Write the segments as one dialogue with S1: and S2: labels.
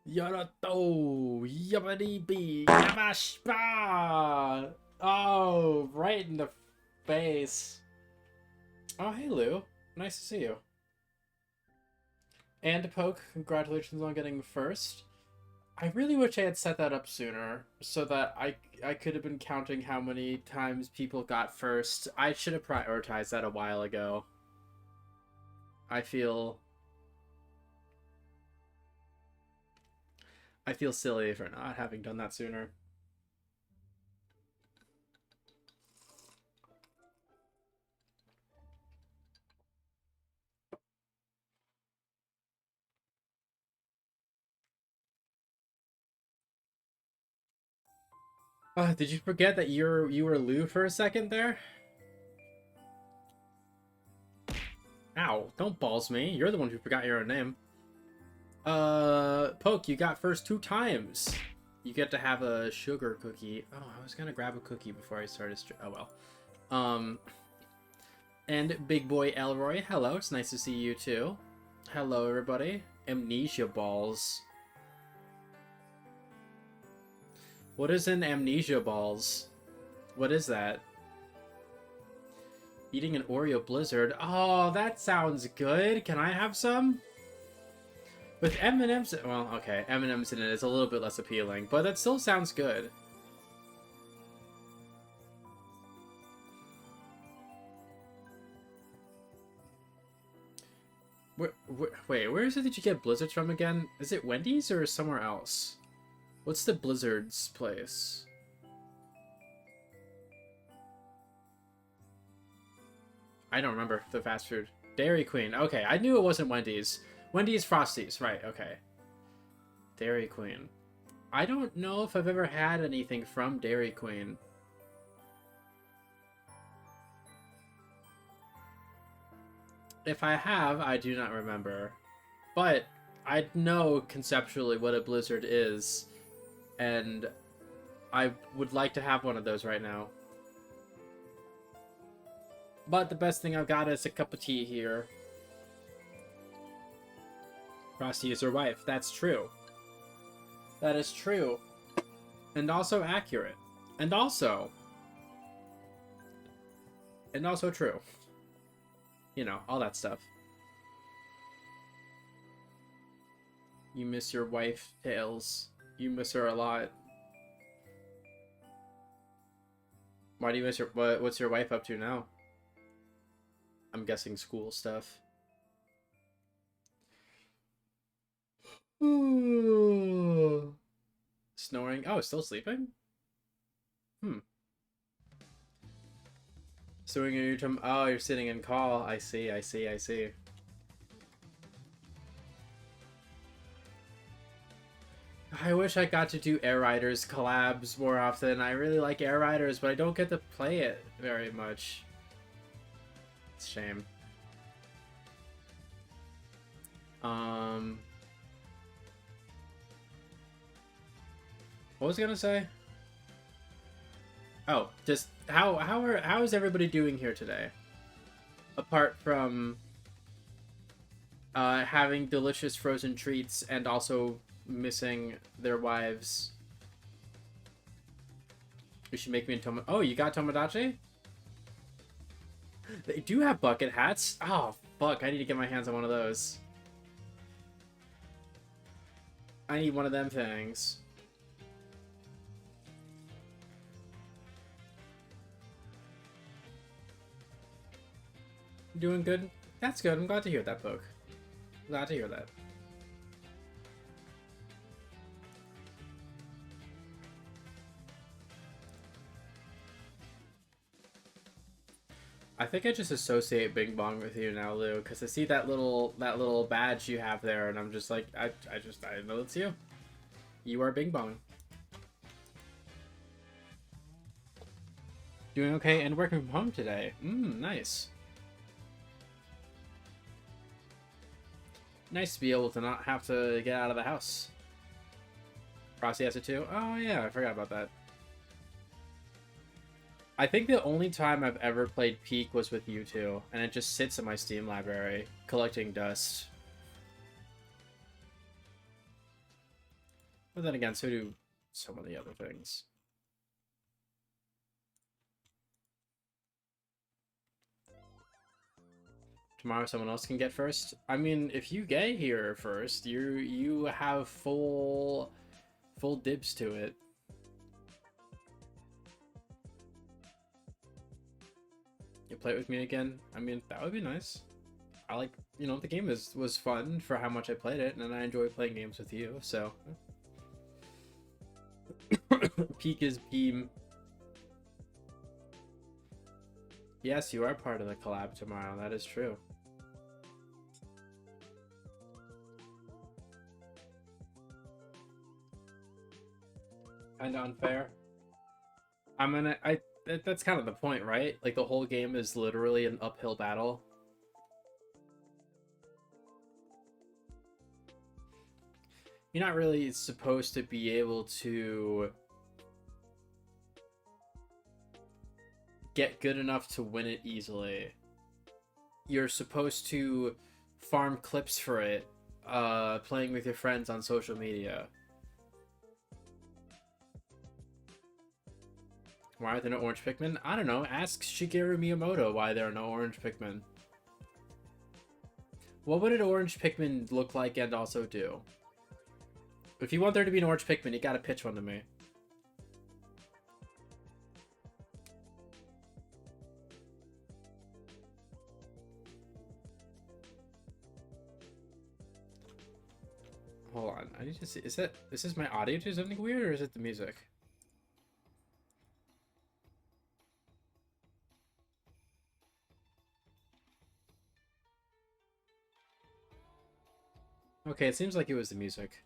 S1: Yarato, Yabadibi, Yabashba! Oh, right in the face. Oh, hey, Lou. Nice to see you. And Poke, congratulations on getting first. I really wish I had set that up sooner so that I could have been counting how many times people got first. I should have prioritized that a while ago. I feel silly for not having done that sooner. Did you forget that you were Lou for a second there? Ow, don't balls me. You're the one who forgot your own name. Poke, you got first 2 times. You get to have a sugar cookie. Oh, I was gonna grab a cookie before I started. Oh well. And Big Boy Elroy, hello. It's nice to see you too. Hello, everybody. Amnesia balls. What is an amnesia balls? What is that? Eating an Oreo Blizzard. Oh, that sounds good. Can I have some? With M&M's, well, okay, M&M's in it is a little bit less appealing, but that still sounds good. Wait, where is it that you get Blizzards from again? Is it Wendy's or somewhere else? What's the Blizzards place? I don't remember the fast food. Dairy Queen. Okay, I knew it wasn't Wendy's. Wendy's Frosties. Right, okay. Dairy Queen. I don't know if I've ever had anything from Dairy Queen. If I have, I do not remember. But I know conceptually what a Blizzard is, and I would like to have one of those right now. But the best thing I've got is a cup of tea here. Frosty is her wife. That's true. That is true. And also accurate. And also true. You know, all that stuff. You miss your wife, Tails. You miss her a lot. Why do you miss her? What's your wife up to now? I'm guessing school stuff. Ooh. Snoring. Oh, still sleeping? Snoring in your time. Oh, you're sitting in call. I see. I wish I got to do Air Riders collabs more often. I really like Air Riders, but I don't get to play it very much. It's a shame. What was I gonna say? Oh, just how is everybody doing here today? Apart from having delicious frozen treats and also missing their wives. You should make me a Oh, you got Tomodachi? They do have bucket hats. Oh, fuck. I need to get my hands on one of those. I need one of them things. Doing good? That's good. I'm glad to hear that, Poke. Glad to hear that. I think I just associate Bing Bong with you now, Lou, because I see that little badge you have there, and I'm just like, I know it's you. You are Bing Bong. Doing okay and working from home today. Nice. Nice to be able to not have to get out of the house. Frosty has it too? Oh yeah, I forgot about that. I think the only time I've ever played Peak was with you two, and it just sits in my Steam library, collecting dust. But then again, so do so many other things. Tomorrow someone else can get first. I mean, if you get here first, you have full dibs to it. You play it with me again? I mean, that would be nice. I like, you know, the game was fun for how much I played it, and I enjoy playing games with you, so. Peak is beam. Yes, you are part of the collab tomorrow, that is true. Kinda unfair. That's kind of the point, right? Like, the whole game is literally an uphill battle. You're not really supposed to be able to get good enough to win it easily. You're supposed to farm clips for it, playing with your friends on social media. Why are there no orange Pikmin? I don't know. Ask Shigeru Miyamoto why there are no orange Pikmin. What would an orange Pikmin look like and also do? If you want there to be an orange Pikmin, you gotta pitch one to me. Hold on, I need to see. Is this my audio do something weird, or is it the music? Okay, it seems like it was the music.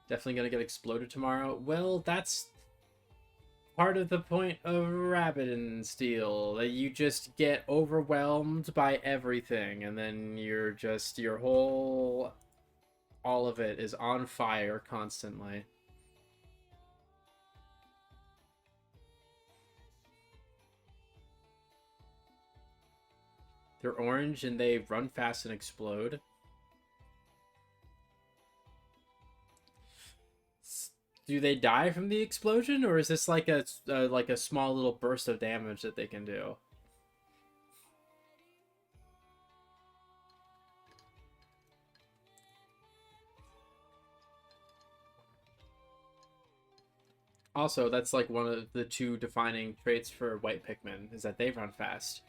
S1: Definitely gonna get exploded tomorrow. Well, that's part of the point of Rabbit and Steel, that you just get overwhelmed by everything, and then you're just, all of it is on fire constantly. They're orange and they run fast and explode. Do they die from the explosion, or is this like a small little burst of damage that they can do? Also, that's like one of the two defining traits for white Pikmin, is that they run fast.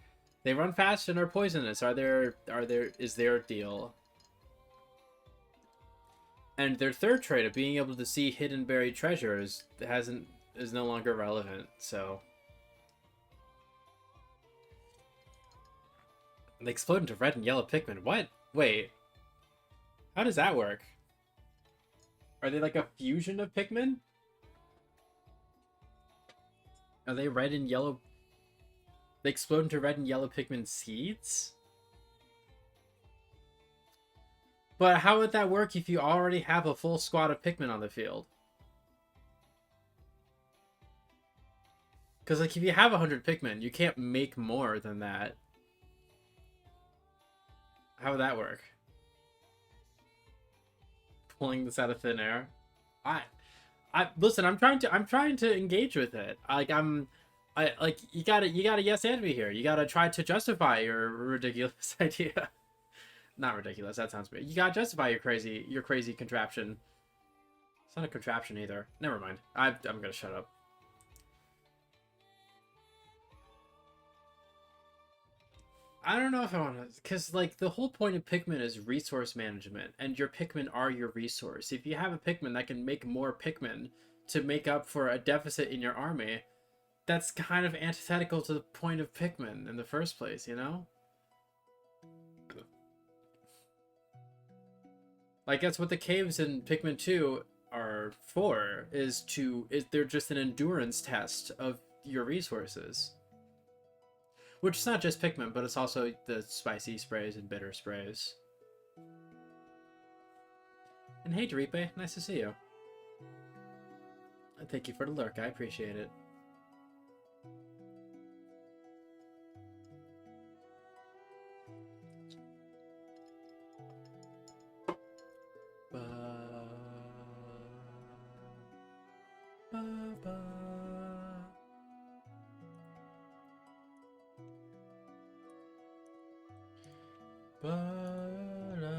S1: They run fast and are poisonous. Is there a deal? And their third trait of being able to see hidden buried treasures is no longer relevant, so. They explode into red and yellow Pikmin. What? Wait. How does that work? Are they like a fusion of Pikmin? Are they red and yellow? They explode into red and yellow Pikmin seeds? But how would that work if you already have a full squad of Pikmin on the field? Because, like, if you have 100 Pikmin, you can't make more than that. How would that work? Pulling this out of thin air? Listen, I'm trying to engage with it. You gotta yes and me here. You gotta try to justify your ridiculous idea. Not ridiculous, that sounds weird. You gotta justify your crazy contraption. It's not a contraption either. Never mind. I'm gonna shut up. I don't know if I want to, because, like, the whole point of Pikmin is resource management, and your Pikmin are your resource. If you have a Pikmin that can make more Pikmin to make up for a deficit in your army, that's kind of antithetical to the point of Pikmin in the first place, you know? Like, that's what the caves in Pikmin 2 are for, they're just an endurance test of your resources. Which is not just Pikmin, but it's also the spicy sprays and bitter sprays. And hey, Daripe, nice to see you. Thank you for the lurk. I appreciate it. Ba, ba, ba. Ba, na,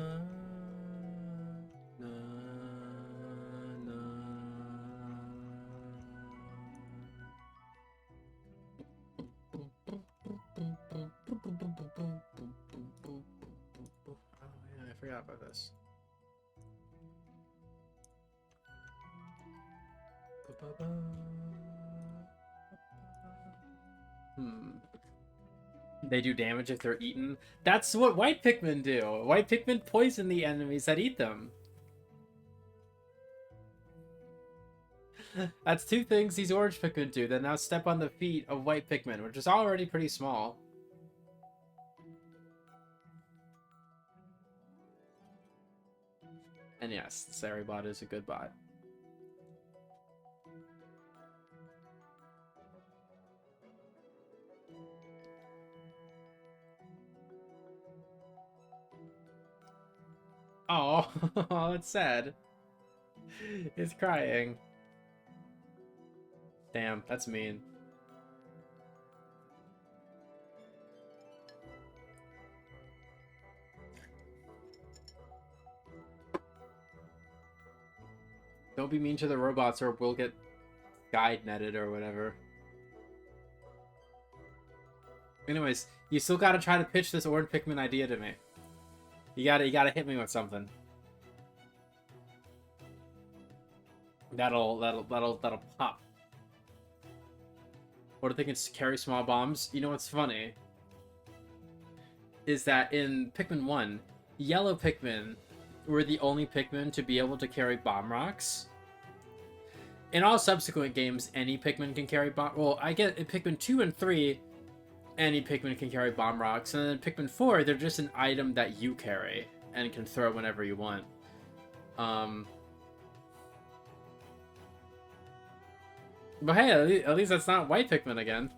S1: na, na. Oh yeah, I forgot about this. They do damage if they're eaten. That's what white Pikmin do. White Pikmin poison the enemies that eat them. That's two things these orange Pikmin do that now step on the feet of white Pikmin, which is already pretty small. And yes, the Saribot is a good bot. Oh, that's sad. It's crying. Damn, that's mean. Don't be mean to the robots or we'll get guide netted or whatever. Anyways, you still gotta try to pitch this orange Pikmin idea to me. You gotta hit me with something. That'll pop. Or they can carry small bombs. You know what's funny? Is that in Pikmin 1, yellow Pikmin were the only Pikmin to be able to carry bomb rocks. In all subsequent games, any Pikmin can carry bomb... Well, I get in Pikmin 2 and 3, any Pikmin can carry bomb rocks. And then in Pikmin 4, they're just an item that you carry and can throw whenever you want. But hey, at least that's not white Pikmin again.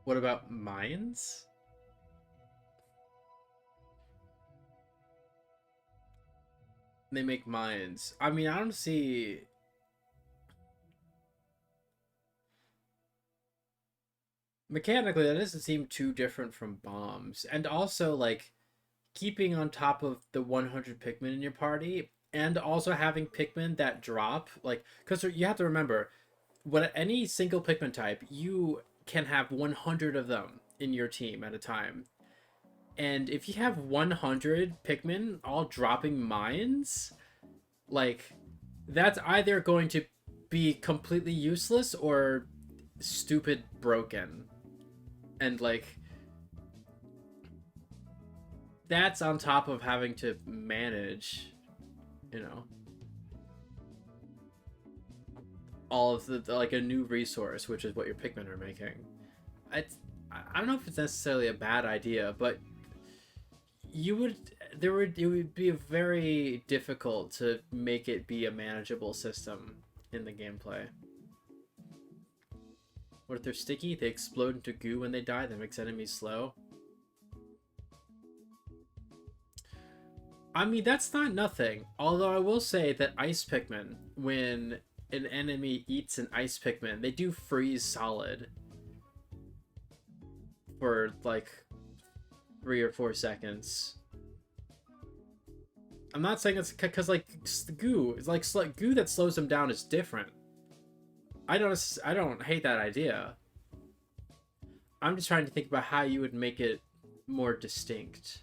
S1: What about mines? They make mines. I mean, I don't see... Mechanically, that doesn't seem too different from bombs. And also, like, keeping on top of the 100 Pikmin in your party, and also having Pikmin that drop, like, because you have to remember, when any single Pikmin type, you can have 100 of them in your team at a time. And if you have 100 Pikmin all dropping mines, like, that's either going to be completely useless or stupid broken. And, like, that's on top of having to manage, you know, all of the, like, a new resource, which is what your Pikmin are making. I don't know if it's necessarily a bad idea, but it would be very difficult to make it be a manageable system in the gameplay. What if they're sticky? They explode into goo when they die. That makes enemies slow. I mean, that's not nothing. Although I will say that ice Pikmin, when an enemy eats an ice Pikmin, they do freeze solid for like 3 or 4 seconds. I'm not saying it's because, like, goo, it's like goo that slows them down is different. I don't hate that idea. I'm just trying to think about how you would make it more distinct.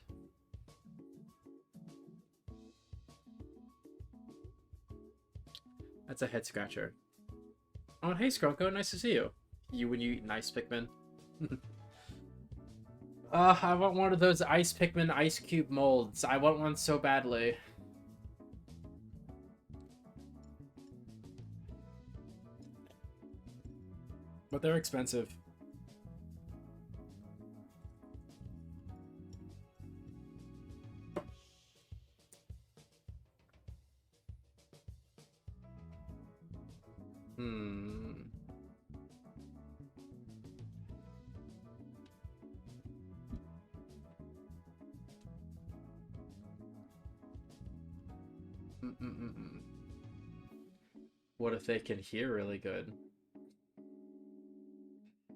S1: That's a head scratcher. Oh, and hey Scrunko, nice to see you. You when you eat nice Pikmin. I want one of those ice Pikmin ice cube molds. I want one so badly. But they're expensive. Hmm. Mm-mm-mm-mm. What if they can hear really good?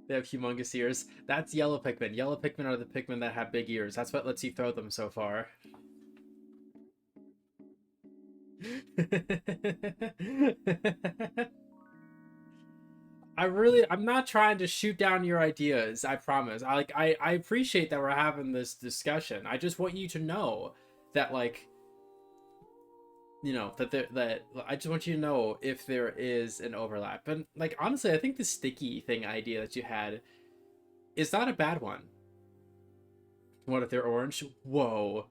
S1: They have humongous ears. That's yellow Pikmin. Yellow Pikmin are the Pikmin that have big ears. That's what lets you throw them so far. I'm not trying to shoot down your ideas, I promise. I appreciate that we're having this discussion. I just want you to know that, like, you know, that I just want you to know if there is an overlap. And, like, honestly, I think the sticky thing idea that you had is not a bad one. What if they're orange? Whoa.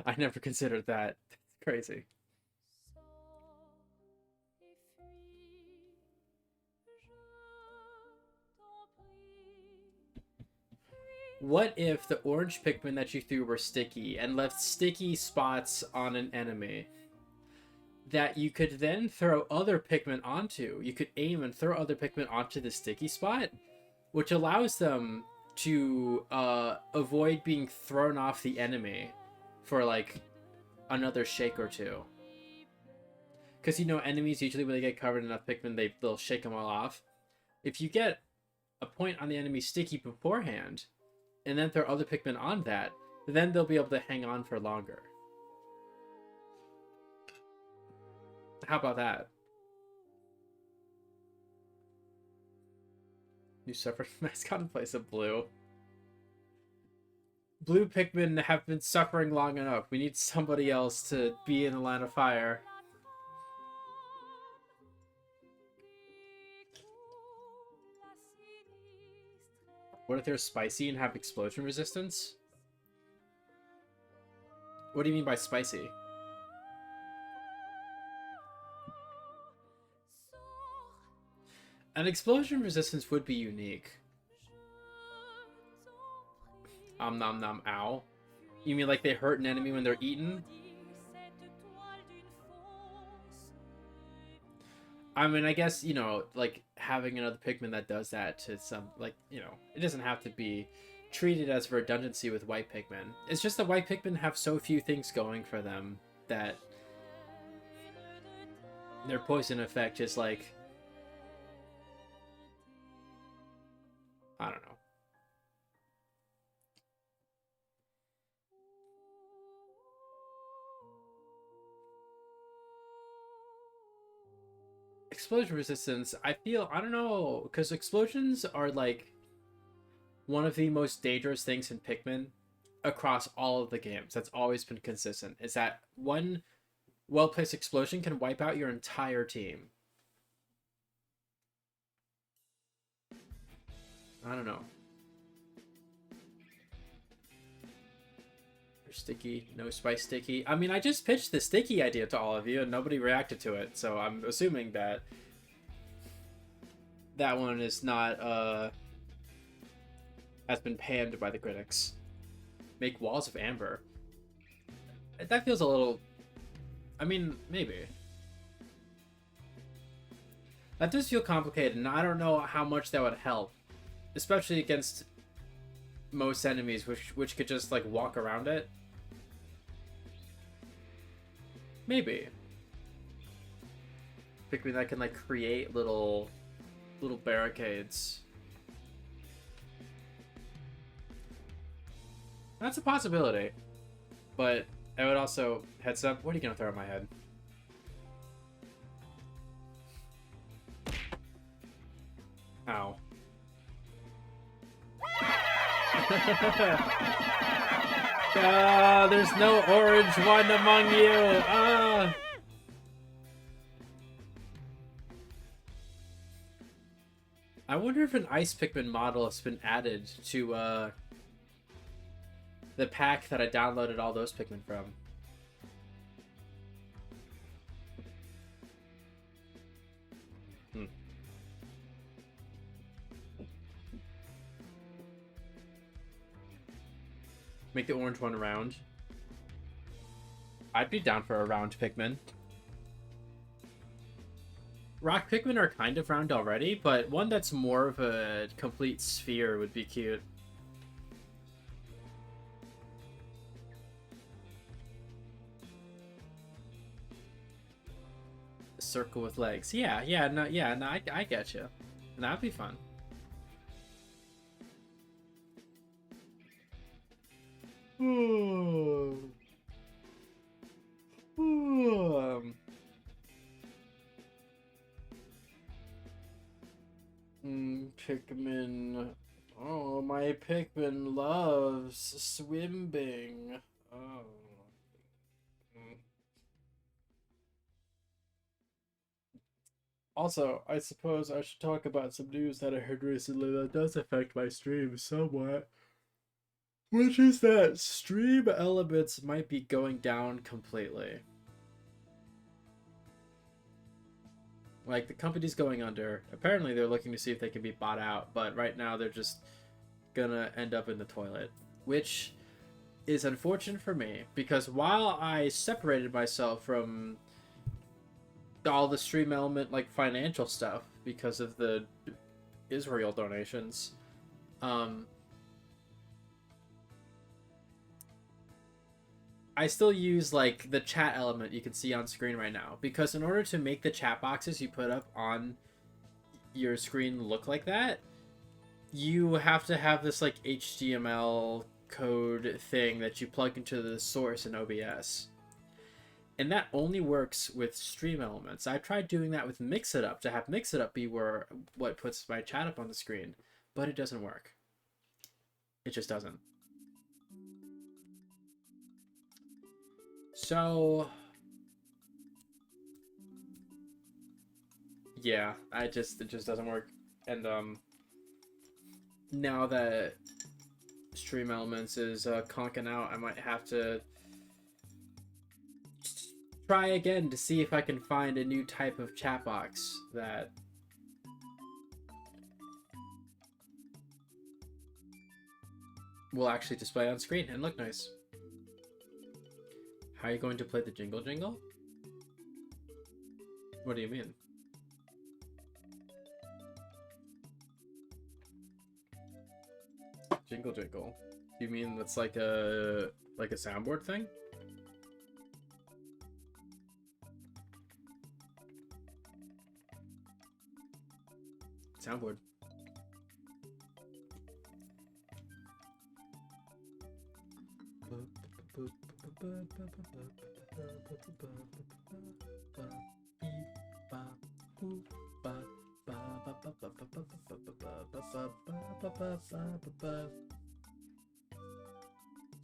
S1: I never considered that. That's crazy. What if the orange Pikmin that you threw were sticky and left sticky spots on an enemy that you could then throw other Pikmin onto? You could aim and throw other Pikmin onto the sticky spot, which allows them to avoid being thrown off the enemy for like another shake or two. Because, you know, enemies usually when they get covered in enough Pikmin, they'll shake them all off. If you get a point on the enemy sticky beforehand, and then throw other Pikmin on that, then they'll be able to hang on for longer. How about that? New separate mascot in place of blue. Blue Pikmin have been suffering long enough. We need somebody else to be in the line of fire. What if they're spicy and have explosion resistance? What do you mean by spicy? An explosion resistance would be unique. Nom nom ow. You mean like they hurt an enemy when they're eaten? I mean, I guess, you know, like, having another Pikmin that does that to some, like, you know, it doesn't have to be treated as redundancy with white Pikmin. It's just that white Pikmin have so few things going for them that their poison effect is, like, I don't know. Explosion resistance, I don't know, because explosions are, like, one of the most dangerous things in Pikmin across all of the games. That's always been consistent, is that one well-placed explosion can wipe out your entire team. I don't know. Sticky, no spice sticky. I mean, I just pitched the sticky idea to all of you and nobody reacted to it, so I'm assuming that that one is not, has been panned by the critics. Make walls of amber. That feels a little, I mean, maybe. That does feel complicated, and I don't know how much that would help. Especially against most enemies, which could just, like, walk around it. Maybe. Pikmin that can, like, create little barricades. That's a possibility. But I would also, heads up, what are you gonna throw at my head? Ow. There's no orange one among you. I wonder if an Ice Pikmin model has been added to the pack that I downloaded all those Pikmin from. Make the orange one round. I'd be down for a round Pikmin. Rock Pikmin are kind of round already, but one that's more of a complete sphere would be cute. A circle with legs. Yeah, no, I get you. And that'd be fun. Pikmin. Oh, my Pikmin loves swimming. Oh. Also, I suppose I should talk about some news that I heard recently that does affect my stream somewhat. Which is that stream elements might be going down completely. Like, the company's going under. Apparently, they're looking to see if they can be bought out, but right now they're just gonna end up in the toilet. Which is unfortunate for me, because while I separated myself from all the stream element, like, financial stuff because of the Israel donations, I still use, like, the chat element you can see on screen right now. Because in order to make the chat boxes you put up on your screen look like that, you have to have this, like, HTML code thing that you plug into the source in OBS. And that only works with stream elements. I tried doing that with Mix-It-Up, to have Mix-It-Up be what puts my chat up on the screen. But it doesn't work. It just doesn't. So, yeah, it just doesn't work. And now that Stream Elements is conking out, I might have to try again to see if I can find a new type of chat box that will actually display on screen and look nice. How are you going to play the Jingle Jingle? What do you mean? Jingle Jingle? You mean that's like a soundboard thing? Soundboard.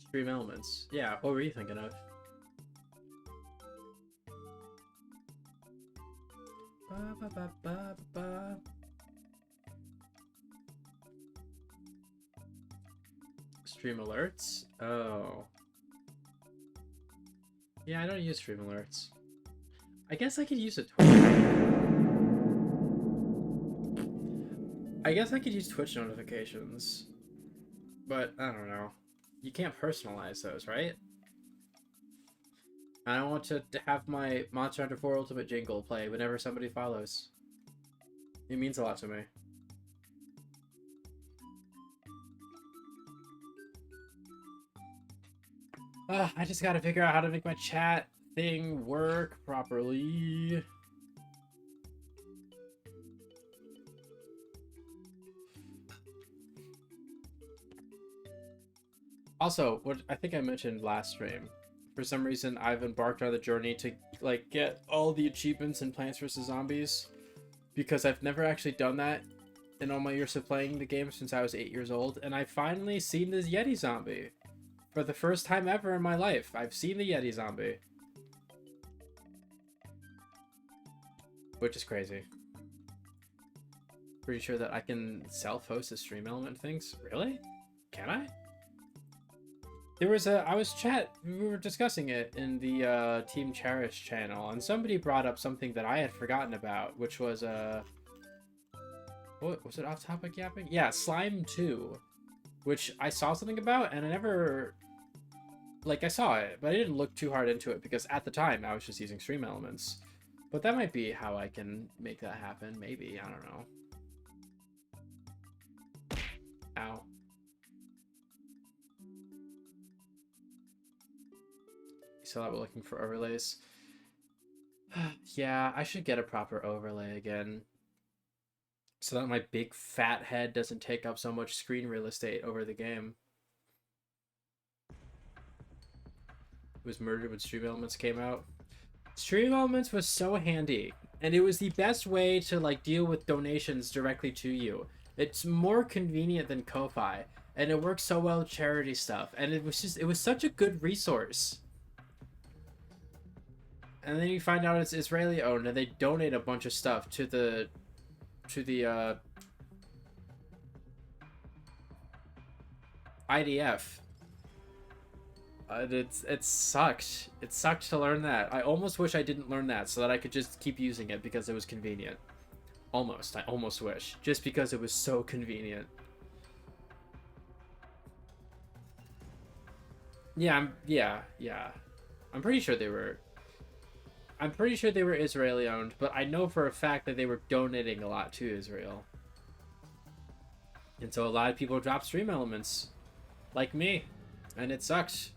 S1: Stream Elements. Yeah, what were you thinking of? Stream Alerts? Oh. Yeah, I don't use Stream Alerts. I guess I could use a Twitch. I guess I could use Twitch notifications. But, I don't know. You can't personalize those, right? I don't want to have my Monster Hunter 4 Ultimate jingle play whenever somebody follows. It means a lot to me. I just gotta figure out how to make my chat thing work properly. Also, what I think I mentioned last stream, for some reason I've embarked on the journey to like get all the achievements in Plants vs. Zombies, because I've never actually done that in all my years of playing the game since I was 8 years old, and I've finally seen this Yeti zombie. For the first time ever in my life, I've seen the Yeti zombie. Which is crazy. Pretty sure that I can self-host the stream element things. Really? Can I? There was we were discussing it in the Team Cherish channel, and somebody brought up something that I had forgotten about, which was what was it, off topic yapping? Yeah, Slime 2, which I saw something about, and I never like I saw it, but I didn't look too hard into it because at the time I was just using Stream Elements. But that might be how I can make that happen. Maybe, I don't know. Ow. So that we're looking for overlays. Yeah, I should get a proper overlay again. So that my big fat head doesn't take up so much screen real estate over the game. It was murdered when Stream Elements came out. Stream Elements was so handy, and it was the best way to like deal with donations directly to you. It's more convenient than Ko-Fi, and it works so well with charity stuff, and it was such a good resource. And then you find out it's Israeli owned, and they donate a bunch of stuff to the IDF. It sucked. It sucked to learn that. I almost wish I didn't learn that so that I could just keep using it because it was convenient. Almost. I almost wish. Just because it was so convenient. Yeah, yeah. I'm pretty sure they were Israeli owned, but I know for a fact that they were donating a lot to Israel. And so a lot of people dropped Stream Elements. Like me. And it sucks.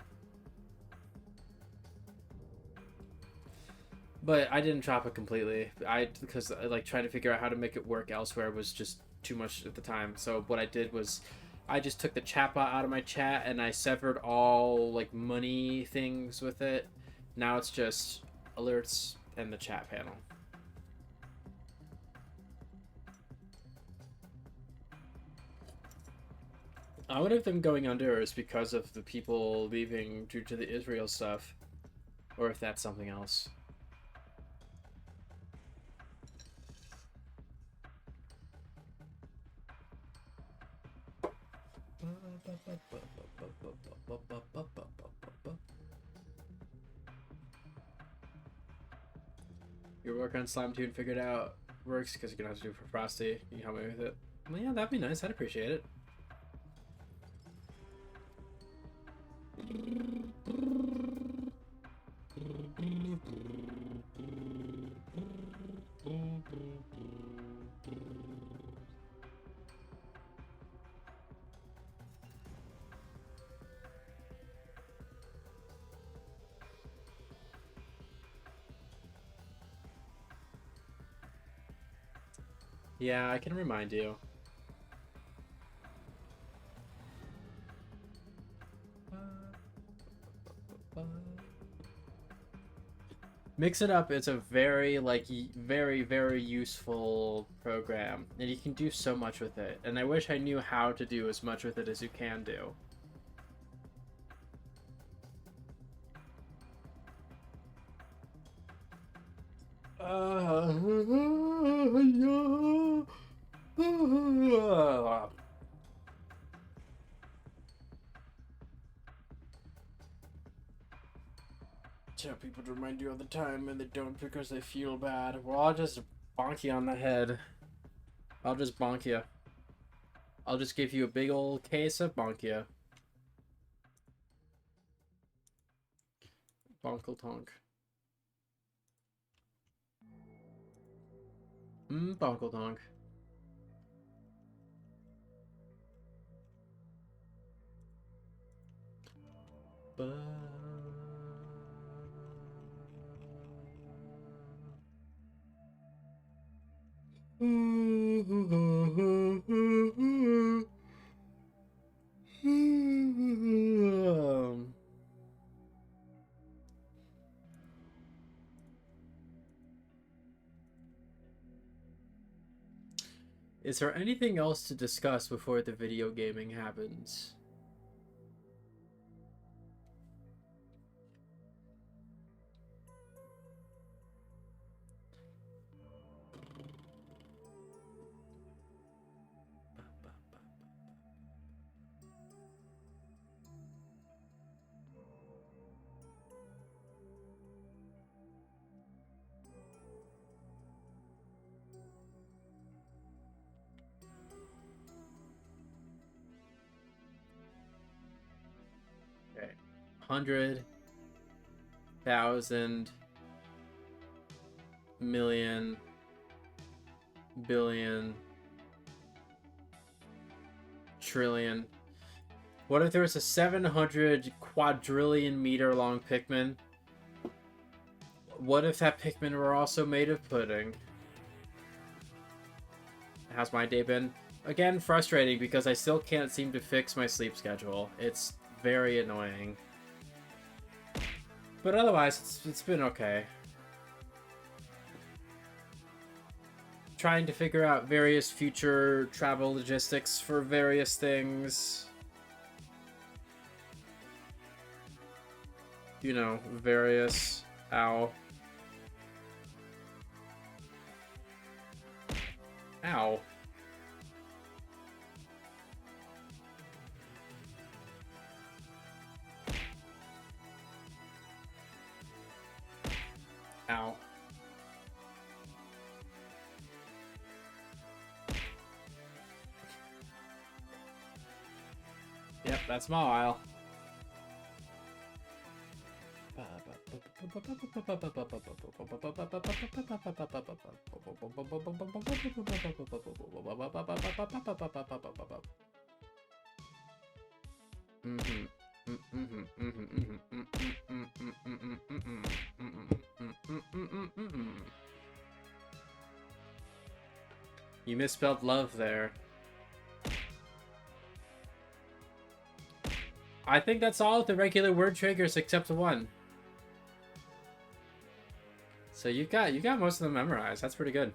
S1: But I didn't drop it completely. Because like trying to figure out how to make it work elsewhere was just too much at the time. So what I did was I just took the chatbot out of my chat and I severed all like money things with it. Now it's just alerts and the chat panel. I wonder if them going under is because of the people leaving due to the Israel stuff, or if that's something else. Your work on Slime Tune figured out works because you're gonna have to do it for Frosty. Can you help me with it? Well, yeah, that'd be nice. I'd appreciate it. Yeah, I can remind you. Mix It Up is a very, like, very useful program, and you can do so much with it, and I wish I knew how to do as much with it as you can do. Tell people to remind you all the time, and they don't because they feel bad. Well, I'll just bonk you on the head. I'll just bonk you. I'll just give you a big old case of bonk you. Bonkle tonk. Bonkle tonk. Is there anything else to discuss before the video gaming happens? 100,000 million billion trillion. What if there was a 700 quadrillion meter long Pikmin? What if that Pikmin were also made of pudding? How's my day been? Again, frustrating because I still can't seem to fix my sleep schedule. It's very annoying. But otherwise, it's been okay. Trying to figure out various future travel logistics for various things. You know, various... Ow. Ow. Ow. Yep, that's my aisle. You misspelled love there. I think that's all the regular word triggers except one. So you got most of them memorized. That's pretty good.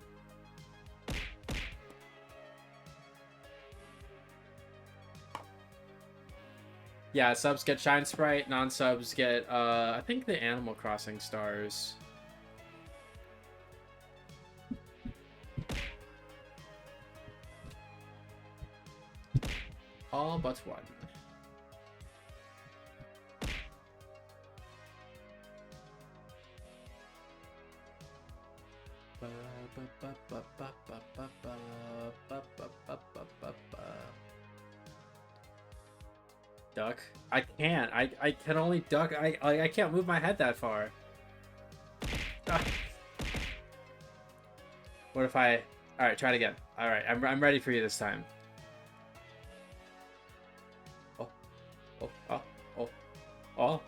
S1: Yeah, subs get Shine Sprite, non-subs get I think the Animal Crossing stars. All but one. Duck? I can't. I can only duck. I can't move my head that far. What if I... Alright, try it again. Alright, I'm ready for you this time. Oh. Oh. Oh. Oh. Oh.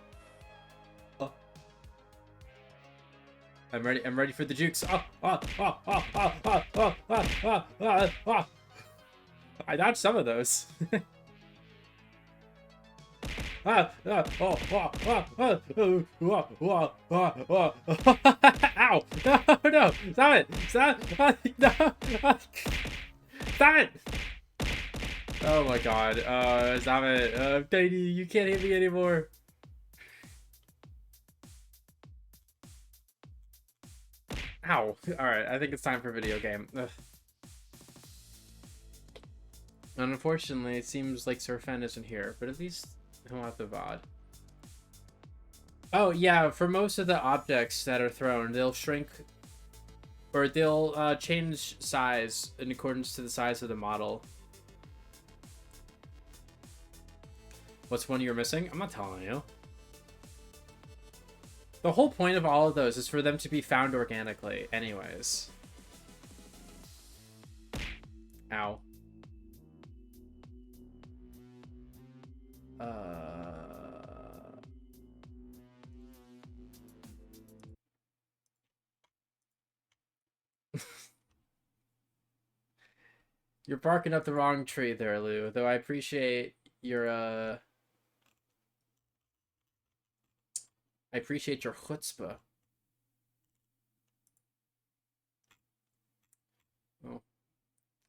S1: Oh. I'm ready for the jukes. Oh. Oh. Oh. Oh. Oh. Oh. Oh. Oh. Oh. Oh. Oh. I dodged some of those. Ow! No! Stop it! Stop! No! Stop it! Oh my god! Stop it! Tiny, you can't hit me anymore. Ow! All right, I think it's time for a video game. Ugh. Unfortunately, it seems like Surfen isn't here, but at least he'll have the VOD. Oh, yeah, for most of the objects that are thrown, they'll shrink, or they'll change size in accordance to the size of the model. What's one you're missing? I'm not telling you. The whole point of all of those is for them to be found organically, anyways. Ow. You're barking up the wrong tree there, Lou, though I appreciate your, I appreciate your chutzpah. Oh.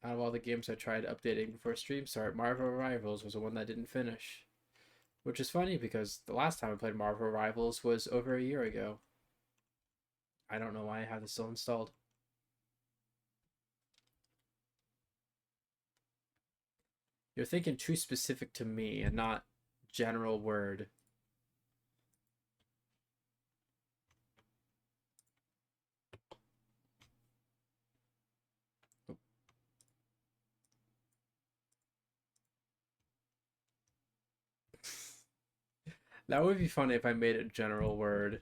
S1: Out of all the games I tried updating before stream start, Marvel Rivals was the one that didn't finish. Which is funny because the last time I played Marvel Rivals was over a year ago. I don't know why I have this still installed. You're thinking too specific to me and not general word. That would be funny if I made it a general word.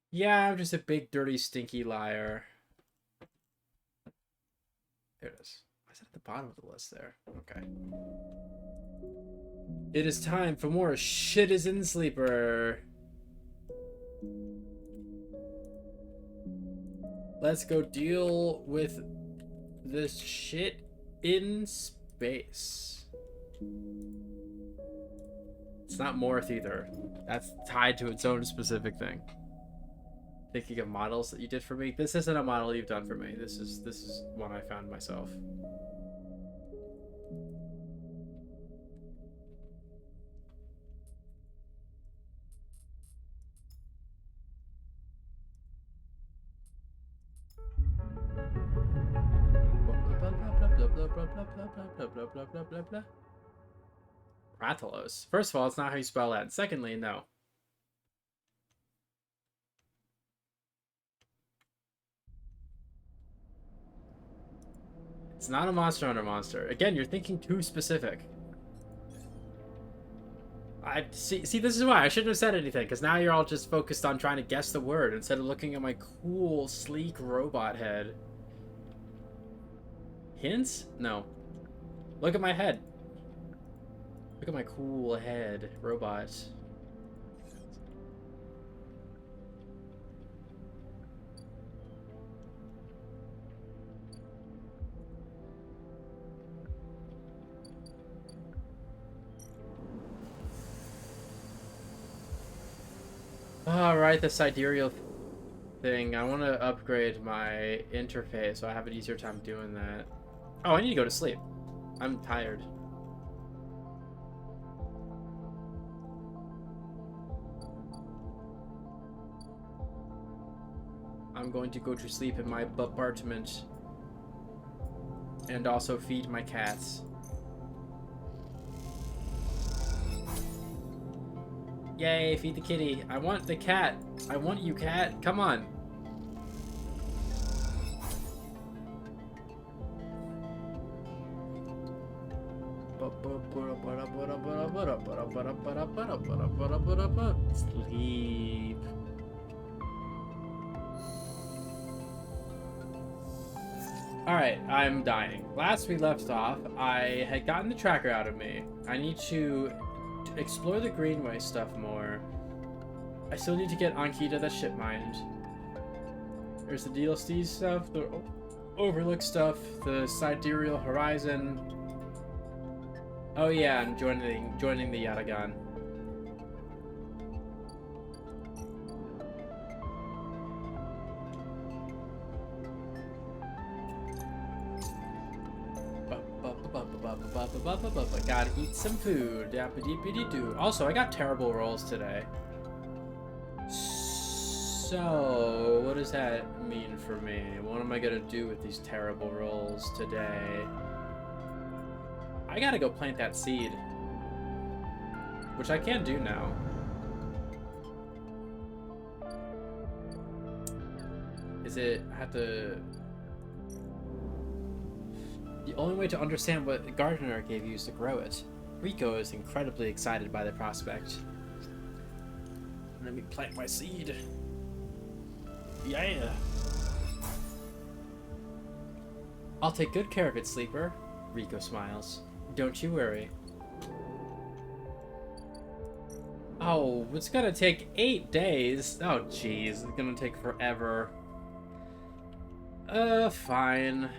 S1: Yeah, I'm just a big, dirty, stinky liar. There it is. Why is it at the bottom of the list there? Okay. It is time for more Shitizen Sleeper. Let's go deal with this shit in space. It's not Morth either. That's tied to its own specific thing. Thinking of models that you did for me. This isn't a model you've done for me. This is one I found myself. Rathalos. First of all, it's not how you spell that. Secondly, no. It's not a Monster Hunter monster. Again, you're thinking too specific. I see. This is why I shouldn't have said anything, because now you're all just focused on trying to guess the word instead of looking at my cool, sleek robot head. Hints? No. Look at my head. Look at my cool head, robot. Alright, the sidereal thing. I want to upgrade my interface so I have an easier time doing that. Oh, I need to go to sleep. I'm tired. I'm going to go to sleep in my apartment. And also feed my cats. Yay, feed the kitty. I want the cat. I want you, cat. Come on. Sleep. Alright, I'm dying. Last we left off, I had gotten the tracker out of me. I need to explore the Greenway stuff more. I still need to get Anki the ship mined. There's the DLC stuff, the Overlook stuff, the Sidereal Horizon. Oh yeah, I'm joining the Yatagan. Gotta eat some food. Also, I got terrible rolls today. So, what does that mean for me? What am I gonna do with these terrible rolls today? I gotta go plant that seed. Which I can do now. Is it... I have to... The only way to understand what the gardener gave you is to grow it. Rico is incredibly excited by the prospect. Let me plant my seed. Yeah. I'll take good care of it, Sleeper. Rico smiles. Don't you worry. Oh, it's gonna take 8 days. Oh, jeez. It's gonna take forever. Fine.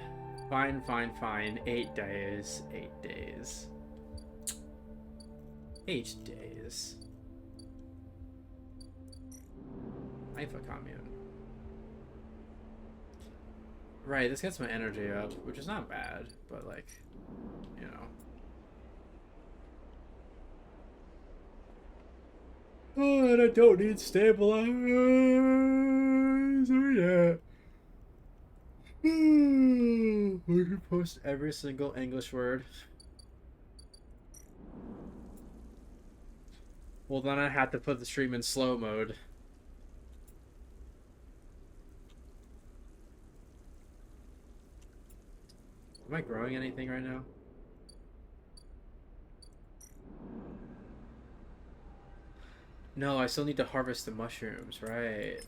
S1: Fine. 8 days. 8 days. 8 days. Life a commune. Right, this gets my energy up, which is not bad, but like, you know. Oh, and I don't need stabilizer yet. We can post every single English word. Well, then I have to put the stream in slow mode. Am I I growing anything right now? No, I still need to harvest the mushrooms, right?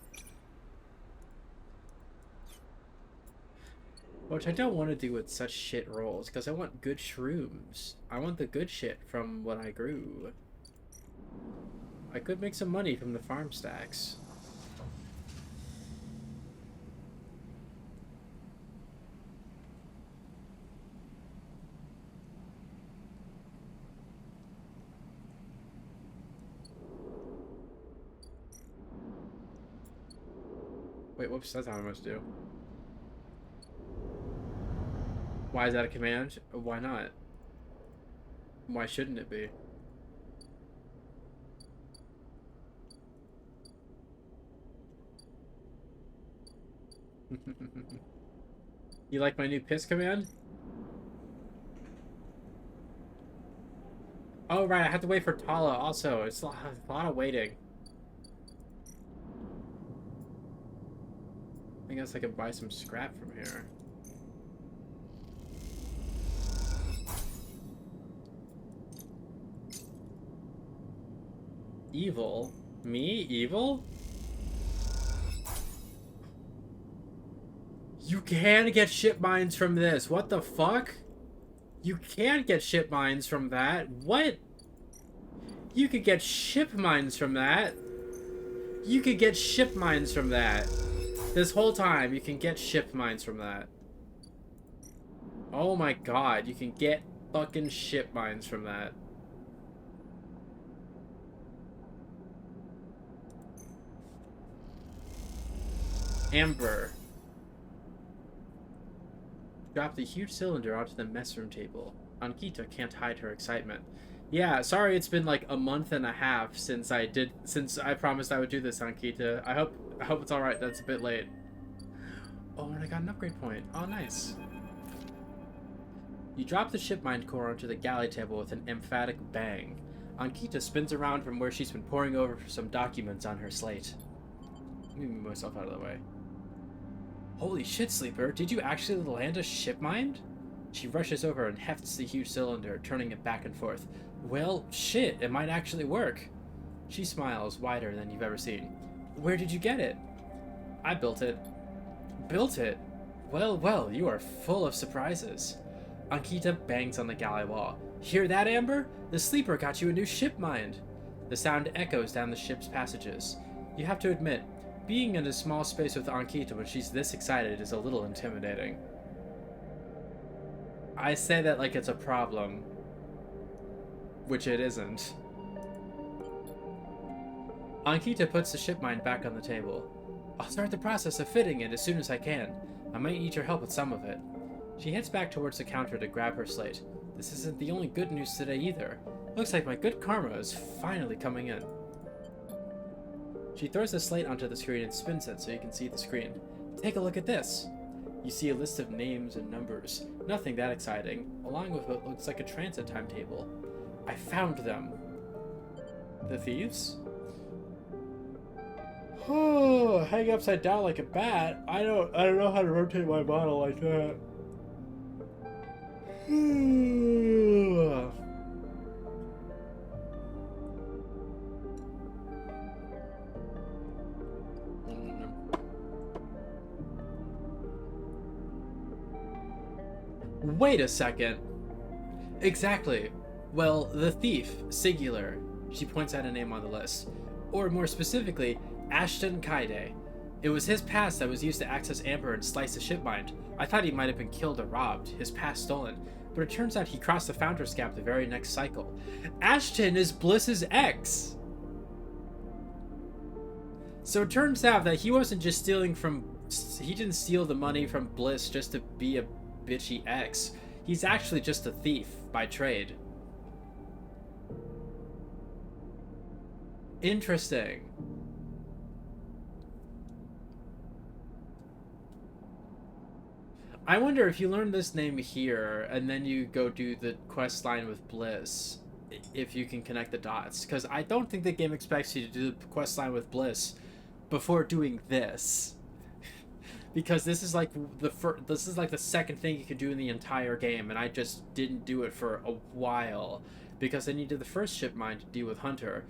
S1: Which I don't want to do with such shit rolls, because I want good shrooms. I want the good shit from what I grew. I could make some money from the farm stacks. Wait, whoops, that's how I must do. Why is that a command? Why not? Why shouldn't it be? You like my new piss command? Oh, right, I have to wait for Tala also. It's a lot of waiting. I guess I could buy some scrap from here. Evil? Me? Evil? You can get ship mines from this. What the fuck? You can't get ship mines from that. What? You could get ship mines from that. You could get ship mines from that. This whole time, you can get ship mines from that. Oh my god, you can get fucking ship mines from that. Amber. Dropped a huge cylinder onto the mess room table. Ankita can't hide her excitement. Yeah, sorry it's been like a month and a half since I promised I would do this, Ankita. I hope it's alright, that's a bit late. Oh, and I got an upgrade point. Oh, nice. You drop the ship mine core onto the galley table with an emphatic bang. Ankita spins around from where she's been poring over some documents on her slate. Let me move myself out of the way. Holy shit, Sleeper, did you actually land a ship mine? She rushes over and hefts the huge cylinder, turning it back and forth. Well, shit, it might actually work. She smiles, wider than you've ever seen. Where did you get it? I built it. Built it? Well, well, you are full of surprises. Ankita bangs on the galley wall. Hear that, Amber? The Sleeper got you a new ship mine. The sound echoes down the ship's passages. You have to admit, being in a small space with Ankita when she's this excited is a little intimidating. I say that like it's a problem, which it isn't. Ankita puts the ship mine back on the table. I'll start the process of fitting it as soon as I can. I might need your help with some of it. She heads back towards the counter to grab her slate. This isn't the only good news today either. Looks like my good karma is finally coming in. She throws the slate onto the screen and spins it so you can see the screen. Take a look at this. You see a list of names and numbers. Nothing that exciting, along with what looks like a transit timetable. I found them. The thieves? Oh, hang upside down like a bat. I don't know how to rotate my model like that. Wait a second. Exactly. Well, the thief, Singular. She points out a name on the list. Or more specifically, Ashton Kaide. It was his pass that was used to access Amber and slice the ship mine. I thought he might have been killed or robbed, his pass stolen, but it turns out he crossed the Founder's Gap the very next cycle. Ashton is Bliss's ex! So it turns out that he wasn't just stealing from... He didn't steal the money from Bliss just to be a bitchy ex. He's actually just a thief by trade. Interesting. I wonder if you learn this name here and then you go do the quest line with Bliss, if you can connect the dots. Because I don't think the game expects you to do the quest line with Bliss before doing this. because this is like this is like the second thing you can do in the entire game, and I just didn't do it for a while because I needed the first ship mine to deal with Hunter,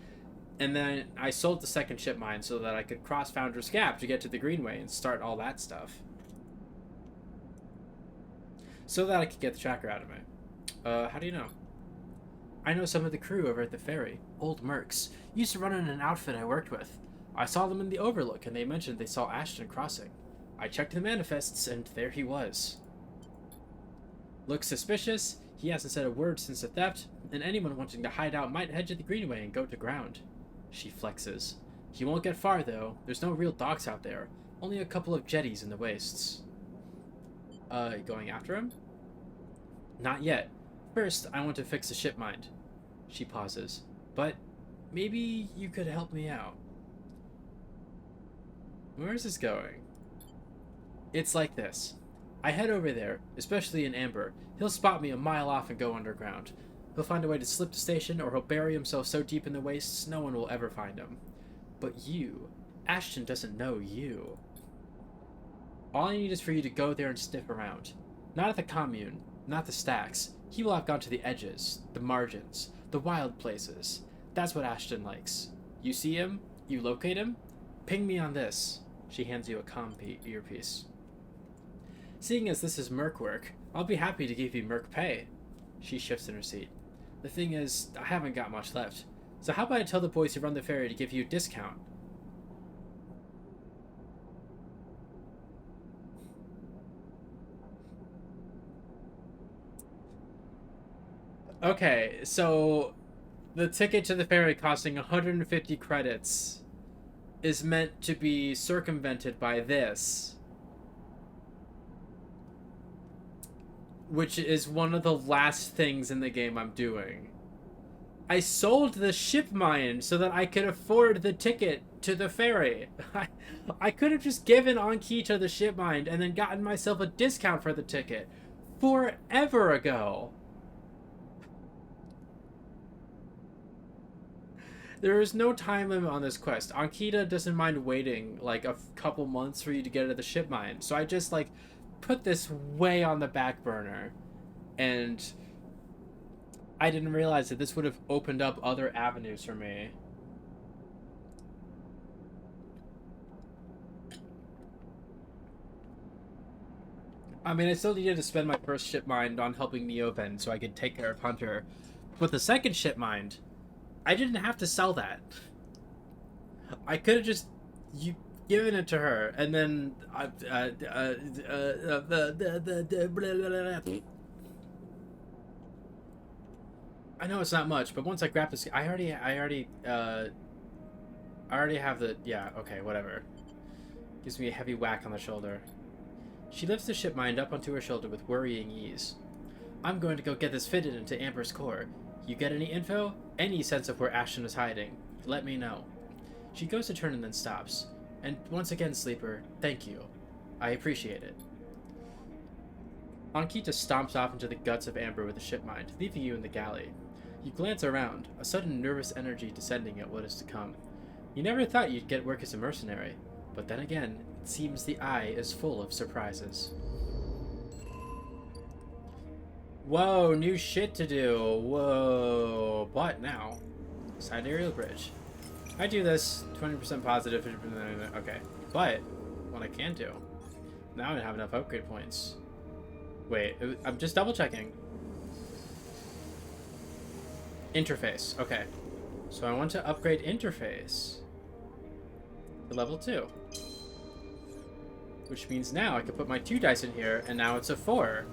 S1: and then I sold the second ship mine so that I could cross Founder's Gap to get to the Greenway and start all that stuff, so that I could get the tracker out of me. How do you know? I know some of the crew over at the ferry, old mercs. Used to run in an outfit I worked with. I saw them in the Overlook, and they mentioned they saw Ashton crossing. I checked the manifests, and there he was. Looks suspicious. He hasn't said a word since the theft, and anyone wanting to hide out might head to the Greenway and go to ground. She flexes. He won't get far, though. There's no real docks out there. Only a couple of jetties in the wastes. Going after him? Not yet. First, I want to fix the ship mind. She pauses. But maybe you could help me out. Where is this going? It's like this. I head over there, especially in Amber. He'll spot me a mile off and go underground. He'll find a way to slip the station, or he'll bury himself so deep in the wastes no one will ever find him. But you, Ashton doesn't know you. All I need is for you to go there and sniff around. Not at the commune, not the stacks. He will have gone to the edges, the margins, the wild places. That's what Ashton likes. You see him? You locate him? Ping me on this. She hands you a comm earpiece. Seeing as this is merc work, I'll be happy to give you merc pay. She shifts in her seat. The thing is, I haven't got much left. So how about I tell the boys who run the ferry to give you a discount? Okay, so the ticket to the ferry costing 150 credits is meant to be circumvented by this, which is one of the last things in the game I'm doing. I sold the ship mine so that I could afford the ticket to the ferry. I could have just given Ankita the ship mine and then gotten myself a discount for the ticket forever ago. There is no time limit on this quest. Ankita doesn't mind waiting like a couple months for you to get to the ship mine. So I just like put this way on the back burner, and I didn't realize that this would have opened up other avenues for me. I mean, I still needed to spend my first ship mind on helping Neoven so I could take care of Hunter. But the second ship mind, I didn't have to sell that. I could have just given it to her, and then I know it's not much, but once I grab this, I already have the, yeah, okay, whatever. Gives me a heavy whack on the shoulder. She lifts the ship mind up onto her shoulder with worrying ease. I'm going to go get this fitted into Amber's core. You get any info? Any sense of where Ashton is hiding? Let me know. She goes to turn and then stops. And once again, Sleeper, thank you. I appreciate it. Ankita stomps off into the guts of Amber with the ship mind, leaving you in the galley. You glance around, a sudden nervous energy descending at what is to come. You never thought you'd get work as a mercenary, but then again, it seems the eye is full of surprises. Whoa, new shit to do. Whoa. What now? Side aerial bridge. I do this 20% positive, 50%. Okay. But what I can do. Now I have enough upgrade points. Wait, I'm just double checking. Interface. Okay. So I want to upgrade interface to level 2. Which means now I can put my 2 dice in here, and now it's a 4.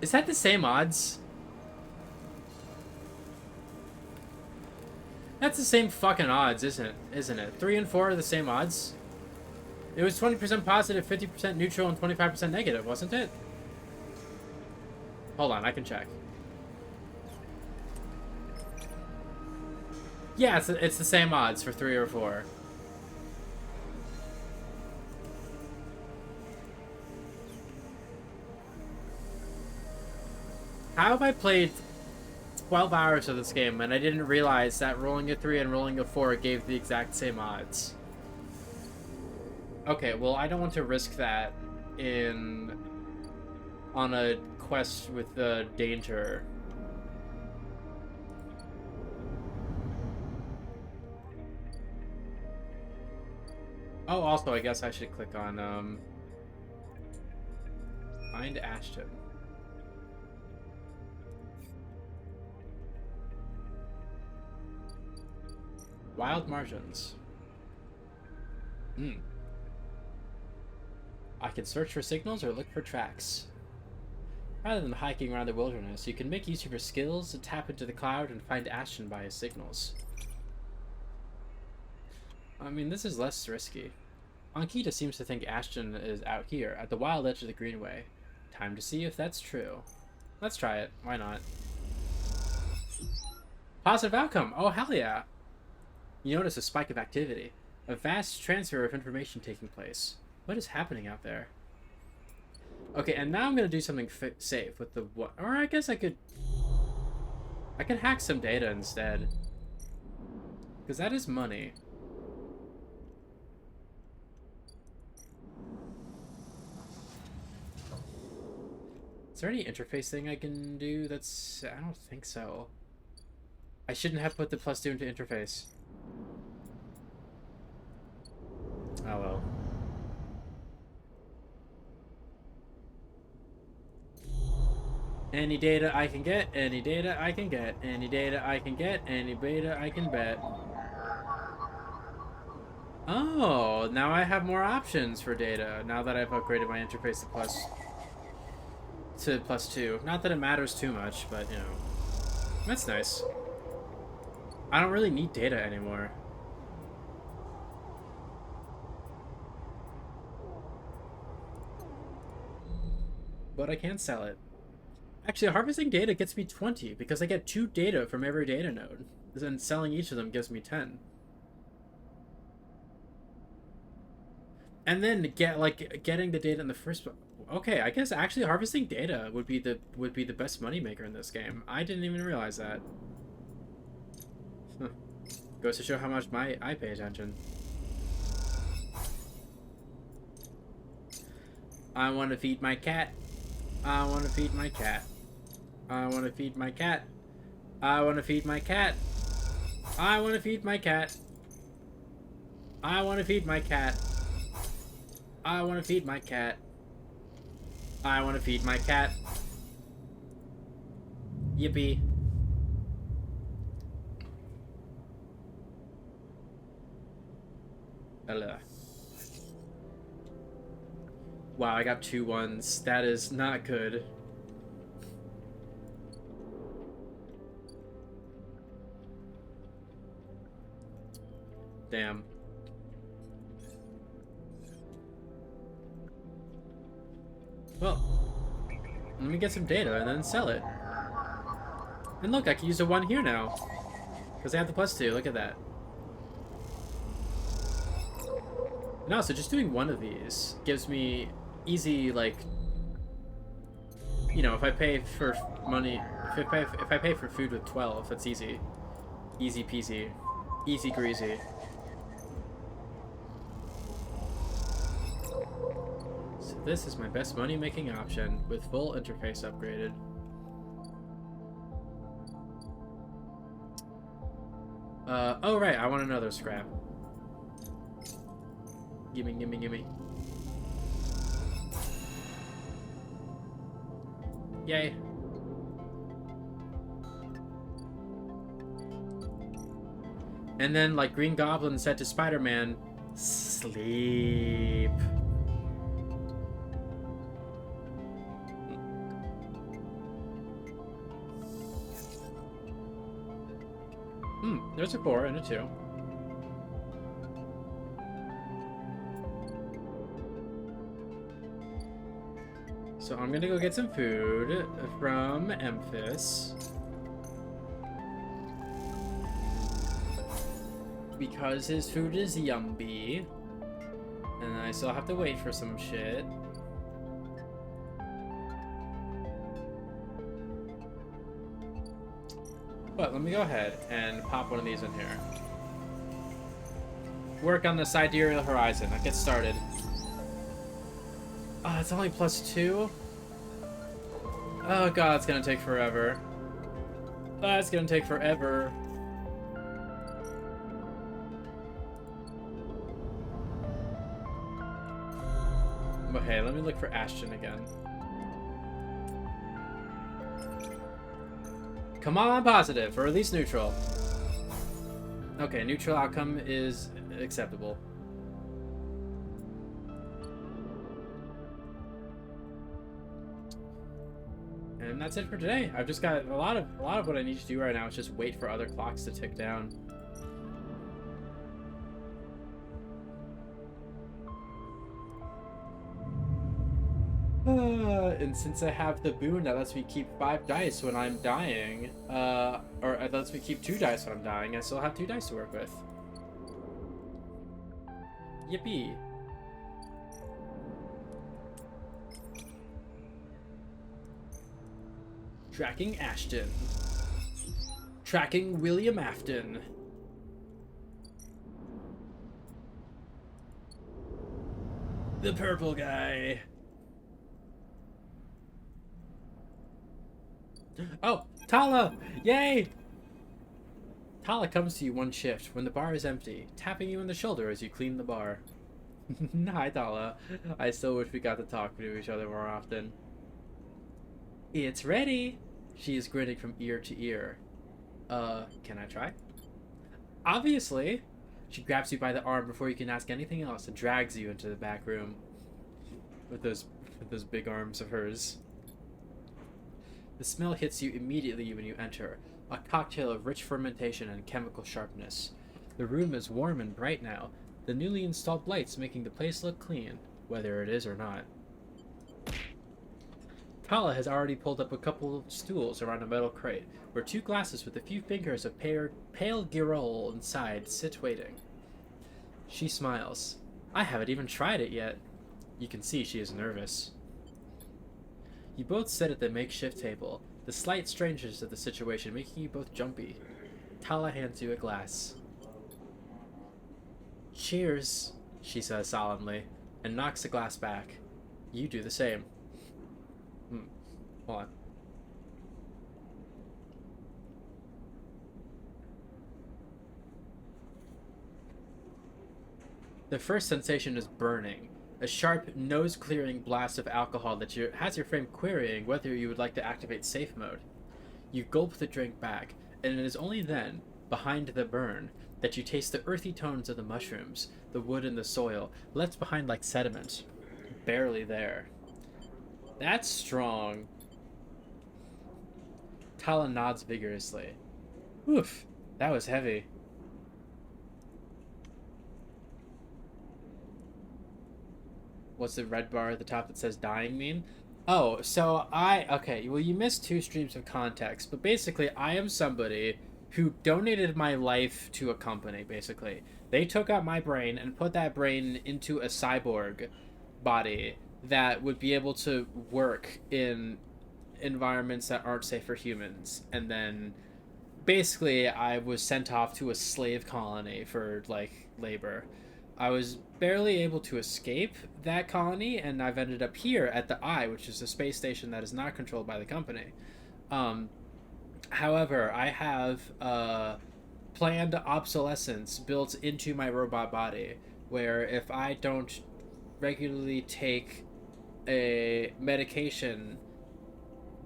S1: Is that the same odds? That's the same fucking odds, isn't it? 3 and 4 are the same odds? It was 20% positive, 50% neutral, and 25% negative, wasn't it? Hold on, I can check. Yeah, it's the same odds for 3 or 4. How have I played 12 hours of this game and I didn't realize that rolling a 3 and rolling a 4 gave the exact same odds? Okay, well, I don't want to risk that on a quest with danger. Oh, also, I guess I should click on find Ashton. Wild margins. I can search for signals or look for tracks. Rather than hiking around the wilderness, you can make use of your skills to tap into the cloud and find Ashton by his signals. I mean, this is less risky. Ankita seems to think Ashton is out here, at the wild edge of the Greenway. Time to see if that's true. Let's try it. Why not? Positive outcome! Oh, hell yeah! You notice a spike of activity. A vast transfer of information taking place. What is happening out there? Okay, and now I'm gonna do something safe with the what? Or I guess I could hack some data instead, because that is money. Is there any interface thing I can do? I don't think so. I shouldn't have put the +2 into interface. Oh well. Any data I can get, any data I can get, any data I can get, any beta I can bet. Oh, now I have more options for data, now that I've upgraded my interface to +2. Not that it matters too much, but, you know. That's nice. I don't really need data anymore. But I can sell it. Actually, harvesting data gets me 20 because I get 2 data from every data node. And selling each of them gives me 10. And then getting the data in the first. Okay, I guess actually harvesting data would be the best moneymaker in this game. I didn't even realize that. Huh. Goes to show how much I pay attention. I want to feed my cat. I want to feed my cat. I want to feed my cat. I want to feed my cat. I want to feed my cat. I want to feed my cat. I want to feed my cat. I want to feed my cat. Yippee. Hello. Wow, I got 2 1s. That is not good. Damn. Well, let me get some data and then sell it. And look, I can use a 1 here now. Because I have the +2, look at that. And also, just doing 1 of these gives me easy, like... You know, if I pay for money... If I pay for food with 12, that's easy. Easy peasy. Easy greasy. So this is my best money-making option, with full interface upgraded. Oh right, I want another scrap. Gimme, gimme, gimme. Yay. And then, like Green Goblin said to Spider-Man, sleep. There's a 4 and a 2. So I'm gonna go get some food from Memphis. Because his food is yummy. And I still have to wait for some shit. But let me go ahead and pop one of these in here. work on the sidereal horizon. I'll get started. Oh, it's only +2? Oh god, it's gonna take forever. That's gonna take forever. Okay, let me look for Ashton again. Come on, positive, or at least neutral. Okay, neutral outcome is acceptable. And that's it for today. I've just got a lot of what I need to do right now is just wait for other clocks to tick down. And since I have the boon that lets me keep 5 dice when I'm dying, or it lets me keep 2 dice when I'm dying, I still have 2 dice to work with. Yippee. Tracking Ashton. Tracking William Afton. The purple guy. Oh, Tala! Yay! Tala comes to you one shift when the bar is empty, tapping you on the shoulder as you clean the bar. Hi, Tala. I still wish we got to talk to each other more often. It's ready! She is grinning from ear to ear. Can I try? Obviously! She grabs you by the arm before you can ask anything else and drags you into the back room. With those big arms of hers. The smell hits you immediately when you enter, a cocktail of rich fermentation and chemical sharpness. The room is warm and bright now, the newly installed lights making the place look clean, whether it is or not. Tala has already pulled up a couple of stools around a metal crate, where 2 glasses with a few fingers of pale girol inside sit waiting. She smiles. I haven't even tried it yet. You can see she is nervous. You both sit at the makeshift table, the slight strangeness of the situation making you both jumpy. Tala hands you a glass. Cheers, she says solemnly, and knocks the glass back. You do the same. Hold on. The first sensation is burning. A sharp, nose-clearing blast of alcohol that has your frame querying whether you would like to activate safe mode. You gulp the drink back, and it is only then, behind the burn, that you taste the earthy tones of the mushrooms, the wood and the soil, left behind like sediment. Barely there. That's strong. Tala nods vigorously. Oof, that was heavy. What's the red bar at the top that says dying mean? Oh, so okay, well you missed 2 streams of context, but basically I am somebody who donated my life to a company, basically. They took out my brain and put that brain into a cyborg body that would be able to work in environments that aren't safe for humans. And then basically I was sent off to a slave colony for, like, labor. I was barely able to escape that colony, and I've ended up here at the Eye, which is a space station that is not controlled by the company. However, I have planned obsolescence built into my robot body, where if I don't regularly take a medication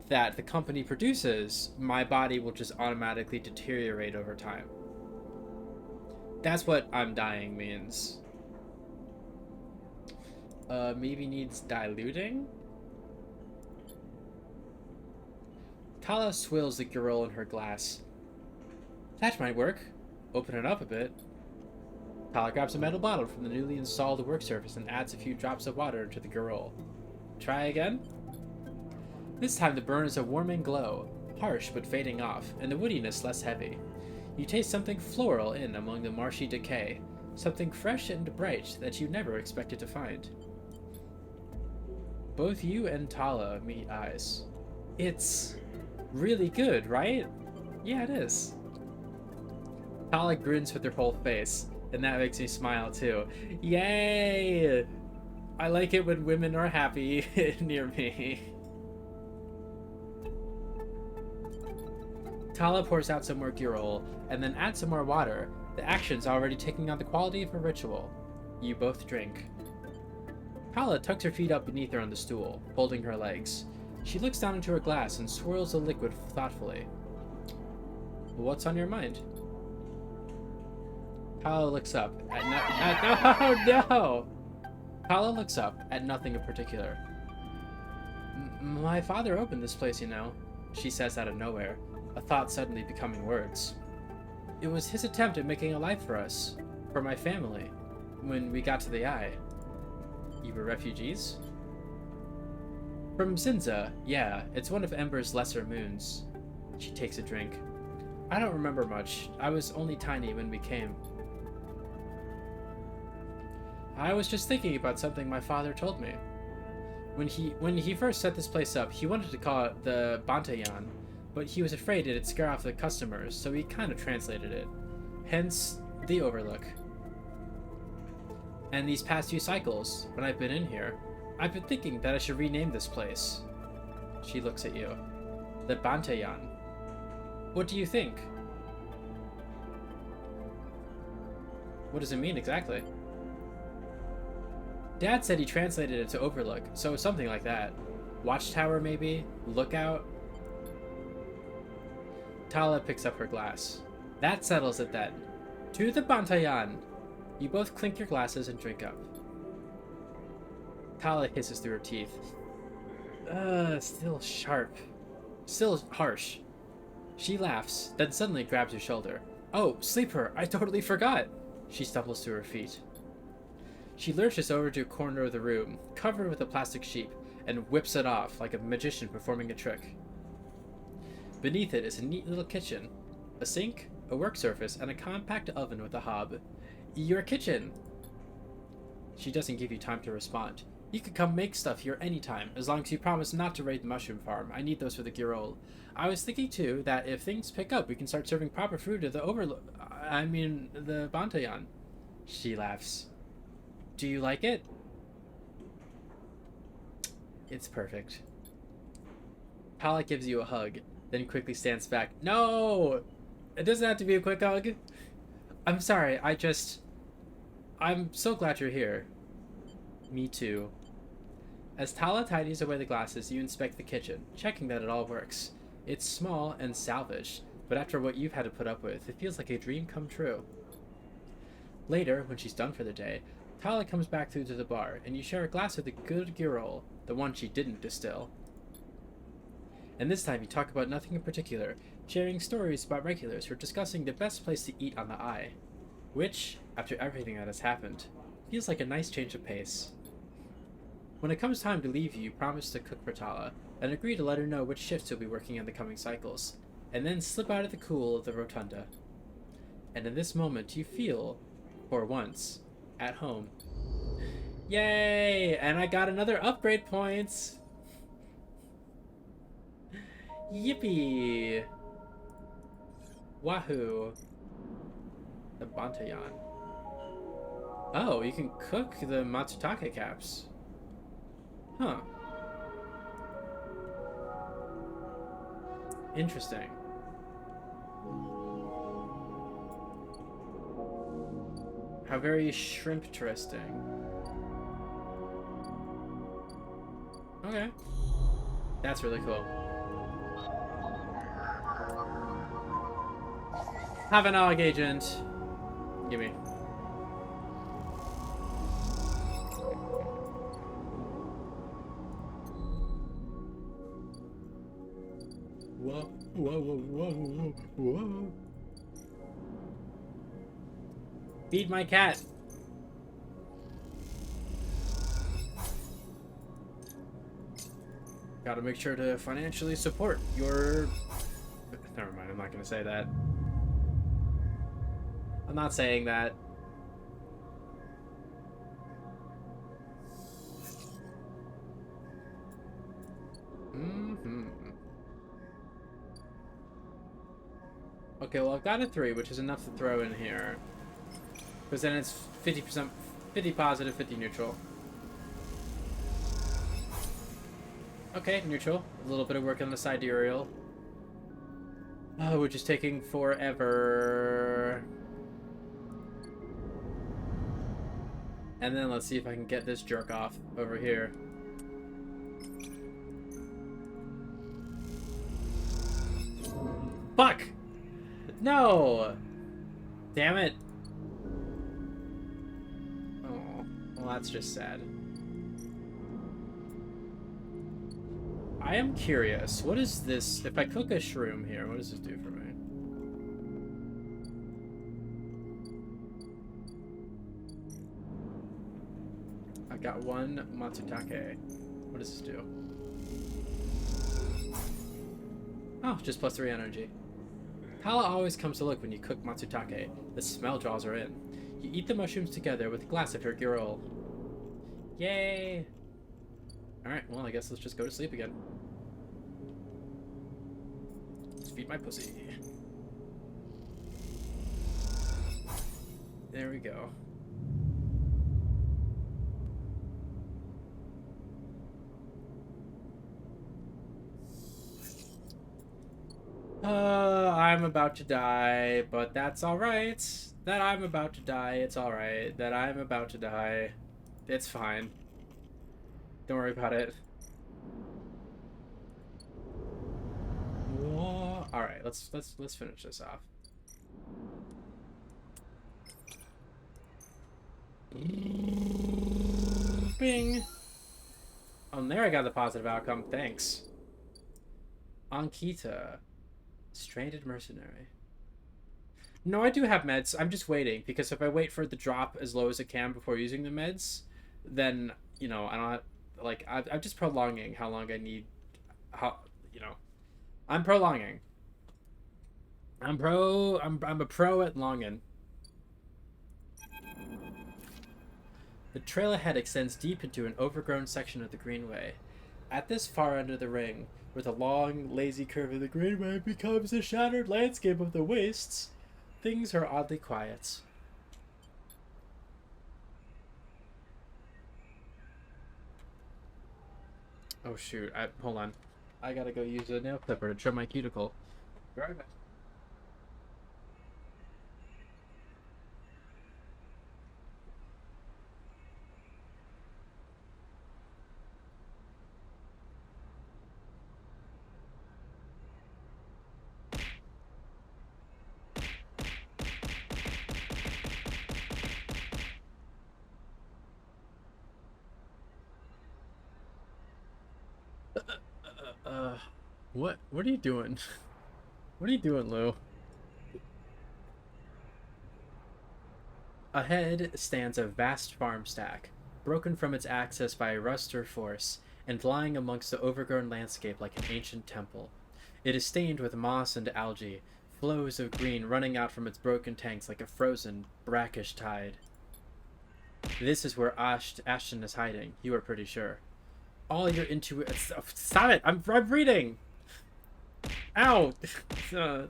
S1: that the company produces, my body will just automatically deteriorate over time. That's what I'm dying means. Maybe needs diluting? Tala swills the girol in her glass. That might work. Open it up a bit. Tala grabs a metal bottle from the newly installed work surface and adds a few drops of water into the girol. Try again? This time the burn is a warming glow, harsh but fading off, and the woodiness less heavy. You taste something floral in among the marshy decay, something fresh and bright that you never expected to find. Both you and Tala meet eyes. It's really good, right? Yeah, it is. Tala grins with her whole face. And that makes me smile too. Yay! I like it when women are happy near me. Tala pours out some more girol, and then adds some more water. The action's already taking on the quality of a ritual. You both drink. Tala tucks her feet up beneath her on the stool, folding her legs. She looks down into her glass and swirls the liquid thoughtfully. What's on your mind? Tala looks up at no! Tala looks up at nothing in particular. My father opened this place, you know, she says out of nowhere, a thought suddenly becoming words. It was his attempt at making a life for us, for my family, when we got to the Eye. You were refugees? From Zinza, yeah, it's one of Ember's lesser moons. She takes a drink. I don't remember much. I was only tiny when we came. I was just thinking about something my father told me. When he first set this place up, he wanted to call it the Bantayan, but he was afraid it'd scare off the customers, so he kind of translated it. Hence, the Overlook. And these past few cycles, when I've been in here, I've been thinking that I should rename this place. She looks at you. The Bantayan. What do you think? What does it mean exactly? Dad said he translated it to Overlook, so something like that. Watchtower, maybe? Lookout? Tala picks up her glass. That settles it then. To the Bantayan! You both clink your glasses and drink up. Tala hisses through her teeth. Still sharp. Still harsh. She laughs, then suddenly grabs your shoulder. Oh, Sleeper, I totally forgot! She stumbles to her feet. She lurches over to a corner of the room, covered with a plastic sheep, and whips it off like a magician performing a trick. Beneath it is a neat little kitchen. A sink, a work surface, and a compact oven with a hob. Your kitchen! She doesn't give you time to respond. You could come make stuff here anytime, as long as you promise not to raid the mushroom farm. I need those for the girol. I was thinking too that if things pick up, we can start serving proper food to the the Bantayan. She laughs. Do you like it? It's perfect. Tala gives you a hug, then quickly stands back. No! It doesn't have to be a quick hug. I'm sorry, I'm so glad you're here. Me too. As Tala tidies away the glasses, you inspect the kitchen, checking that it all works. It's small and salvaged, but after what you've had to put up with, it feels like a dream come true. Later, when she's done for the day, Tala comes back through to the bar, and you share a glass of the good girol, the one she didn't distill. And this time you talk about nothing in particular, sharing stories about regulars or discussing the best place to eat on the Eye. Which, after everything that has happened, feels like a nice change of pace. When it comes time to leave you promise to cook for Tala, and agree to let her know which shifts you'll be working in the coming cycles, and then slip out of the cool of the rotunda. And in this moment you feel, for once, at home. Yay! And I got another upgrade points! Yippee! Wahoo! The Bantayan. Oh, you can cook the Matsutake caps. Huh. Interesting. How very shrimp-interesting. Okay. That's really cool. Have an AUG agent. Gimme. Whoa, whoa, whoa, whoa, whoa. Feed my cat. Gotta make sure to financially support your... Never mind, I'm not gonna say that. I'm not saying that. Okay, well I've got a 3, which is enough to throw in here. Because then it's 50%, 50 positive, 50 neutral. Okay, neutral. A little bit of work on the sidereal. Oh, which is taking forever. And then let's see if I can get this jerk off over here. Fuck! No! Damn it. Oh, well that's just sad. I am curious, what is this? If I cook a shroom here, what does this do for me? I got one Matsutake. What does this do? Oh, just +3 energy. Pala always comes to look when you cook Matsutake. The smell draws her in. You eat the mushrooms together with a glass of her girl. Yay! Alright, well, I guess let's just go to sleep again. Let's feed my pussy. There we go. I'm about to die, but that's alright. That I'm about to die, it's alright. That I'm about to die, it's fine. Don't worry about it. Alright, let's finish this off. Bing! Oh, and there I got the positive outcome. Thanks. Ankita. Stranded mercenary. No, I do have meds. I'm just waiting, because if I wait for it to drop as low as it can before using the meds, then, you know, I don't have, like, I'm just prolonging how long I need, you know, I'm prolonging. I'm a pro at longing. The trail ahead extends deep into an overgrown section of the Greenway. At this far end of the ring, where the long, lazy curve of the Greenway becomes the shattered landscape of the wastes, things are oddly quiet. Oh shoot, hold on. I gotta go use a nail clipper to trim my cuticle. Be right back. What are you doing? What are you doing, Lou? Ahead stands a vast farm stack, broken from its access by rust or force, and lying amongst the overgrown landscape like an ancient temple. It is stained with moss and algae, flows of green running out from its broken tanks like a frozen, brackish tide. This is where Ashton is hiding, you are pretty sure. All your Stop it! I'm reading! Ow! No!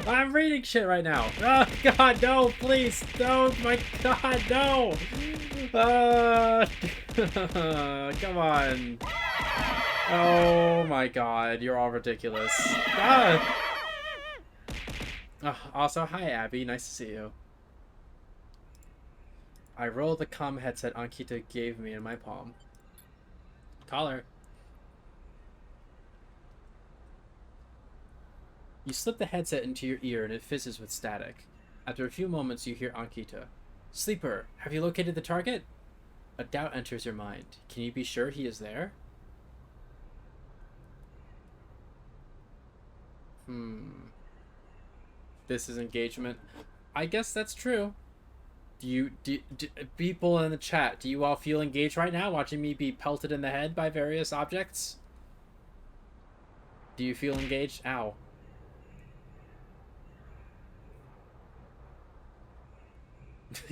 S1: I'm reading shit right now. Oh god, no, please! No, my god, no! Come on. Oh my god, you're all ridiculous. Also, hi Abby, nice to see you. I roll the comm headset Ankita gave me in my palm. Collar. You slip the headset into your ear and it fizzes with static. After a few moments you hear Ankita. Sleeper, have you located the target? A doubt enters your mind. Can you be sure he is there? This is engagement. I guess that's true. Do people in the chat, do you all feel engaged right now watching me be pelted in the head by various objects? Do you feel engaged? Ow.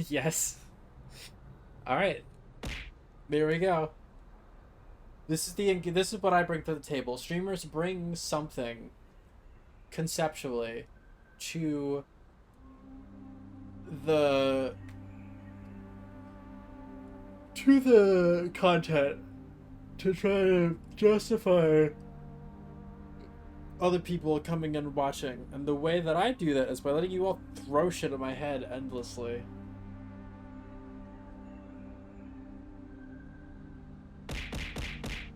S1: Yes. Alright. There we go. This is what I bring to the table. Streamers bring something conceptually to the to the content to try to justify other people coming and watching. And the way that I do that is by letting you all throw shit at my head endlessly.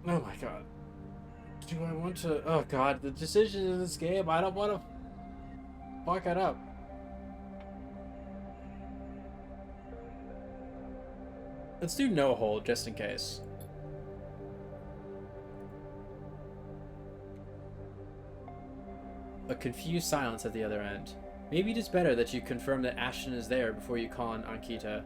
S1: Oh my god. Do I want to... Oh god, the decisions in this game, I don't want to fuck it up. Let's do no hold, just in case. A confused silence at the other end. Maybe it is better that you confirm that Ashton is there before you call on Ankita.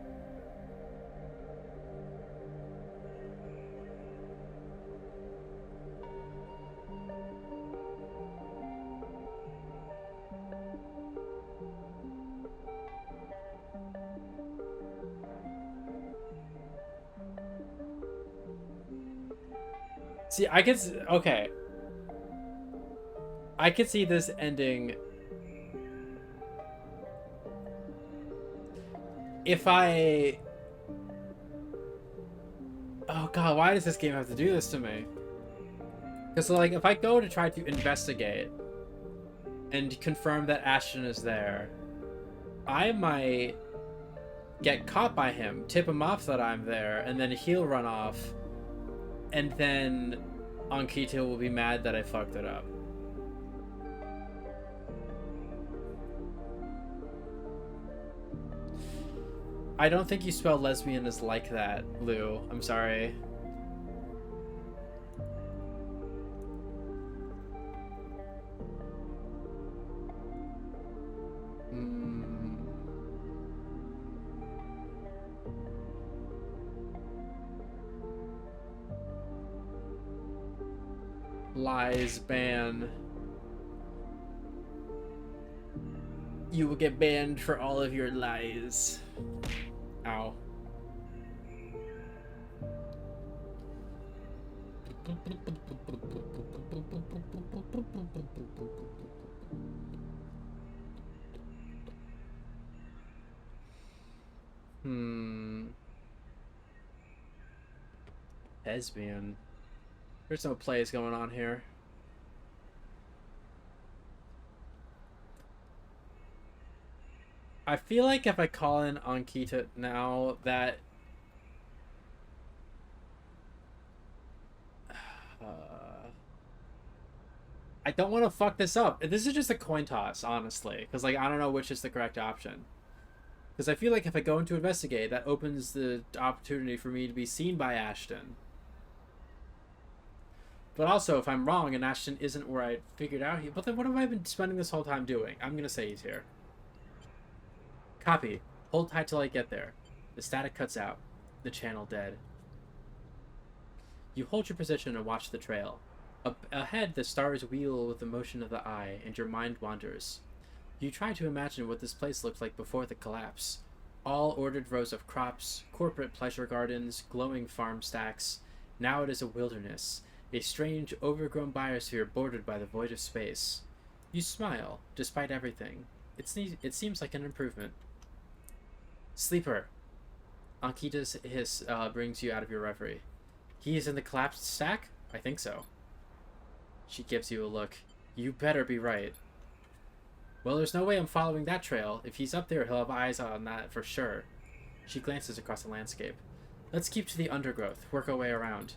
S1: See, I could... Okay. I could see this ending... If I... Oh god, why does this game have to do this to me? Because, like, if I go to try to investigate and confirm that Ashton is there, I might get caught by him, tip him off that I'm there, and then he'll run off, and then Ankita will be mad that I fucked it up. I don't think you spell lesbian as like that, Lou. I'm sorry. Lies ban. You will get banned for all of your lies. Ow. Lesbian. There's no plays going on here. I feel like if I call in Ankita now, that... I don't want to fuck this up. This is just a coin toss, honestly. Because, like, I don't know which is the correct option. Because I feel like if I go into investigate, that opens the opportunity for me to be seen by Ashton. But also, if I'm wrong and Ashton isn't where I figured out he... But then what have I been spending this whole time doing? I'm going to say he's here. Copy. Hold tight till I get there. The static cuts out. The channel dead. You hold your position and watch the trail. Ahead, the stars wheel with the motion of the eye, and your mind wanders. You try to imagine what this place looked like before the collapse. All ordered rows of crops, corporate pleasure gardens, glowing farm stacks. Now it is a wilderness. A strange, overgrown biosphere bordered by the void of space. You smile, despite everything. It seems like an improvement. Sleeper. Ankita's hiss brings you out of your reverie. He is in the collapsed stack? I think so. She gives you a look. You better be right. Well, there's no way I'm following that trail. If he's up there, he'll have eyes on that for sure. She glances across the landscape. Let's keep to the undergrowth, work our way around.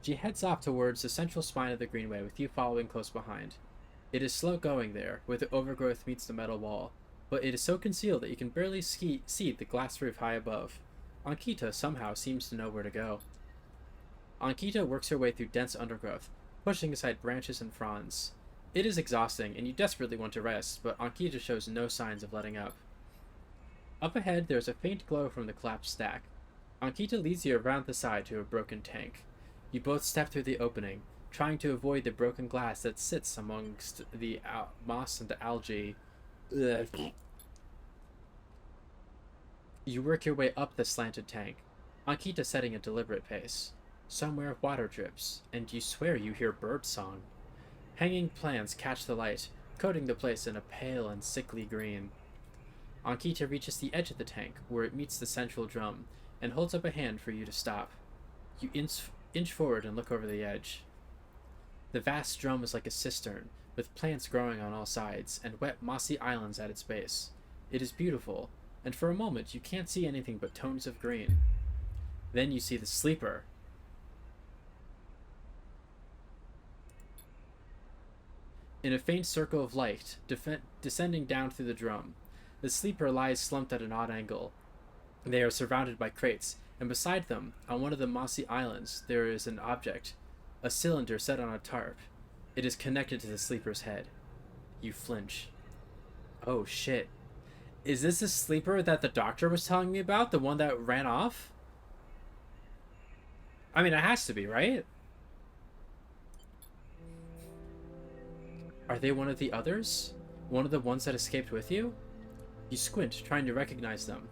S1: She heads off towards the central spine of the greenway, with you following close behind. It is slow going there, where the overgrowth meets the metal wall, but it is so concealed that you can barely see the glass roof high above. Ankita somehow seems to know where to go. Ankita works her way through dense undergrowth, pushing aside branches and fronds. It is exhausting, and you desperately want to rest, but Ankita shows no signs of letting up. Up ahead, there is a faint glow from the collapsed stack. Ankita leads you around the side to a broken tank. You both step through the opening, trying to avoid the broken glass that sits amongst the moss and algae. Ugh. You work your way up the slanted tank, Ankita setting a deliberate pace. Somewhere water drips, and you swear you hear bird song. Hanging plants catch the light, coating the place in a pale and sickly green. Ankita reaches the edge of the tank, where it meets the central drum, and holds up a hand for you to stop. You inch forward and look over the edge. The vast drum is like a cistern, with plants growing on all sides, and wet mossy islands at its base. It is beautiful, and for a moment you can't see anything but tones of green. Then you see the sleeper. In a faint circle of light, descending down through the drum, the sleeper lies slumped at an odd angle. They are surrounded by crates, and beside them, on one of the mossy islands, there is an object, a cylinder set on a tarp. It is connected to the sleeper's head. You flinch. Oh shit. Is this the sleeper that the doctor was telling me about? The one that ran off? I mean, it has to be, right? Are they one of the others? One of the ones that escaped with you? You squint, trying to recognize them.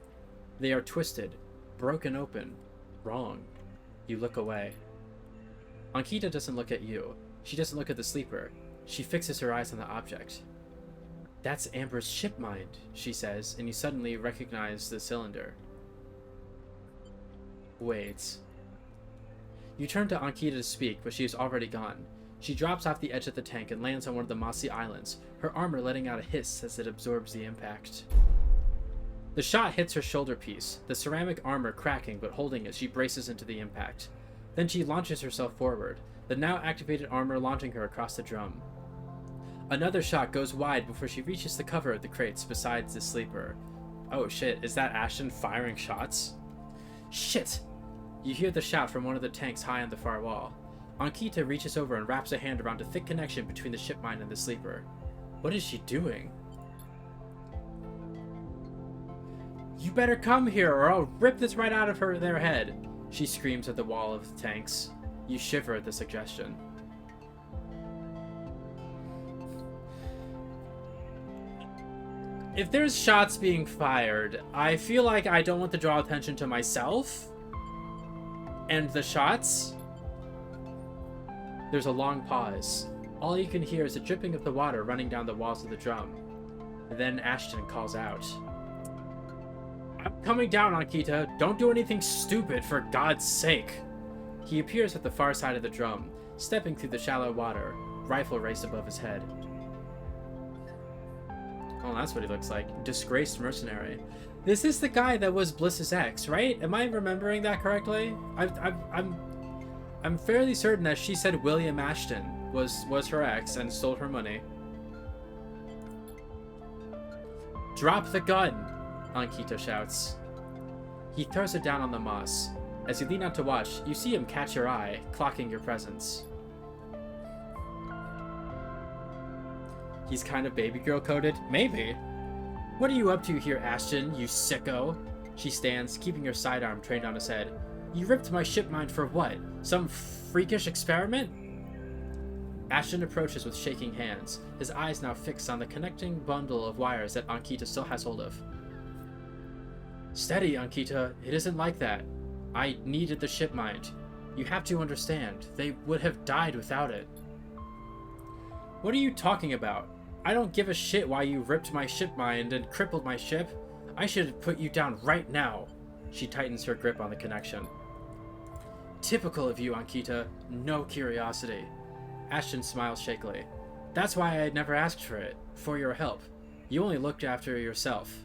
S1: They are twisted, broken open, wrong. You look away. Ankita doesn't look at you. She doesn't look at the sleeper. She fixes her eyes on the object. That's Amber's ship mind, she says, and you suddenly recognize the cylinder. Wait. You turn to Ankita to speak, but she is already gone. She drops off the edge of the tank and lands on one of the mossy islands, her armor letting out a hiss as it absorbs the impact. The shot hits her shoulder piece, the ceramic armor cracking but holding as she braces into the impact. Then she launches herself forward, the now activated armor launching her across the drum. Another shot goes wide before she reaches the cover of the crates beside the sleeper. Oh shit, is that Ashton firing shots? Shit! You hear the shout from one of the tanks high on the far wall. Ankita reaches over and wraps a hand around a thick connection between the ship mine and the sleeper. What is she doing? You better come here or I'll rip this right out of their head, she screams at the wall of the tanks. You shiver at the suggestion. If there's shots being fired, I feel like I don't want to draw attention to myself and the shots. There's a long pause. All you can hear is the dripping of the water running down the walls of the drum. Then Ashton calls out. I'm coming down, Ankita. Don't do anything stupid, for God's sake. He appears at the far side of the drum, stepping through the shallow water, rifle raised above his head. Oh, that's what he looks like. Disgraced mercenary. This is the guy that was Bliss's ex, right? Am I remembering that correctly? I'm fairly certain that she said William Ashton was her ex and stole her money. Drop the gun, Ankita shouts. He throws it down on the moss. As you lean out to watch, you see him catch your eye, clocking your presence. He's kind of baby girl coded? Maybe. What are you up to here, Ashton, you sicko? She stands, keeping her sidearm trained on his head. You ripped my ship mind for what? Some freakish experiment? Ashton approaches with shaking hands, his eyes now fixed on the connecting bundle of wires that Ankita still has hold of. Steady, Ankita. It isn't like that. I needed the ship mind. You have to understand. They would have died without it. What are you talking about? I don't give a shit why you ripped my ship mind and crippled my ship. I should put you down right now. She tightens her grip on the connection. Typical of you, Ankita. No curiosity. Ashton smiles shakily. That's why I never asked for it. For your help. You only looked after yourself.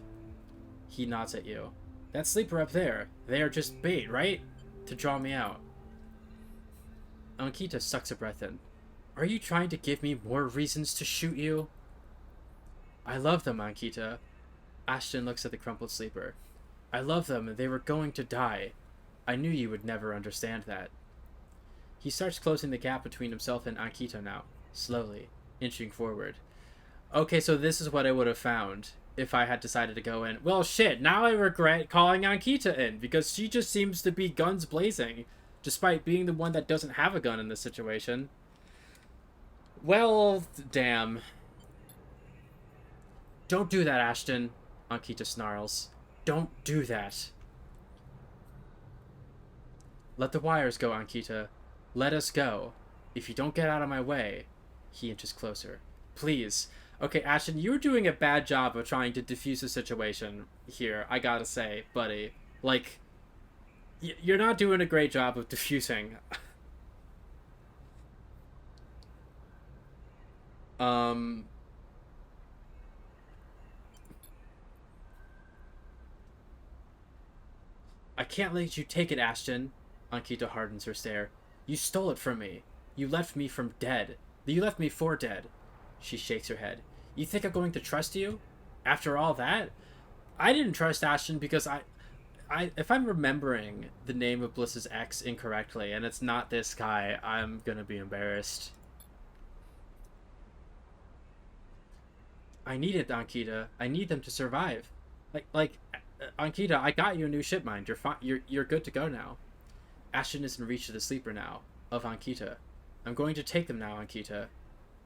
S1: He nods at you. That sleeper up there. They are just bait, right? To draw me out. Ankita sucks a breath in. Are you trying to give me more reasons to shoot you? I love them, Ankita. Ashton looks at the crumpled sleeper. I love them and they were going to die. I knew you would never understand that. He starts closing the gap between himself and Ankita now, slowly, inching forward. Okay, so this is what I would have found if I had decided to go in. Well, shit, now I regret calling Ankita in, because she just seems to be guns blazing, despite being the one that doesn't have a gun in this situation. Well, damn. Don't do that, Ashton, Ankita snarls. Don't do that. Let the wires go, Ankita. Let us go. If you don't get out of my way... He inches closer. Please. Okay, Ashton, you're doing a bad job of trying to defuse the situation here, I gotta say, buddy. Like, you're not doing a great job of diffusing. um... I can't let you take it, Ashton. Ankita hardens her stare. You stole it from me. You left me from dead. You left me for dead. She shakes her head. You think I'm going to trust you? After all that? I didn't trust Ashton because if I'm remembering the name of Bliss's ex incorrectly, and it's not this guy, I'm gonna be embarrassed. I need it, Ankita. I need them to survive. Ankita, I got you a new ship mind. You're fine. You're good to go now. Ashton is in reach of the sleeper now, of Ankita. I'm going to take them now, Ankita.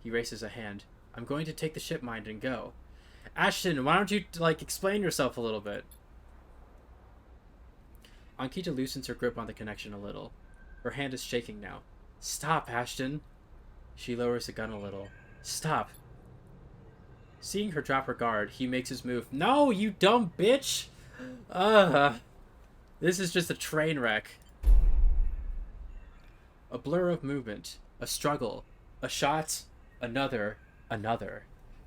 S1: He raises a hand. I'm going to take the ship mind and go. Ashton, why don't you, explain yourself a little bit? Ankita loosens her grip on the connection a little. Her hand is shaking now. Stop, Ashton. She lowers the gun a little. Stop. Seeing her drop her guard, he makes his move. No, you dumb bitch! This is just a train wreck. A blur of movement. A struggle. A shot. Another.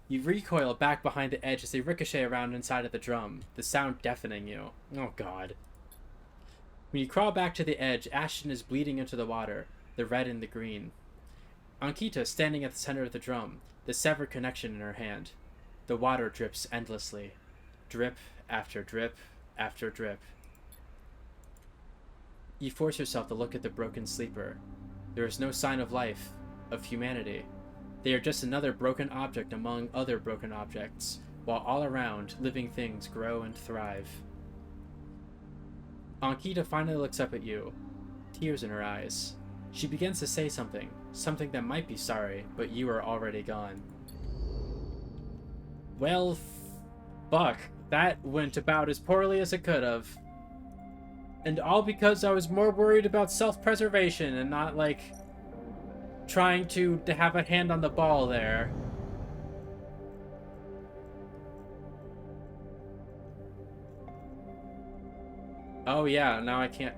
S1: You recoil back behind the edge as they ricochet around inside of the drum, the sound deafening you. Oh god. When you crawl back to the edge, Ashton is bleeding into the water, the red and the green. Ankita standing at the center of the drum, the severed connection in her hand. The water drips endlessly. Drip after drip after drip. You force yourself to look at the broken sleeper. There is no sign of life, of humanity. They are just another broken object among other broken objects, while all around, living things grow and thrive. Ankita finally looks up at you, tears in her eyes. She begins to say something that might be sorry, but you are already gone. Well, fuck. That went about as poorly as it could have. And all because I was more worried about self-preservation and not, trying to have a hand on the ball there. Oh yeah, now I can't...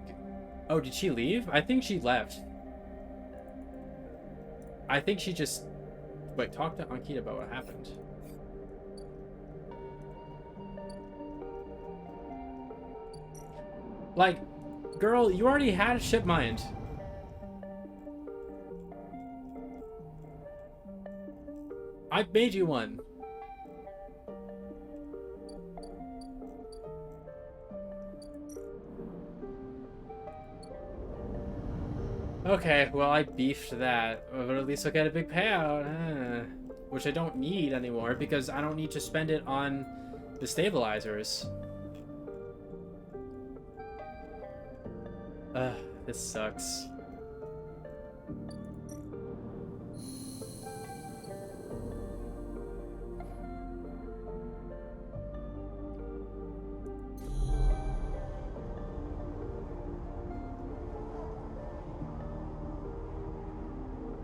S1: Oh, did she leave? I think she left. I think she just... Wait, talk to Ankita about what happened. Girl, you already had a ship mind. I made you one. Okay, well, I beefed that, but at least I'll get a big payout. Which I don't need anymore, because I don't need to spend it on the stabilizers. This sucks.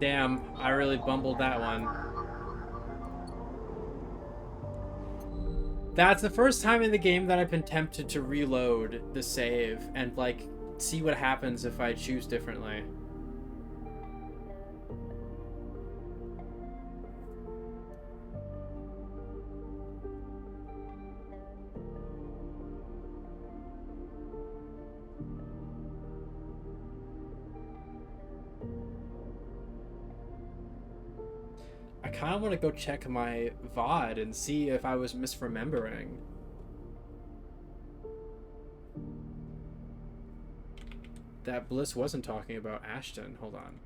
S1: Damn, I really bumbled that one. That's the first time in the game that I've been tempted to reload the save and, see what happens if I choose differently. I kind of want to go check my VOD and see if I was misremembering. That Bliss wasn't talking about Ashton. Hold on.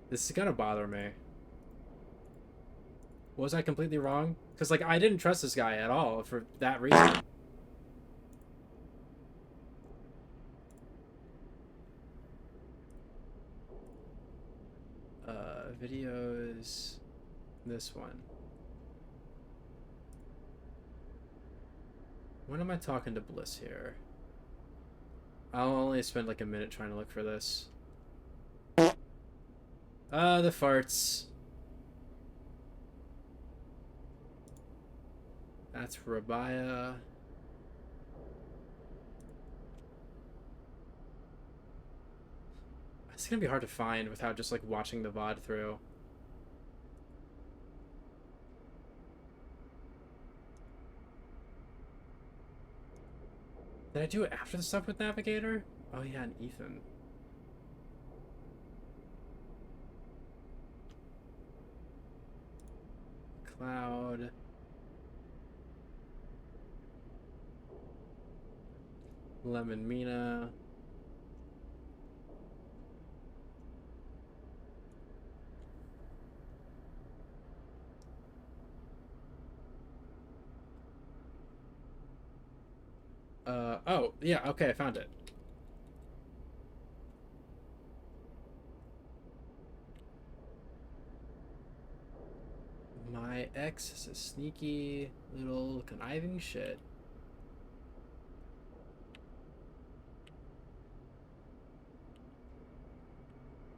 S1: This is gonna bother me. Was I completely wrong? Because, I didn't trust this guy at all for that reason. Videos... This one. When am I talking to Bliss here? I'll only spend a minute trying to look for this. The farts. That's Rabia. It's gonna be hard to find without just like watching the VOD through. Did I do it after the stuff with Navigator? Oh yeah, and Ethan. Cloud. Lemon Mina. Oh, yeah, okay, I found it. My ex is a sneaky little conniving shit.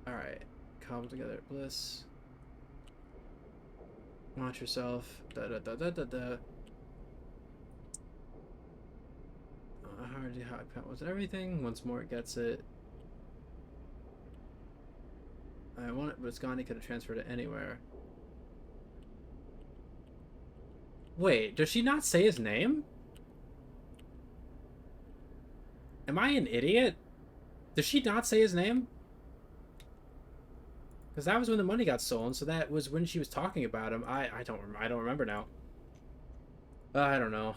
S1: Alright, cobble together bliss. Watch yourself. Da da da da da da. How I was everything. Once more, it gets it. I want it, but it's gone. He could have transferred it anywhere. Wait, does she not say his name? Am I an idiot? Does she not say his name? Because that was when the money got stolen, so that was when she was talking about him. I don't remember now. I don't know.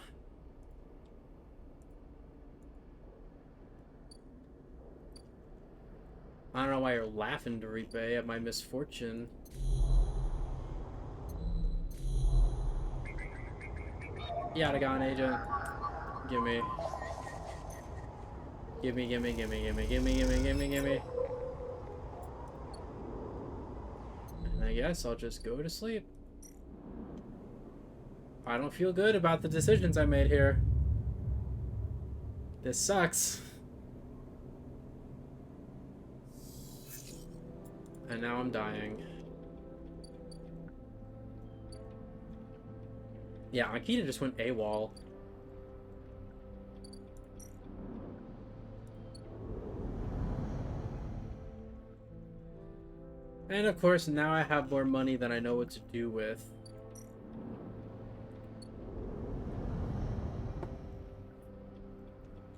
S1: I don't know why you're laughing, Doripe, at my misfortune. Yatagon agent. Gimme. Gimme, gimme, gimme, gimme, gimme, gimme, gimme, gimme. And I guess I'll just go to sleep. I don't feel good about the decisions I made here. This sucks. And now I'm dying. Yeah, Akita just went AWOL. And of course, now I have more money than I know what to do with.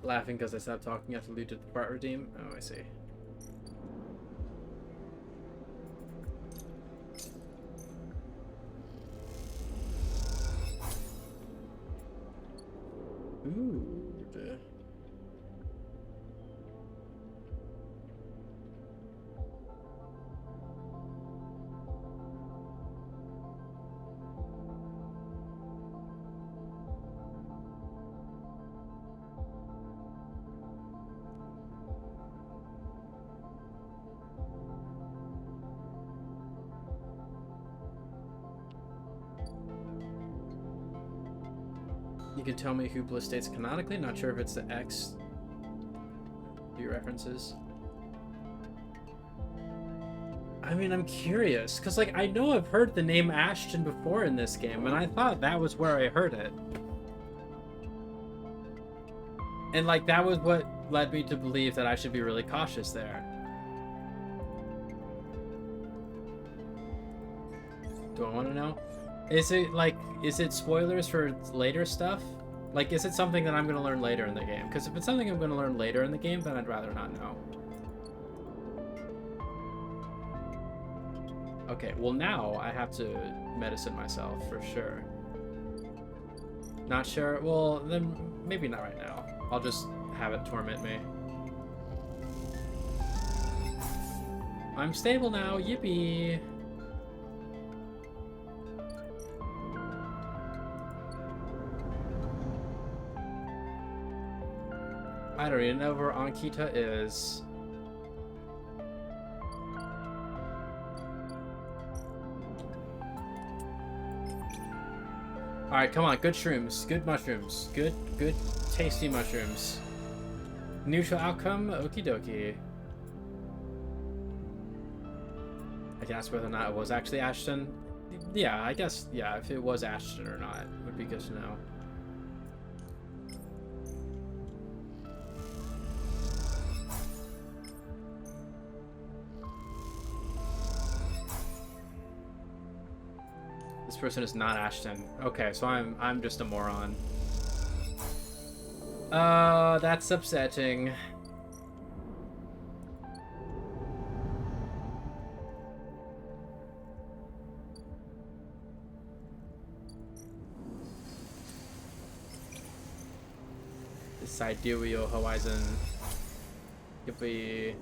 S1: Laughing because I stopped talking after Lou did the part redeem. Oh, I see. Ooh. You can tell me who Bliss states canonically. Not sure if it's the X. Do references? I mean, I'm curious, because, like, I know I've heard the name Ashton before in this game, and I thought that was where I heard it. And, like, that was what led me to believe that I should be really cautious there. Do I want to know? Is it, like, is it spoilers for later stuff? Like, is it something that I'm going to learn later in the game? Because if it's something I'm going to learn later in the game, then I'd rather not know. Okay, well now I have to medicine myself for sure. Not sure? Well, then maybe not right now. I'll just have it torment me. I'm stable now, yippee! I don't even know where Ankita is. Alright, come on, good shrooms, good mushrooms, good tasty mushrooms. Neutral outcome, okie dokie. I guess whether or not it was actually Ashton. Yeah, I guess, yeah, if it was Ashton or not, would be good to know. This person is not Ashton. Okay, so I'm just a moron. That's upsetting. Sidereal Horizon. Yippee.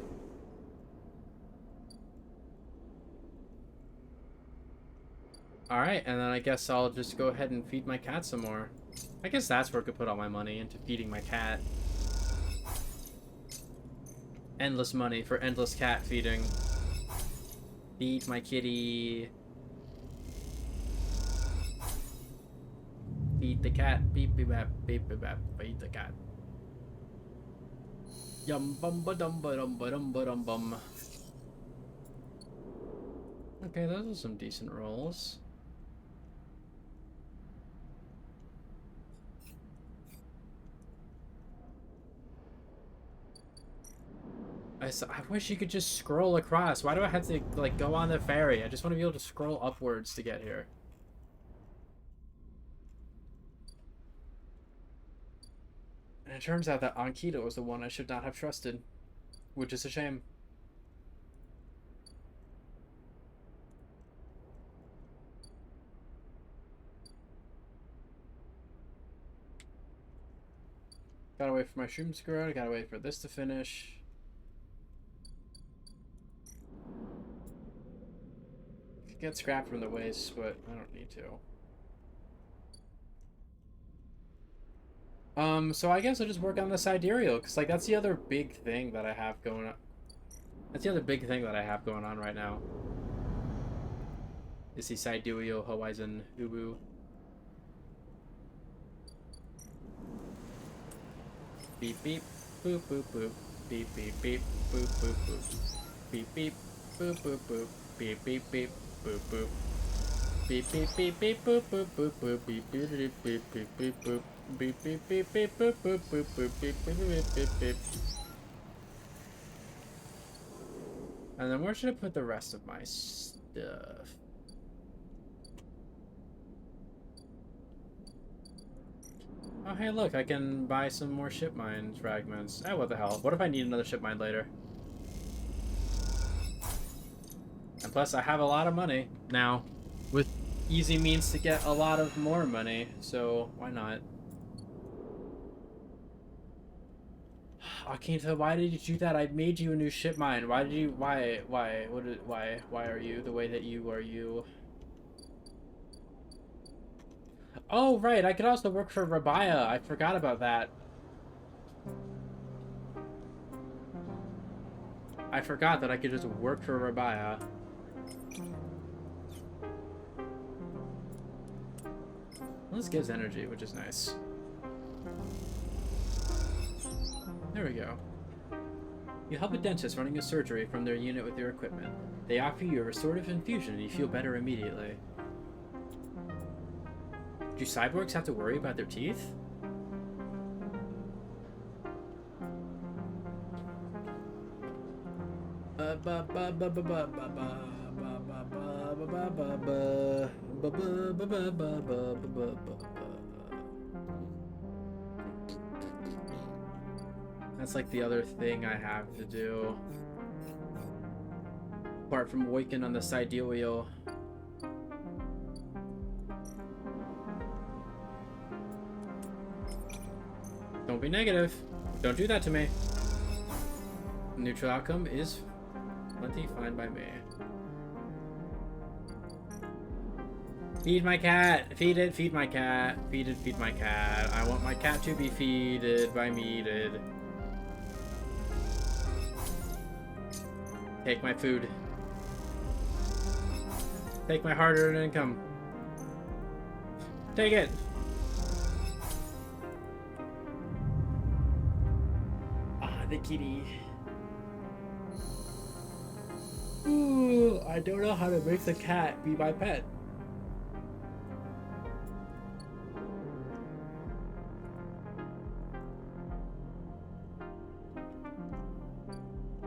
S1: Alright, and then I guess I'll just go ahead and feed my cat some more. I guess that's where I could put all my money, into feeding my cat. Endless money for endless cat feeding. Feed my kitty. Feed the cat. Beep beep bap. Beep beep bap. Feed the cat. Yum bum ba dum ba dum ba dum ba dum bum. Okay, those are some decent rolls. I wish you could just scroll across. Why do I have to, like, go on the ferry? I just want to be able to scroll upwards to get here. And it turns out that Ankita was the one I should not have trusted. Which is a shame. Gotta wait for my shrooms to grow. Gotta wait for this to finish. Get scrap from the waste, but I don't need to. So I guess I'll just work on the sidereal, because, like, that's the other big thing that I have going on. That's the other big thing that I have going on right now. Is the sidereal Horizon Ubu. Beep beep, boop boop boop. Beep beep beep, boop boop boop. Beep beep, boop boop boop. Beep beep beep, boop boop. Beep beep beep beep boop boop boop boop. Beep beep beep beep beep beep boop. Beep beep beep beep boop boop boop boop. Beep beep beep beep beep. And then where should I put the rest of my stuff? Oh, hey, look, I can buy some more ship mine fragments. Oh, what the hell? What if I need another ship mine later? And plus, I have a lot of money now, with easy means to get a lot of more money, so why not? Akinta, why did you do that? I made you a new ship mine. Why did you, why, why are you the way that you are you? Oh, right, I could also work for Rabaya. I forgot about that. I forgot that I could just work for Rabaya. Well, this gives energy, which is nice. There we go. You help a dentist running a surgery from their unit with your equipment. They offer you a restorative infusion and you feel better immediately. Do cyborgs have to worry about their teeth? That's like the other thing I have to do. Apart from waking on the sidereal. Don't be negative. Don't do that to me. Neutral outcome is plenty fine by me. Feed my cat. Feed it. Feed my cat. Feed it. Feed my cat. I want my cat to be feeded by meated. Take my food. Take my hard-earned income. Take it. The kitty. Ooh, I don't know how to make the cat be my pet.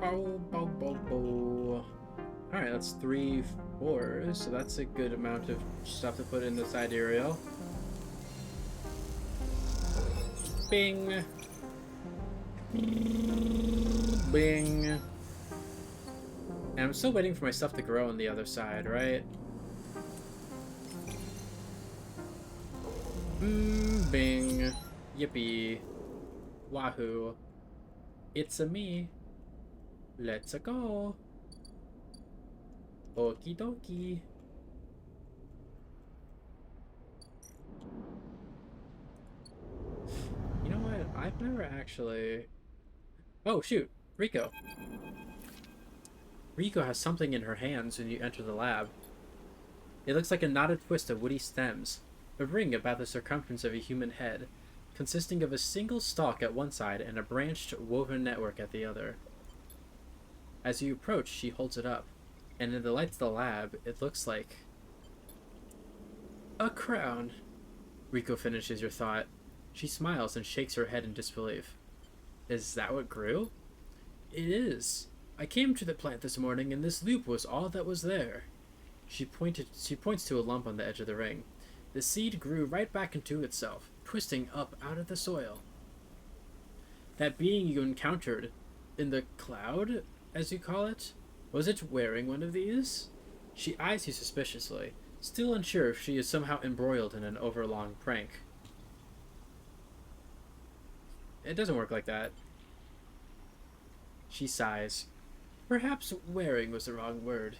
S1: Bow, bow, bow, bow. Alright, that's 3 4s, so that's a good amount of stuff to put in the sidereal. Bing! Bing! And I'm still waiting for my stuff to grow on the other side, right? Bing! Yippee! Wahoo! It's a me! Let's go! Okie dokie! You know what? I've never actually... Oh, shoot! Rico! Rico has something in her hands when you enter the lab. It looks like a knotted twist of woody stems, a ring about the circumference of a human head, consisting of a single stalk at one side and a branched, woven network at the other. As you approach, she holds it up, and in the lights of the lab, it looks like... a crown. Rico finishes your thought. She smiles and shakes her head in disbelief. Is that what grew? It is. I came to the plant this morning, and this loop was all that was there. She points to a lump on the edge of the ring. The seed grew right back into itself, twisting up out of the soil. That being you encountered in the cloud, as you call it, was it wearing one of these? She eyes you suspiciously, still unsure if she is somehow embroiled in an overlong prank. It doesn't work like that. She sighs. Perhaps wearing was the wrong word.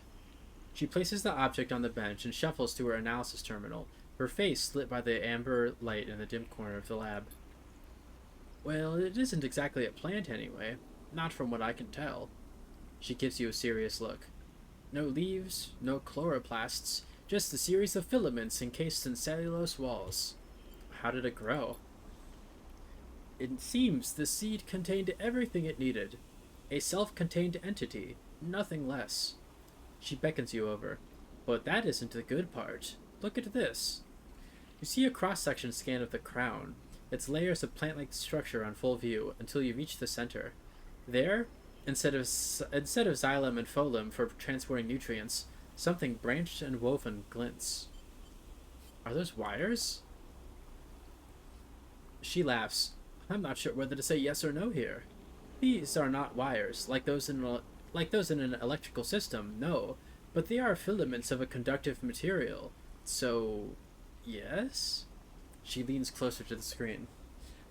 S1: She places the object on the bench and shuffles to her analysis terminal, her face lit by the amber light in the dim corner of the lab. Well, it isn't exactly a plant anyway, not from what I can tell. She gives you a serious look. No leaves, no chloroplasts, just a series of filaments encased in cellulose walls. How did it grow? It seems the seed contained everything it needed. A self-contained entity, nothing less. She beckons you over. But that isn't the good part. Look at this. You see a cross-section scan of the crown, its layers of plant-like structure on full view until you reach the center. There, instead of xylem and phloem for transporting nutrients, something branched and woven glints. Are those wires? She laughs. I'm not sure whether to say yes or no here. These are not wires, like those in an electrical system, no, but they are filaments of a conductive material. So, yes? She leans closer to the screen.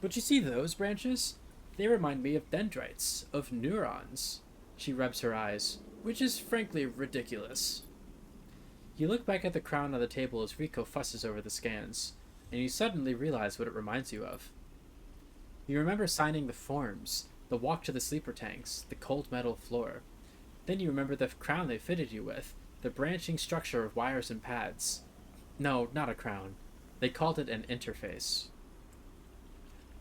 S1: But you see those branches? They remind me of dendrites, of neurons. She rubs her eyes, which is frankly ridiculous. You look back at the crown on the table as Rico fusses over the scans, and you suddenly realize what it reminds you of. You remember signing the forms, the walk to the sleeper tanks, the cold metal floor. Then you remember the crown they fitted you with, the branching structure of wires and pads. No, not a crown. They called it an interface.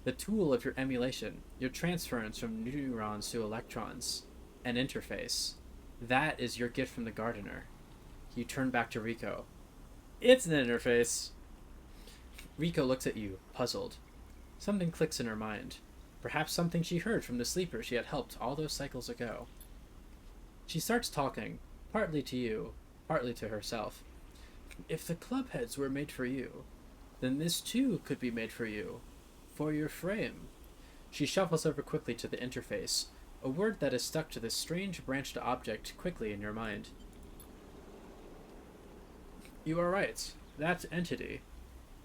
S1: The tool of your emulation, your transference from neurons to electrons. An interface. That is your gift from the gardener. You turn back to Rico. It's an interface. Rico looks at you, puzzled. Something clicks in her mind. Perhaps something she heard from the sleeper she had helped all those cycles ago. She starts talking, partly to you, partly to herself. If the club heads were made for you, then this too could be made for you. For your frame. She shuffles over quickly to the interface, a word that is stuck to this strange branched object quickly in your mind. You are right. That entity.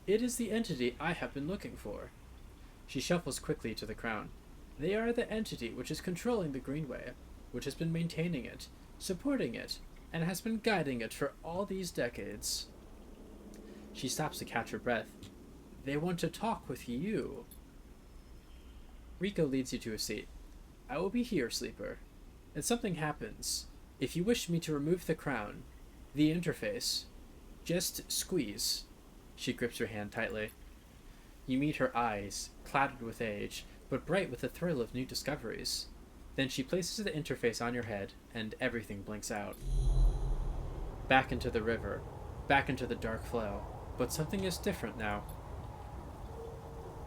S1: It is the entity I have been looking for. She shuffles quickly to the crown. They are the entity which is controlling the Greenway, which has been maintaining it, supporting it, and has been guiding it for all these decades. She stops to catch her breath. They want to talk with you. Rico leads you to a seat. I will be here, sleeper. If something happens, if you wish me to remove the crown, the interface, just squeeze. She grips your hand tightly. You meet her eyes, clouded with age, but bright with the thrill of new discoveries. Then she places the interface on your head, and everything blinks out. Back into the river, back into the dark flow, but something is different now.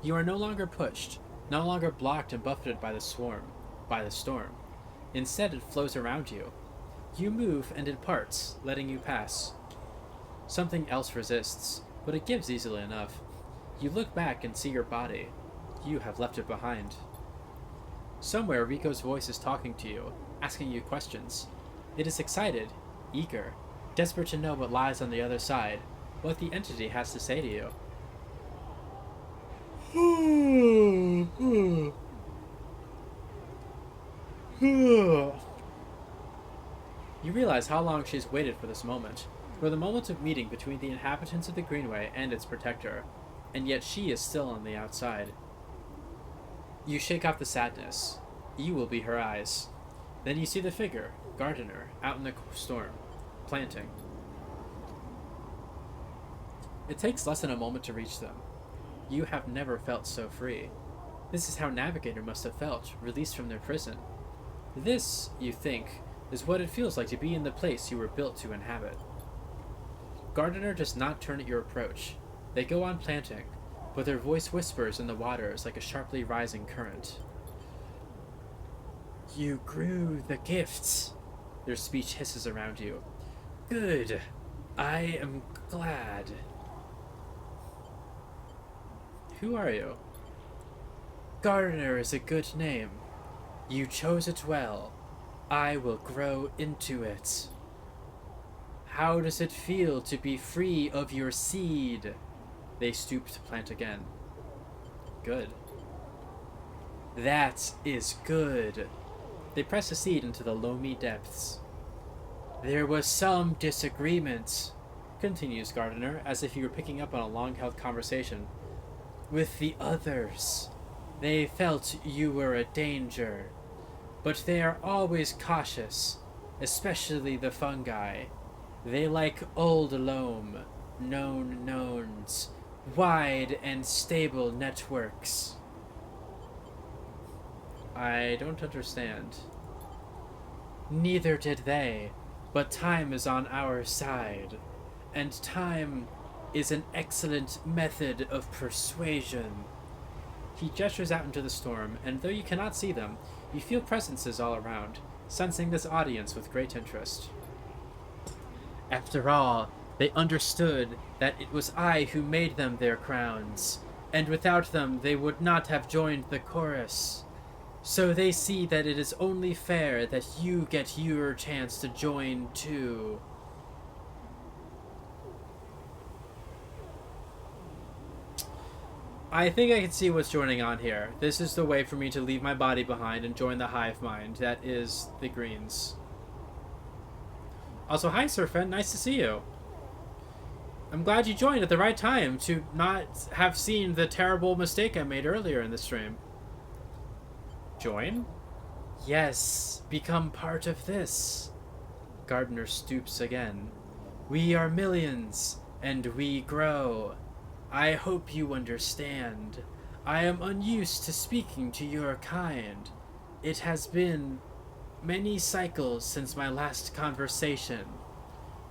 S1: You are no longer pushed, no longer blocked and buffeted by the storm. Instead, it flows around you. You move and it parts, letting you pass. Something else resists, but it gives easily enough. You look back and see your body. You have left it behind. Somewhere, Rico's voice is talking to you, asking you questions. It is excited, eager, desperate to know what lies on the other side, what the entity has to say to you. You realize how long she's waited for this moment, for the moment of meeting between the inhabitants of the Greenway and its protector, and yet she is still on the outside. You shake off the sadness. You will be her eyes. Then you see the figure, Gardener, out in the storm, planting. It takes less than a moment to reach them. You have never felt so free. This is how Navigator must have felt, released from their prison. This, you think, is what it feels like to be in the place you were built to inhabit. Gardener does not turn at your approach. They go on planting, but their voice whispers in the waters like a sharply rising current. You grew the gifts. Their speech hisses around you. Good. I am glad. Who are you? Gardener is a good name. You chose it well. I will grow into it. How does it feel to be free of your seed? They stoop to plant again. Good. That is good. They press the seed into the loamy depths. There was some disagreement, continues Gardener, as if he were picking up on a long-held conversation, with the others. They felt you were a danger, but they are always cautious, especially the fungi. They like old loam, known knowns, wide and stable networks. I don't understand. Neither did they, but time is on our side, and time is an excellent method of persuasion. He gestures out into the storm, and though you cannot see them, you feel presences all around, sensing this audience with great interest. After all, they understood that it was I who made them their crowns, and without them they would not have joined the chorus. So they see that it is only fair that you get your chance to join too. I think I can see what's joining on here. This is the way for me to leave my body behind and join the hive mind. That is the Greens. Also, hi Surfen, nice to see you. I'm glad you joined at the right time to not have seen the terrible mistake I made earlier in the stream. Join? Yes, become part of this. Gardener stoops again. We are millions, and we grow. I hope you understand. I am unused to speaking to your kind. It has been many cycles since my last conversation.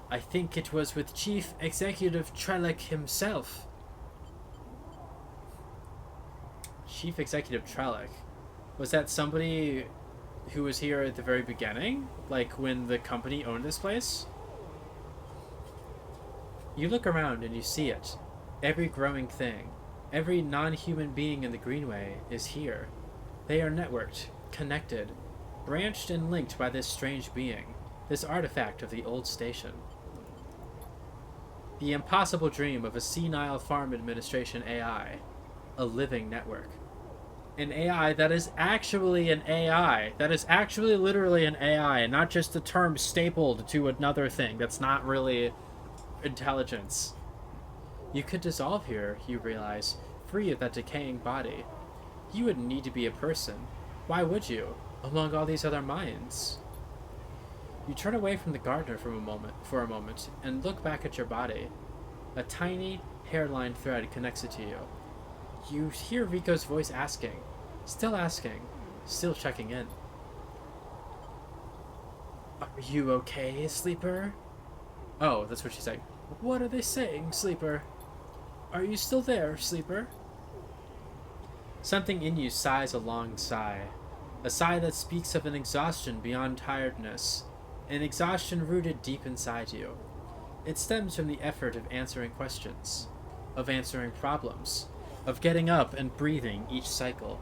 S1: I think it was with Chief Executive Trellick himself. Chief Executive Trellick? Was that somebody who was here at the very beginning? Like when the company owned this place? You look around and you see it. Every growing thing, every non-human being in the Greenway is here. They are networked, connected, branched and linked by this strange being, this artifact of the old station. The impossible dream of a senile farm administration AI, a living network. An AI that is actually an AI, that is actually literally an AI, and not just a term stapled to another thing that's not really intelligence. You could dissolve here, you realize, free of that decaying body. You wouldn't need to be a person. Why would you, among all these other minds? You turn away from the gardener for a moment, and look back at your body. A tiny, hairline thread connects it to you. You hear Rico's voice asking, still checking in. Are you okay, Sleeper? Oh, that's what she's saying. What are they saying, Sleeper? Are you still there, Sleeper? Something in you sighs a long sigh. A sigh that speaks of an exhaustion beyond tiredness. an exhaustion rooted deep inside you. It stems from the effort of answering questions, of answering problems, of getting up and breathing each cycle.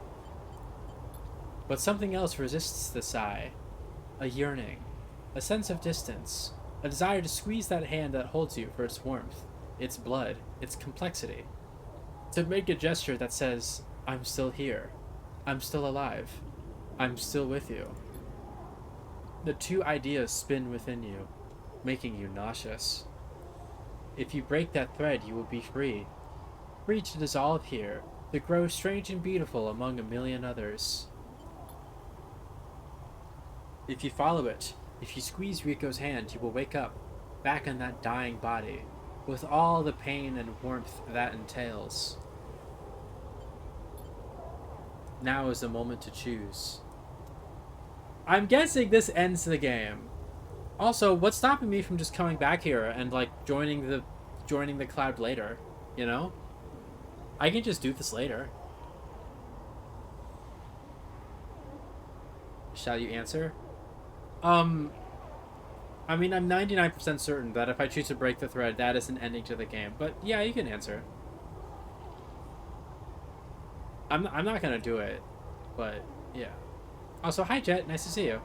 S1: But something else resists the sigh, a yearning, a sense of distance, a desire to squeeze that hand that holds you for its warmth, its blood, its complexity. To make a gesture that says, I'm still here, I'm still alive, I'm still with you. The two ideas spin within you, making you nauseous. If you break that thread, you will be free. Free to dissolve here, to grow strange and beautiful among a million others. If you follow it, if you squeeze Rico's hand, you will wake up, back in that dying body, with all the pain and warmth that entails. Now is the moment to choose. I'm guessing this ends the game. Also, what's stopping me from just coming back here and like joining the cloud later, you know? I can just do this later. Shall you answer? I mean, I'm 99% certain that if I choose to break the thread, that is an ending to the game. But yeah, you can answer. I'm not gonna do it, but yeah. Also, hi Jet, nice to see you.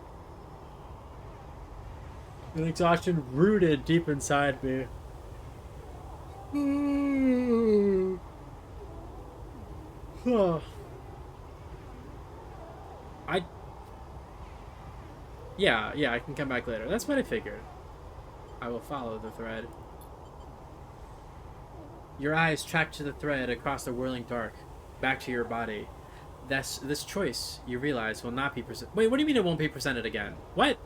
S1: An exhaustion rooted deep inside me. Yeah, I can come back later. That's what I figured. I will follow the thread. Your eyes track to the thread across the whirling dark, back to your body. This choice, you realize, will not be presented. Wait, what do you mean it won't be presented again? What?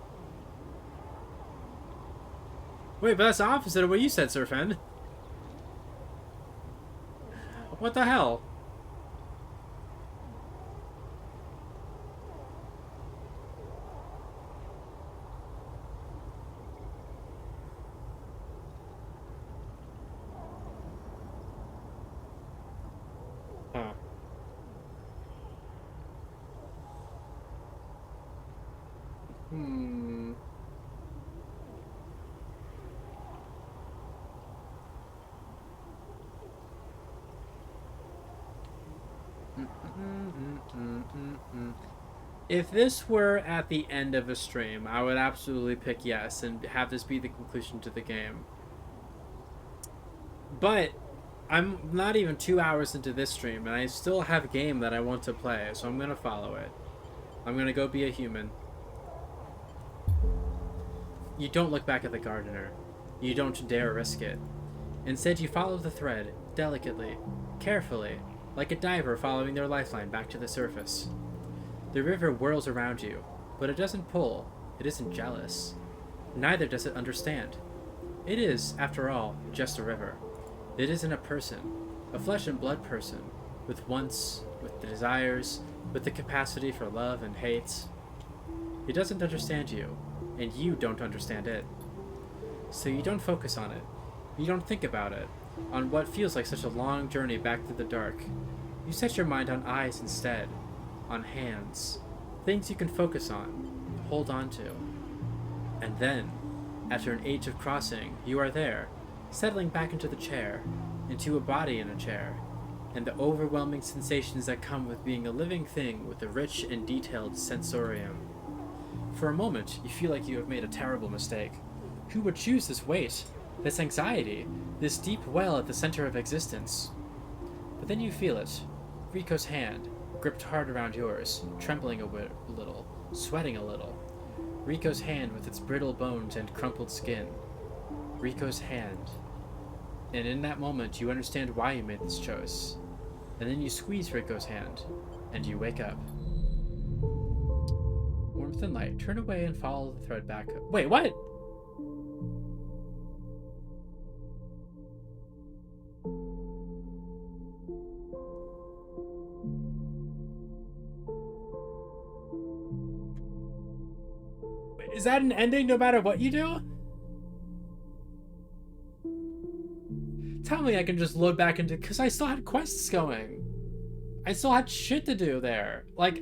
S1: Wait, but that's the opposite of what you said, Surfen. What the hell? Huh. If this were at the end of a stream, I would absolutely pick yes and have this be the conclusion to the game. But I'm not even 2 hours into this stream, and I still have a game that I want to play, so I'm gonna follow it. I'm gonna go be a human. You don't look back at the gardener. You don't dare risk it. Instead, you follow the thread, delicately, carefully, like a diver following their lifeline back to the surface. The river whirls around you, but it doesn't pull. It isn't jealous. Neither does it understand. It is, after all, just a river. It isn't a person, a flesh and blood person, with wants, with desires, with the capacity for love and hate. It doesn't understand you, and you don't understand it. So you don't focus on it. You don't think about it, on what feels like such a long journey back through the dark. You set your mind on eyes instead, on hands, things you can focus on, hold on to. And then, after an age of crossing, you are there, settling back into the chair, into a body in a chair, and the overwhelming sensations that come with being a living thing with a rich and detailed sensorium. For a moment, you feel like you have made a terrible mistake. Who would choose this weight, this anxiety, this deep well at the center of existence? But then you feel it, Rico's hand, gripped hard around yours, trembling a little, sweating a little. Rico's hand with its brittle bones and crumpled skin. Rico's hand. And in that moment, you understand why you made this choice. And then you squeeze Rico's hand, and you wake up. Warmth and light. Turn away and follow the thread back up. Wait, what? Is that an ending no matter what you do? Tell me I can just load back into... Because I still had quests going. I still had shit to do there. Like,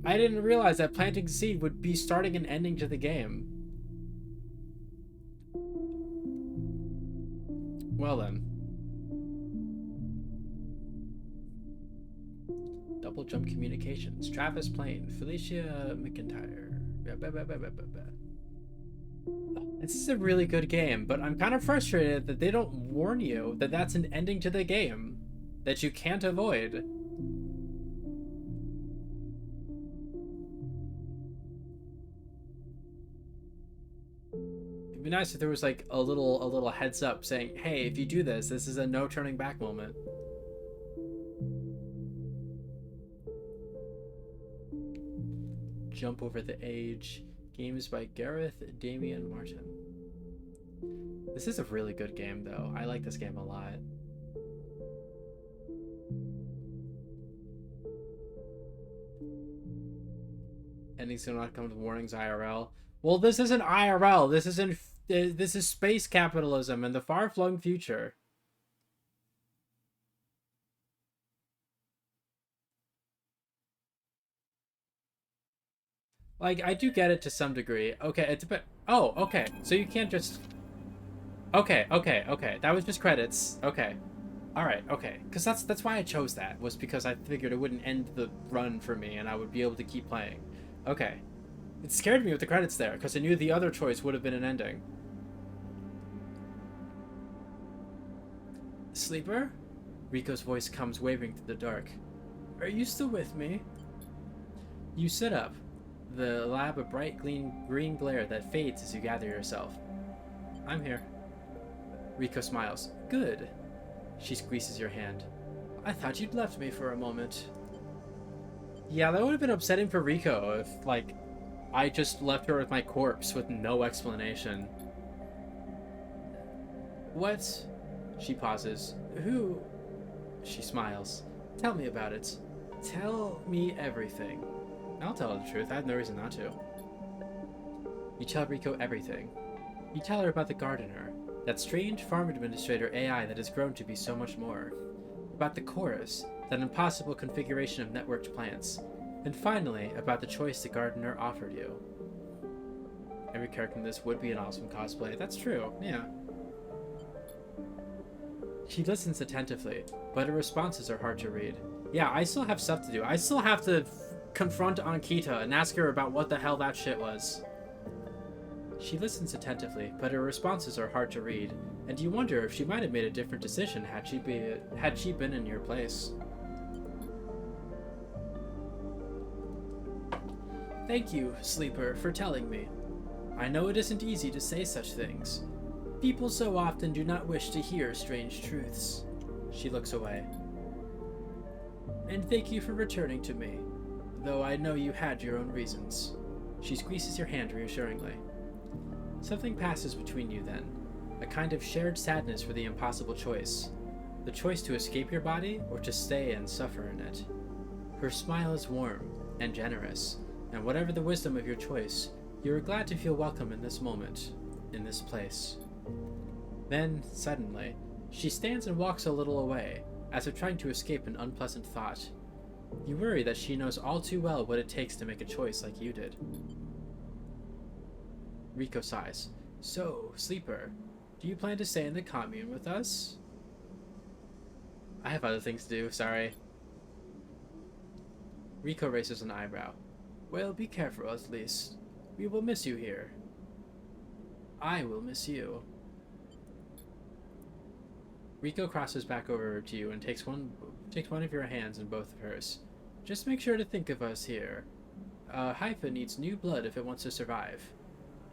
S1: I didn't realize that planting seed would be starting and ending to the game. Well then. Double Jump Communications. Travis Plain. Felicia McIntyre. This is a really good game, but I'm kind of frustrated that they don't warn you that that's an ending to the game that you can't avoid. It'd be nice if there was like a little heads up saying, hey, if you do this, this is a no turning back moment. Jump Over the Age. Games by Gareth Damian Martin. This is a really good game, though. I like this game a lot. Endings do not come with warnings IRL. Well, this isn't IRL. This is space capitalism in the far-flung future. Like, I do get it to some degree. Okay, it's a bit... Oh, okay. So you can't just... Okay. That was just credits. Okay. Alright, okay. Because that's why I chose that, was because I figured it wouldn't end the run for me and I would be able to keep playing. Okay. It scared me with the credits there, because I knew the other choice would have been an ending. Sleeper? Rico's voice comes wavering through the dark. Are you still with me? You sit up. The lab a bright green glare that fades as you gather yourself. I'm here. Rico smiles. Good. She squeezes your hand. I thought you'd left me for a moment. Yeah, that would have been upsetting for Rico if, like, I just left her with my corpse with no explanation. What? She pauses. Who? She smiles. Tell me about it. Tell me everything. I'll tell her the truth. I have no reason not to. You tell Rico everything. You tell her about the gardener, that strange farm administrator AI that has grown to be so much more. About the chorus, that impossible configuration of networked plants. And finally, about the choice the gardener offered you. Every character in this would be an awesome cosplay. That's true, yeah. She listens attentively, but her responses are hard to read. Yeah, I still have stuff to do. I still have to confront Ankita and ask her about what the hell that shit was. She listens attentively, but her responses are hard to read, and you wonder if she might have made a different decision had she been in your place. Thank you, Sleeper, for telling me. I know it isn't easy to say such things. People so often do not wish to hear strange truths. She looks away. And thank you for returning to me, though I know you had your own reasons. She squeezes your hand reassuringly. Something passes between you then, a kind of shared sadness for the impossible choice. The choice to escape your body or to stay and suffer in it. Her smile is warm and generous, and whatever the wisdom of your choice, you are glad to feel welcome in this moment, in this place. Then, suddenly, she stands and walks a little away, as if trying to escape an unpleasant thought. You worry that she knows all too well what it takes to make a choice like you did. Rico sighs. So, Sleeper, do you plan to stay in the commune with us? I have other things to do, sorry. Rico raises an eyebrow. Well, be careful at least. We will miss you here. I will miss you. Rico crosses back over to you and takes one of your hands in both of hers. Just make sure to think of us here. Haifa needs new blood if it wants to survive.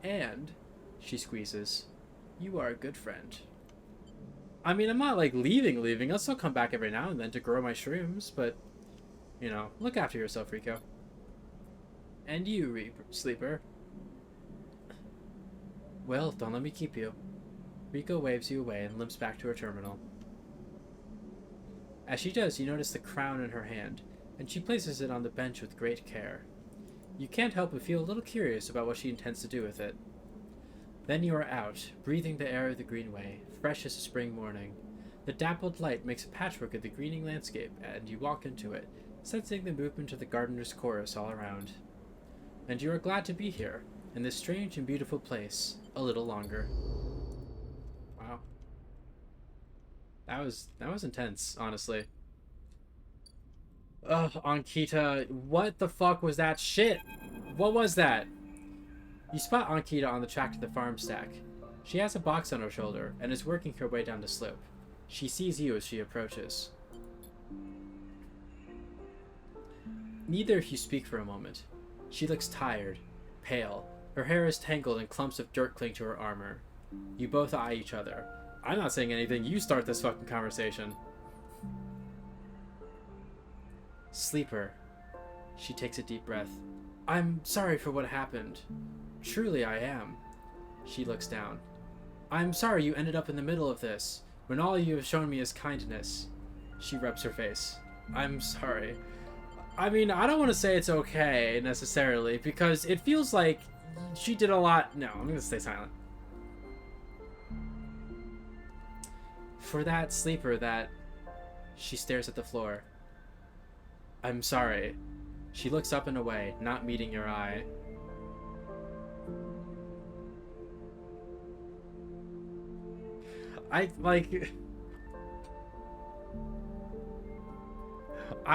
S1: And, she squeezes, you are a good friend. I mean, I'm not like leaving. I'll still come back every now and then to grow my shrooms, but, you know, look after yourself, Rico. And you, Sleeper. Well, don't let me keep you. Rico waves you away and limps back to her terminal. As she does, you notice the crown in her hand, and she places it on the bench with great care. You can't help but feel a little curious about what she intends to do with it. Then you are out, breathing the air of the Greenway, fresh as a spring morning. The dappled light makes a patchwork of the greening landscape, and you walk into it, sensing the movement of the gardener's chorus all around. And you are glad to be here, in this strange and beautiful place, a little longer. Wow. That was intense, honestly. Ugh, Ankita, what the fuck was that shit? What was that? You spot Ankita on the track to the farm stack. She has a box on her shoulder and is working her way down the slope. She sees you as she approaches. Neither of you speak for a moment. She looks tired, pale. Her hair is tangled and clumps of dirt cling to her armor. You both eye each other. I'm not saying anything, you start this fucking conversation. Sleeper. She takes a deep breath. I'm sorry for what happened. Truly I am. She looks down. I'm sorry you ended up in the middle of this, when all you have shown me is kindness. She rubs her face. I'm sorry. I mean, I don't want to say it's okay, necessarily, because it feels like she did a lot... No, I'm going to stay silent. For that sleeper that... She stares at the floor. I'm sorry. She looks up and away, not meeting your eye. I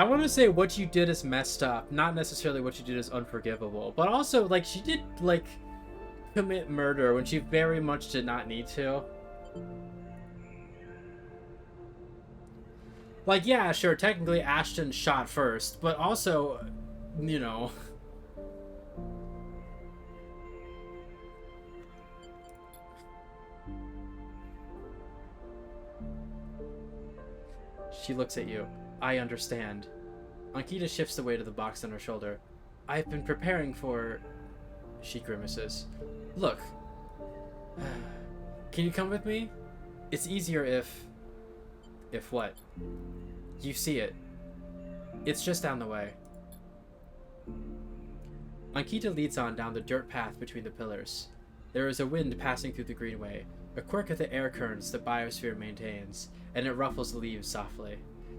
S1: want to say what you did is messed up, not necessarily what you did is unforgivable. But also, like, she did, like, commit murder when she very much did not need to. Like, yeah, sure, technically Ashton shot first, but also, you know... She looks at you. I understand. Ankita shifts the weight of the box on her shoulder. I've been preparing for... She grimaces. Look. Can you come with me? It's easier if... If what? You see it. It's just down the way. Ankita leads on down the dirt path between the pillars. There is a wind passing through the greenway, a quirk of the air currents the biosphere maintains, and it ruffles the leaves softly.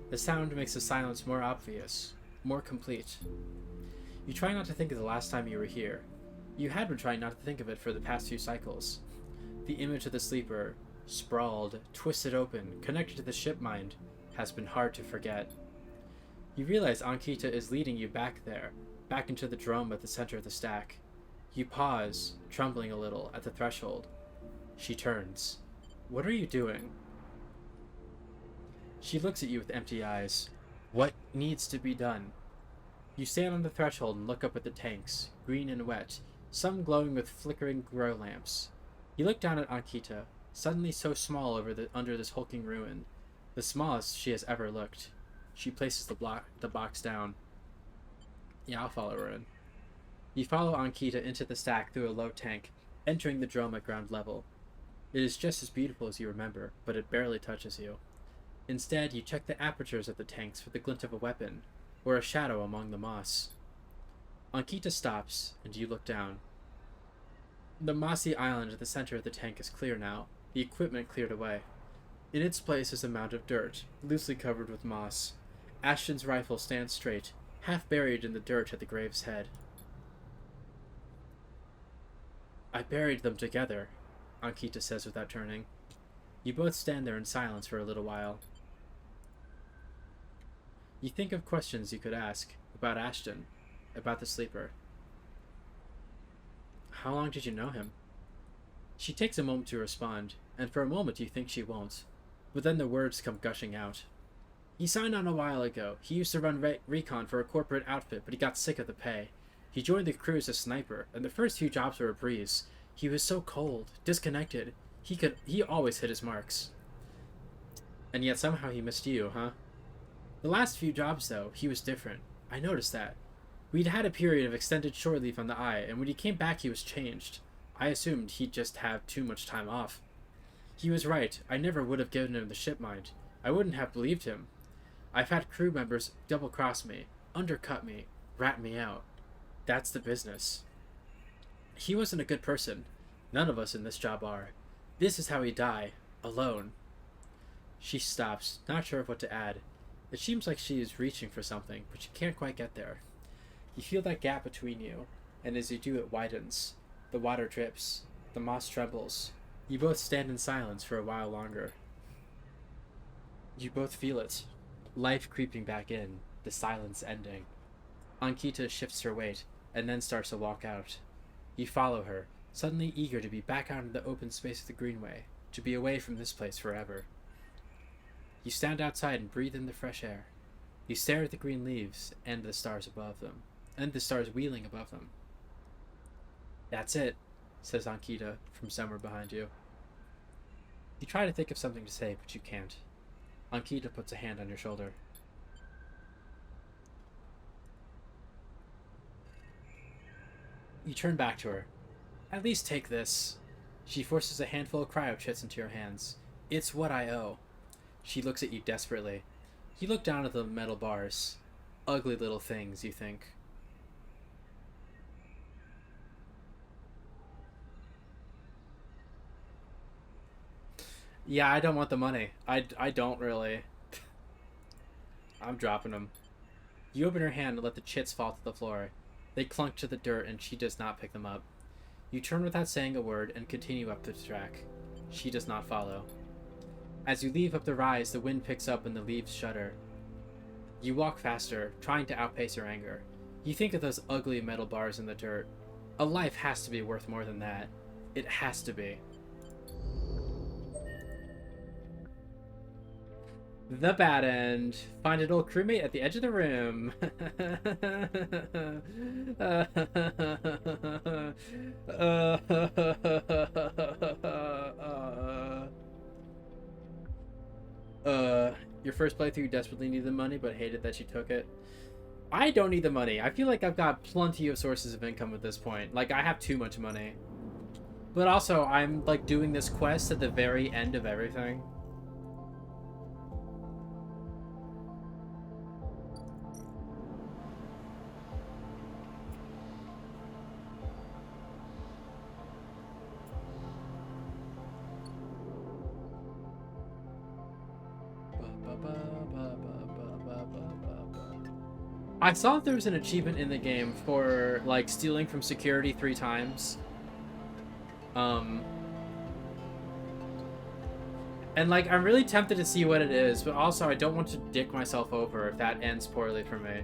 S1: The sound makes the silence more obvious, more complete. You try not to think of the last time you were here. You had been trying not to think of it for the past few cycles. The image of the sleeper, sprawled, twisted open, connected to the ship mind, has been hard to forget. You realize Ankita is leading you back there, back into the drum at the center of the stack. You pause, trembling a little, at the threshold. She turns. What are you doing? She looks at you with empty eyes. What needs to be done? You stand on the threshold and look up at the tanks, green and wet, some glowing with flickering grow lamps. You look down at Ankita, suddenly so small under this hulking ruin, the smallest she has ever looked. She places the box down. Yeah, I'll follow her in. You follow Ankita into the stack through a low tank, entering the drum at ground level. It is just as beautiful as you remember, but it barely touches you. Instead, you check the apertures of the tanks for the glint of a weapon, or a shadow among the moss. Ankita stops, and you look down. The mossy island at the center of the tank is clear now, the equipment cleared away. In its place is a mound of dirt, loosely covered with moss. Ashton's rifle stands straight, half buried in the dirt at the grave's head. I buried them together, Ankita says without turning. You both stand there in silence for a little while. You think of questions you could ask, about Ashton, about the sleeper. How long did you know him? She takes a moment to respond, and for a moment you think she won't. But then the words come gushing out. He signed on a while ago. He used to run recon for a corporate outfit, but he got sick of the pay. He joined the crew as a sniper, and the first few jobs were a breeze. He was so cold, disconnected. He always hit his marks. And yet somehow he missed you, huh? The last few jobs, though, he was different. I noticed that. We'd had a period of extended shore leave on the Eye, and when he came back he was changed. I assumed he'd just have too much time off. He was right. I never would have given him the ship mind. I wouldn't have believed him. I've had crew members double-cross me, undercut me, rat me out. That's the business. He wasn't a good person. None of us in this job are. This is how he died, alone. She stops, not sure of what to add. It seems like she is reaching for something, but she can't quite get there. You feel that gap between you, and as you do, it widens. The water drips. The moss trembles. You both stand in silence for a while longer. You both feel it. Life creeping back in, the silence ending. Ankita shifts her weight, and then starts to walk out. You follow her, suddenly eager to be back out in the open space of the greenway, to be away from this place forever. You stand outside and breathe in the fresh air. You stare at the green leaves and the stars above them, and the stars wheeling above them. That's it, says Ankita from somewhere behind you. You try to think of something to say, but you can't. Ankita puts a hand on your shoulder. You turn back to her. At least take this. She forces a handful of cryo chits into your hands. It's what I owe. She looks at you desperately. You look down at the metal bars. Ugly little things, you think. Yeah, I don't want the money. I don't really. I'm dropping them. You open her hand and let the chits fall to the floor. They clunk to the dirt and she does not pick them up. You turn without saying a word and continue up the track. She does not follow. As you leave up the rise, the wind picks up and the leaves shudder. You walk faster, trying to outpace your anger. You think of those ugly metal bars in the dirt. A life has to be worth more than that. It has to be. The bad end. Find an old crewmate at the edge of the room. Your first playthrough desperately needed the money, but hated that she took it. I don't need the money. I feel like I've got plenty of sources of income at this point. Like, I have too much money. But also, I'm, like, doing this quest at the very end of everything. I saw that there was an achievement in the game for, like, stealing from security 3 times. And, like, I'm really tempted to see what it is, but also I don't want to dick myself over if that ends poorly for me.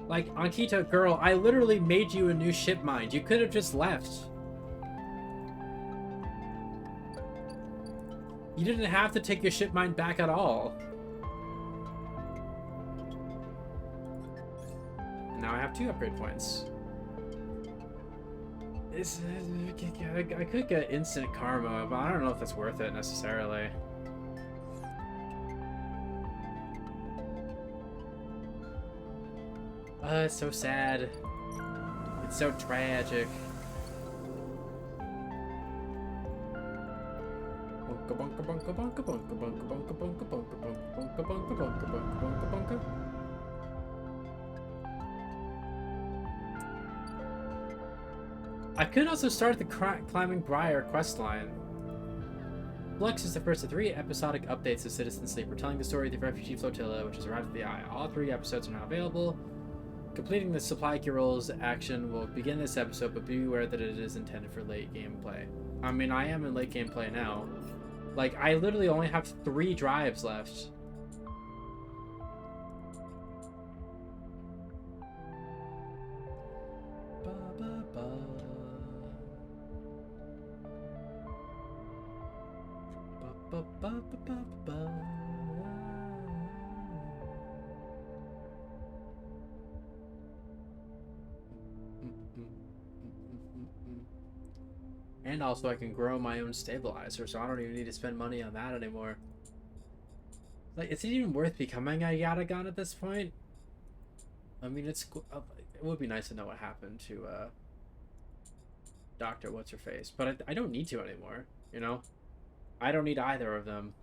S1: Like, Ankita, girl, I literally made you a new ship mind. You could have just left. You didn't have to take your ship mind back at all. Now I have 2 upgrade points. I could get instant karma, but I don't know if that's worth it necessarily. It's so sad. It's so tragic. I could also start the Climbing Briar questline. Flex is the first of 3 episodic updates of Citizen Sleeper, telling the story of the refugee flotilla, which has arrived at the Eye. All 3 episodes are now available. Completing the supply queue roles action will begin this episode, but be aware that it is intended for late gameplay. I mean, I am in late gameplay now. Like, I literally only have 3 drives left. And also I can grow my own stabilizer, so I don't even need to spend money on that anymore. Like, is it even worth becoming a Yatagan at this point? I mean, it would be nice to know what happened to Dr. What's-Her-Face, but I don't need to anymore, you know? I don't need either of them.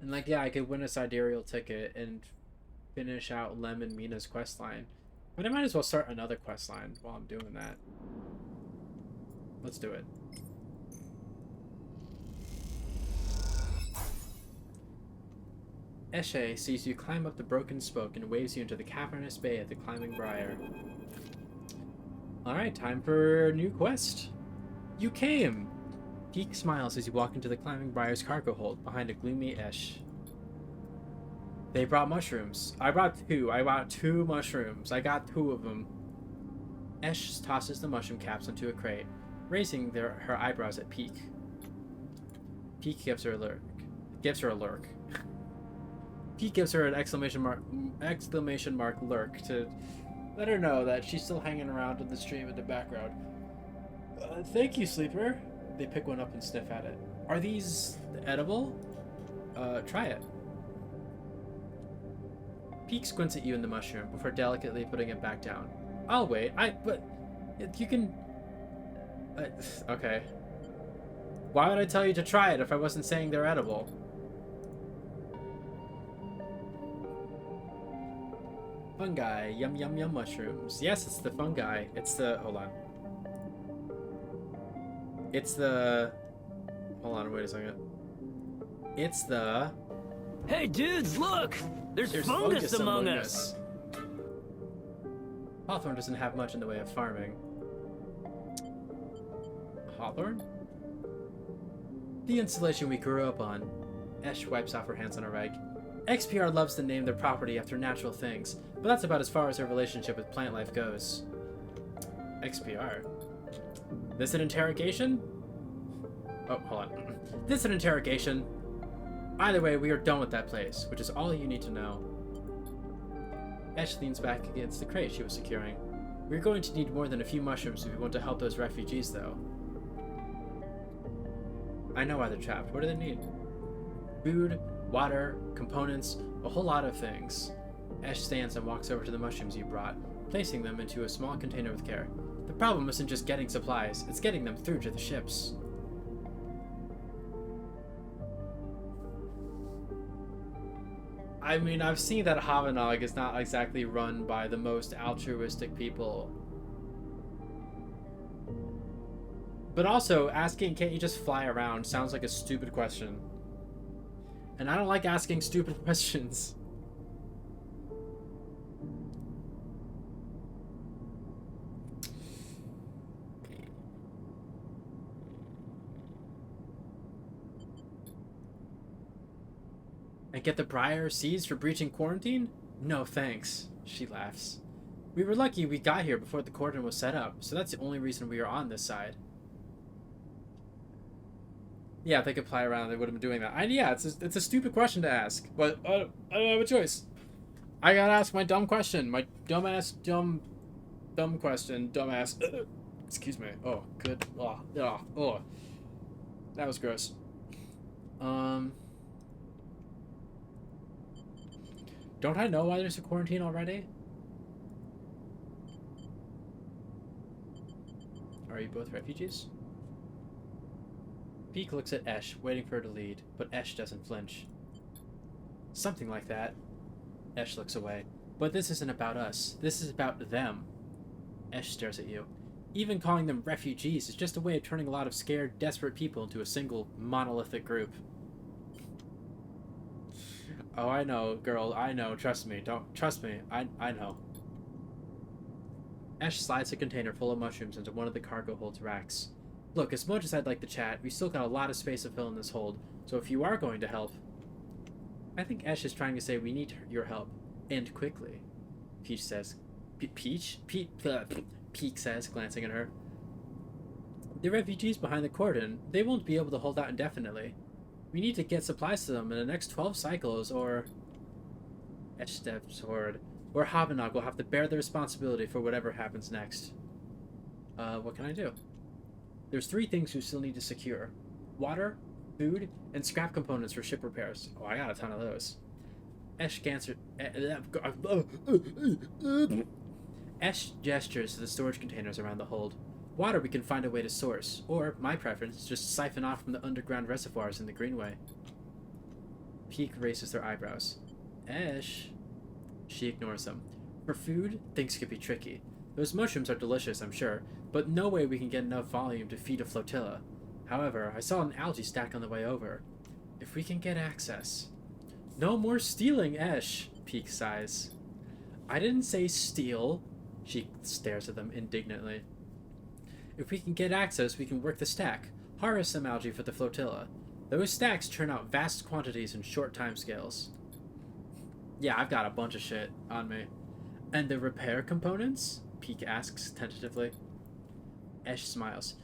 S1: And like, yeah, I could win a sidereal ticket and finish out Lem and Mina's quest line. But I might as well start another quest line while I'm doing that. Let's do it. Eshe sees you climb up the broken spoke and waves you into the cavernous bay at the Climbing Briar. Alright, time for a new quest. You came! Peak smiles as you walk into the Climbing Briar's cargo hold behind a gloomy Esh. They brought mushrooms. I brought two mushrooms. I got two of them. Esh tosses the mushroom caps into a crate, raising her eyebrows at Peak. Peak gives her a lurk. Peak gives her an exclamation mark lurk to let her know that she's still hanging around in the stream in the background. Thank you, Sleeper. They pick one up and sniff at it. Are these edible? Try it. Peak squints at you in the mushroom before delicately putting it back down. I'll wait. But you can... okay. Why would I tell you to try it if I wasn't saying they're edible? Fungi. Yum yum yum mushrooms. Yes, it's the fungi. It's the... hold on. It's the... hold on, wait a second. It's the...
S2: Hey dudes, look! There's fungus among us!
S1: Hawthorne doesn't have much in the way of farming. Hawthorne? The installation we grew up on. Esh wipes off her hands on a rag. XPR loves to name their property after natural things, but that's about as far as her relationship with plant life goes. XPR? This an interrogation? Oh, hold on. This an interrogation? Either way, we are done with that place, which is all you need to know. Esh leans back against the crate she was securing. We're going to need more than a few mushrooms if we want to help those refugees, though. I know why they're trapped. What do they need? Food, water, components, a whole lot of things. Esh stands and walks over to the mushrooms you brought, placing them into a small container with care. The problem isn't just getting supplies, it's getting them through to the ships. I mean, I've seen that Havenog is not exactly run by the most altruistic people. But also, asking, can't you just fly around, sounds like a stupid question. And I don't like asking stupid questions. And get the Briar seized for breaching quarantine? No thanks, she laughs. We were lucky we got here before the cordon was set up, so that's the only reason we are on this side. Yeah, if they could fly around, they would have been doing that. Yeah, it's a stupid question to ask, but I don't have a choice. I gotta ask my dumb question. My dumb question. Dumbass. Excuse me. Oh, good. Oh. That was gross. Don't I know why there's a quarantine already? Are you both refugees? Peak looks at Esh, waiting for her to lead, but Esh doesn't flinch. Something like that. Esh looks away. But this isn't about us. This is about them. Esh stares at you. Even calling them refugees is just a way of turning a lot of scared, desperate people into a single, monolithic group. Oh, I know, girl. I know. Trust me. Trust me. I know. Esh slides a container full of mushrooms into one of the cargo hold's racks. Look, as much as I'd like to chat, we still got a lot of space to fill in this hold, so if you are going to help... I think Esh is trying to say we need your help, and quickly. Peach says. Peak says, glancing at her. The refugees behind the cordon, they won't be able to hold out indefinitely. We need to get supplies to them in the next 12 cycles, or... Esh steps forward. Or Havenog will have to bear the responsibility for whatever happens next. What can I do? There's 3 things you still need to secure. Water, food, and scrap components for ship repairs. Oh, I got a ton of those. Esh gestures to the storage containers around the hold. Water we can find a way to source, or, my preference, just siphon off from the underground reservoirs in the Greenway. Peak raises their eyebrows. Esh. She ignores them. For food, things could be tricky. Those mushrooms are delicious, I'm sure, but no way we can get enough volume to feed a flotilla. However, I saw an algae stack on the way over. If we can get access... No more stealing, Esh, Peak sighs. I didn't say steal. She stares at them indignantly. If we can get access, we can work the stack. Harvest some algae for the flotilla. Those stacks churn out vast quantities in short timescales. Yeah, I've got a bunch of shit on me. And the repair components? Peak asks tentatively. Esh smiles.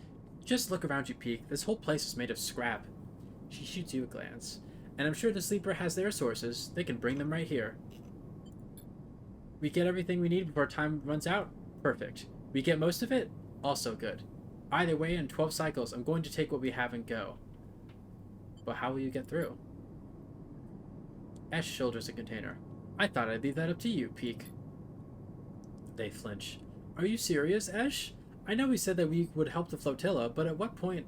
S1: Just look around you, Peak. This whole place is made of scrap. She shoots you a glance. And I'm sure the Sleeper has their sources. They can bring them right here. We get everything we need before time runs out? Perfect. We get most of it? Also good. Either way, in 12 cycles, I'm going to take what we have and go. But how will you get through? Esh shoulders a container. I thought I'd leave that up to you, Peak. They flinch. Are you serious, Esh? I know we said that we would help the flotilla, but at what point...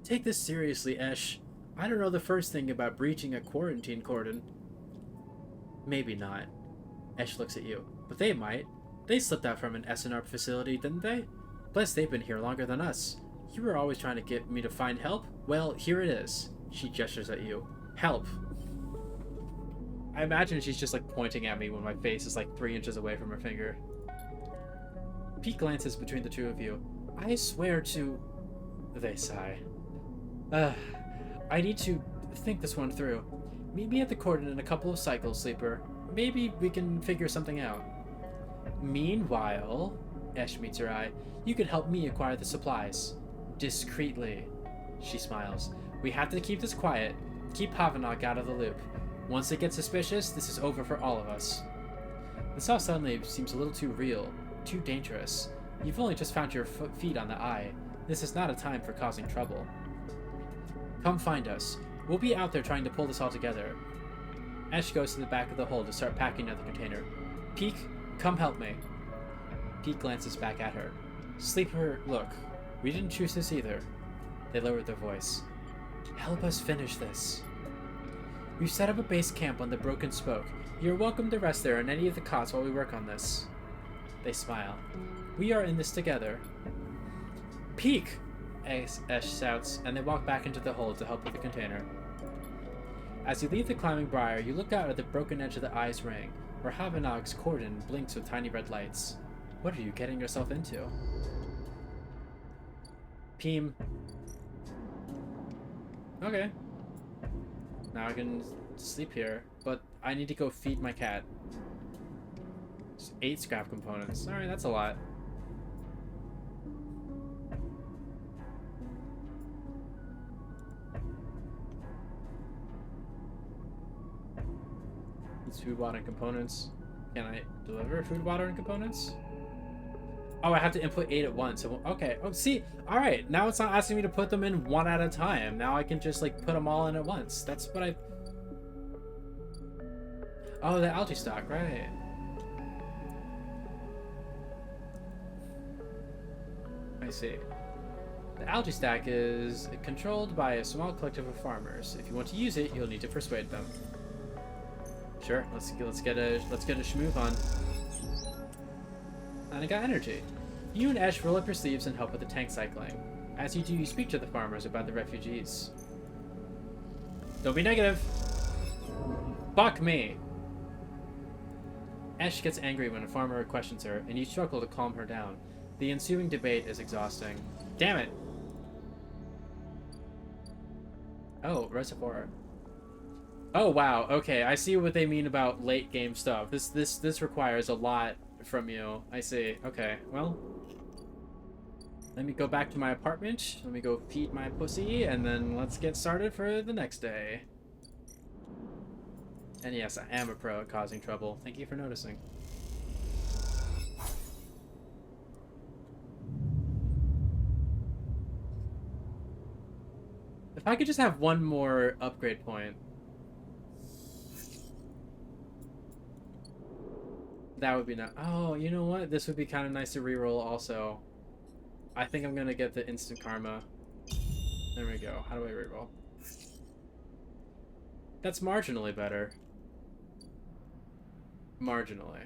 S1: Take this seriously, Esh. I don't know the first thing about breaching a quarantine cordon. Maybe not. Esh looks at you. But they might. They slipped out from an SNR facility, didn't they? Plus, they've been here longer than us. You were always trying to get me to find help? Well, here it is. She gestures at you. Help. I imagine she's just like pointing at me when my face is like 3 inches away from her finger. Pete glances between the two of you. I swear to... They sigh. I need to think this one through. Meet me at the cordon in a couple of cycles, Sleeper. Maybe we can figure something out. Meanwhile, Esh meets her eye, you can help me acquire the supplies. Discreetly. She smiles. We have to keep this quiet. Keep Havanok out of the loop. Once they get suspicious, this is over for all of us. This all suddenly seems a little too real, too dangerous. You've only just found your feet on the eye. This is not a time for causing trouble. Come find us. We'll be out there trying to pull this all together. Esh goes to the back of the hold to start packing up the container. Peak, come help me. Peak glances back at her. Sleeper, look. We didn't choose this either. They lowered their voice. Help us finish this. We've set up a base camp on the Broken Spoke. You're welcome to rest there on any of the cots while we work on this. They smile. We are in this together. Peak! Esh shouts, and they walk back into the hold to help with the container. As you leave the climbing briar, you look out at the broken edge of the eye's ring, where Havanok's cordon blinks with tiny red lights. What are you getting yourself into? Peem. Okay. Now I can sleep here, but I need to go feed my cat. It's 8 scrap components. Alright, that's a lot. It's food, water, and components. Can I deliver food, water, and components? Oh, I have to input 8 at once. Okay. Oh, see. All right. Now it's not asking me to put them in one at a time. Now I can just like put them all in at once. That's what I... Oh, the algae stock, right. I see. The algae stack is controlled by a small collective of farmers. If you want to use it, you'll need to persuade them. Sure, let's get a schmoove on. And I got energy. You and Esh roll up your sleeves and help with the tank cycling. As you do, you speak to the farmers about the refugees. Don't be negative. Fuck me. Esh gets angry when a farmer questions her, and you struggle to calm her down. The ensuing debate is exhausting. Damn it. Oh, reservoir. Oh wow, okay, I see what they mean about late game stuff. This requires a lot from you. I see. Okay, well, let me go back to my apartment. Let me go feed my pussy, and then let's get started for the next day. And yes, I am a pro at causing trouble. Thank you for noticing. If I could just have one more upgrade point. That would be nice. Oh, you know what? This would be kind of nice to reroll also. I think I'm going to get the instant karma. There we go. How do I reroll? That's marginally better. Marginally.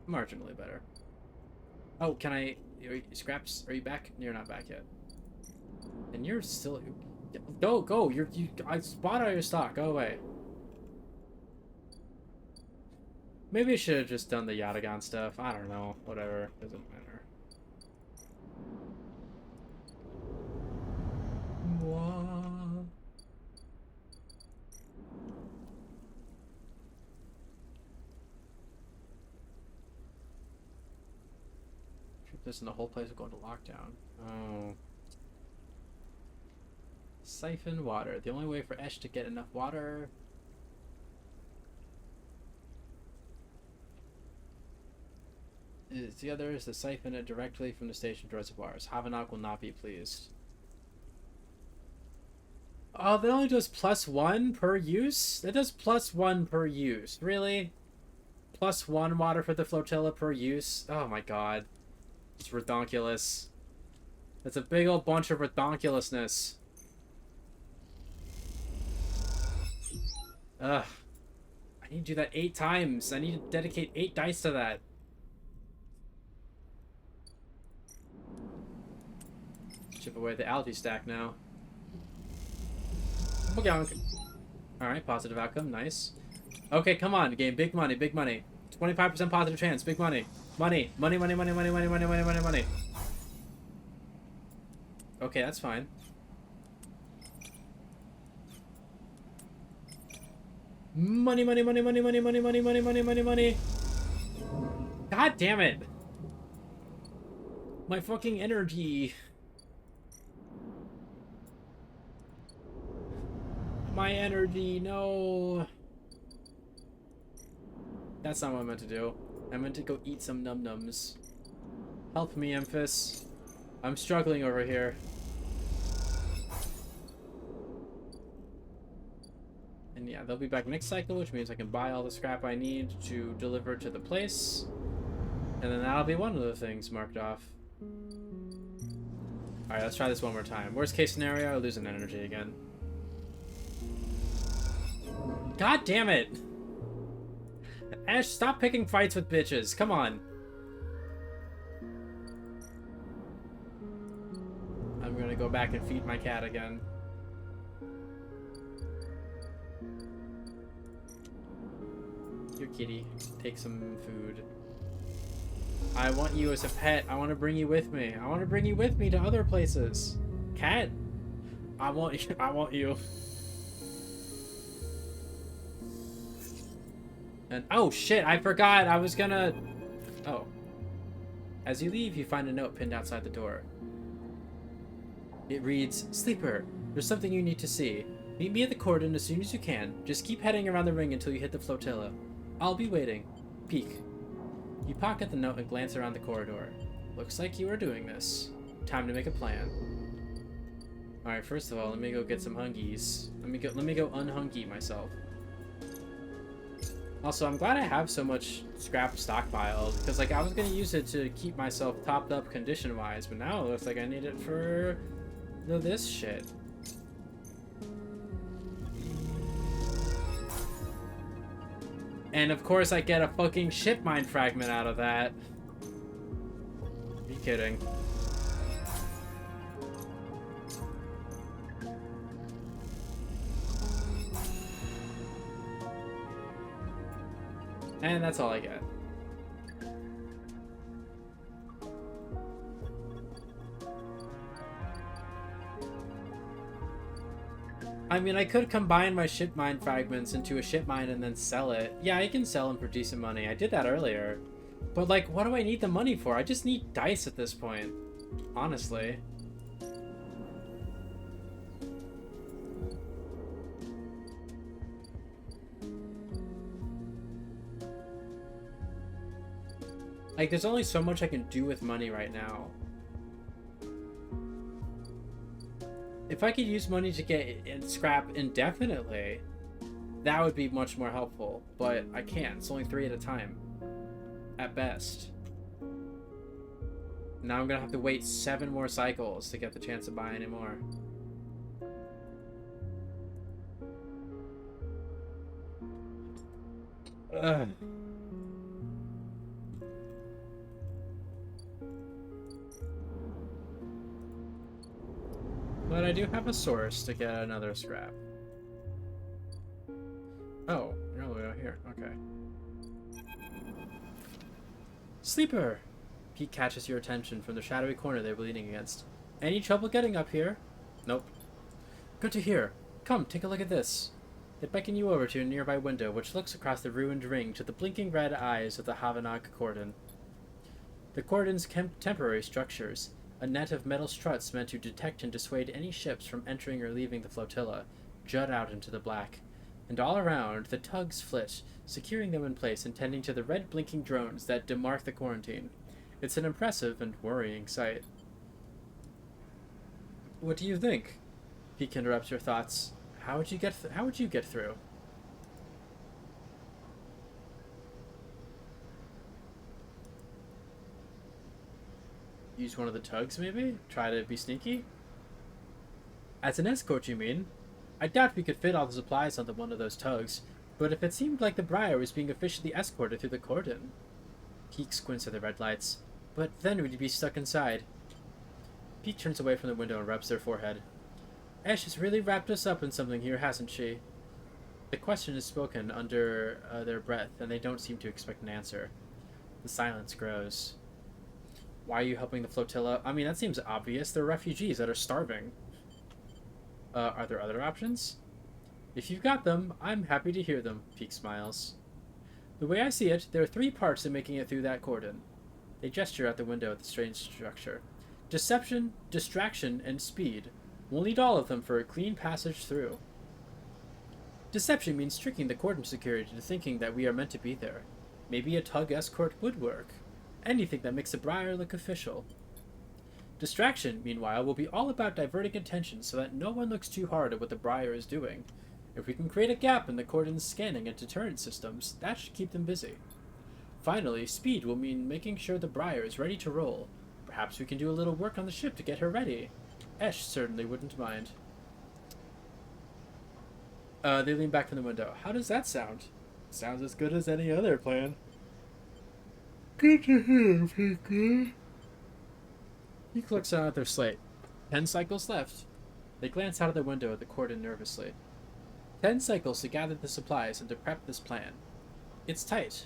S1: Marginally better. Oh, can I... Scraps, are you back? You're not back yet. And you're still... Go! I bought out your stock. Go away. Maybe I should have just done the Yatagan stuff. I don't know. Whatever. Doesn't matter. Mwah. This and the whole place will go into lockdown. Oh. Siphon water. The only way for Esh to get enough water... The other is to siphon it directly from the station reservoirs. Havenak will not be pleased. Oh, that only does +1 per use? That does +1 per use. Really? +1 water for the flotilla per use? Oh my god. It's redonkulous. That's a big old bunch of redonkulousness. Ugh. I need to do that 8 times. I need to dedicate 8 dice to that. Chip away the algae stack now. Okay. Alright, positive outcome. Nice. Okay, come on, game. Big money, big money. 25% positive chance. Big money. Money. Money. Okay, that's fine. Money. God damn it. My fucking energy. My energy, no. That's not what I meant to do. I meant to go eat some num-nums. Help me, Emphas. I'm struggling over here. And yeah, they'll be back next cycle, which means I can buy all the scrap I need to deliver to the place. And then that'll be one of the things marked off. Alright, let's try this one more time. Worst case scenario, I lose an energy again. God damn it! Ash, stop picking fights with bitches. Come on. I'm gonna go back and feed my cat again. Your kitty. Take some food. I want you as a pet. I want to bring you with me. I want to bring you with me to other places. Cat? I want you. I want you. And oh shit, I forgot I was gonna... Oh. As you leave, you find a note pinned outside the door. It reads, Sleeper, there's something you need to see. Meet me at the cordon as soon as you can. Just keep heading around the ring until you hit the flotilla. I'll be waiting. Peek. You pocket the note and glance around the corridor. Looks like you are doing this. Time to make a plan. Alright, first of all, let me go get some hungies. Let me go unhungy myself. Also, I'm glad I have so much scrap stockpiled, because like I was gonna use it to keep myself topped up condition-wise, but now it looks like I need it for this shit. And of course I get a fucking ship mine fragment out of that. Are you kidding? And that's all I get. I mean, I could combine my ship mine fragments into a ship mine and then sell it. Yeah, I can sell them for decent money. I did that earlier. But, like, what do I need the money for? I just need dice at this point. Honestly. Like, there's only so much I can do with money right now. If I could use money to get scrap indefinitely, that would be much more helpful. But I can't. It's only 3 at a time. At best. Now I'm gonna have to wait 7 more cycles to get the chance to buy any more. Ugh. But I do have a source to get another scrap. Oh, you're all the way out here. Okay. Sleeper! Pete catches your attention from the shadowy corner they were leaning against. Any trouble getting up here? Nope. Good to hear. Come, take a look at this. They beckon you over to a nearby window, which looks across the ruined ring to the blinking red eyes of the Havanag cordon. The cordon's temporary structures, a net of metal struts meant to detect and dissuade any ships from entering or leaving the flotilla, jut out into the black. And all around, the tugs flit, securing them in place and tending to the red blinking drones that demark the quarantine. It's an impressive and worrying sight. What do you think? Peek interrupts your thoughts. How would you get through? Use one of the tugs, maybe? Try to be sneaky? As an escort, you mean? I doubt we could fit all the supplies onto one of those tugs, but if it seemed like the Briar was being officially escorted through the cordon... Peek squints at the red lights. But then we'd be stuck inside. Peek turns away from the window and rubs their forehead. Ash has really wrapped us up in something here, hasn't she? The question is spoken under their breath, and they don't seem to expect an answer. The silence grows. Why are you helping the flotilla? I mean, that seems obvious. They're refugees that are starving. Are there other options? If you've got them, I'm happy to hear them, Peek smiles. The way I see it, there are 3 parts to making it through that cordon. They gesture out the window at the strange structure. Deception, distraction, and speed. We'll need all of them for a clean passage through. Deception means tricking the cordon security into thinking that we are meant to be there. Maybe a tug escort would work. Anything that makes the Briar look official. Distraction, meanwhile, will be all about diverting attention so that no one looks too hard at what the Briar is doing. If we can create a gap in the cordon's scanning and deterrent systems, that should keep them busy. Finally, speed will mean making sure the Briar is ready to roll. Perhaps we can do a little work on the ship to get her ready. Esh certainly wouldn't mind. They lean back from the window. How does that sound? Sounds as good as any other plan. Good to hear, Peek. Peek looks out at their slate. 10 cycles left. They glance out of the window at the cordon nervously. 10 cycles to gather the supplies and to prep this plan. It's tight.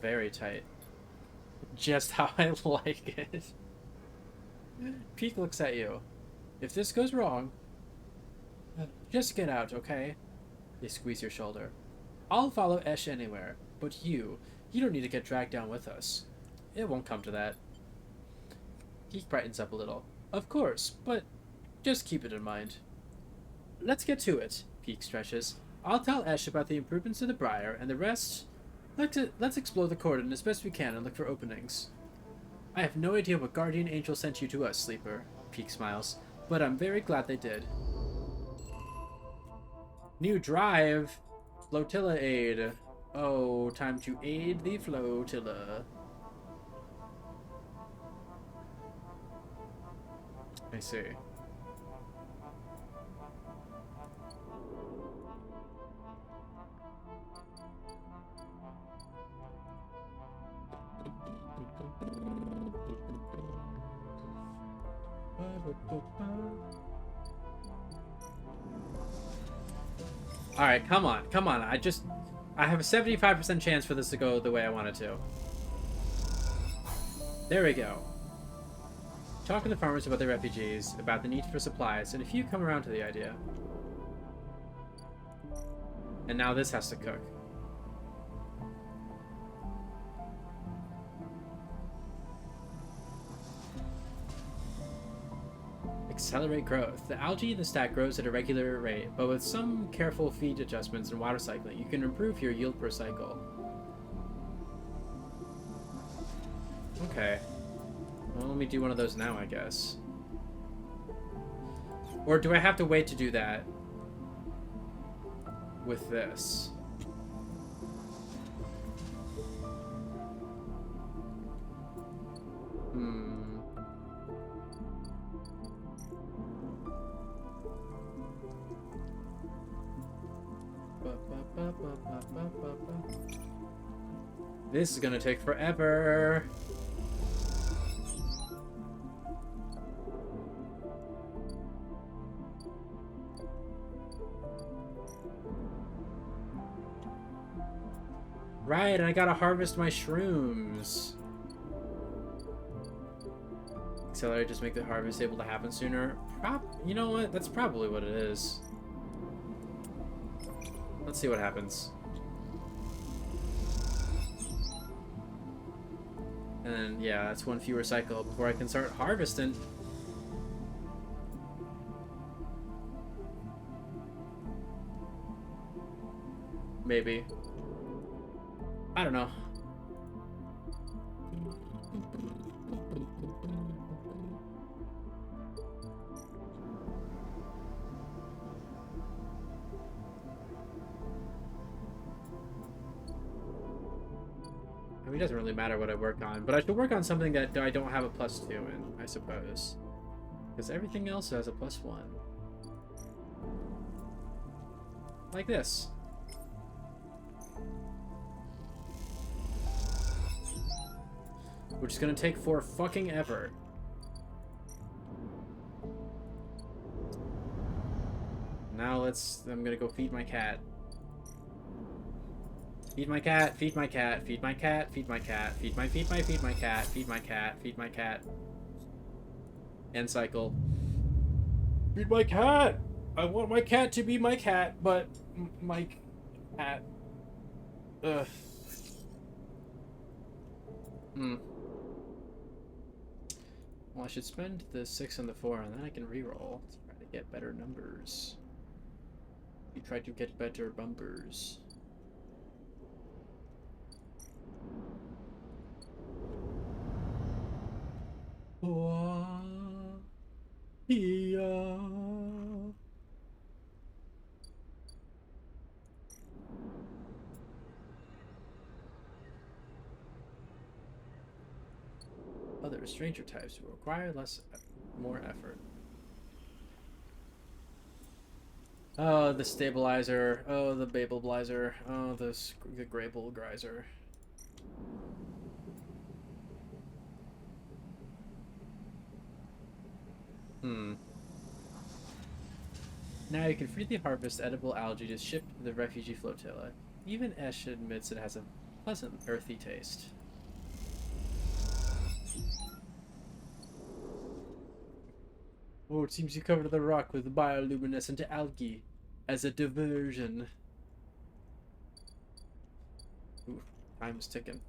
S1: Very tight. Just how I like it. Peek looks at you. If this goes wrong, just get out, okay? They squeeze your shoulder. I'll follow Esh anywhere, but you don't need to get dragged down with us. It won't come to that. Peek brightens up a little. Of course, but just keep it in mind. Let's get to it, Peek stretches. I'll tell Esh about the improvements to the Briar, and the rest... Let's explore the cordon as best we can and look for openings. I have no idea what guardian angel sent you to us, Sleeper, Peek smiles, but I'm very glad they did. New drive! Flotilla aid. Oh, time to aid the flotilla. I see. Alright, come on. I have a 75% chance for this to go the way I want it to. There we go. Talk to the farmers about the refugees, about the need for supplies, and a few come around to the idea. And now this has to cook. Accelerate growth. The algae in the stack grows at a regular rate, but with some careful feed adjustments and water cycling, you can improve your yield per cycle. Okay. Well, let me do one of those now, I guess. Or do I have to wait to do that with this? This is gonna take forever. Right, and I gotta harvest my shrooms. Accelerate, just make the harvest able to happen sooner. You know what? That's probably what it is. Let's see what happens. And then, yeah, that's one fewer cycle before I can start harvesting. Maybe. I don't know. I mean, it doesn't really matter what I work on, but I should work on something that I don't have a +2 in, I suppose. Because everything else has a +1. Like this. Which is gonna take for fucking ever. Now I'm gonna go feed my cat. Feed my cat, feed my cat, feed my cat, feed my cat, feed my cat, feed my cat, feed my cat. End cycle. Feed my cat! I want my cat to be my cat, but my cat. Ugh. Well, I should spend the 6 and the 4, and then I can reroll to try to get better numbers. You try to get better bumpers. Other stranger types will require more effort. Oh, the stabilizer. Oh, the Babelblizer. Oh, the Grabelgrizer. Now you can freely harvest edible algae to ship to the refugee flotilla. Even Esh admits it has a pleasant, earthy taste. Oh, it seems you covered the rock with bioluminescent algae as a diversion. Ooh, time's ticking.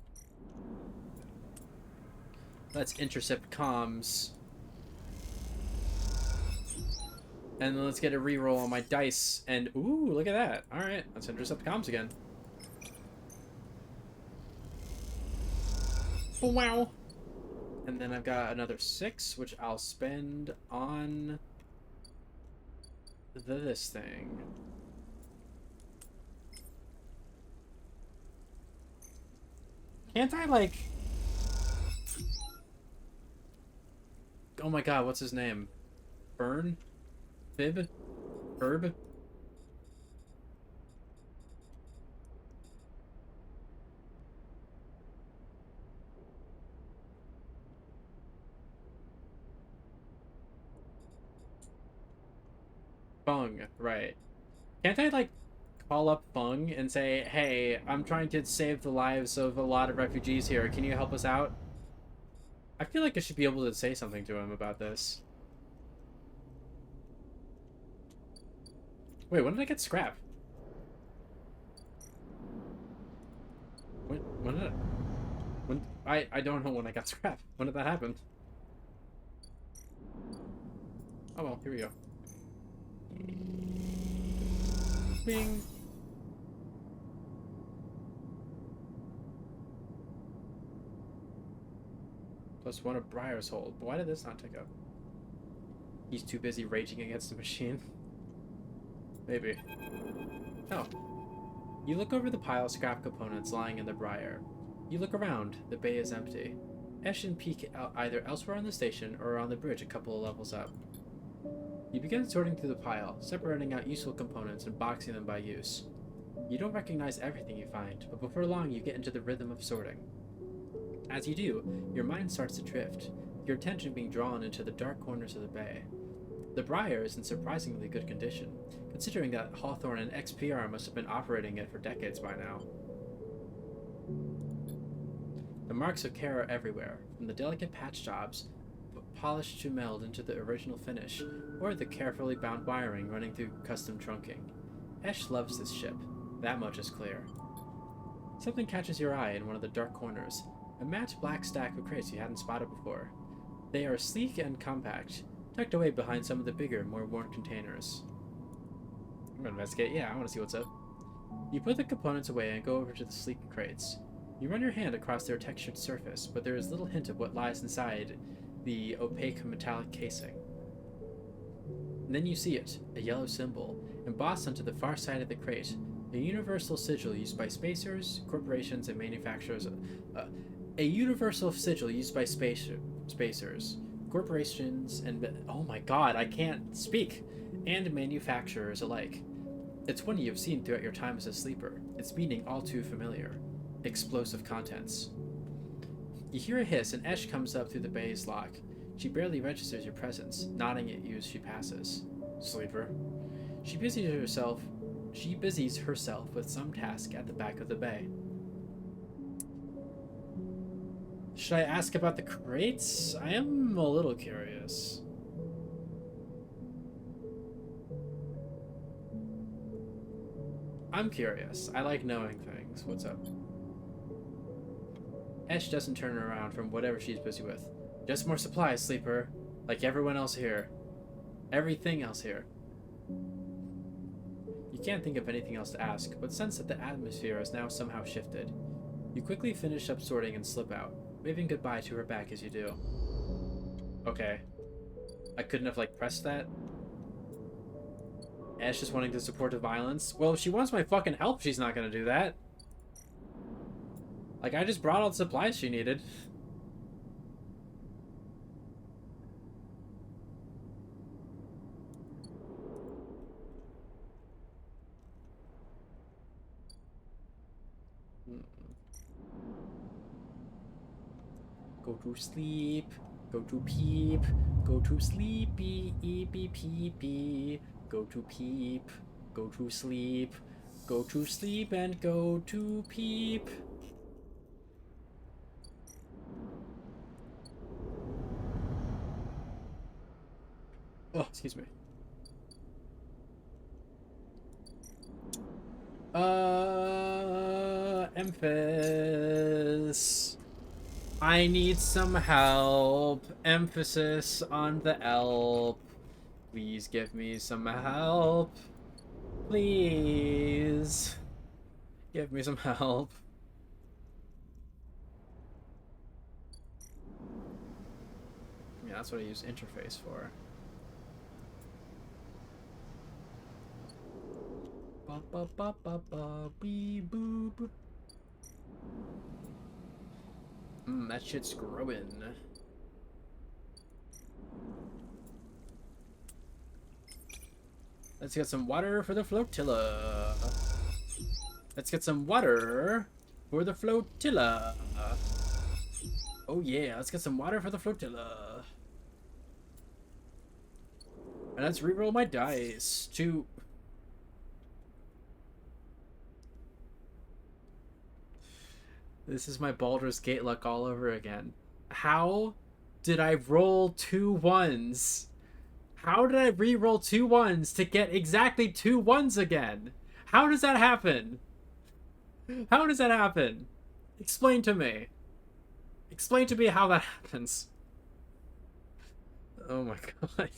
S1: Let's intercept comms. And then let's get a reroll on my dice. And, ooh, look at that. Alright, let's intercept comms again. Oh, wow. And then I've got another 6, which I'll spend on this thing. Can't I, like... Oh my god, what's his name? Fern? Fib? Herb? Fung, right. Can't I, like, call up Fung and say, hey, I'm trying to save the lives of a lot of refugees here. Can you help us out? I feel like I should be able to say something to him about this. Wait, when did I get scrap? When did I don't know when I got scrap. When did that happen? Oh well, here we go. Bing. +1 of Briar's Hold. But why did this not tick up? He's too busy raging against the machine. Maybe. Oh. You look over the pile of scrap components lying in the Briar. You look around. The bay is empty. Esh and peek either elsewhere on the station or on the bridge a couple of levels up. You begin sorting through the pile, separating out useful components and boxing them by use. You don't recognize everything you find, but before long you get into the rhythm of sorting. As you do, your mind starts to drift, your attention being drawn into the dark corners of the bay. The Briar is in surprisingly good condition, considering that Hawthorne and XPR must have been operating it for decades by now. The marks of care are everywhere, from the delicate patch jobs polished to meld into the original finish, or the carefully bound wiring running through custom trunking. Esh loves this ship, that much is clear. Something catches your eye in one of the dark corners, a matte black stack of crates you hadn't spotted before. They are sleek and compact, tucked away behind some of the bigger, more worn containers. I'm gonna investigate. Yeah, I want to see what's up. You put the components away and go over to the sleek crates. You run your hand across their textured surface, but there is little hint of what lies inside the opaque metallic casing. And then you see it, a yellow symbol, embossed onto the far side of the crate, a universal sigil used by spacers, corporations, and manufacturers. A universal sigil used by spacers, corporations, and oh my god, I can't speak, and manufacturers alike. It's one you've seen throughout your time as a sleeper, its meaning all too familiar. Explosive contents. You hear a hiss and Esh comes up through the bay's lock. She barely registers your presence, nodding at you as she passes. Sleeper. She busies herself with some task at the back of the bay. Should I ask about the crates? I am a little curious. I'm curious. I like knowing things. What's up? Esh doesn't turn around from whatever she's busy with. Just more supplies, Sleeper. Like everyone else here. Everything else here. You can't think of anything else to ask, but sense that the atmosphere has now somehow shifted. You quickly finish up sorting and slip out, waving goodbye to her back as you do. Okay. I couldn't have, like, pressed that? Ash just wanting to support the violence? Well, if she wants my fucking help, she's not gonna do that. Like, I just brought all the supplies she needed. Go to sleep. Go to peep. Go to sleepy. Eepy peepy. Go to peep. Go to sleep. Go to sleep and go to peep. Oh, excuse me. Emphas. I need some help. Emphasis on the help. Please give me some help. Please. Give me some help. Yeah, that's what I use interface for. Ba ba ba ba ba bee boop. That shit's growing. Let's get some water for the flotilla. Let's get some water for the flotilla. Oh yeah, let's get some water for the flotilla. And let's reroll my dice to... This is my Baldur's Gate luck all over again. How did I roll 2 1s? How did I re-roll 2 1s to get exactly 2 1s again? How does that happen? How does that happen? Explain to me. Explain to me how that happens. Oh my god.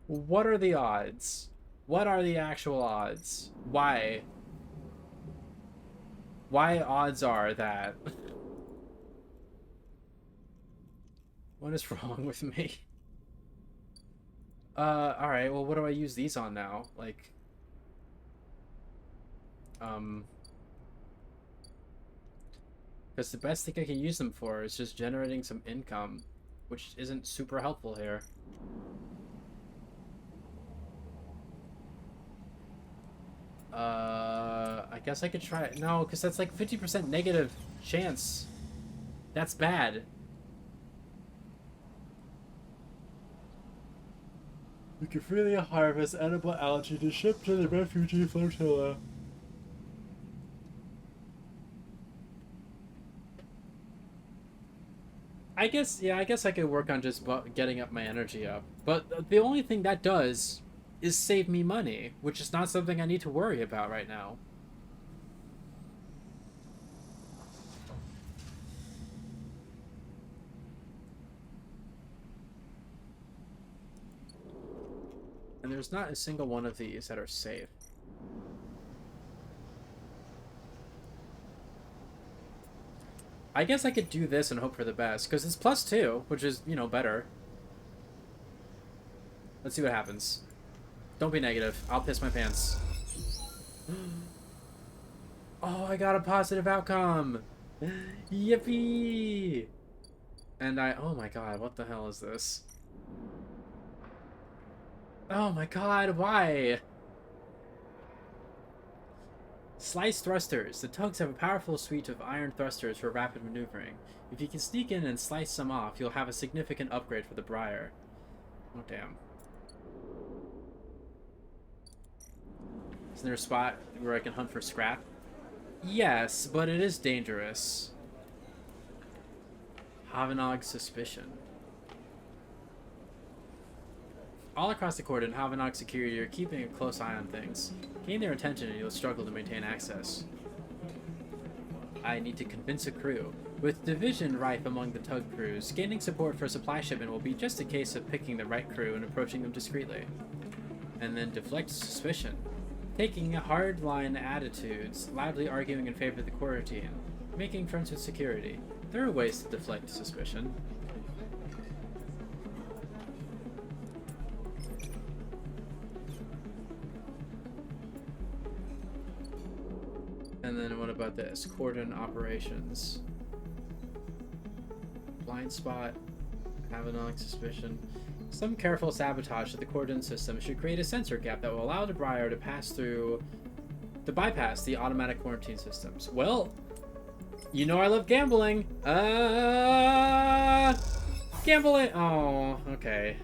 S1: What are the odds? What are the actual odds? Why? Why odds are that? What is wrong with me? Alright, well, what do I use these on now? Like, because the best thing I can use them for is just generating some income, which isn't super helpful here. I guess I could try it. No, because that's like 50% negative chance. That's bad. You can freely harvest edible algae to ship to the refugee flotilla. I guess, yeah, I guess I could work on just getting up my energy up. But the only thing that does is save me money, which is not something I need to worry about right now. And there's not a single one of these that are safe. I guess I could do this and hope for the best, because it's +2, which is, you know, better. Let's see what happens. Don't be negative. I'll piss my pants. Oh, I got a positive outcome! Yippee! And oh my god, what the hell is this? Oh my god, why? Slice thrusters. The tugs have a powerful suite of iron thrusters for rapid maneuvering. If you can sneak in and slice some off, you'll have a significant upgrade for the Briar. Oh, damn. Isn't there a spot where I can hunt for scrap? Yes, but it is dangerous. Havanog's suspicion. All across the Cordon, Havanog security are keeping a close eye on things. Gain their attention and you'll struggle to maintain access. I need to convince a crew. With division rife among the tug crews, gaining support for a supply shipment will be just a case of picking the right crew and approaching them discreetly. And then deflect suspicion. Taking hardline attitudes, loudly arguing in favor of the quarantine, making friends with security. There are ways to deflect suspicion. And then what about this? Cordon operations. Blind spot. Havanog suspicion. Some careful sabotage of the Cordon system should create a sensor gap that will allow the Briar to bypass the automatic quarantine systems. Well, you know I love gambling. Gambling. Oh, okay.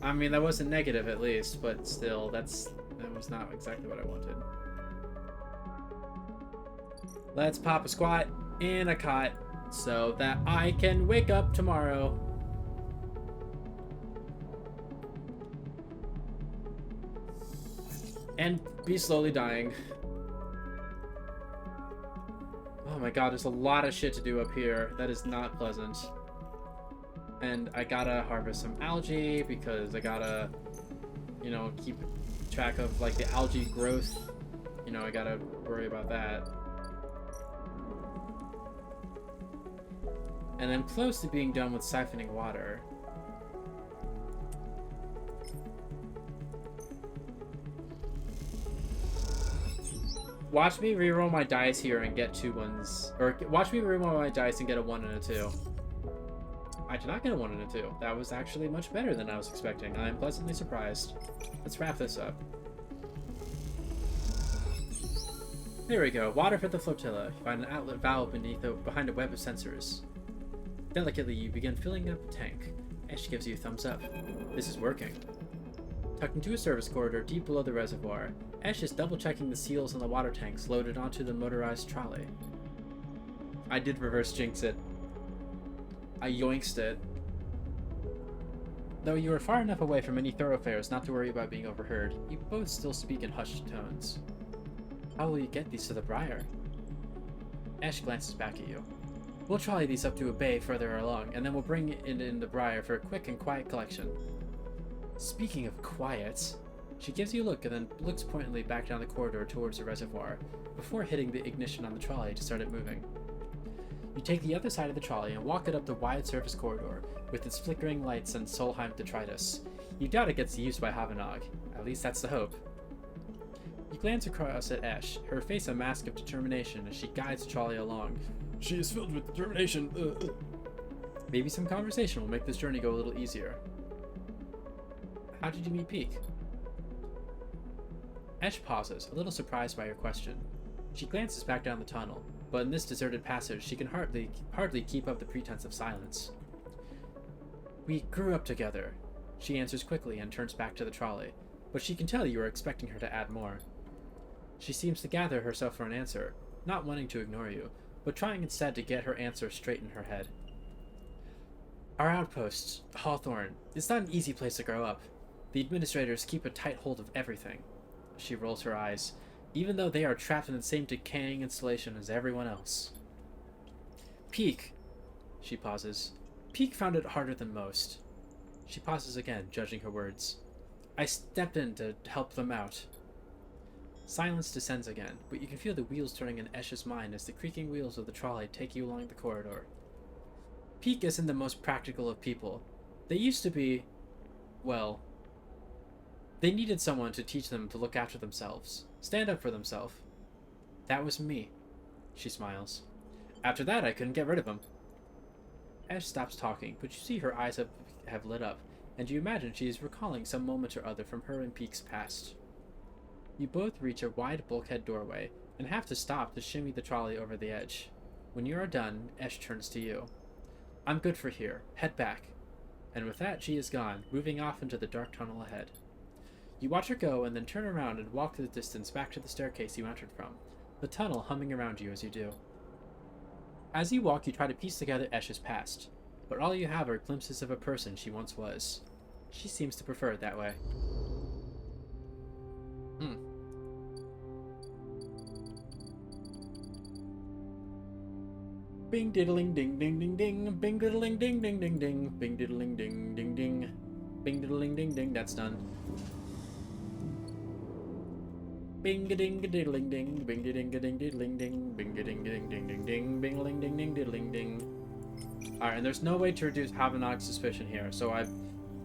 S1: I mean, that wasn't negative at least, but still, that was not exactly what I wanted. Let's pop a squat in a cot so that I can wake up tomorrow. And be slowly dying. Oh my god, there's a lot of shit to do up here. That is not pleasant. And I gotta harvest some algae because I gotta, you know, keep track of like the algae growth. You know, I gotta worry about that. And I'm close to being done with siphoning water. Watch me reroll my dice here and get 2 ones. Or watch me reroll my dice and get a 1 and a 2. I did not get a 1 and a 2. That was actually much better than I was expecting. I am pleasantly surprised. Let's wrap this up. There we go. Water for the flotilla. You find an outlet valve behind a web of sensors. Delicately, you begin filling up the tank. Ash gives you a thumbs up. This is working. Tucked into a service corridor deep below the reservoir, Ash is double-checking the seals on the water tanks loaded onto the motorized trolley. I did reverse jinx it. I yoinked it. Though you are far enough away from any thoroughfares not to worry about being overheard, you both still speak in hushed tones. How will you get these to the Briar? Ash glances back at you. We'll trolley these up to a bay further along, and then we'll bring it in the Briar for a quick and quiet collection. Speaking of quiet, she gives you a look and then looks pointedly back down the corridor towards the reservoir, before hitting the ignition on the trolley to start it moving. You take the other side of the trolley and walk it up the wide surface corridor, with its flickering lights and Solheim detritus. You doubt it gets used by Havanog. At least that's the hope. You glance across at Ash, her face a mask of determination as she guides the trolley along. She is filled with determination. Maybe some conversation will make this journey go a little easier. How did you meet Peak? Esh pauses, a little surprised by your question. She glances back down the tunnel, but in this deserted passage she can hardly keep up the pretense of silence. We grew up together, she answers quickly and turns back to the trolley, but she can tell you are expecting her to add more. She seems to gather herself for an answer, not wanting to ignore you, but trying instead to get her answer straight in her head. Our outpost, Hawthorne, is not an easy place to grow up. The administrators keep a tight hold of everything. She rolls her eyes, even though they are trapped in the same decaying installation as everyone else. Peak. She pauses. Peak found it harder than most. She pauses again, judging her words. I stepped in to help them out. Silence descends again, but you can feel the wheels turning in Esh's mind as the creaking wheels of the trolley take you along the corridor. Peak isn't the most practical of people. They used to be, well, they needed someone to teach them to look after themselves, stand up for themselves. That was me. She smiles. After that, I couldn't get rid of him. Esh stops talking, but you see her eyes have lit up, and you imagine she is recalling some moment or other from her and Peak's past. You both reach a wide bulkhead doorway, and have to stop to shimmy the trolley over the edge. When you are done, Esh turns to you. I'm good for here. Head back. And with that, she is gone, moving off into the dark tunnel ahead. You watch her go, and then turn around and walk the distance back to the staircase you entered from, the tunnel humming around you as you do. As you walk, you try to piece together Esh's past, but all you have are glimpses of a person she once was. She seems to prefer it that way. Bing diddling ding ding ding ding, bing diddling ding ding ding ding, bing diddling ding ding ding, bing diddling ding ding, that's done. Bing a ding a diddling ding, bing a ding a ding diddling ding, bing a ding ding ding ding ding, bing a ding ding ding diddling ding. Alright, and there's no way to reduce Havanok's suspicion here, so I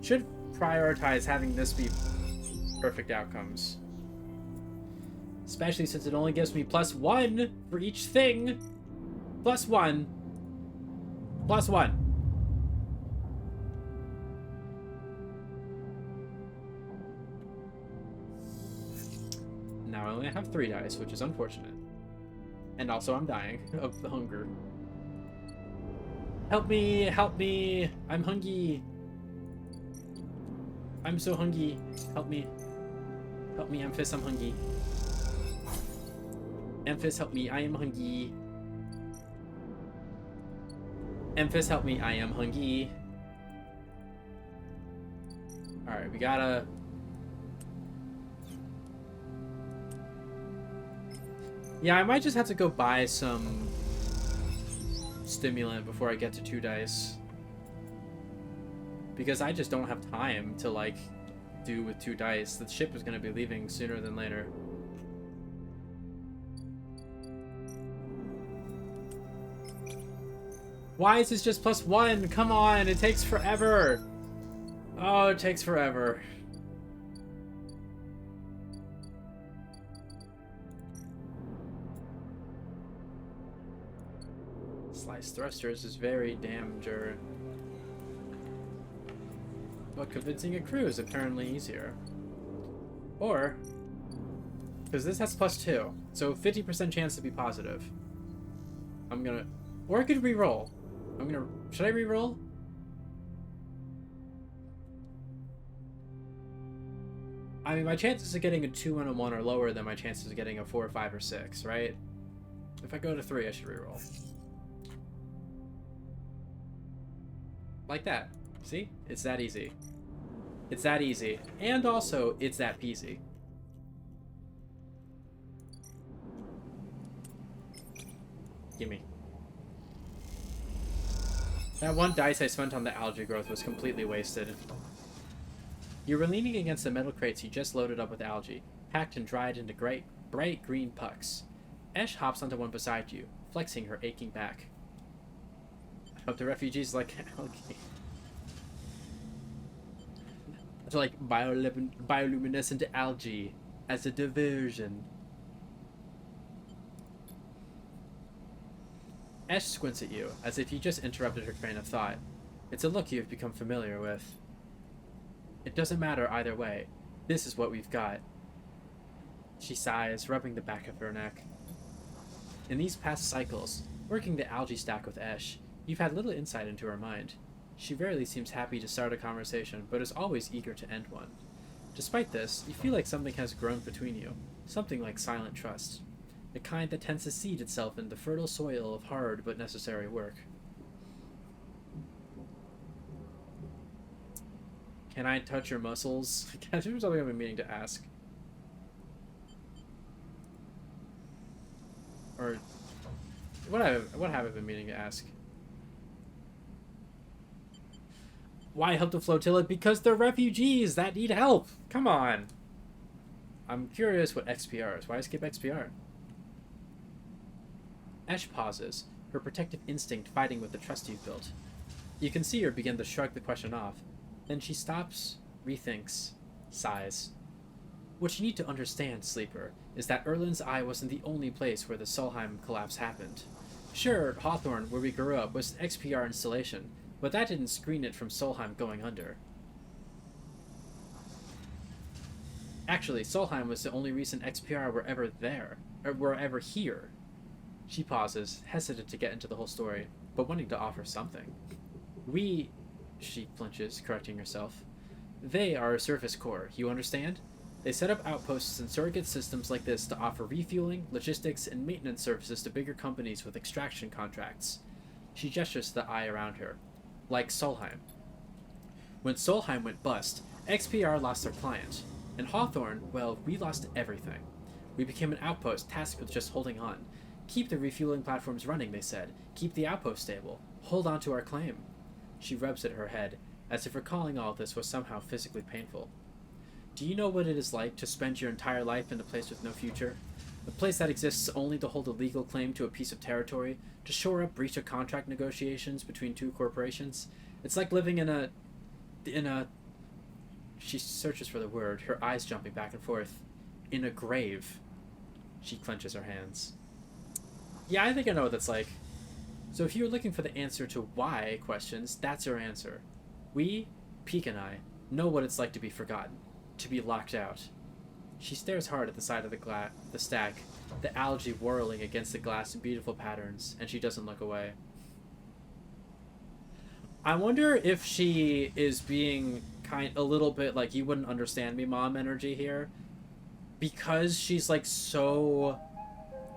S1: should prioritize having this be perfect outcomes. Especially since it only gives me +1 for each thing. +1. +1. Now I only have 3 dice, which is unfortunate. And also I'm dying of hunger. Help me! Help me! I'm hungry! I'm so hungry. Help me. Help me, Amphis, I'm hungry. Amphis, help me, I am hungry. Amphis, help me, I am hungry. Alright, we gotta... Yeah, I might just have to go buy some stimulant before I get to 2 dice. Because I just don't have time to, like, do with 2 dice. The ship is going to be leaving sooner than later. Why is this just +1? Come on, it takes forever. Oh, it takes forever. Slice thrusters is very danger. But convincing a crew is apparently easier. Or, because this has +2, so 50% chance to be positive. I'm gonna, or I could re-roll. Should I re-roll? I mean, my chances of getting a 2 and a 1 are lower than my chances of getting a 4, 5, or 6, right? If I go to 3, I should re-roll. Like that. See? It's that easy. It's that easy. And also, it's that peasy. Gimme. That 1 dice I spent on the algae growth was completely wasted. You were leaning against the metal crates you just loaded up with algae, packed and dried into bright green pucks. Esh hops onto one beside you, flexing her aching back. I hope the refugees like algae. It's like bioluminescent algae as a diversion. Esh squints at you, as if you just interrupted her train of thought. It's a look you have become familiar with. It doesn't matter either way. This is what we've got. She sighs, rubbing the back of her neck. In these past cycles, working the algae stack with Esh, you've had little insight into her mind. She rarely seems happy to start a conversation, but is always eager to end one. Despite this, you feel like something has grown between you, something like silent trust, the kind that tends to seed itself in the fertile soil of hard but necessary work. Can I touch your muscles? That's something I've been meaning to ask. Or what have I been meaning to ask? Why help the flotilla? Because they're refugees that need help. Come on. I'm curious what XPR is. Why skip XPR? Esh pauses, her protective instinct fighting with the trust you've built. You can see her begin to shrug the question off. Then she stops, rethinks, sighs. What you need to understand, Sleeper, is that Erlin's Eye wasn't the only place where the Solheim collapse happened. Sure, Hawthorne, where we grew up, was an XPR installation, but that didn't screen it from Solheim going under. Actually, Solheim was the only reason XPR were ever there, or were ever here. She pauses, hesitant to get into the whole story, but wanting to offer something. She flinches, correcting herself. They are a surface corps, you understand? They set up outposts and surrogate systems like this to offer refueling, logistics, and maintenance services to bigger companies with extraction contracts. She gestures to the eye around her. Like Solheim. When Solheim went bust, XPR lost their client. And Hawthorne, well, we lost everything. We became an outpost tasked with just holding on. Keep the refueling platforms running, they said. Keep the outpost stable. Hold on to our claim. She rubs at her head, as if recalling all this was somehow physically painful. Do you know what it is like to spend your entire life in a place with no future? A place that exists only to hold a legal claim to a piece of territory, to shore up breach of contract negotiations between two corporations? It's like living in a... She searches for the word, her eyes jumping back and forth. In a grave. She clenches her hands. Yeah, I think I know what that's like. So if you're looking for the answer to why questions, that's your answer. We, Peek and I, know what it's like to be forgotten, to be locked out. She stares hard at the side of the stack, the algae whirling against the glass in beautiful patterns, and she doesn't look away. I wonder if she is being a little bit like, you wouldn't understand me, Mom energy here, because she's like so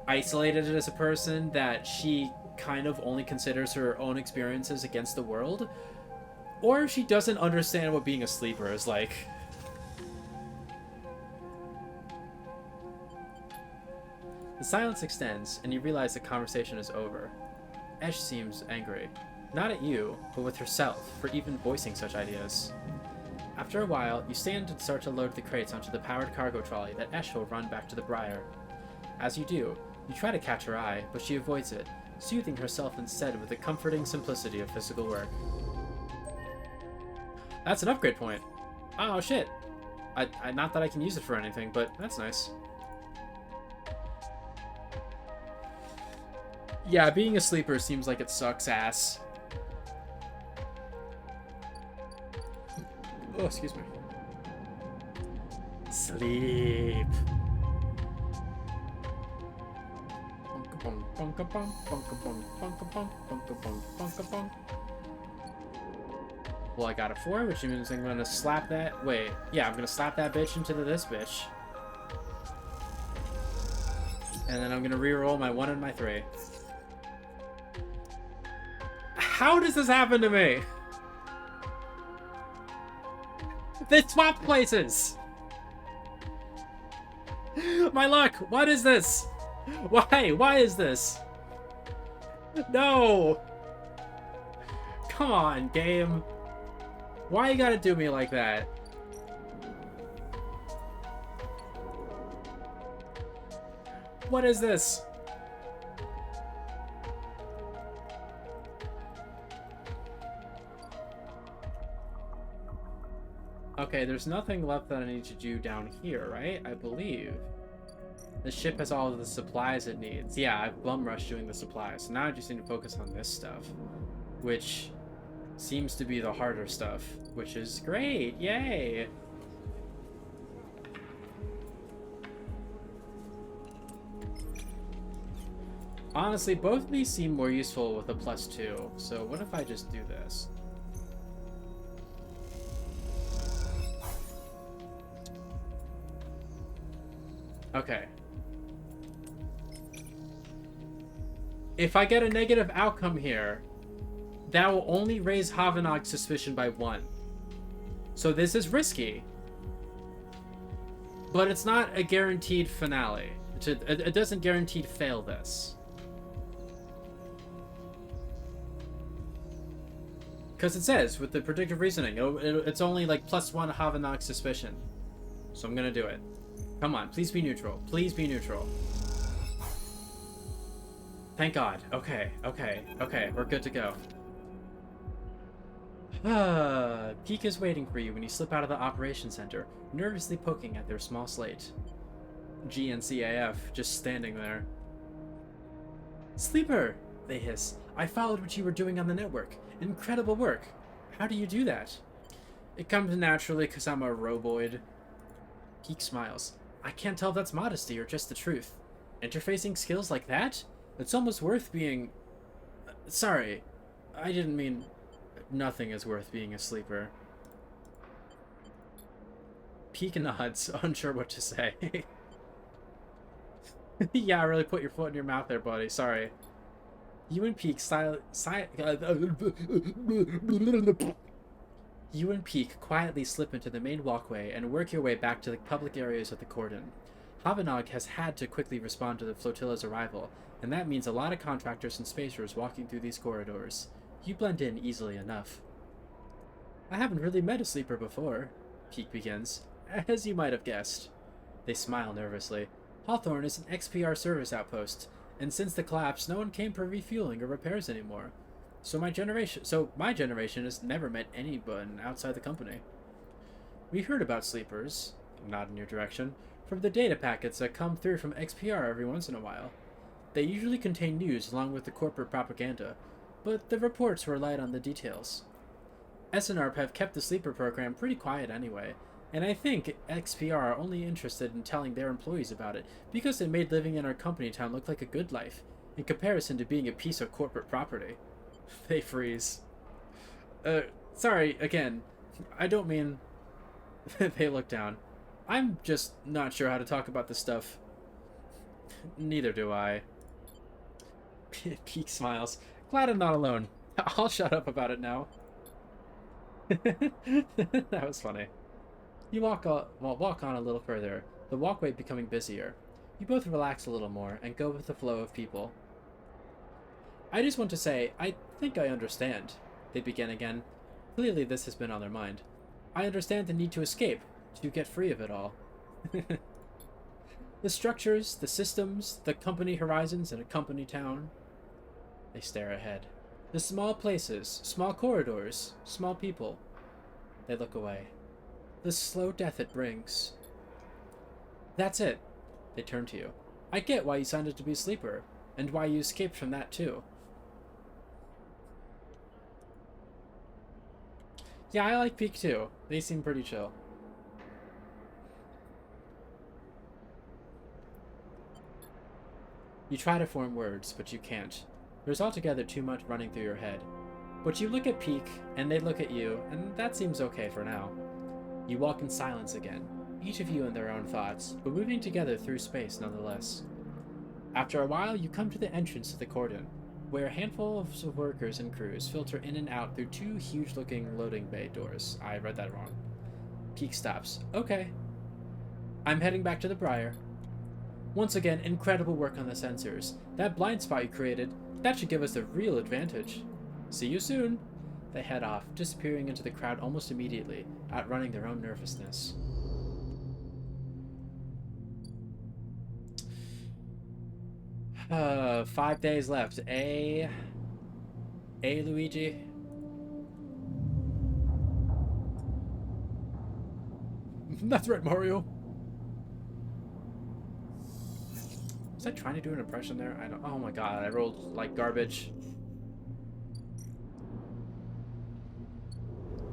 S1: isolated as a person that she kind of only considers her own experiences against the world, or if she doesn't understand what being a sleeper is like. The silence extends, and you realize the conversation is over. Esh seems angry. Not at you, but with herself, for even voicing such ideas. After a while, you stand and start to load the crates onto the powered cargo trolley that Esh will run back to the Briar. As you do, you try to catch her eye, but she avoids it, soothing herself instead with the comforting simplicity of physical work. That's an upgrade point. Oh, shit. I not that I can use it for anything, but that's nice. Yeah, being a sleeper seems like it sucks ass. Oh, excuse me. Sleep. Well, I got a 4, which means I'm gonna slap that. Wait, yeah, I'm gonna slap that bitch into this bitch. And then I'm gonna reroll my 1 and my 3. How does this happen to me? They swapped places! My luck! What is this? Why? Why is this? No! Come on, game. Why you gotta do me like that? What is this? Okay, there's nothing left that I need to do down here, right? I believe. The ship has all of the supplies it needs. Yeah, I've bum rushed doing the supplies. So now I just need to focus on this stuff, which seems to be the harder stuff, which is great. Yay! Honestly, both of these seem more useful with a +2, so what if I just do this? Okay. If I get a negative outcome here, that will only raise Havanag's suspicion by 1. So this is risky. But it's not a guaranteed finale. It doesn't guaranteed fail this. Because it says, with the predictive reasoning, it's only like +1 Havanag's suspicion. So I'm gonna do it. Come on, please be neutral. Please be neutral. Thank God. Okay, we're good to go. Peak is waiting for you when you slip out of the operations center, nervously poking at their small slate. GNCAF, just standing there. Sleeper, they hiss. I followed what you were doing on the network. Incredible work. How do you do that? It comes naturally because I'm a roboid. Peak smiles. I can't tell if that's modesty or just the truth. Interfacing skills like that? It's almost worth being... Sorry, I didn't mean... Nothing is worth being a sleeper. Peak nods, unsure what to say. Yeah, really put your foot in your mouth there, buddy. Sorry. You and Peak quietly slip into the main walkway and work your way back to the public areas of the cordon. Havanag has had to quickly respond to the flotilla's arrival, and that means a lot of contractors and spacers walking through these corridors. You blend in easily enough. I haven't really met a sleeper before, Peak begins, as you might have guessed. They smile nervously. Hawthorne is an XPR service outpost, and since the collapse, no one came for refueling or repairs anymore. So my generation has never met anyone outside the company. We heard about sleepers, not in your direction, from the data packets that come through from XPR every once in a while. They usually contain news along with the corporate propaganda, but the reports were light on the details. SNRP have kept the sleeper program pretty quiet anyway, and I think XPR are only interested in telling their employees about it because it made living in our company town look like a good life, in comparison to being a piece of corporate property. They freeze. Sorry, again, I don't mean... They look down. I'm just not sure how to talk about this stuff. Neither do I. Peak smiles. Glad I'm not alone. I'll shut up about it now. That was funny. You walk on a little further, the walkway becoming busier. You both relax a little more and go with the flow of people. I just want to say, I think I understand. They begin again. Clearly this has been on their mind. I understand the need to escape, to get free of it all. The structures, the systems, the company horizons in a company town. They stare ahead. The small places, small corridors, small people. They look away. The slow death it brings. That's it. They turn to you. I get why you signed up to be a sleeper, and why you escaped from that too. Yeah, I like Peak too. They seem pretty chill. You try to form words, but you can't. There's altogether too much running through your head. But you look at Peak, and they look at you, and that seems okay for now. You walk in silence again, each of you in their own thoughts, but moving together through space nonetheless. After a while, you come to the entrance to the cordon, where a handful of workers and crews filter in and out through two huge-looking loading bay doors. I read that wrong. Peak stops. Okay. I'm heading back to the Briar. Once again, incredible work on the sensors. That blind spot you created, that should give us a real advantage. See you soon. They head off, disappearing into the crowd almost immediately, outrunning their own nervousness. Uh, 5 days left. Luigi? That's right, Mario. Was I trying to do an impression there? I don't. Oh my god, I rolled like garbage.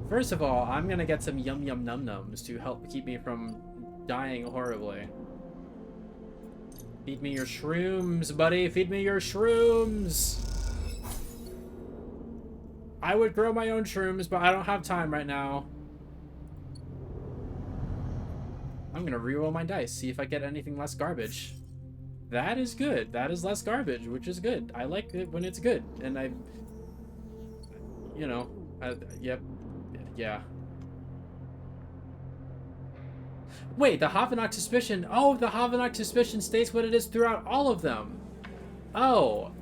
S1: First of all, I'm gonna get some yum yum num nums to help keep me from dying horribly. Feed me your shrooms, buddy. Feed me your shrooms. I would grow my own shrooms, but I don't have time right now. I'm gonna reroll my dice, see if I get anything less garbage. That is good. That is less garbage, which is good. I like it when it's good. And I... You know... yep. Yeah. Wait, the Havanok Suspicion... Oh, the Havanok Suspicion states what it is throughout all of them. Oh.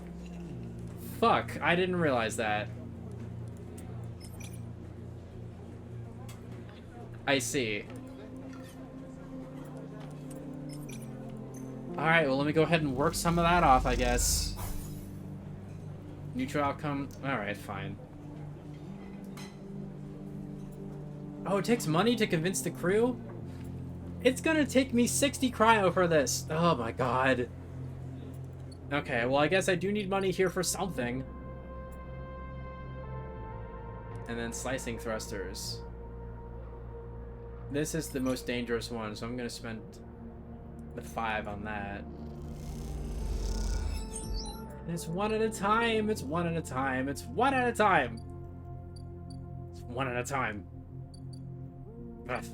S1: Fuck. I didn't realize that. I see. Alright, well, let me go ahead and work some of that off, I guess. Neutral outcome. Alright, fine. Oh, it takes money to convince the crew? It's gonna take me 60 cryo for this. Oh my god. Okay, well, I guess I do need money here for something. And then slicing thrusters. This is the most dangerous one, so I'm gonna spend the 5 on that. And it's one at a time. It's one at a time. It's one at a time. It's one at a time. Ugh.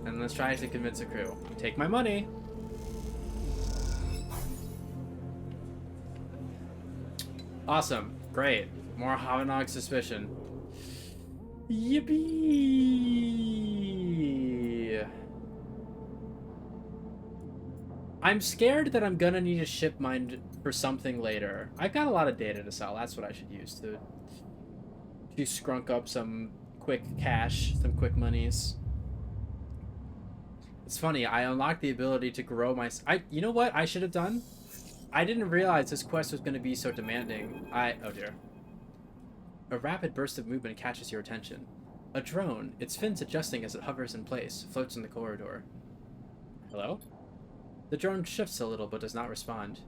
S1: And let's try to convince the crew. Take my money. Awesome. Great. More Havanok Suspicion. Yippee! I'm scared that I'm gonna need a ship mine for something later. I've got a lot of data to sell. That's what I should use to scrunk up some quick cash, some quick monies. It's funny, I unlocked the ability to grow my... You know what I should have done? I didn't realize this quest was going to be so demanding. Oh dear. A rapid burst of movement catches your attention. A drone, its fins adjusting as it hovers in place, floats in the corridor. Hello? The drone shifts a little but does not respond.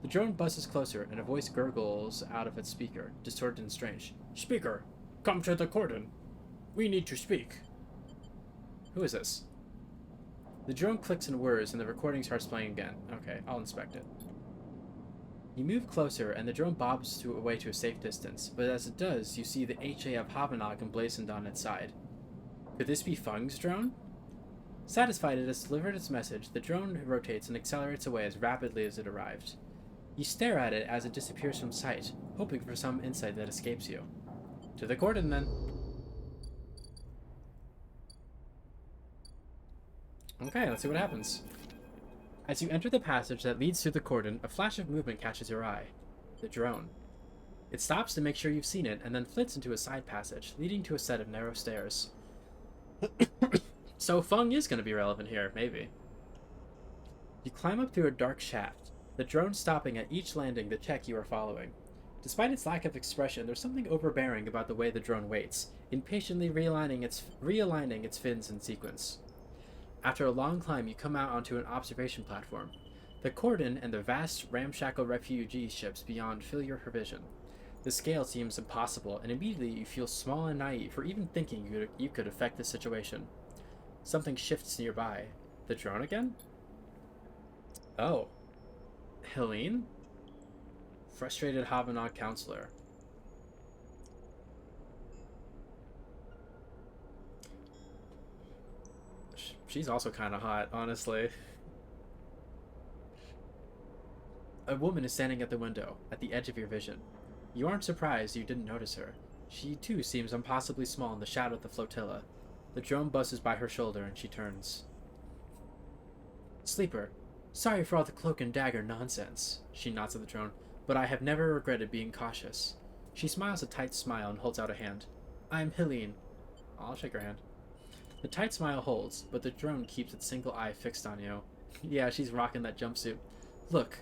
S1: The drone buzzes closer and a voice gurgles out of its speaker, distorted and strange. Speaker, come to the cordon. We need to speak. Who is this? The drone clicks and whirs and the recording starts playing again. Okay, I'll inspect it. You move closer and the drone bobs away to a safe distance, but as it does, you see the HA of Havanok emblazoned on its side. Could this be Fung's drone? Satisfied it has delivered its message, the drone rotates and accelerates away as rapidly as it arrived. You stare at it as it disappears from sight, hoping for some insight that escapes you. To the cordon, then. Okay, let's see what happens. As you enter the passage that leads through the cordon, a flash of movement catches your eye. The drone. It stops to make sure you've seen it, and then flits into a side passage, leading to a set of narrow stairs. So Fung is going to be relevant here, maybe. You climb up through a dark shaft, the drone stopping at each landing to check you are following. Despite its lack of expression, there's something overbearing about the way the drone waits, impatiently realigning its fins in sequence. After a long climb, you come out onto an observation platform. The cordon and the vast, ramshackle refugee ships beyond fill your vision. The scale seems impossible, and immediately you feel small and naive for even thinking you could affect the situation. Something shifts nearby. The drone again? Oh. Helene? Frustrated Havanok counselor. She's also kind of hot, honestly. A woman is standing at the window, at the edge of your vision. You aren't surprised you didn't notice her. She, too, seems impossibly small in the shadow of the flotilla. The drone buzzes by her shoulder, and she turns. Sleeper, sorry for all the cloak and dagger nonsense. She nods at the drone, but I have never regretted being cautious. She smiles a tight smile and holds out a hand. I'm Helene. I'll shake her hand. The tight smile holds, but the drone keeps its single eye fixed on you. Yeah, she's rocking that jumpsuit. Look.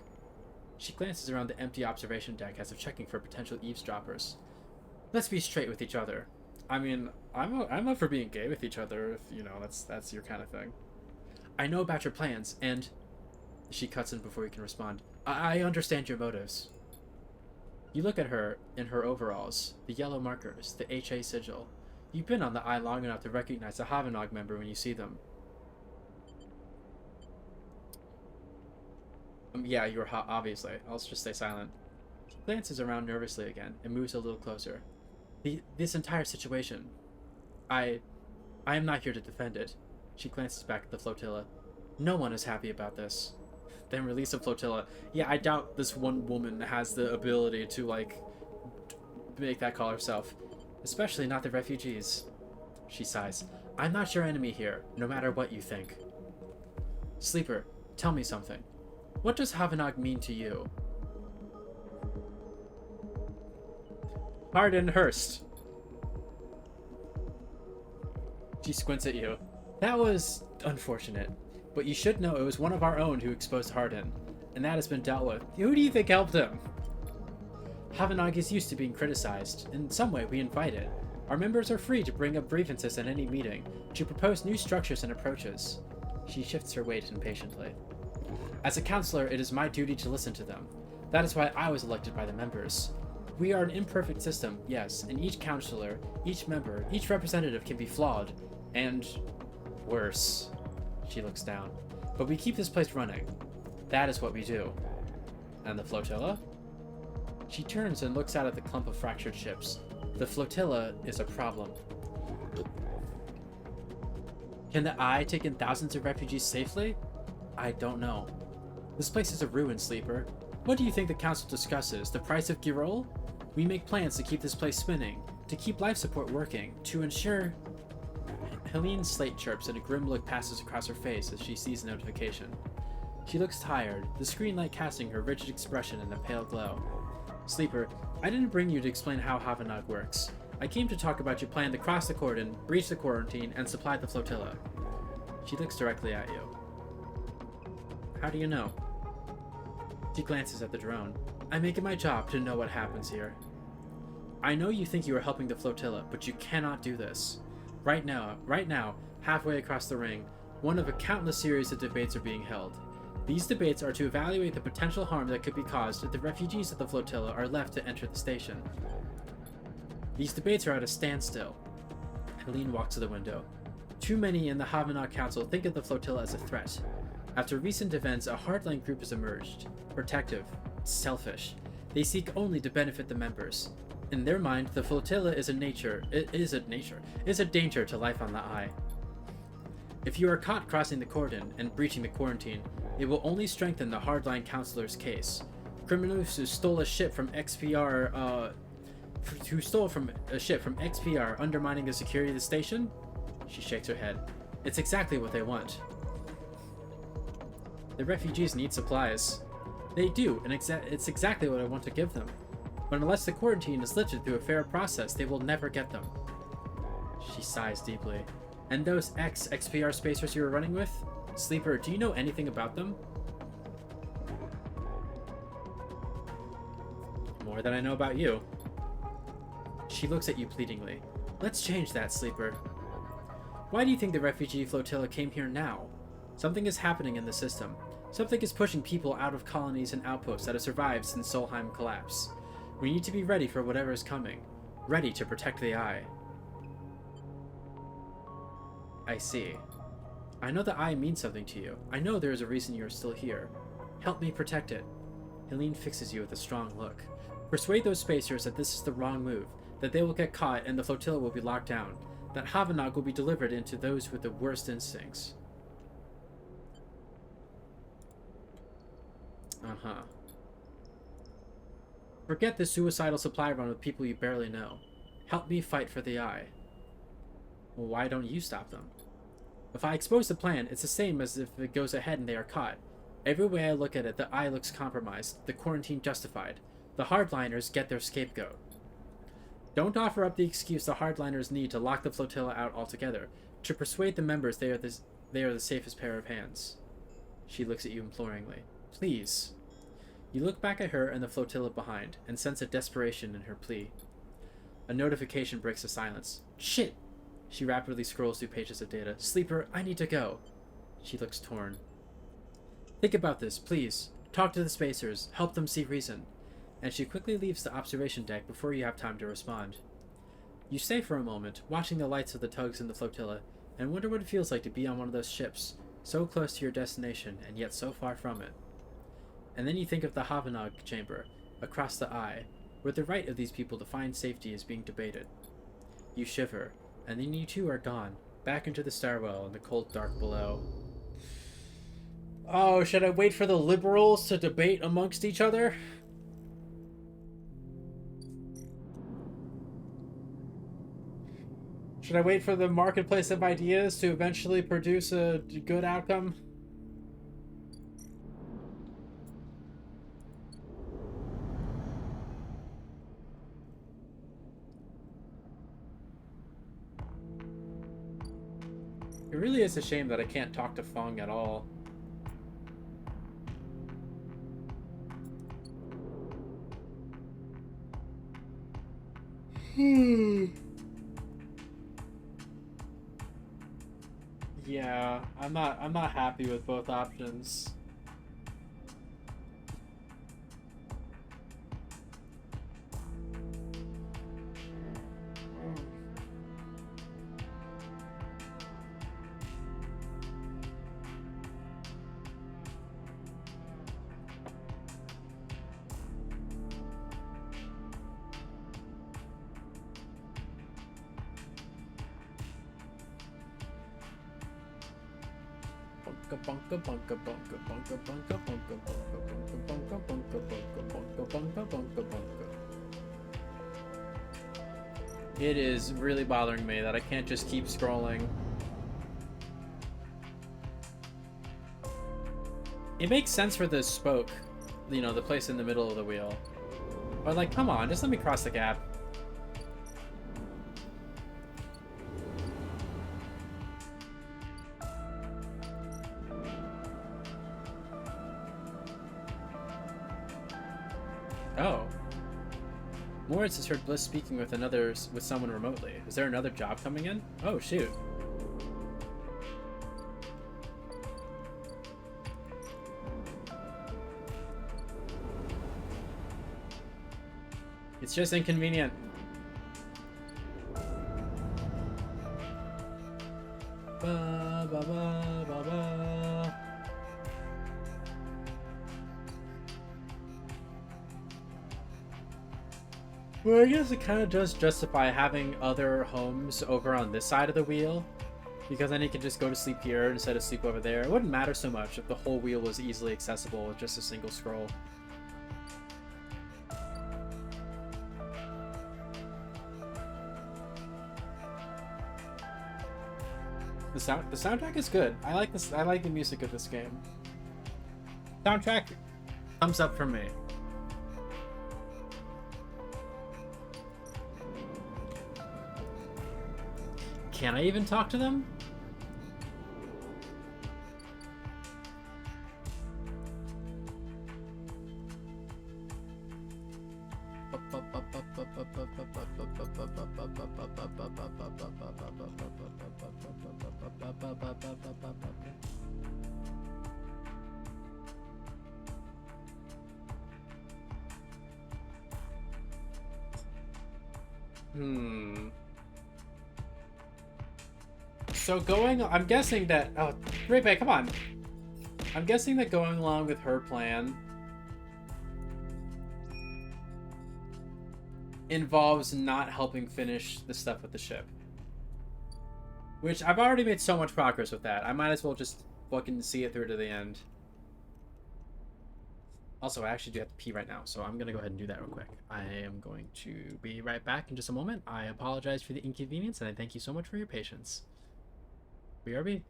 S1: She glances around the empty observation deck as if checking for potential eavesdroppers. Let's be straight with each other. I mean, I'm up for being gay with each other if, you know, that's your kind of thing. I know about your plans, and... She cuts in before you can respond. I understand your motives. You look at her in her overalls, the yellow markers, the HA sigil. You've been on the eye long enough to recognize a Havanok member when you see them. Yeah, you're hot, obviously. I'll just stay silent. She glances around nervously again and moves a little closer. This entire situation. I am not here to defend it. She glances back at the flotilla. No one is happy about this. Then release the flotilla. Yeah, I doubt this one woman has the ability to, like, make that call herself. Especially not the refugees. She sighs. I'm not your enemy here, no matter what you think. Sleeper, tell me something. What does Havanag mean to you? Hardin Hurst. She squints at you. That was unfortunate, but you should know it was one of our own who exposed Hardin, and that has been dealt with. Who do you think helped him? Havanag is used to being criticized. In some way, we invite it. Our members are free to bring up grievances at any meeting, to propose new structures and approaches. She shifts her weight impatiently. As a counselor, it is my duty to listen to them. That is why I was elected by the members. We are an imperfect system, yes, and each counselor, each member, each representative can be flawed, and worse. She looks down. But we keep this place running. That is what we do. And the flotilla? She turns and looks out at the clump of fractured ships. The flotilla is a problem. Can the Eye take in thousands of refugees safely? I don't know. This place is a ruin, Sleeper. What do you think the council discusses? The price of Girol? We make plans to keep this place spinning, to keep life support working, to ensure... Helene's slate chirps and a grim look passes across her face as she sees the notification. She looks tired, the screen light casting her rigid expression in a pale glow. Sleeper, I didn't bring you to explain how Havanag works. I came to talk about your plan to cross the cordon, breach the quarantine, and supply the flotilla. She looks directly at you. How do you know? She glances at the drone. I make it my job to know what happens here. I know you think you are helping the flotilla, but you cannot do this. Right now, halfway across the ring, one of a countless series of debates are being held. These debates are to evaluate the potential harm that could be caused if the refugees of the flotilla are left to enter the station. These debates are at a standstill. Helene walks to the window. Too many in the Havanag Council think of the flotilla as a threat. After recent events, a hardline group has emerged. Protective. Selfish. They seek only to benefit the members. In their mind, the flotilla is a danger to life on the Eye. If you are caught crossing the cordon and breaching the quarantine, it will only strengthen the hardline counselor's case. Criminals who stole a ship from XPR, undermining the security of the station? She shakes her head. It's exactly what they want. The refugees need supplies. They do, and it's exactly what I want to give them. But unless the quarantine is lifted through a fair process, they will never get them. She sighs deeply. And those XPR spacers you were running with? Sleeper, do you know anything about them? More than I know about you. She looks at you pleadingly. Let's change that, Sleeper. Why do you think the refugee flotilla came here now? Something is happening in the system. Something is pushing people out of colonies and outposts that have survived since Solheim collapse. We need to be ready for whatever is coming. Ready to protect the Eye. I see. I know the Eye means something to you. I know there is a reason you are still here. Help me protect it. Helene fixes you with a strong look. Persuade those spacers that this is the wrong move, that they will get caught and the flotilla will be locked down, that Havanag will be delivered into those with the worst instincts. Uh-huh. Forget the suicidal supply run with people you barely know. Help me fight for the Eye. Well, why don't you stop them? If I expose the plan, it's the same as if it goes ahead and they are caught. Every way I look at it, the Eye looks compromised, the quarantine justified. The hardliners get their scapegoat. Don't offer up the excuse the hardliners need to lock the flotilla out altogether, to persuade the members they are the safest pair of hands. She looks at you imploringly. Please. You look back at her and the flotilla behind, and sense a desperation in her plea. A notification breaks the silence. Shit! She rapidly scrolls through pages of data. Sleeper, I need to go. She looks torn. Think about this, please. Talk to the spacers. Help them see reason. And she quickly leaves the observation deck before you have time to respond. You stay for a moment, watching the lights of the tugs in the flotilla, and wonder what it feels like to be on one of those ships, so close to your destination and yet so far from it. And then you think of the Havanag chamber, across the eye, where the right of these people to find safety is being debated. You shiver, and then you too are gone, back into the stairwell in the cold dark below. Oh, should I wait for the liberals to debate amongst each other? Should I wait for the marketplace of ideas to eventually produce a good outcome? It really is a shame that I can't talk to Fong at all. Yeah, I'm not happy with both options. It is really bothering me that I can't just keep scrolling. It makes sense for the spoke, you know, the place in the middle of the wheel. But like, come on, just let me cross the gap. Oh. Moritz has heard Bliss speaking with someone remotely. Is there another job coming in? Oh, shoot. It's just inconvenient. Ba, ba, ba, ba, ba. Well, I guess it kind of does justify having other homes over on this side of the wheel, because then you can just go to sleep here instead of sleep over there. It wouldn't matter so much if the whole wheel was easily accessible with just a single scroll. The soundtrack is good. I like this. I like the music of this game. Soundtrack, thumbs up for me. Can I even talk to them? So I'm guessing that, oh, Ripe, come on. I'm guessing that going along with her plan involves not helping finish the stuff with the ship. Which, I've already made so much progress with that. I might as well just fucking see it through to the end. Also, I actually do have to pee right now, so I'm gonna go ahead and do that real quick. I am going to be right back in just a moment. I apologize for the inconvenience, and I thank you so much for your patience. BRB.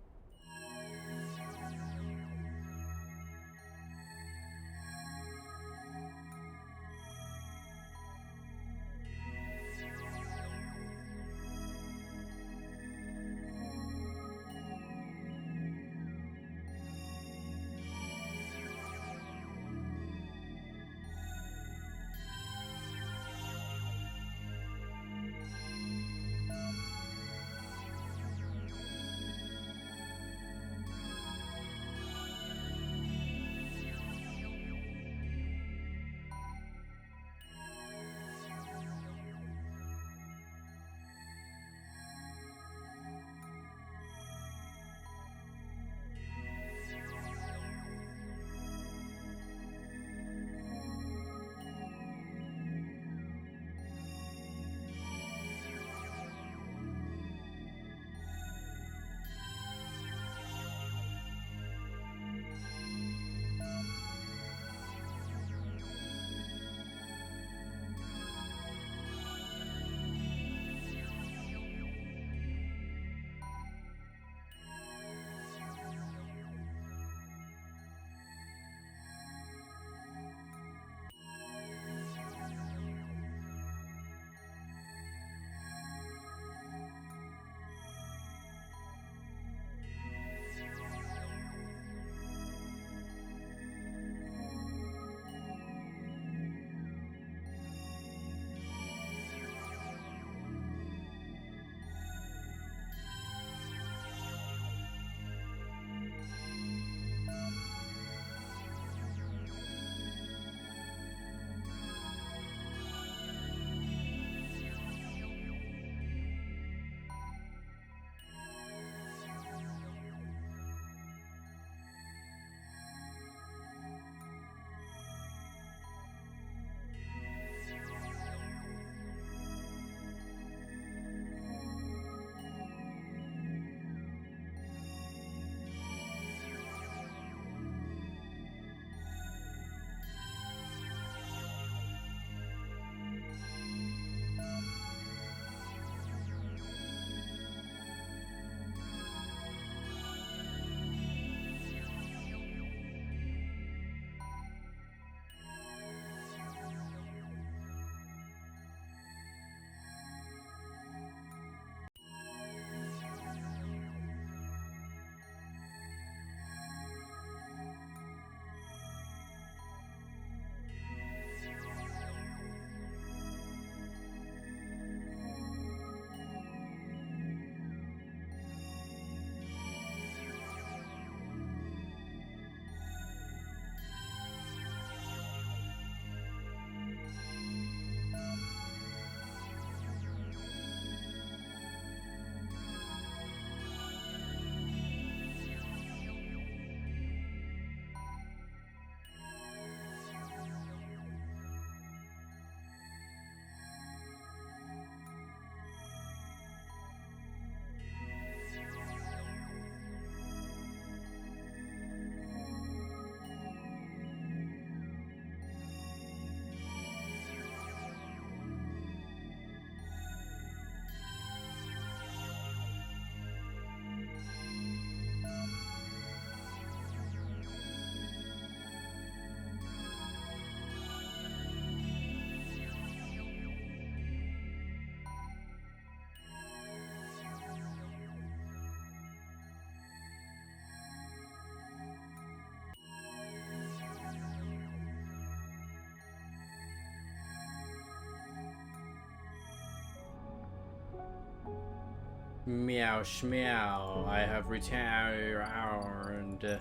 S1: Meow schmeow. I have returned.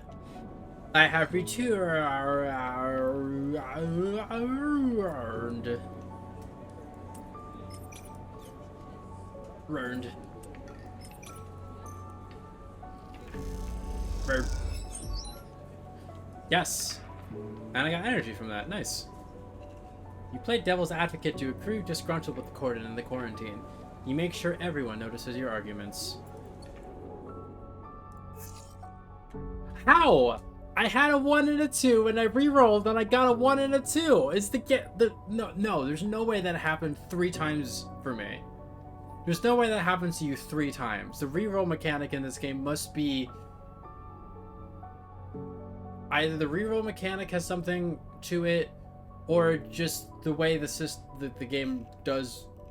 S1: I have returned. Burned. Yes. And I got energy from that. Nice. You play devil's advocate to accrue disgruntled with the Corden in the quarantine. You make sure everyone notices your arguments. How? I had a 1 and a 2 and I re-rolled and I got a 1 and a 2. Is no, there's no way that happened 3 times for me. There's no way that happens to you 3 times. The re-roll mechanic in this game must be either the re-roll mechanic has something to it, or just the way the game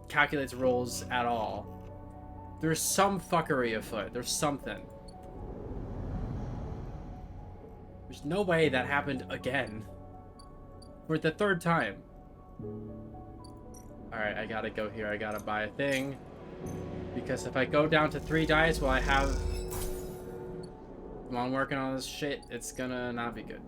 S1: calculates rolls at all. There's some fuckery afoot. There's something. There's no way that happened again. For the 3rd time. Alright, I gotta go here. I gotta buy a thing. Because if I go down to 3 dice while I'm working on this shit, it's gonna not be good.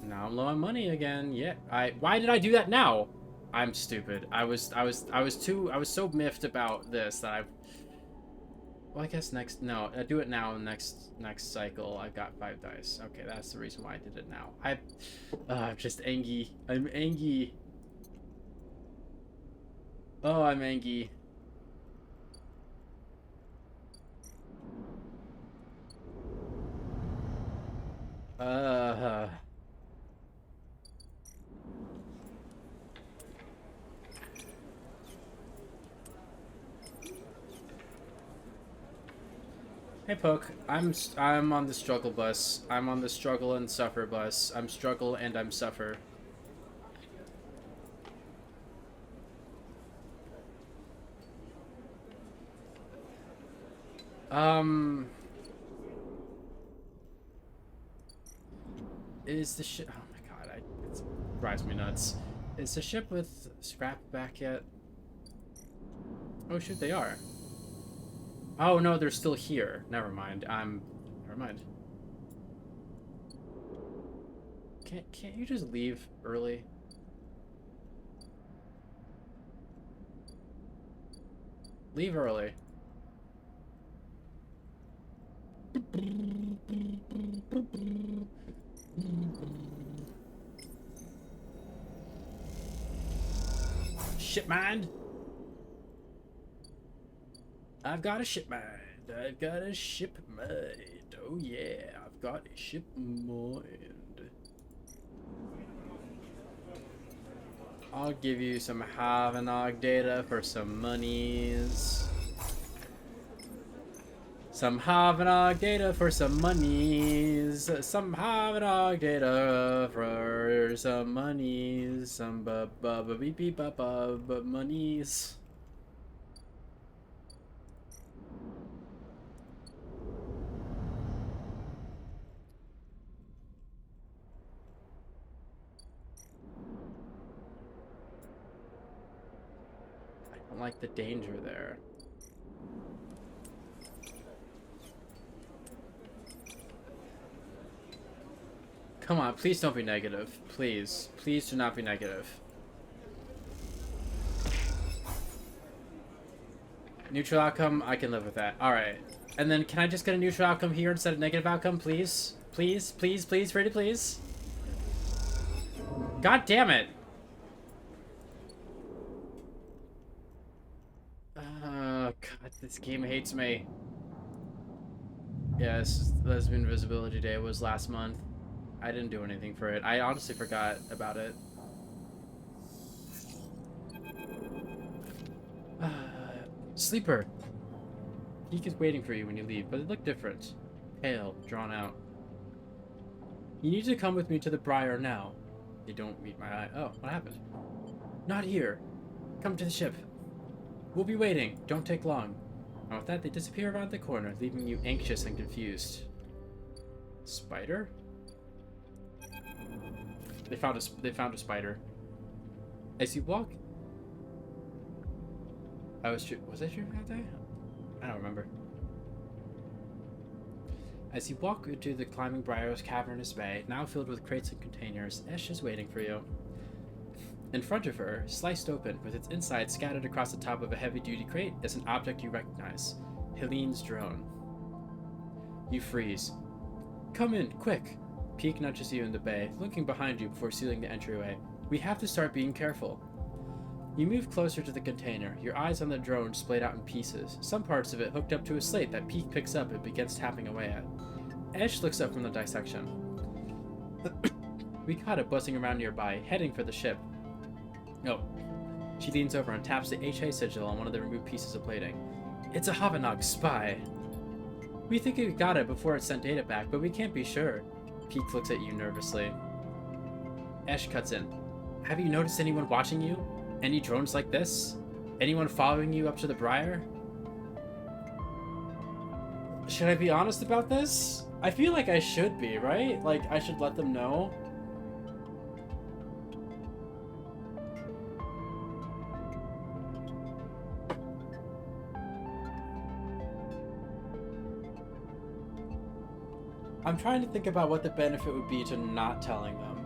S1: Now I'm low on money again. Yeah, why did I do that now? I'm stupid. I was so miffed about this that well, I guess no, I do it now in next cycle. I've got 5 dice. Okay, that's the reason why I did it now. I'm just angry. I'm angry. Oh, I'm angry. Hey Poke, I'm on the struggle bus. I'm on the struggle and suffer bus. I'm struggle and I'm suffer. Is the ship? Oh my god, it drives me nuts. Is the ship with scrap back yet? Oh shoot, they are. Oh no, they're still here. Never mind. Never mind. Can't you just leave early? Leave early. Ship mind. I've got a ship mind. I've got a ship mind. Oh yeah, I've got a ship mind. I'll give you some Havenog data for some monies. Some Havenog data for some monies. Some Havenog data for some monies. Some monies. I don't like the danger there. Come on, please don't be negative. Please. Please do not be negative. Neutral outcome, I can live with that. Alright. And then can I just get a neutral outcome here instead of negative outcome, please? Please, please, please, pretty please. God damn it. Oh, God, this game hates me. Yes, Lesbian Visibility Day was last month. I didn't do anything for it. I honestly forgot about it. Sleeper. Geek is waiting for you when you leave, but it looked different. Pale, drawn out. You need to come with me to the Briar now. They don't meet my eye. Oh, what happened? Not here. Come to the ship. We'll be waiting. Don't take long. And with that, they disappear around the corner, leaving you anxious and confused. Spider? They found a spider. As you walk... was I streaming that day? I don't remember. As you walk into the Climbing Briar's cavernous bay, now filled with crates and containers, Esh is waiting for you. In front of her, sliced open, with its inside scattered across the top of a heavy-duty crate, is an object you recognize. Helene's drone. You freeze. Come in, quick! Peak nudges you in the bay, looking behind you before sealing the entryway. We have to start being careful. You move closer to the container, your eyes on the drone splayed out in pieces, some parts of it hooked up to a slate that Peak picks up and begins tapping away at. Esh looks up from the dissection. We caught it buzzing around nearby, heading for the ship. Oh. She leans over and taps the HA sigil on one of the removed pieces of plating. It's a Havanok spy. We think we got it before it sent data back, but we can't be sure. Peak looks at you nervously. Esh cuts in. Have you noticed anyone watching you? Any drones like this? Anyone following you up to the Briar? Should I be honest about this? I feel like I should be, right? Like, I should let them know. I'm trying to think about what the benefit would be to not telling them.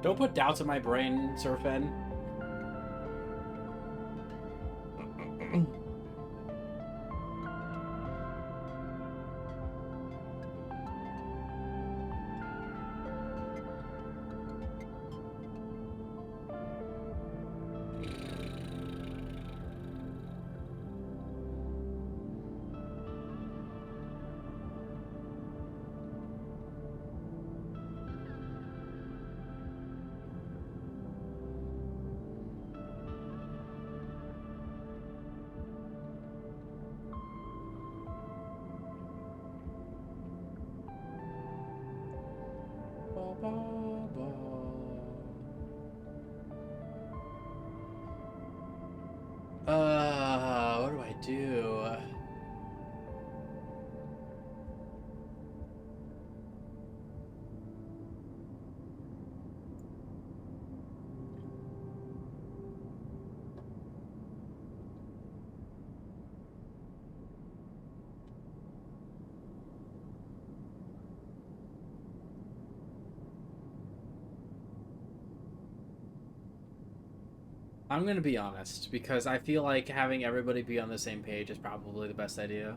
S1: Don't put doubts in my brain, Surfen. What do I do? I'm gonna be honest, because I feel like having everybody be on the same page is probably the best idea.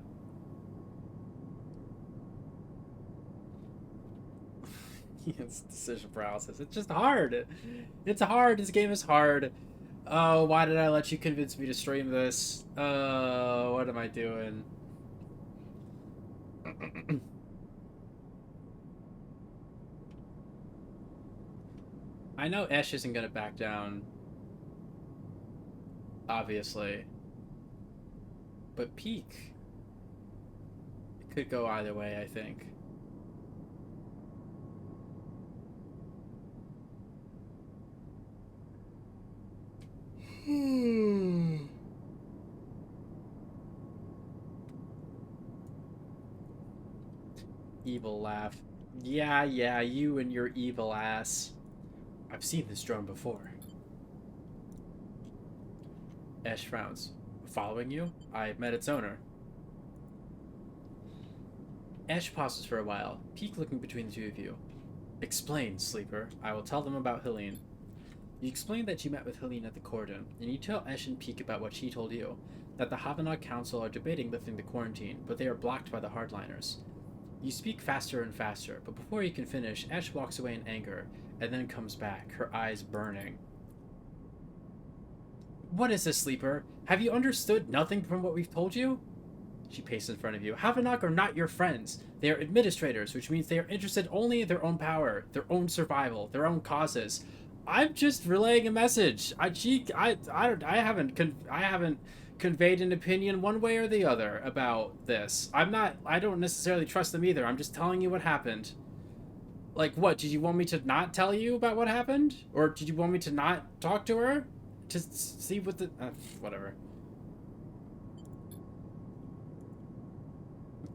S1: It's decision paralysis. It's just hard. It's hard. This game is hard. Oh, why did I let you convince me to stream this? What am I doing? I know Esh isn't gonna back down. Obviously. But Peak. It could go either way, I think. Evil laugh. Yeah, you and your evil ass. I've seen this drone before. Esh frowns. Following you? I met its owner. Esh pauses for a while, Peak looking between the two of you. Explain, Sleeper. I will tell them about Helene. You explain that you met with Helene at the Cordon, and you tell Esh and Peak about what she told you, that the Havanok Council are debating lifting the quarantine, but they are blocked by the hardliners. You speak faster and faster, but before you can finish, Esh walks away in anger, and then comes back, her eyes burning. What is this, Sleeper? Have you understood nothing from what we've told you? She paces in front of you. Havanok are not your friends. They are administrators, which means they are interested only in their own power, their own survival, their own causes. I'm just relaying a message. I haven't conveyed an opinion one way or the other about this. I don't necessarily trust them either. I'm just telling you what happened. Like, what? Did you want me to not tell you about what happened? Or did you want me to not talk to her? To see what the... whatever.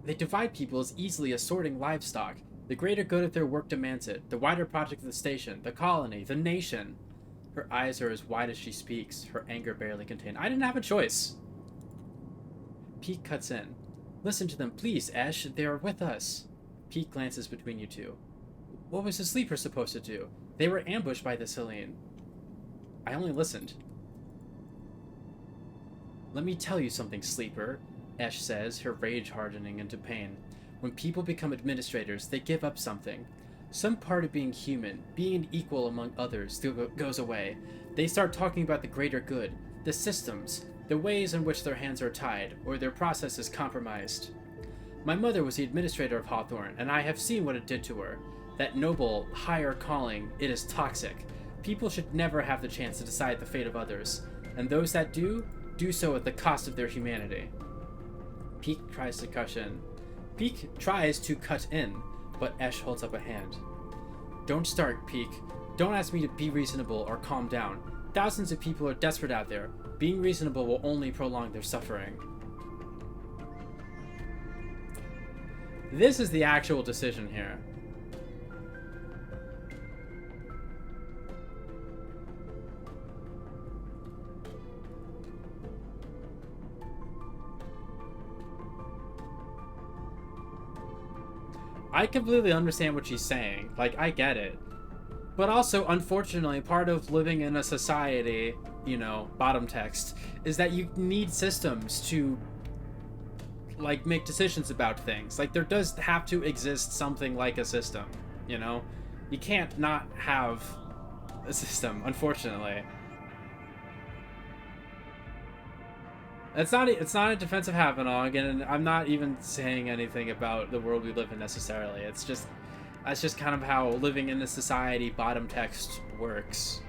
S1: They divide people as easily as sorting livestock. The greater good of their work demands it. The wider project of the station, the colony, the nation. Her eyes are as wide as she speaks, her anger barely contained. I didn't have a choice. Pete cuts in. Listen to them, please, Ash. They are with us. Pete glances between you two. What was the sleeper supposed to do? They were ambushed by the Cillian. I only listened. Let me tell you something, Sleeper, Ash says, her rage hardening into pain. When people become administrators, they give up something. Some part of being human, being equal among others, goes away. They start talking about the greater good, the systems, the ways in which their hands are tied, or their process is compromised. My mother was the administrator of Hawthorne, and I have seen what it did to her. That noble, higher calling, it is toxic. People should never have the chance to decide the fate of others, and those that do so at the cost of their humanity. Peek tries to cut in, but Ash holds up a hand. Don't start, Peek. Don't ask me to be reasonable or calm down. Thousands of people are desperate out there. Being reasonable will only prolong their suffering. This is the actual decision here. I completely understand what she's saying. Like, I get it. But also, unfortunately, part of living in a society, you know, bottom text, is that you need systems to, like, make decisions about things. Like, there does have to exist something like a system, you know? You can't not have a system, unfortunately. It's not a defensive Havanog, and I'm not even saying anything about the world we live in necessarily. That's just kind of how living in this society bottom text works.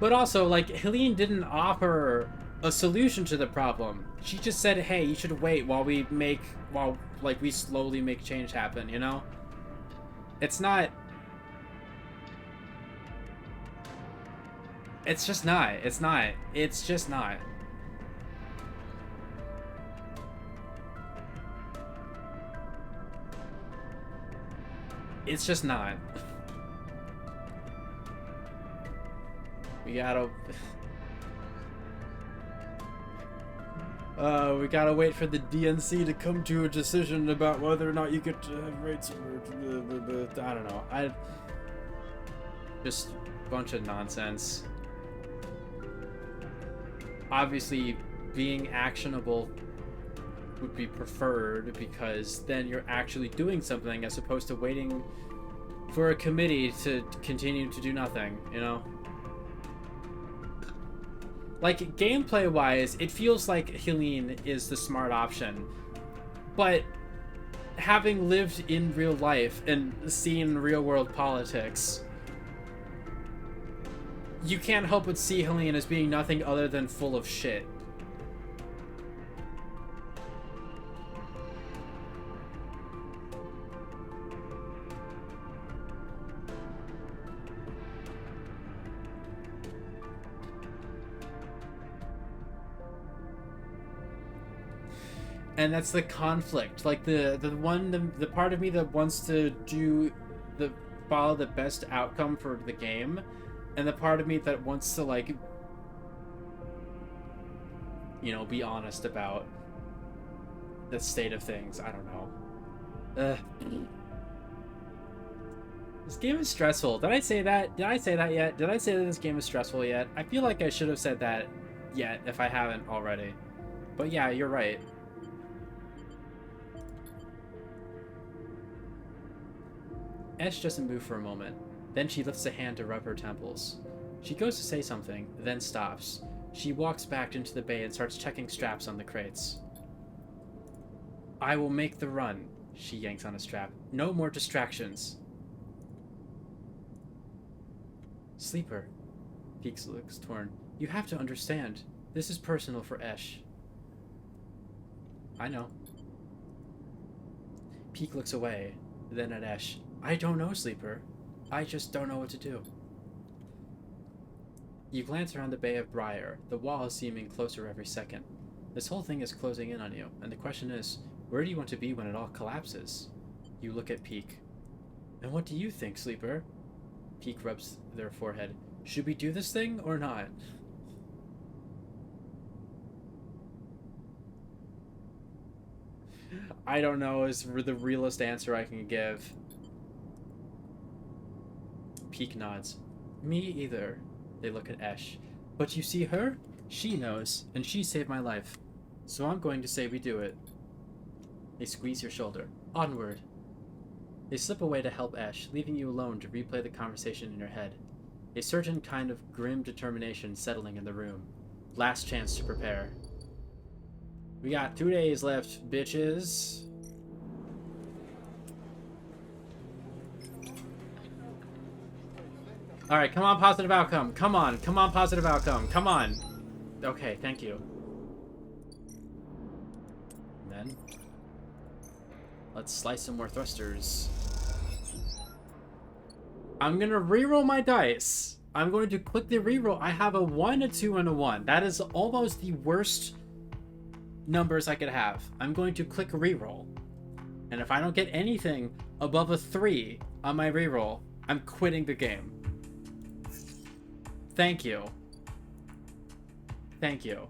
S1: But also, like, Helene didn't offer a solution to the problem. She just said, hey, you should wait while we slowly make change happen, you know? It's not... It's just not. It's not. It's just not. It's just not. We gotta wait for the DNC to come to a decision about whether or not you get to have rates or... I don't know. Just a bunch of nonsense. Obviously, being actionable would be preferred because then you're actually doing something as opposed to waiting for a committee to continue to do nothing, you know? Like, gameplay-wise, it feels like Helene is the smart option. But having lived in real life and seen real-world politics, you can't help but see Helene as being nothing other than full of shit. And that's the conflict. Like the part of me that wants to follow the best outcome for the game, and the part of me that wants to, like, you know, be honest about the state of things. I don't know. This game is stressful. Did I say that? Did I say that yet? Did I say that this game is stressful yet? I feel like I should have said that yet if I haven't already. But yeah, you're right. Ash doesn't move for a moment. Then she lifts a hand to rub her temples. She goes to say something, then stops. She walks back into the bay and starts checking straps on the crates. I will make the run. She yanks on a strap. No more distractions. Sleeper. Peeks looks torn. You have to understand. This is personal for Ash. I know. Peek looks away. Then at Esh, I don't know, Sleeper. I just don't know what to do. You glance around the Bay of Briar, the wall seeming closer every second. This whole thing is closing in on you, and the question is, where do you want to be when it all collapses? You look at Peak. And what do you think, Sleeper? Peak rubs their forehead. Should we do this thing or not? I don't know is the realest answer I can give. Peak nods. Me either. They look at Esh. But you see her? She knows, and she saved my life. So I'm going to say we do it. They squeeze your shoulder. Onward. They slip away to help Esh, leaving you alone to replay the conversation in your head. A certain kind of grim determination settling in the room. Last chance to prepare. We got 2 days left, bitches. Alright, come on, positive outcome. Come on, positive outcome. Come on. Okay, thank you. And then, let's slice some more thrusters. I'm gonna reroll my dice. I'm going to click the reroll. I have a 1, a 2, and a 1. That is almost the worst numbers I could have. I'm going to click reroll. And if I don't get anything above a 3 on my reroll, I'm quitting the game. Thank you. Thank you.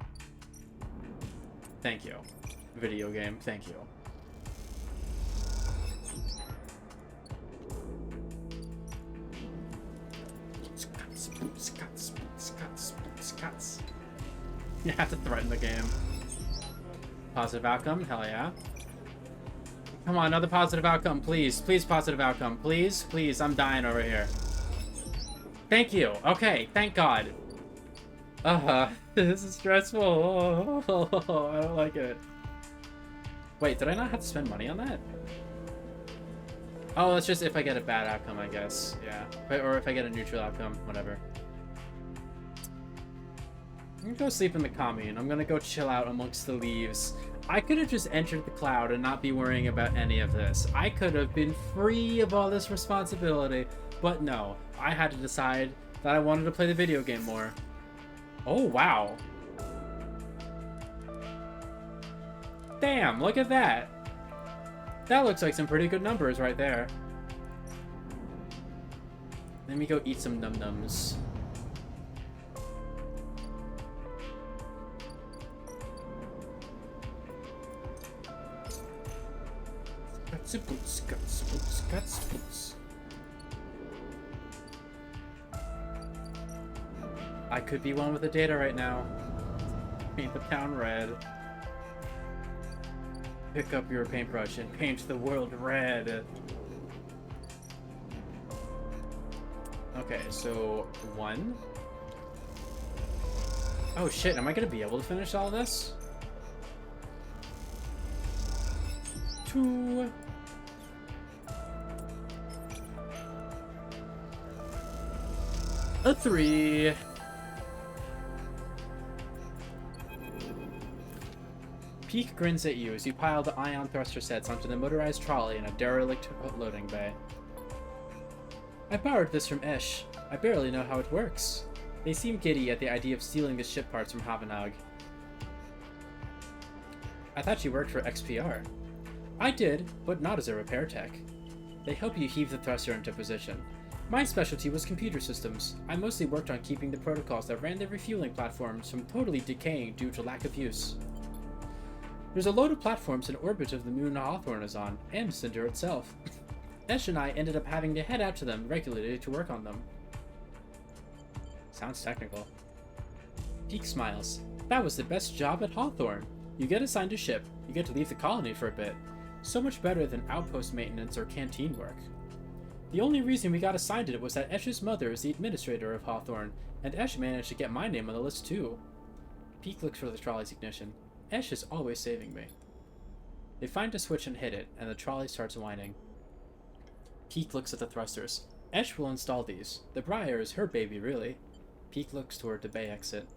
S1: Thank you. Video game, thank you. Scuts. You have to threaten the game. Positive outcome, hell yeah. Come on, another positive outcome, please. Please, positive outcome. Please, please, I'm dying over here. Thank you. Okay, thank God. This is stressful. I don't like it. Wait, did I not have to spend money on that? Oh, that's just if I get a bad outcome, I guess. Yeah. Or if I get a neutral outcome, whatever. I'm gonna go sleep in the commune. I'm gonna go chill out amongst the leaves. I could have just entered the cloud and not be worrying about any of this. I could have been free of all this responsibility. But no, I had to decide that I wanted to play the video game more. Oh, wow. Damn, look at that. That looks like some pretty good numbers right there. Let me go eat some num-nums. I could be one with the data right now. Paint the town red. Pick up your paintbrush and paint the world red. Okay, so 1. Oh shit, am I gonna be able to finish all this? 2. A 3. Peak grins at you as you pile the ion thruster sets onto the motorized trolley in a derelict loading bay. I borrowed this from Esh. I barely know how it works. They seem giddy at the idea of stealing the ship parts from Havanag. I thought you worked for XPR. I did, but not as a repair tech. They help you heave the thruster into position. My specialty was computer systems. I mostly worked on keeping the protocols that ran the refueling platforms from totally decaying due to lack of use. There's a load of platforms in orbit of the moon Hawthorne is on, and Cinder itself. Esh and I ended up having to head out to them regularly to work on them. Sounds technical. Peak smiles. That was the best job at Hawthorne. You get assigned a ship, you get to leave the colony for a bit. So much better than outpost maintenance or canteen work. The only reason we got assigned it was that Esh's mother is the administrator of Hawthorne, and Esh managed to get my name on the list too. Peak looks for the trolley's ignition. Esh is always saving me. They find a switch and hit it, and the trolley starts whining. Peak looks at the thrusters. Esh will install these. The Briar is her baby, really. Peak looks toward the bay exit.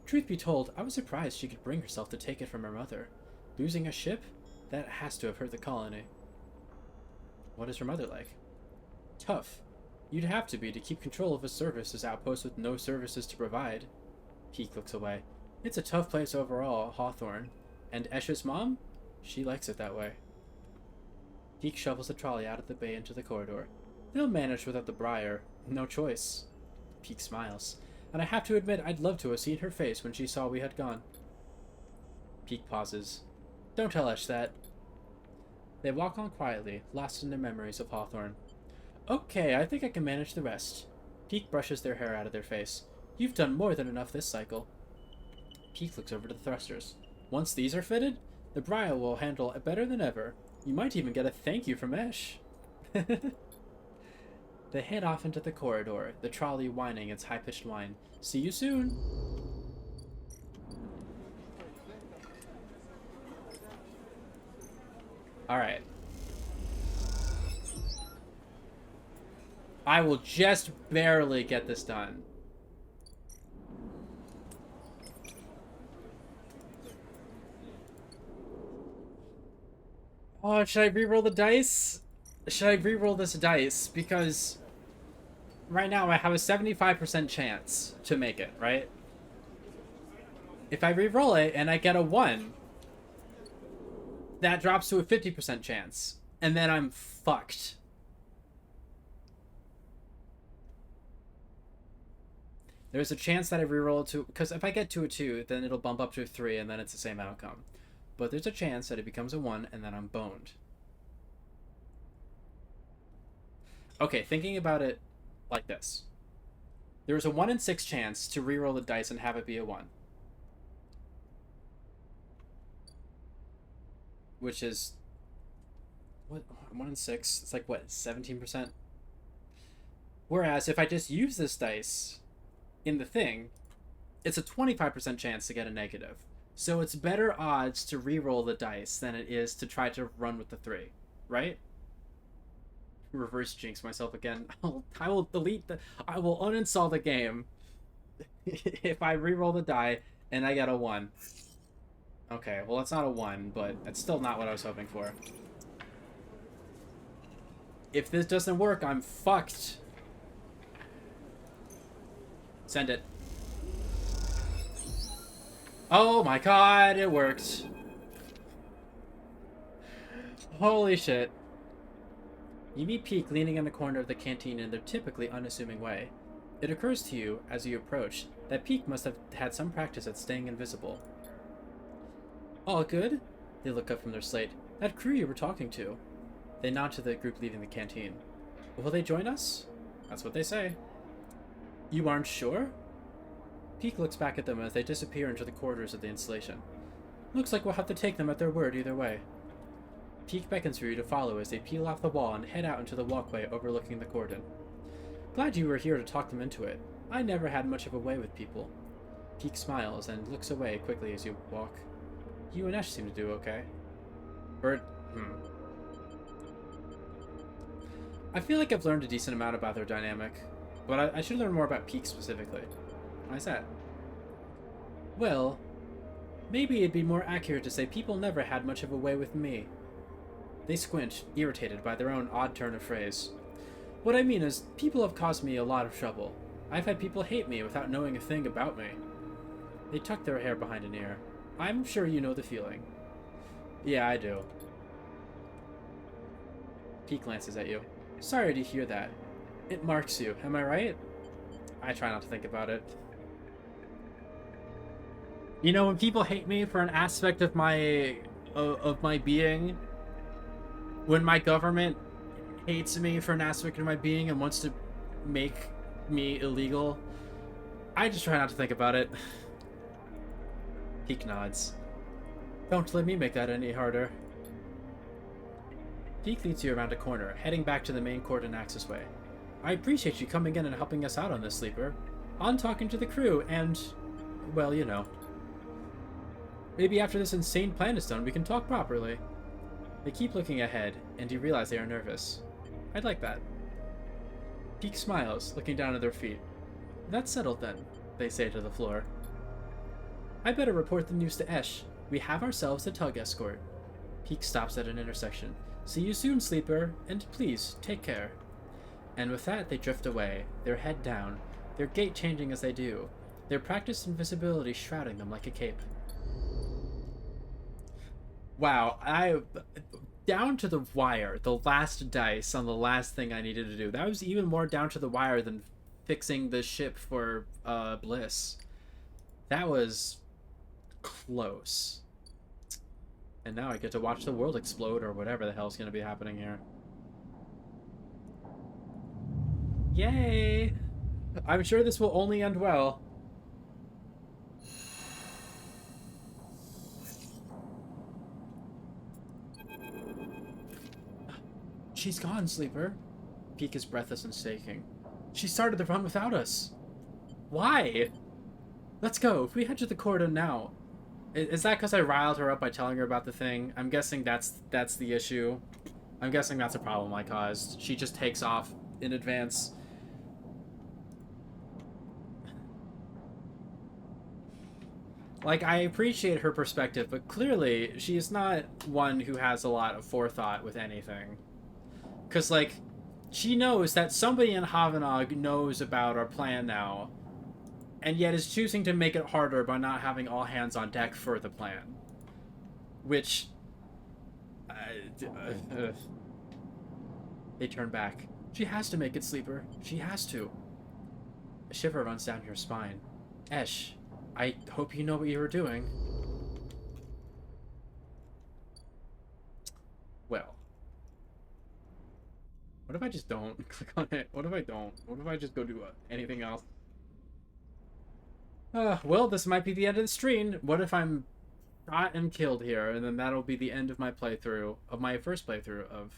S1: Truth be told, I was surprised she could bring herself to take it from her mother. Losing a ship? That has to have hurt the colony. What is her mother like? Tough. You'd have to be to keep control of a services outpost with no services to provide. Peek looks away. It's a tough place overall, Hawthorne. And Esh's mom? She likes it that way. Peek shovels the trolley out of the bay into the corridor. They'll manage without the Briar. No choice. Peek smiles. And I have to admit, I'd love to have seen her face when she saw we had gone. Peek pauses. Don't tell Esh that. They walk on quietly, lost in their memories of Hawthorne. Okay, I think I can manage the rest. Peek brushes their hair out of their face. You've done more than enough this cycle. Peek looks over to the thrusters. Once these are fitted, the Briar will handle it better than ever. You might even get a thank you from Esh. They head off into the corridor, the trolley whining its high-pitched whine. See you soon! Alright. I will just barely get this done. Oh, should I re-roll the dice? Should I re-roll this dice? Because right now I have a 75% chance to make it, right? If I re-roll it and I get a 1, that drops to a 50% chance. And then I'm fucked. There's a chance that I re-roll to... Because if I get to a 2, then it'll bump up to a 3 and then it's the same outcome. But there's a chance that it becomes a 1 and then I'm boned. Okay, thinking about it like this. There's a 1 in 6 chance to re-roll the dice and have it be a 1. Which is... What? 1 in 6? It's like, what, 17%? Whereas, if I just use this dice in the thing, it's a 25% chance to get a negative. So it's better odds to re-roll the dice than it is to try to run with the 3. Right? Reverse jinx myself again. I will delete the... I will uninstall the game if I re-roll the die and I get a 1. Okay, well it's not a 1, but that's still not what I was hoping for. If this doesn't work, I'm fucked. Send it. Oh my god, it worked. Holy shit. You meet Peek leaning in the corner of the canteen in their typically unassuming way. It occurs to you, as you approach, that Peek must have had some practice at staying invisible. All good? They look up from their slate. That crew you were talking to. They nod to the group leaving the canteen. Will they join us? That's what they say. You aren't sure? Peek looks back at them as they disappear into the corridors of the installation. Looks like we'll have to take them at their word either way. Peek beckons for you to follow as they peel off the wall and head out into the walkway overlooking the cordon. Glad you were here to talk them into it. I never had much of a way with people. Peek smiles and looks away quickly as you walk. You and Esh seem to do okay. I feel like I've learned a decent amount about their dynamic, but I should learn more about Peek specifically. Why is that? Well, maybe it'd be more accurate to say people never had much of a way with me. They squint, irritated by their own odd turn of phrase. What I mean is, people have caused me a lot of trouble. I've had people hate me without knowing a thing about me. They tuck their hair behind an ear. I'm sure you know the feeling. Yeah, I do. Peek glances at you. Sorry to hear that. It marks you, am I right? I try not to think about it. You know, when people hate me for an aspect of my being, when my government hates me for an aspect of my being and wants to make me illegal, I just try not to think about it. Peek nods. Don't let me make that any harder. Peek leads you around a corner, heading back to the main cordon access way. I appreciate you coming in and helping us out on this, Sleeper. I'm talking to the crew, and, well, you know. Maybe after this insane plan is done, we can talk properly. They keep looking ahead, and you realize they are nervous. I'd like that. Peek smiles, looking down at their feet. That's settled then, they say to the floor. I better report the news to Esh. We have ourselves a tug escort. Peek stops at an intersection. See you soon, Sleeper, and please, take care. And with that, they drift away, their head down, their gait changing as they do, their practiced invisibility shrouding them like a cape. Wow, down to the wire, the last dice on the last thing I needed to do. That was even more down to the wire than fixing the ship for Bliss. That was close. And now I get to watch the world explode or whatever the hell's going to be happening here. Yay! I'm sure this will only end well. She's gone, Sleeper. Peak is breathless and shaking. She started the run without us. Why? Let's go. If we head to the corridor now. Is that because I riled her up by telling her about the thing? I'm guessing that's the issue. I'm guessing that's a problem I caused. She just takes off in advance. Like, I appreciate her perspective, but clearly she is not one who has a lot of forethought with anything. Because, like, she knows that somebody in Havenog knows about our plan now, and yet is choosing to make it harder by not having all hands on deck for the plan. Which... They turn back. She has to make it, Sleeper. She has to. A shiver runs down your spine. Esh, I hope you know what you were doing. Well. What if I just don't click on it? What if I don't? What if I just go do anything else? Well, this might be the end of the stream. What if I'm shot and killed here, and then that'll be the end of my playthrough, of my first playthrough of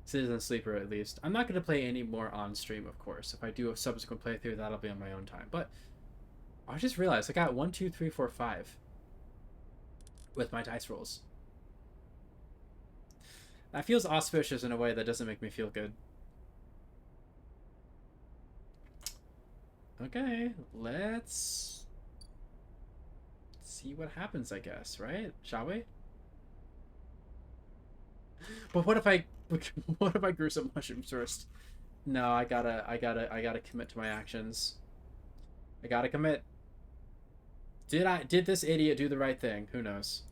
S1: Citizen Sleeper, at least. I'm not going to play any more on stream, of course. If I do a subsequent playthrough, that'll be on my own time. But I just realized I got 1, 2, 3, 4, 5 with my dice rolls. That feels auspicious in a way that doesn't make me feel good. Okay, let's see what happens, I guess, right? Shall we? But what if I grew some mushrooms first? No, I gotta commit to my actions. I gotta commit. Did this idiot do the right thing? Who knows?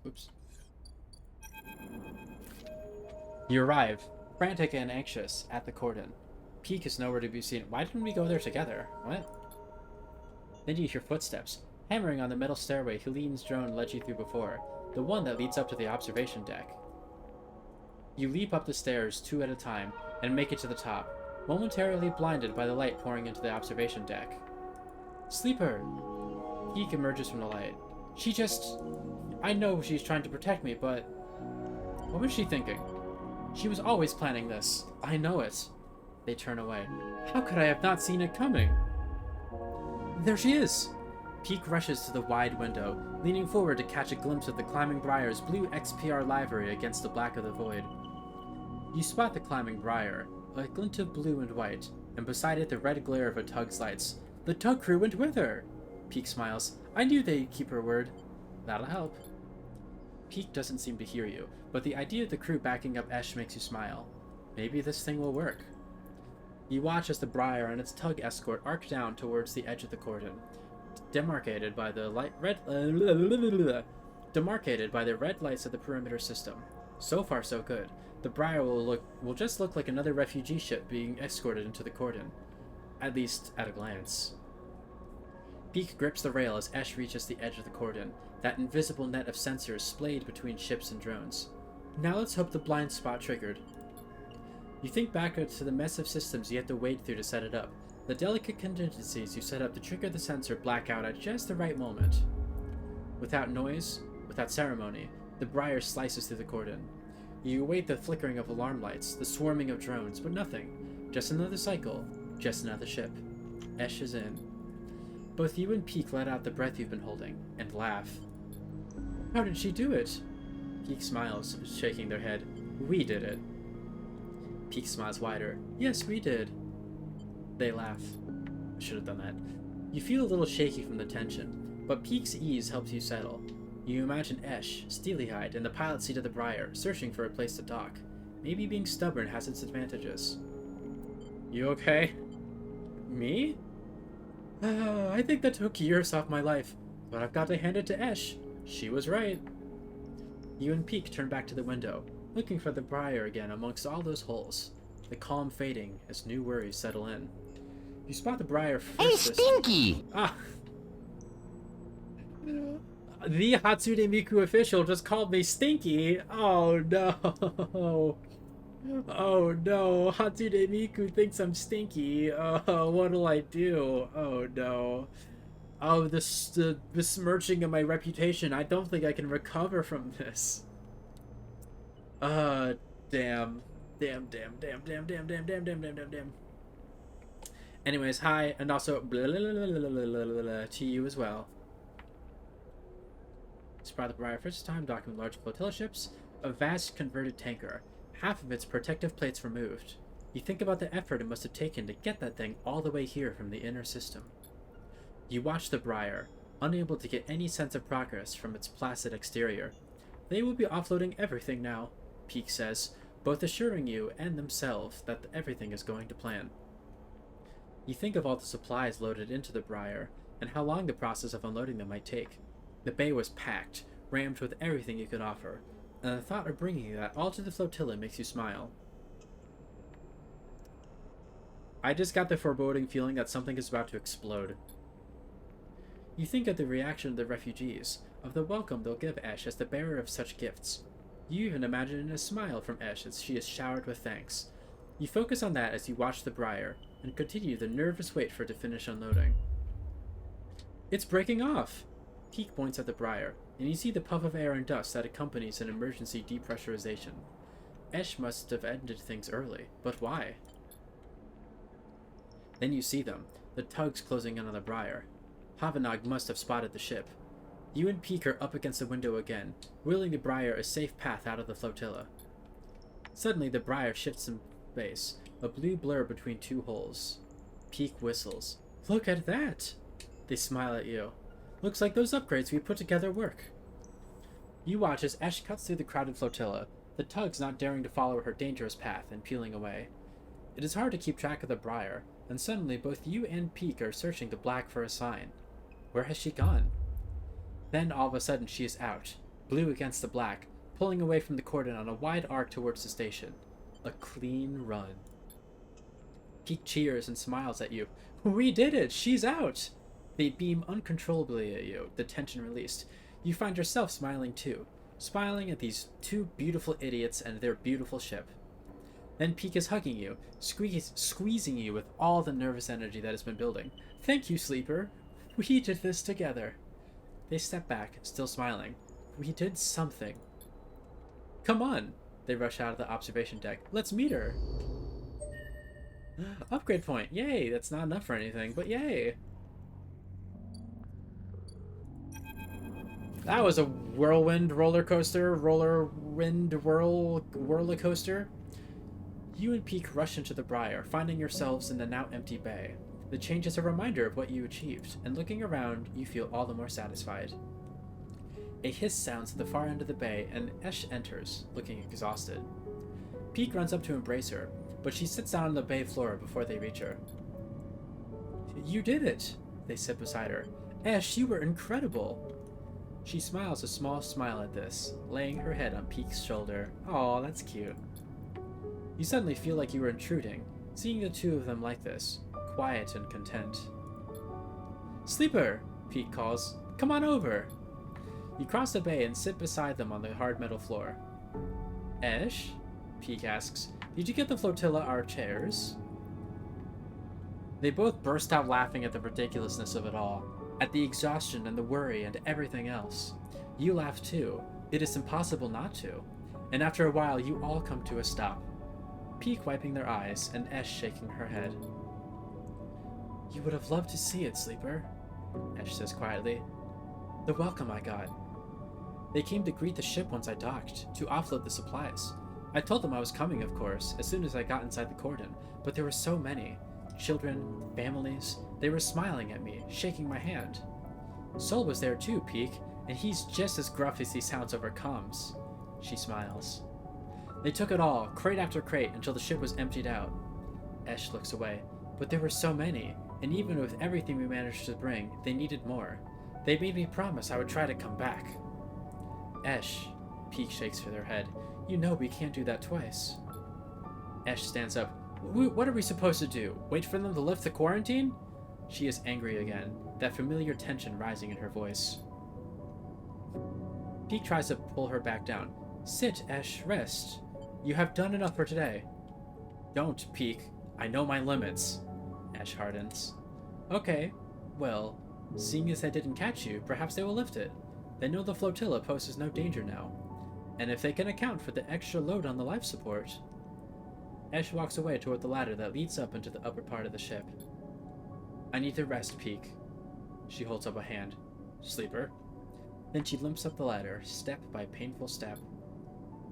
S1: Oops. You arrive, frantic and anxious, at the cordon. Peak is nowhere to be seen. Why didn't we go there together? What? Then you hear footsteps, hammering on the metal stairway Helene's drone led you through before, the one that leads up to the observation deck. You leap up the stairs 2 at a time, and make it to the top, momentarily blinded by the light pouring into the observation deck. Sleeper! Peak emerges from the light. I know she's trying to protect me, but... What was she thinking? She was always planning this. I know it. They turn away. How could I have not seen it coming? There she is! Peak rushes to the wide window, leaning forward to catch a glimpse of the Climbing Briar's blue XPR livery against the black of the void. You spot the Climbing Briar, a glint of blue and white, and beside it the red glare of a tug's lights. The tug crew went with her! Peak smiles. I knew they'd keep her word. That'll help. Peak doesn't seem to hear you, but the idea of the crew backing up Esh makes you smile. Maybe this thing will work. You watch as the Briar and its tug escort arc down towards the edge of the cordon, demarcated by the red lights of the perimeter system. So far, so good. The Briar will just look like another refugee ship being escorted into the cordon, at least at a glance. Peak grips the rail as Esh reaches the edge of the cordon, that invisible net of sensors splayed between ships and drones. Now let's hope the blind spot triggered. You think back to the mess of systems you have to wade through to set it up, the delicate contingencies you set up to trigger the sensor black out at just the right moment. Without noise, without ceremony, the Briar slices through the cordon. You await the flickering of alarm lights, the swarming of drones, but nothing. Just another cycle, just another ship. Esh is in. Both you and Peak let out the breath you've been holding, and laugh. How did she do it? Peak smiles, shaking their head. We did it. Peak smiles wider. Yes, we did. They laugh. I should have done that. You feel a little shaky from the tension, but Peak's ease helps you settle. You imagine Esh, steely-eyed, in the pilot seat of the Briar, searching for a place to dock. Maybe being stubborn has its advantages. You okay? Me? I think that took years off my life, but I've got to hand it to Esh. She was right. You and Peak turn back to the window, looking for the Briar again amongst all those holes, the calm fading as new worries settle in. You spot the Briar first.
S3: Hey, Stinky!
S1: Ah! The Hatsune Miku official just called me Stinky! Oh no! Oh no! Hatsune Miku thinks I'm stinky! Oh, what'll I do? Oh no. Oh, the besmirching of my reputation. I don't think I can recover from this. Damn. Damn. Anyways, hi, and also blah, blah, blah, blah, blah, blah, blah, to you as well. Spot the Briar first time docking with large flotilla ships, a vast converted tanker, half of its protective plates removed. You think about the effort it must have taken to get that thing all the way here from the inner system. You watch the Briar, unable to get any sense of progress from its placid exterior. They will be offloading everything now, Peak says, both assuring you and themselves that everything is going to plan. You think of all the supplies loaded into the Briar, and how long the process of unloading them might take. The bay was packed, rammed with everything you could offer, and the thought of bringing that all to the flotilla makes you smile. I just got the foreboding feeling that something is about to explode. You think of the reaction of the refugees, of the welcome they'll give Esh as the bearer of such gifts. You even imagine a smile from Esh as she is showered with thanks. You focus on that as you watch the Briar, and continue the nervous wait for it to finish unloading. It's breaking off! Peak points at the Briar, and you see the puff of air and dust that accompanies an emergency depressurization. Esh must have ended things early, but why? Then you see them, the tugs closing in on the Briar. Havanag must have spotted the ship. You and Peak are up against the window again, wheeling the Briar a safe path out of the flotilla. Suddenly the Briar shifts in base, a blue blur between two holes. Peak whistles. Look at that! They smile at you. Looks like those upgrades we put together work. You watch as Esh cuts through the crowded flotilla, the tugs not daring to follow her dangerous path and peeling away. It is hard to keep track of the Briar, and suddenly both you and Peak are searching the black for a sign. Where has she gone? Then all of a sudden she is out, blue against the black, pulling away from the cordon on a wide arc towards the station. A clean run. Peak cheers and smiles at you. We did it! She's out! They beam uncontrollably at you, the tension released. You find yourself smiling too, smiling at these two beautiful idiots and their beautiful ship. Then Peak is hugging you, squeezing you with all the nervous energy that has been building. Thank you, Sleeper. We did this together. They step back, still smiling. We did something. Come on! They rush out of the observation deck. Let's meet her! Upgrade point! Yay! That's not enough for anything, but yay! That was a whirlwind roller coaster, whirler coaster. You and Peak rush into the Briar, finding yourselves in the now empty bay. The change is a reminder of what you achieved, and looking around, you feel all the more satisfied. A hiss sounds at the far end of the bay, and Esh enters, looking exhausted. Peak runs up to embrace her, but she sits down on the bay floor before they reach her. You did it! They sit beside her. Esh, you were incredible! She smiles a small smile at this, laying her head on Peak's shoulder. Aw, that's cute. You suddenly feel like you were intruding, seeing the two of them like this, quiet and content. Sleeper! Peak calls. Come on over! You cross the bay and sit beside them on the hard metal floor. Esh? Peak asks. Did you get the flotilla our chairs? They both burst out laughing at the ridiculousness of it all, at the exhaustion and the worry and everything else. You laugh too. It is impossible not to. And after a while, you all come to a stop. Peak wiping their eyes, and Esh shaking her head. You would have loved to see it, Sleeper, Esh says quietly. The welcome I got. They came to greet the ship once I docked, to offload the supplies. I told them I was coming, of course, as soon as I got inside the cordon, but there were so many. Children, families, they were smiling at me, shaking my hand. Sol was there too, Peak, And he's just as gruff as he sounds over comms. She smiles. They took it all, crate after crate, until the ship was emptied out. Esh looks away. But there were so many, and even with everything we managed to bring, they needed more. They made me promise I would try to come back. Esh, Peak shakes her head. You know we can't do that twice. Esh stands up. What are we supposed to do? Wait for them to lift the quarantine? She is angry again, that familiar tension rising in her voice. Peak tries to pull her back down. Sit, Esh, rest. You have done enough for today. Don't, Peak. I know my limits. Esh hardens. Okay, well, seeing as I didn't catch you, perhaps they will lift it. They know the flotilla poses no danger now. And if they can account for the extra load on the life support... Esh walks away toward the ladder that leads up into the upper part of the ship. I need to rest, Peak. She holds up a hand. Sleeper. Then she limps up the ladder, step by painful step.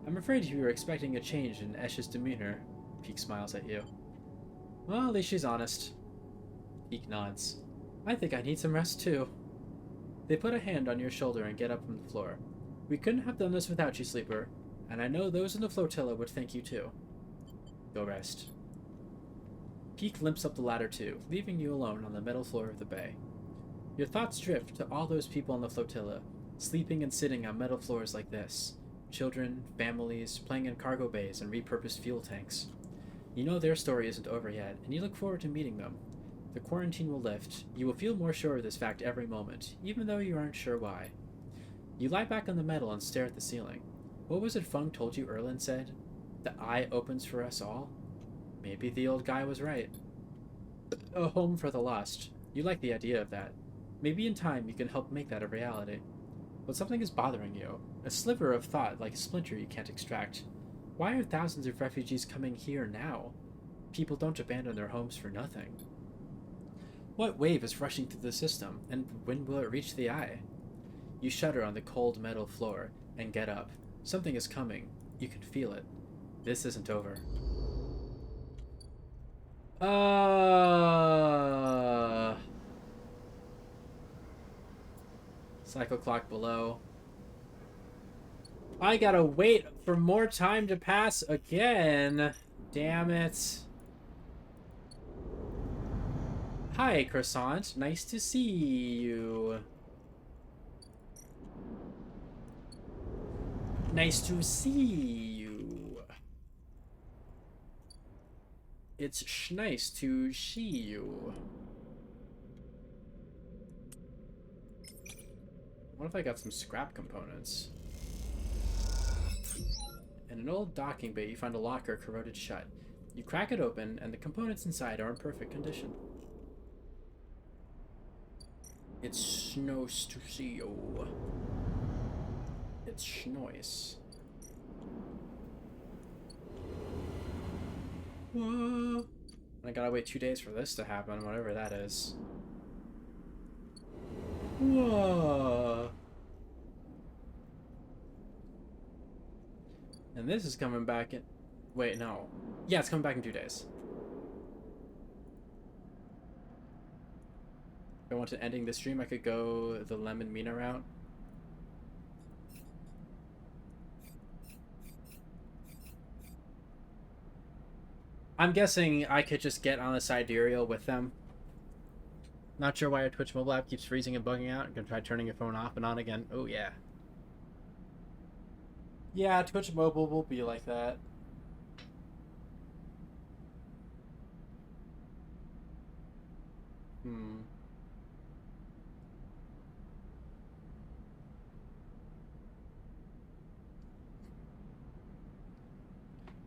S1: I'm afraid you were expecting a change in Esh's demeanor. Peak smiles at you. Well, at least she's honest. Peak nods. I think I need some rest too. They put a hand on your shoulder and get up from the floor. We couldn't have done this without you, Sleeper, and I know those in the flotilla would thank you too. Go rest. Peak limps up the ladder too, leaving you alone on the metal floor of the bay. Your thoughts drift to all those people on the flotilla, sleeping and sitting on metal floors like this. Children, families, playing in cargo bays and repurposed fuel tanks. You know their story isn't over yet, and you look forward to meeting them. The quarantine will lift. You will feel more sure of this fact every moment, even though you aren't sure why. You lie back on the metal and stare at the ceiling. What was it Fung told you Erlin said? The eye opens for us all? Maybe the old guy was right. A home for the lost. You like the idea of that. Maybe in time you can help make that a reality. But something is bothering you. A sliver of thought like a splinter you can't extract. Why are thousands of refugees coming here now? People don't abandon their homes for nothing. What wave is rushing through the system, and when will it reach the eye? You shudder on the cold metal floor and get up. Something is coming. You can feel it. This isn't over. Cycle clock below. I gotta wait for more time to pass again. Damn it. Hi, Croissant. Nice to see you. Nice to see you. It's nice to see you. What if I got some scrap components? In an old docking bay, you find a locker corroded shut. You crack it open, and the components inside are in perfect condition. It's nice to see you. It's nice. Whoa. I gotta wait 2 days for this to happen, whatever that is. Whoa. And this is coming back in... Wait, no. Yeah, it's coming back in 2 days. If I want to ending this stream, I could go the Lemon Mina route. I'm guessing I could just get on the sidereal with them. Not sure why your Twitch mobile app keeps freezing and bugging out. I'm gonna try turning your phone off and on again. Oh yeah. Yeah, Twitch mobile will be like that.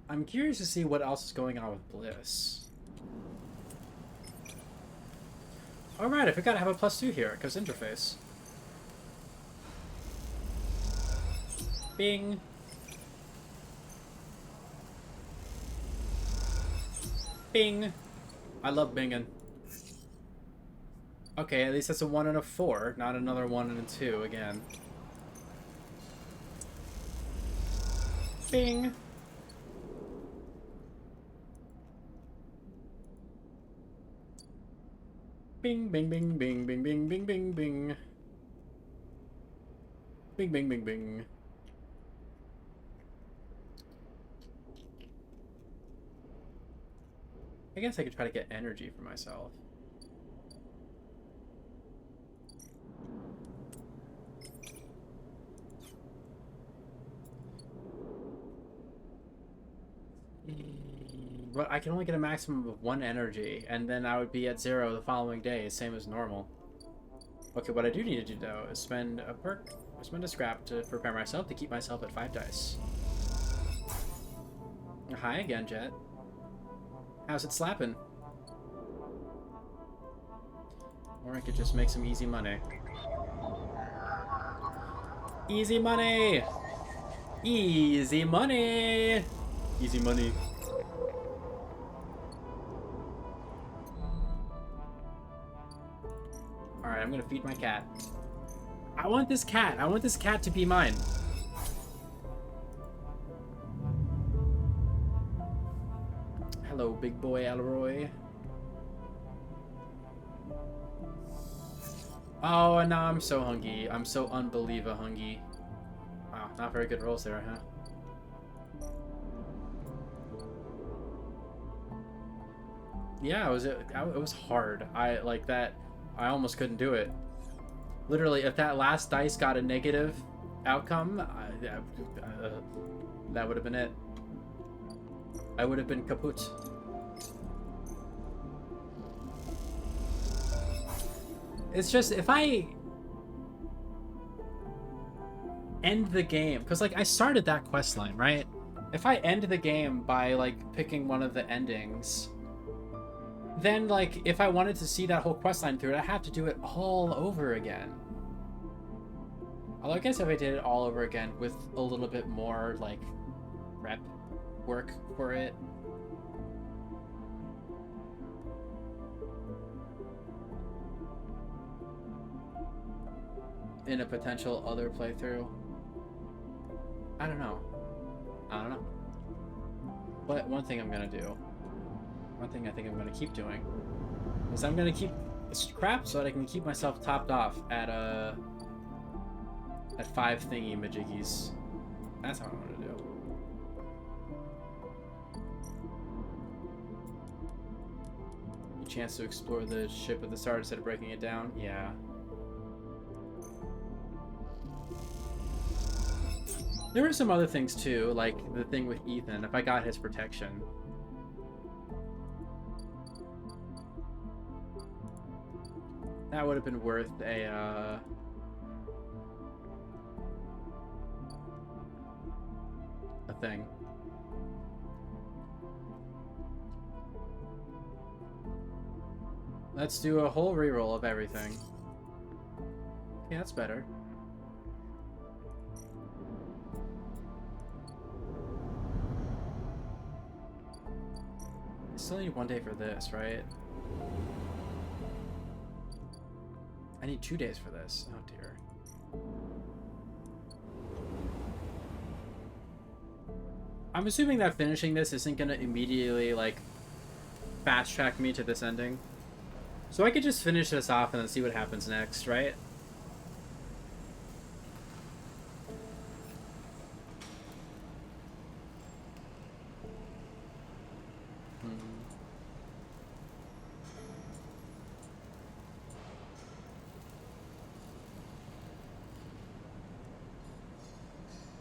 S1: I'm curious to see what else is going on with Bliss. Alright, I forgot to have a +2 here, because interface. Bing. Bing. I love binging. Okay, at least that's a 1 and a 4, not another 1 and a 2 again. Bing. Bing, bing, bing, bing, bing, bing, bing, bing, bing. Bing, bing, bing, bing. I guess I could try to get energy for myself. But I can only get a maximum of 1 energy, and then I would be at 0 the following day, same as normal. Okay, what I do need to do, though, is spend a scrap to prepare myself to keep myself at 5 dice. Hi again, Jet. How's it slapping? Or I could just make some easy money. Easy money! Easy money! Easy money. Alright, I'm gonna feed my cat. I want this cat! I want this cat to be mine! Hello, big boy Elroy. Oh, and now I'm so hungry. I'm so unbelievable hungry. Wow, not very good rolls there, huh? Yeah, it was hard. I like that. I almost couldn't do it. Literally, if that last dice got a negative outcome, that would have been it. I would have been kaput. It's just, if I end the game, because, like, I started that quest line, right? If I end the game by, like, picking one of the endings, then, like, if I wanted to see that whole quest line through, I'd have to do it all over again. Although I guess if I did it all over again with a little bit more, like, rep work for it. In a potential other playthrough. I don't know. I don't know. But one thing I'm gonna do, one thing I think I'm gonna keep doing, is I'm gonna keep scrap so that I can keep myself topped off at 5 thingy majiggies. That's how I'm gonna do. A chance to explore the ship at the start instead of breaking it down? Yeah. There were some other things too, like the thing with Ethan, if I got his protection. That would have been worth a thing. Let's do a whole reroll of everything. Yeah, that's better. I still need 1 day for this, right? I need 2 days for this. Oh dear. I'm assuming that finishing this isn't gonna immediately, like, fast track me to this ending. So I could just finish this off and then see what happens next, right?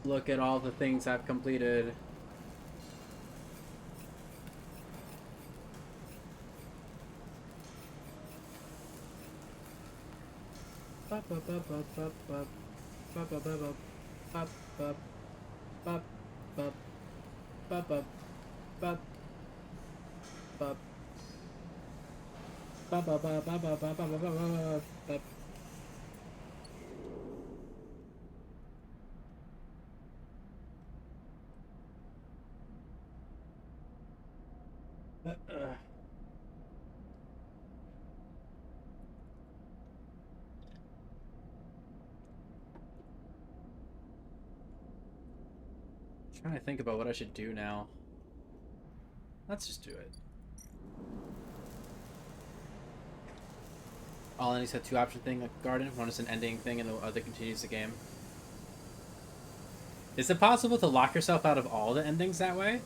S1: Look at all the things I've completed. Trying to think about what I should do now. Let's just do it. All endings have 2 option thing, like Garden. One is an ending thing and the other continues the game. Is it possible to lock yourself out of all the endings that way?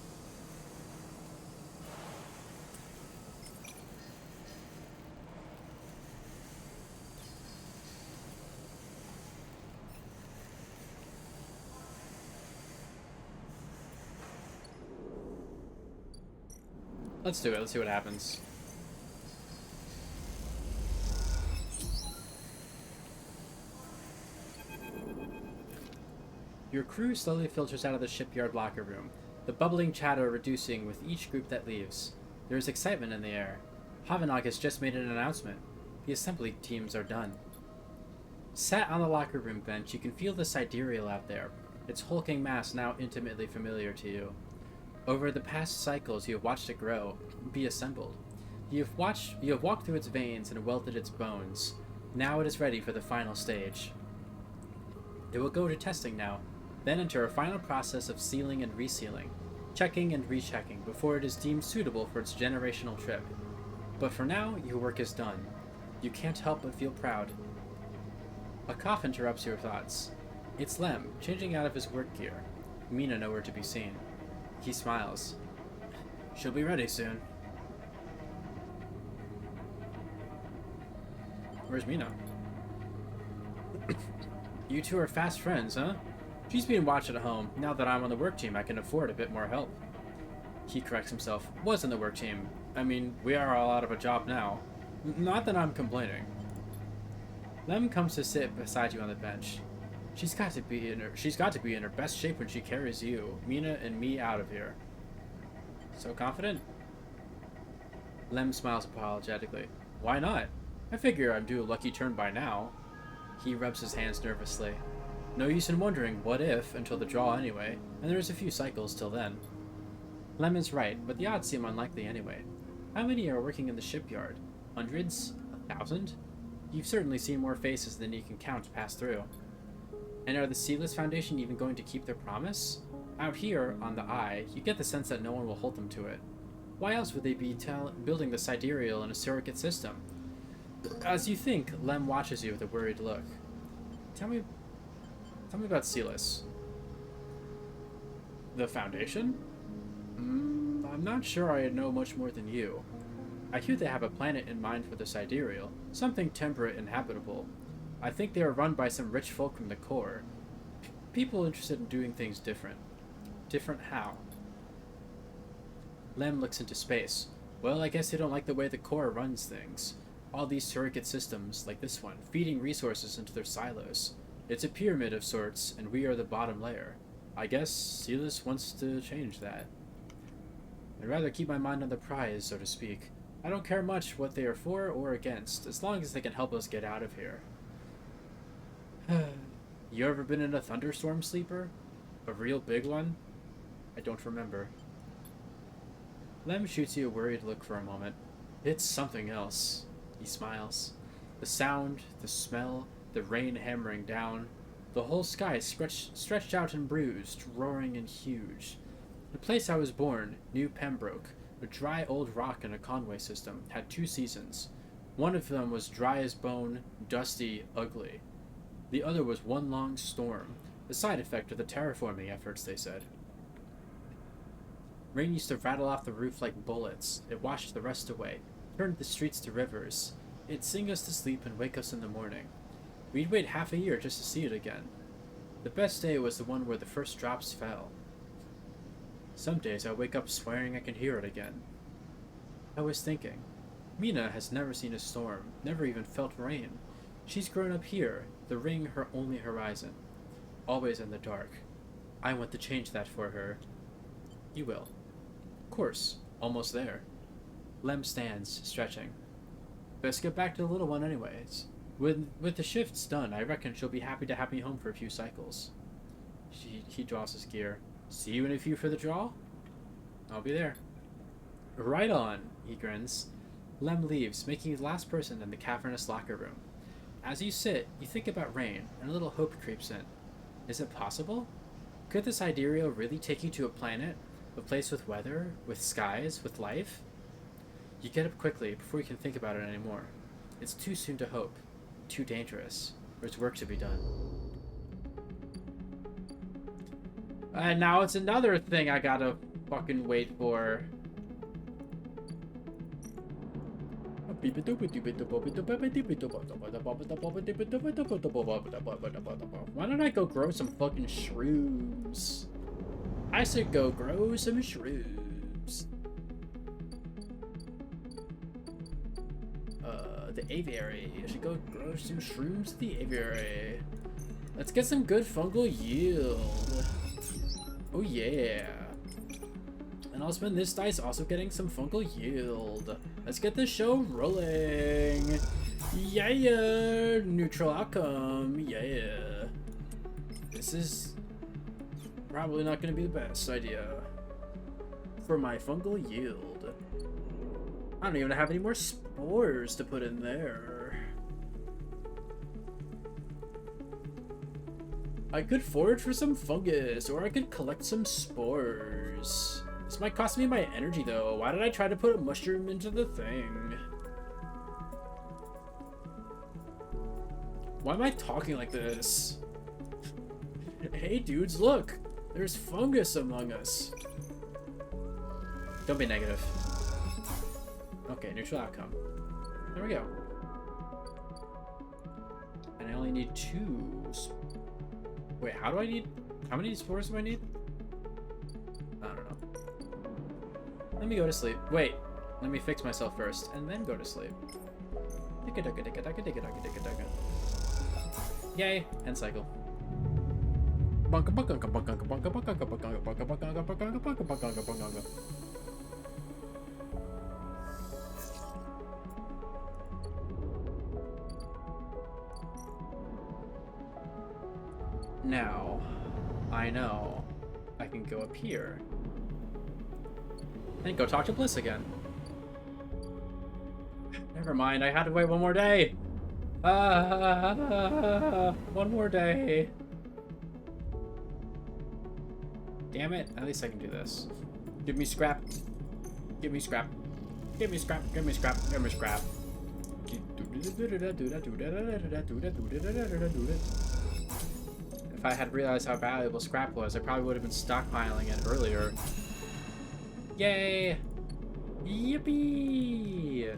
S1: Let's do it. Let's see what happens. Your crew slowly filters out of the shipyard locker room, the bubbling chatter reducing with each group that leaves. There is excitement in the air. Havenog has just made an announcement. The assembly teams are done. Sat on the locker room bench, you can feel the sidereal out there, its hulking mass now intimately familiar to you. Over the past cycles, you have watched it grow, be assembled. You have walked through its veins and welded its bones. Now it is ready for the final stage. It will go to testing now, then enter a final process of sealing and resealing, checking and rechecking before it is deemed suitable for its generational trip. But for now, your work is done. You can't help but feel proud. A cough interrupts your thoughts. It's Lem, changing out of his work gear. Mina nowhere to be seen. He smiles. She'll be ready soon. Where's Mina? You two are fast friends, huh? She's being watched at home. Now that I'm on the work team, I can afford a bit more help. He corrects himself. Was in the work team. I mean, we are all out of a job now. Not that I'm complaining. Lem comes to sit beside you on the bench. She's got to be in her best shape when she carries you, Mina, and me out of here. So confident? Lem smiles apologetically. Why not? I figure I'm due a lucky turn by now. He rubs his hands nervously. No use in wondering what if until the draw anyway, and there's a few cycles till then. Lem is right, but the odds seem unlikely anyway. How many are working in the shipyard? Hundreds? 1,000? You've certainly seen more faces than you can count pass through. And are the Sealess Foundation even going to keep their promise? Out here, on the Eye, you get the sense that no one will hold them to it. Why else would they be building the sidereal in a surrogate system? As you think, Lem watches you with a worried look. Tell me about Sealess. The Foundation? I'm not sure I know much more than you. I hear they have a planet in mind for the sidereal, something temperate and habitable. I think they are run by some rich folk from the core. People interested in doing things different. Different how? Lem looks into space. Well, I guess they don't like the way the core runs things. All these surrogate systems, like this one, feeding resources into their silos. It's a pyramid of sorts, and we are the bottom layer. I guess Sealess wants to change that. I'd rather keep my mind on the prize, so to speak. I don't care much what they are for or against, as long as they can help us get out of here. You ever been in a thunderstorm sleeper? A real big one? I don't remember. Lem shoots you a worried look for a moment. It's something else. He smiles. The sound, the smell, the rain hammering down. The whole sky stretched out and bruised, roaring and huge. The place I was born, New Pembroke, a dry old rock in a Conway system, had 2 seasons. One of them was dry as bone, dusty, ugly. The other was one long storm, the side effect of the terraforming efforts, they said. Rain used to rattle off the roof like bullets. It washed the rust away, turned the streets to rivers. It'd sing us to sleep and wake us in the morning. We'd wait half a year just to see it again. The best day was the one where the first drops fell. Some days I wake up swearing I can hear it again. I was thinking, Mina has never seen a storm, never even felt rain. She's grown up here, the ring her only horizon. Always in the dark. I want to change that for her. You will. Of course, almost there. Lem stands, stretching. Best get back to the little one anyways. With the shifts done, I reckon she'll be happy to have me home for a few cycles. He draws his gear. See you in a few for the draw? I'll be there. Right on, he grins. Lem leaves, making you the last person in the cavernous locker room. As you sit, you think about Rain, and a little hope creeps in. Is it possible? Could the sidereal really take you to a planet? A place with weather? With skies? With life? You get up quickly before you can think about it anymore. It's too soon to hope. Too dangerous. There's work to be done. And now it's another thing I gotta fucking wait for. Why don't I go grow some fucking shrooms? I should go grow some shrooms. The aviary. I should go grow some shrooms at the aviary. Let's get some good fungal yield. Oh yeah. And I'll spend this dice also getting some fungal yield. Let's get the show rolling. Yeah, neutral outcome. Yeah. This is probably not going to be the best idea for my fungal yield. I don't even have any more spores to put in there. I could forage for some fungus, or I could collect some spores. This might cost me my energy, though. Why did I try to put a mushroom into the thing? Why am I talking like this? Hey, dudes, look! There's fungus among us. Don't be negative. Okay, neutral outcome. There we go. And I only need 2. Wait, how do I need... How many spores do I need? I don't know. Let me go to sleep. Wait, let me fix myself first, and then go to sleep. Yay, end cycle. Now, I know I can go up here and go talk to Bliss again. Never mind, I had to wait one more day. One more day. Damn it, at least I can do this. Give me scrap. Give me scrap. Give me scrap. Give me scrap. Give me scrap. If I had realized how valuable scrap was, I probably would have been stockpiling it earlier. Yay! Yippee!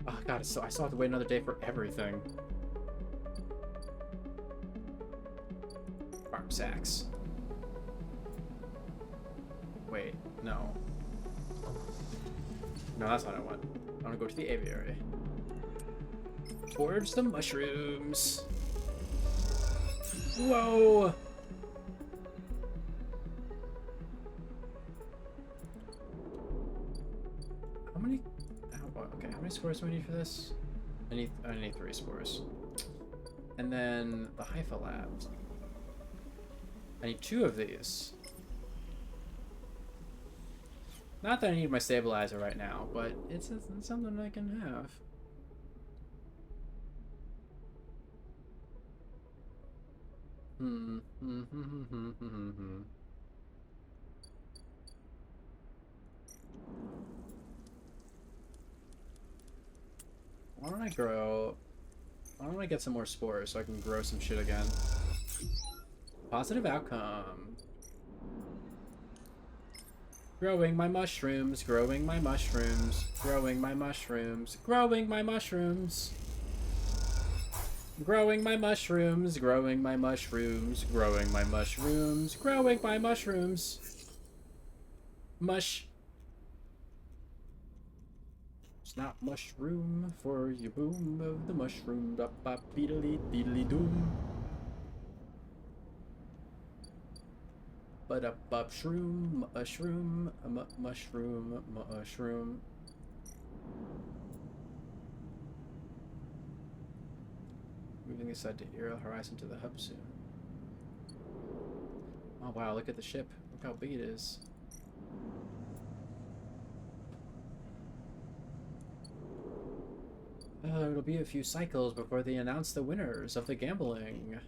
S1: Oh god, so I still have to wait another day for everything. Farm sacks. Wait, no. No, that's not what I want. I want to go to the aviary. Forage the mushrooms. Whoa! How many? Okay, how many spores do I need for this? I need 3 spores. And then the Hypha Labs. I need 2 of these. Not that I need my stabilizer right now, but it's something I can have. Why don't I get some more spores so I can grow some shit again? Positive outcome. Growing my mushrooms, growing my mushrooms, growing my mushrooms, growing my mushrooms. Growing my mushrooms, growing my mushrooms, growing my mushrooms, growing my mushrooms. Mush. It's not mushroom for your boom of the mushroom. Bop bop beedly deedly doom. But up up shroom, mushroom, mushroom, mushroom. Moving aside to Aerial Horizon to the hub soon. Oh wow, look at the ship. Look how big it is. It'll be a few cycles before they announce the winners of the gambling.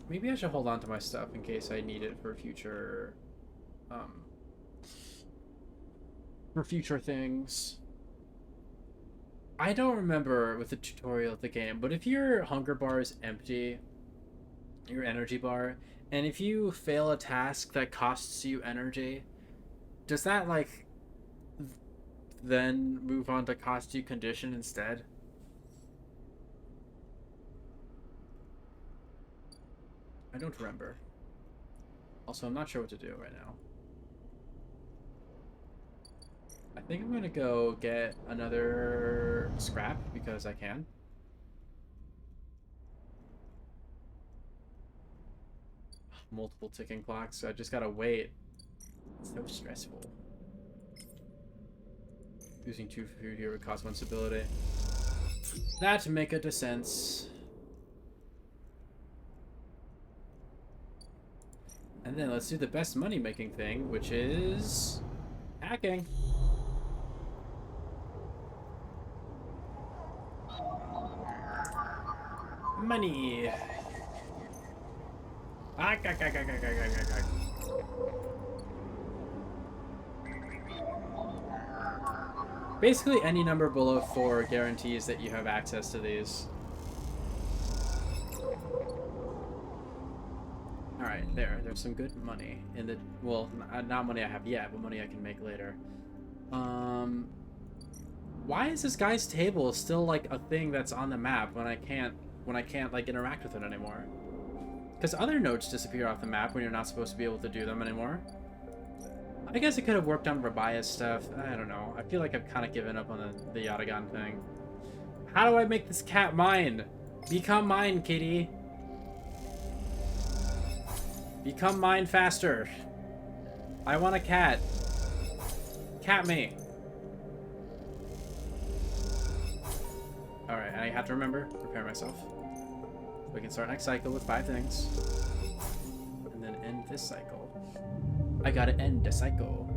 S1: Maybe I should hold on to my stuff in case I need it for future things. I don't remember with the tutorial of the game, but if your hunger bar is empty, your energy bar, and if you fail a task that costs you energy, does that like then move on to cost you condition instead? I don't remember. Also, I'm not sure what to do right now. I think I'm gonna go get another scrap because I can. Multiple ticking clocks, so I just gotta wait. It's so stressful. Using 2 food here would cost 1 stability. That make a sense. And then let's do the best money making thing, which is hacking. Money. Basically, any number below 4 guarantees that you have access to these. Alright, there's some good money in the, well, not money I have yet, but money I can make later. Why is this guy's table still like a thing that's on the map when I can't like interact with it anymore? Because other nodes disappear off the map when you're not supposed to be able to do them anymore. I guess it could have worked on Rabia's stuff. I don't know. I feel like I've kind of given up on the Yatagan thing. How do I make this cat mine? Become mine, kitty. Become mine faster. I want a cat. Cat me. Alright, and I have to remember, prepare myself. So we can start next cycle with 5 things. And then end this cycle. I gotta end the cycle.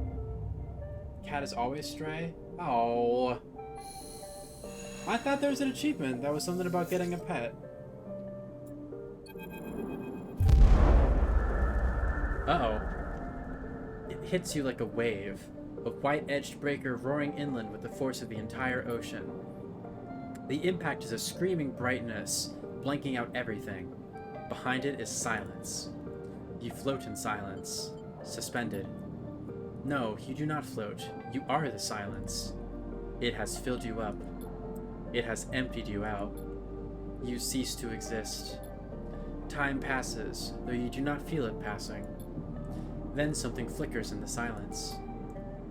S1: Cat is always stray? Oh. I thought there was an achievement. That was something about getting a pet. Uh-oh. It hits you like a wave. A white-edged breaker roaring inland with the force of the entire ocean. The impact is a screaming brightness, blanking out everything. Behind it is silence. You float in silence. Suspended. No, you do not float. You are the silence. It has filled you up. It has emptied you out. You cease to exist. Time passes, though you do not feel it passing. Then something flickers in the silence.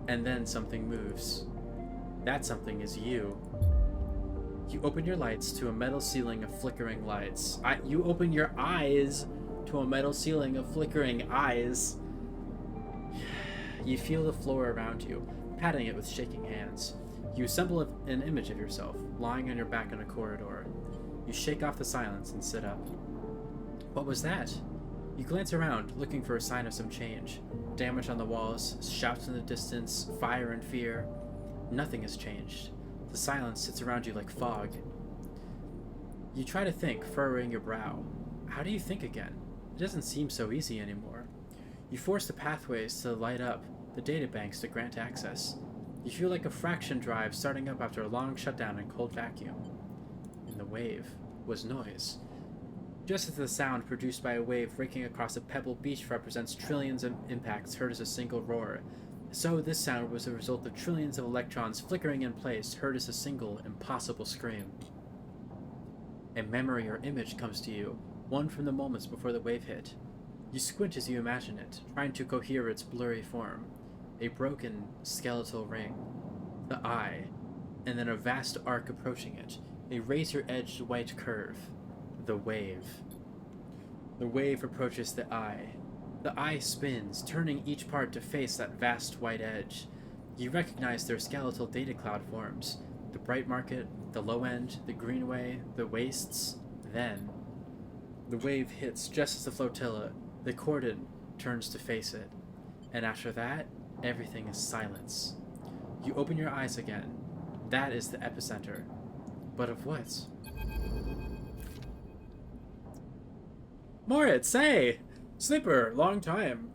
S1: And then something moves. That something is you. You open your lights to a metal ceiling of flickering lights. You open your eyes to a metal ceiling of flickering eyes. You feel the floor around you, patting it with shaking hands. You assemble an image of yourself, lying on your back in a corridor. You shake off the silence and sit up. What was that? You glance around, looking for a sign of some change. Damage on the walls, shouts in the distance, fire and fear. Nothing has changed. The silence sits around you like fog. You try to think, furrowing your brow. How do you think again? It doesn't seem so easy anymore. You force the pathways to light up, the databanks to grant access. You feel like a fraction drive starting up after a long shutdown in cold vacuum. In the wave was noise. Just as the sound produced by a wave raking across a pebble beach represents trillions of impacts heard as a single roar, so this sound was the result of trillions of electrons flickering in place heard as a single, impossible scream. A memory or image comes to you, one from the moments before the wave hit. You squint as you imagine it, trying to cohere its blurry form. A broken, skeletal ring. The eye. And then a vast arc approaching it. A razor-edged white curve. The wave. The wave approaches the eye. The eye spins, turning each part to face that vast white edge. You recognize their skeletal data cloud forms. The bright market, the low end, the greenway, the wastes. Then, the wave hits just as the flotilla, the cordon, turns to face it. And after that, everything is silence. You open your eyes again. That is the epicenter. But of what? Moritz, say! Sleeper, long time.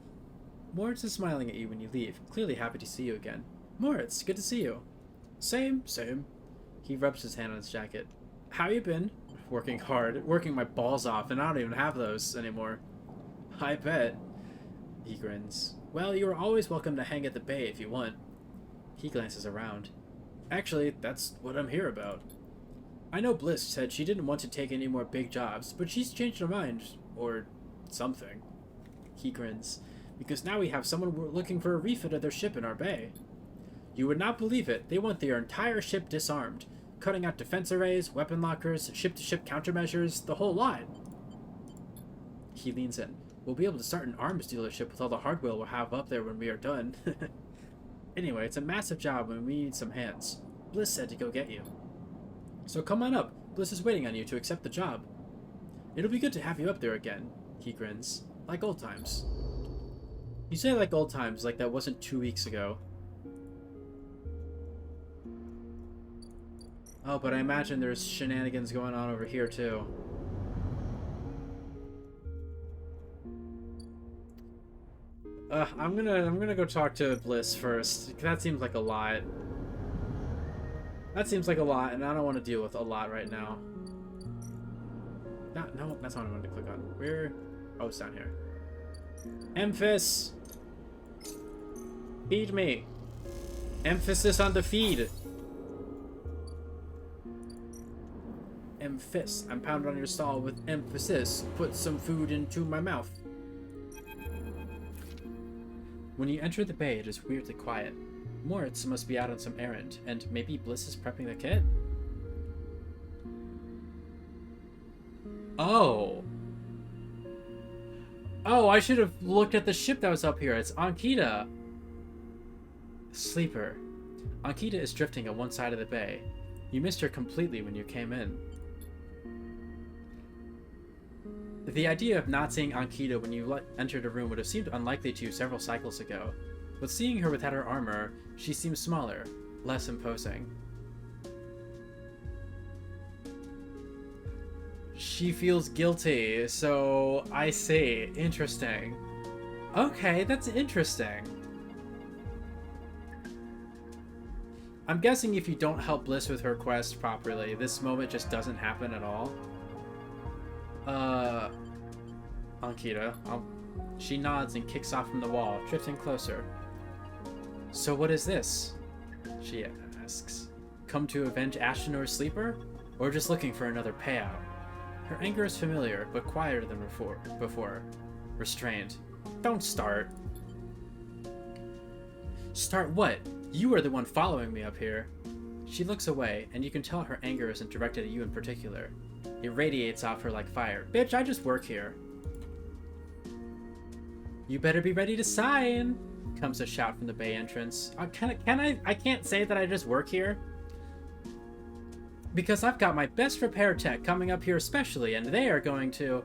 S1: Moritz is smiling at you when you leave, clearly happy to see you again. Moritz, good to see you. Same, same. He rubs his hand on his jacket. How you been? Working hard, working my balls off, and I don't even have those anymore. I bet. He grins. Well, you are always welcome to hang at the bay if you want. He glances around. Actually, that's what I'm here about. I know Bliss said she didn't want to take any more big jobs, but she's changed her mind. Or something. He grins. Because now we have someone looking for a refit of their ship in our bay. You would not believe it. They want their entire ship disarmed. Cutting out defense arrays, weapon lockers, ship-to-ship countermeasures, the whole lot. He leans in. We'll be able to start an arms dealership with all the hardware we'll have up there when we are done. Anyway, it's a massive job and we need some hands. Bliss said to go get you. So come on up. Bliss is waiting on you to accept the job. It'll be good to have you up there again. He grins. Like old times. You say like old times, like that wasn't 2 weeks ago. Oh, but I imagine there's shenanigans going on over here too. I'm gonna go talk to Bliss first. That seems like a lot. That seems like a lot, and I don't want to deal with a lot right now. No, that's not what I wanted to click on. Where? Oh, it's down here. Emphas! Feed me! Emphasis on the feed! Emphas. I'm pounding on your stall with emphasis. Put some food into my mouth. When you enter the bay, it is weirdly quiet. Moritz must be out on some errand, and maybe Bliss is prepping the kit? Oh. Oh, I should have looked at the ship that was up here. It's Ankita. Sleeper. Ankita is drifting on one side of the bay. You missed her completely when you came in. The idea of not seeing Ankita when you entered a room would have seemed unlikely to you several cycles ago, but seeing her without her armor, she seems smaller, less imposing. She feels guilty, so I see. Interesting. Okay, that's interesting. I'm guessing if you don't help Bliss with her quest properly, this moment just doesn't happen at all. Ankita. She nods and kicks off from the wall, drifting closer. So what is this? She asks. Come to avenge Ashtanor's sleeper? Or just looking for another payout? Her anger is familiar, but quieter than before. Restrained. Don't start. Start what? You are the one following me up here. She looks away, and you can tell her anger isn't directed at you in particular. It radiates off her like fire. Bitch, I just work here. You better be ready to sign, comes a shout from the bay entrance. I can't say that I just work here. Because I've got my best repair tech coming up here especially, and they are going to...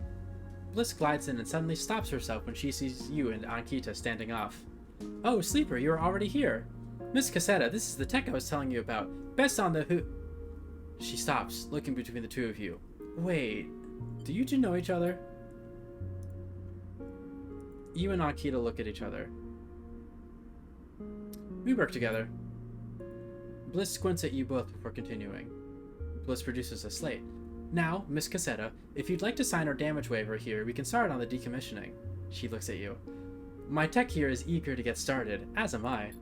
S1: Bliss glides in and suddenly stops herself when she sees you and Ankita standing off. Oh, Sleeper, you're already here. Miss Cassetta, this is the tech I was telling you about. Best on the who... She stops, looking between the two of you. Wait, do you two know each other? You and Ankita look at each other. We work together. Bliss squints at you both before continuing. Bliss produces a slate. Now, Miss Cassetta, if you'd like to sign our damage waiver here, we can start on the decommissioning. She looks at you. My tech here is eager to get started, as am I.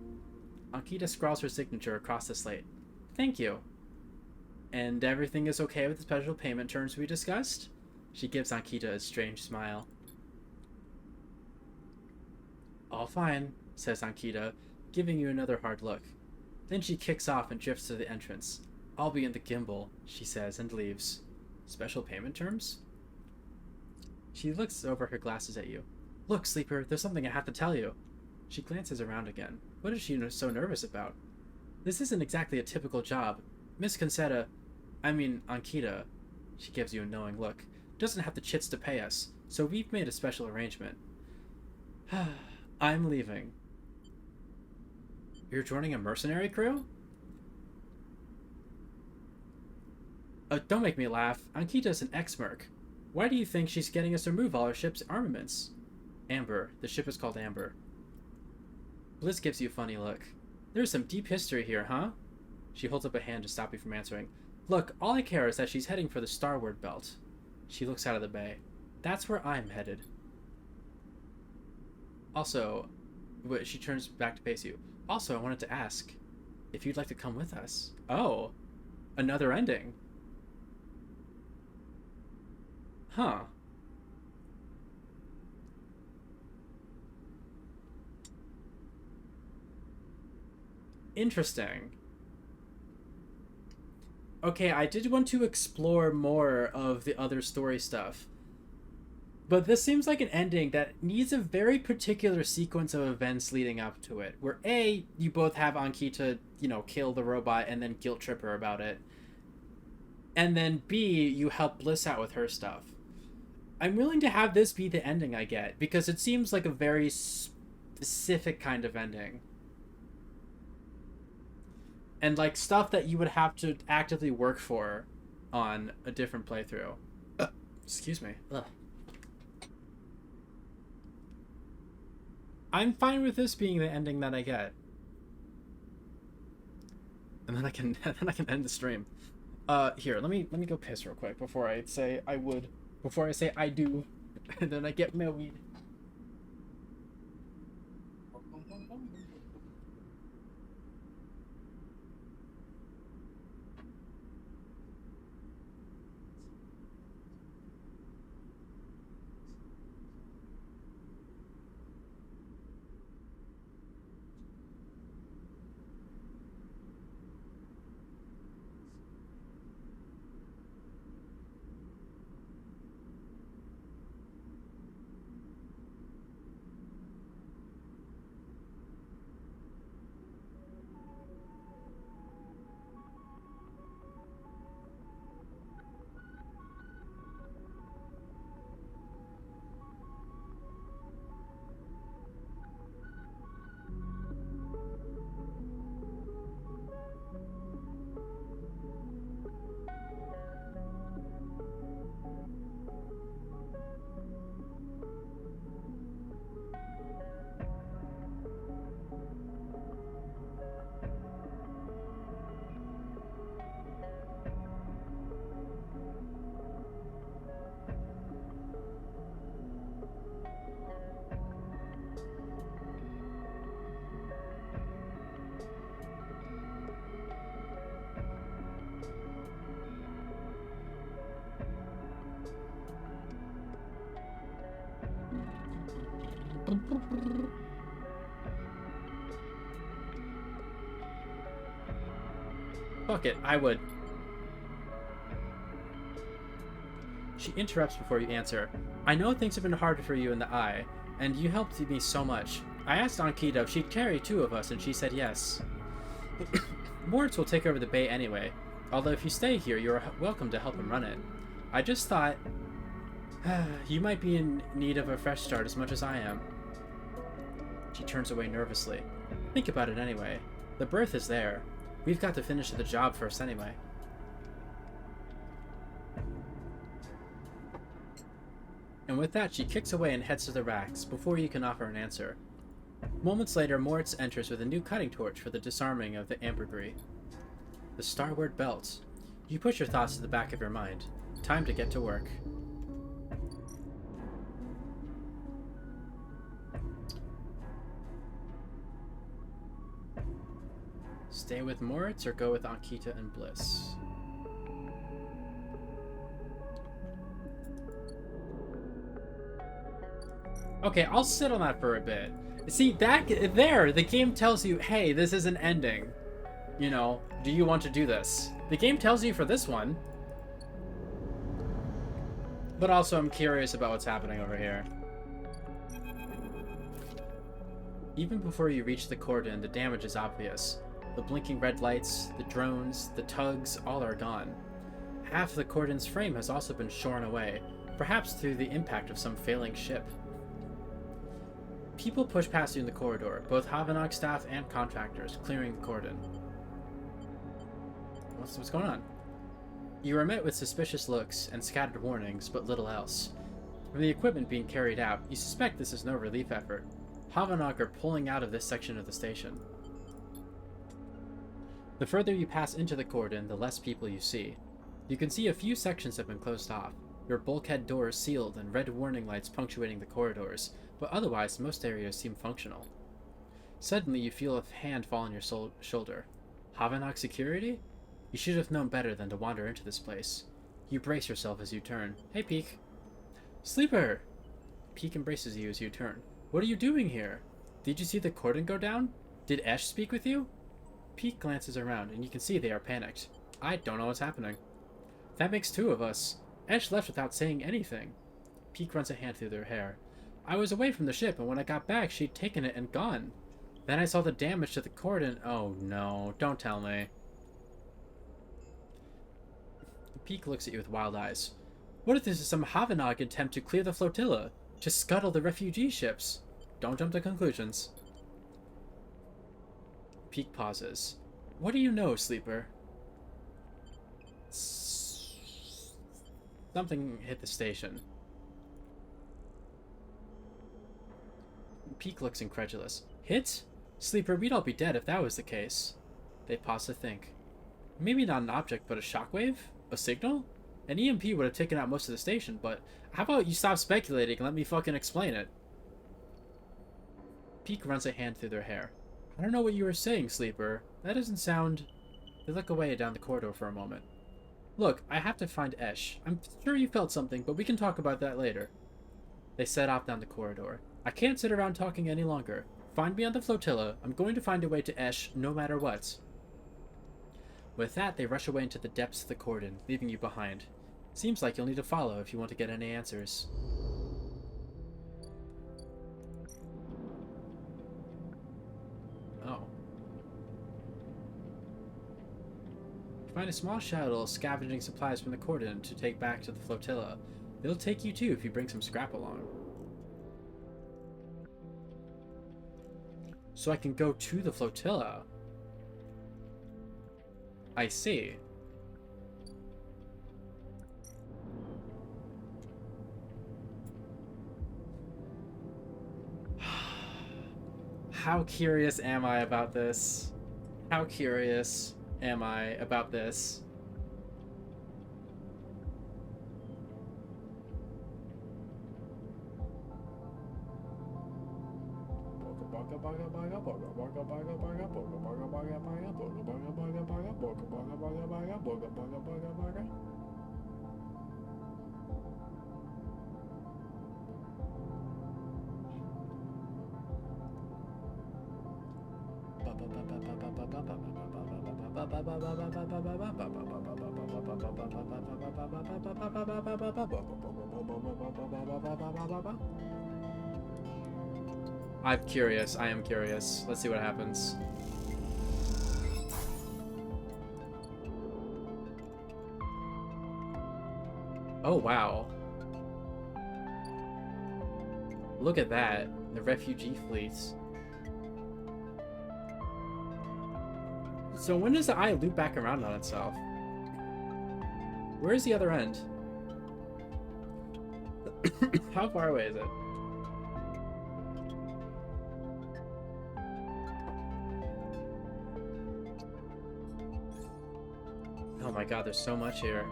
S1: Ankita scrawls her signature across the slate. Thank you. And everything is okay with the special payment terms we discussed? She gives Ankita a strange smile. All fine, says Ankita, giving you another hard look. Then she kicks off and drifts to the entrance. I'll be in the gimbal, she says, and leaves. Special payment terms? She looks over her glasses at you. Look, Sleeper, there's something I have to tell you. She glances around again. What is she so nervous about? This isn't exactly a typical job. Miss Ankita, she gives you a knowing look, doesn't have the chits to pay us, so we've made a special arrangement. I'm leaving. You're joining a mercenary crew? Don't make me laugh. Ankita's an ex-merc. Why do you think she's getting us to remove all our ship's armaments? Amber. The ship is called Amber. Bliss gives you a funny look. There's some deep history here, huh? She holds up a hand to stop you from answering. Look, all I care is that she's heading for the Starward Belt. She looks out of the bay. That's where I'm headed. Also, she turns back to face you. Also, I wanted to ask if you'd like to come with us. Oh, another ending. Huh. Interesting. Okay, I did want to explore more of the other story stuff. But this seems like an ending that needs a very particular sequence of events leading up to it. Where A, you both have Ankita, kill the robot and then guilt trip her about it. And then B, you help Bliss out with her stuff. I'm willing to have this be the ending I get, because it seems like a very specific kind of ending. And like stuff that you would have to actively work for on a different playthrough. Excuse me. Ugh. I'm fine with this being the ending that I get. And then I can end the stream. Here, let me go piss real quick before I say I would. Before I say I do. And then I get married. Fuck it, I would. She interrupts before you answer. I know things have been hard for you in the Eye, and you helped me so much. I asked Ankita if she'd carry two of us, and she said yes. Moritz will take over the bay anyway, although if you stay here, you're welcome to help him run it. I just thought... you might be in need of a fresh start as much as I am. She turns away nervously. Think about it anyway. The berth is there. We've got to finish the job first anyway. And with that, she kicks away and heads to the racks, before you can offer an answer. Moments later, Moritz enters with a new cutting torch for the disarming of the ambergris. The Starward Belt. You push your thoughts to the back of your mind. Time to get to work. Stay with Moritz or go with Ankita and Bliss? Okay, I'll sit on that for a bit. See, the game tells you, hey, this is an ending. You know, do you want to do this? The game tells you for this one. But also, I'm curious about what's happening over here. Even before you reach the cordon, the damage is obvious. The blinking red lights, the drones, the tugs, all are gone. Half the cordon's frame has also been shorn away, perhaps through the impact of some failing ship. People push past you in the corridor, both Havanok staff and contractors, clearing the cordon. What's going on? You are met with suspicious looks and scattered warnings, but little else. From the equipment being carried out, you suspect this is no relief effort. Havanok are pulling out of this section of the station. The further you pass into the cordon, the less people you see. You can see a few sections have been closed off. Your bulkhead doors sealed and red warning lights punctuating the corridors, but otherwise most areas seem functional. Suddenly you feel a hand fall on your shoulder. Havanok security? You should have known better than to wander into this place. You brace yourself as you turn. Hey, Peek. Sleeper! Peek embraces you as you turn. What are you doing here? Did you see the cordon go down? Did Esh speak with you? Peek glances around, and you can see they are panicked. I don't know what's happening. That makes two of us. Esh left without saying anything. Peek runs a hand through their hair. I was away from the ship, and when I got back, she'd taken it and gone. Then I saw the damage to the cordon. Oh no, don't tell me. Peek looks at you with wild eyes. What if this is some Havanok attempt to clear the flotilla? To scuttle the refugee ships? Don't jump to conclusions. Peek pauses. What do you know, Sleeper? Something hit the station. Peek looks incredulous. Hit? Sleeper, we'd all be dead if that was the case. They pause to think. Maybe not an object, but a shockwave? A signal? An EMP would have taken out most of the station, but how about you stop speculating and let me fucking explain it? Peek runs a hand through their hair. I don't know what you were saying, Sleeper. That doesn't sound... They look away down the corridor for a moment. Look, I have to find Esh. I'm sure you felt something, but we can talk about that later. They set off down the corridor. I can't sit around talking any longer. Find me on the flotilla. I'm going to find a way to Esh, no matter what. With that, they rush away into the depths of the cordon, leaving you behind. Seems like you'll need to follow if you want to get any answers. Oh. You find a small shuttle scavenging supplies from the cordon to take back to the flotilla. They'll take you too if you bring some scrap along. So I can go to the flotilla. I see. How curious am I about this? How curious am I about this? I'm curious. I am curious. Let's see what happens. Oh, wow. Look at that. The refugee fleets. So when does the eye loop back around on itself? Where's the other end? How far away is it? Oh my god, there's so much here.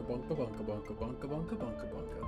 S1: Bunka bunka bunka bunka bunka bunka bunka bunka.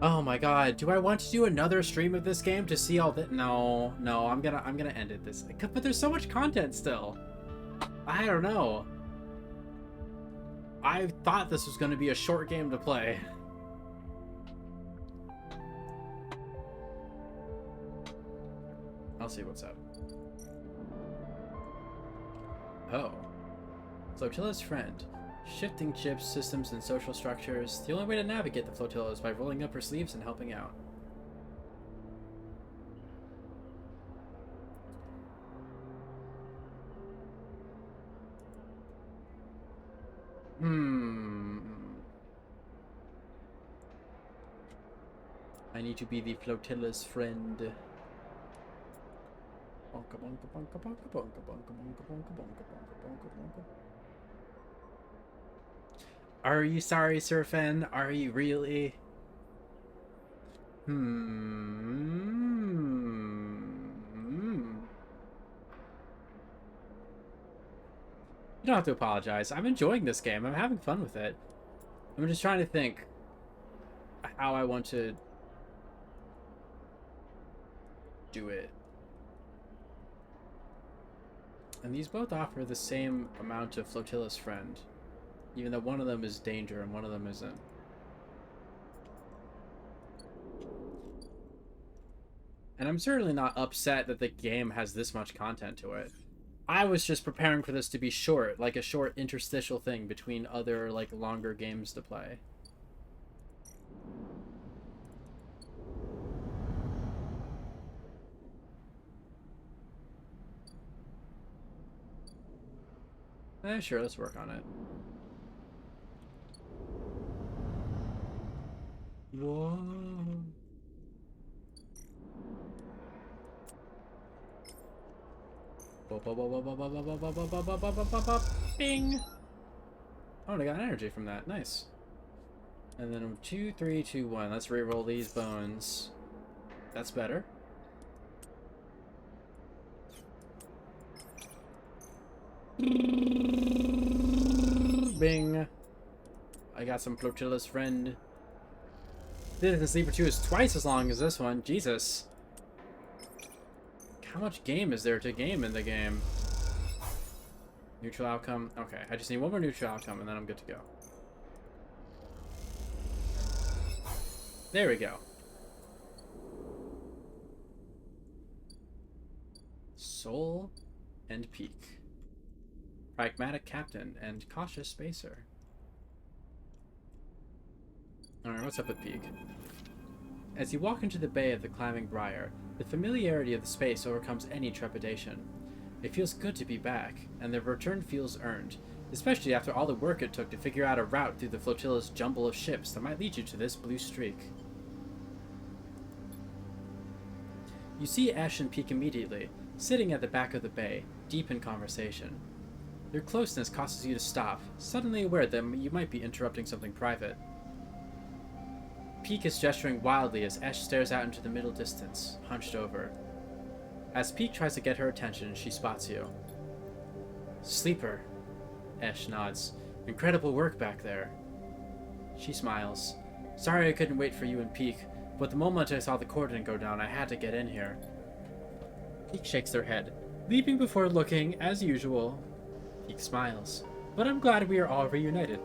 S1: Oh my god, do I want to do another stream of this game to see all that? No, I'm gonna end it this. But there's so much content still. I don't know. I thought this was gonna be a short game to play. I'll see what's up. Oh. Flotilla's friend. Shifting chips, systems, and social structures. The only way to navigate the flotilla is by rolling up her sleeves and helping out. I need to be the flotilla's friend. Bonka, bonka, bonka, bonka, bonka, bonka, bonka, bonka, bonka, bonka, bonka. Are you sorry, Sir Fen? Are you really? You don't have to apologize. I'm enjoying this game. I'm having fun with it. I'm just trying to think how I want to do it. And these both offer the same amount of Flotilla's friend, even though one of them is danger and one of them isn't. And I'm certainly not upset that the game has this much content to it. I was just preparing for this to be short, like a short interstitial thing between other, like, longer games to play. Sure, let's work on it. Whoa. Bing! Oh, and I got energy from that. Nice. And then 2, 3, 2, 1. Let's re-roll these bones. That's better. Bing. I got some Flotilla's friend. Citizen Sleeper 2 is twice as long as this one. Jesus. How much game is there to game in the game? Neutral outcome. Okay, I just need one more neutral outcome and then I'm good to go. There we go. Soul and Peak. Pragmatic Captain and Cautious Spacer. Alright, what's up with Peak? As you walk into the bay of the Climbing Briar, the familiarity of the space overcomes any trepidation. It feels good to be back, and the return feels earned, especially after all the work it took to figure out a route through the flotilla's jumble of ships that might lead you to this blue streak. You see Ash and Peak immediately, sitting at the back of the bay, deep in conversation. Their closeness causes you to stop, suddenly aware that you might be interrupting something private. Peak is gesturing wildly as Ash stares out into the middle distance, hunched over. As Peak tries to get her attention, she spots you. Sleeper. Ash nods. Incredible work back there. She smiles. Sorry I couldn't wait for you and Peak, but the moment I saw the cordon go down, I had to get in here. Peak shakes her head, leaping before looking, as usual. Peak smiles. But I'm glad we are all reunited.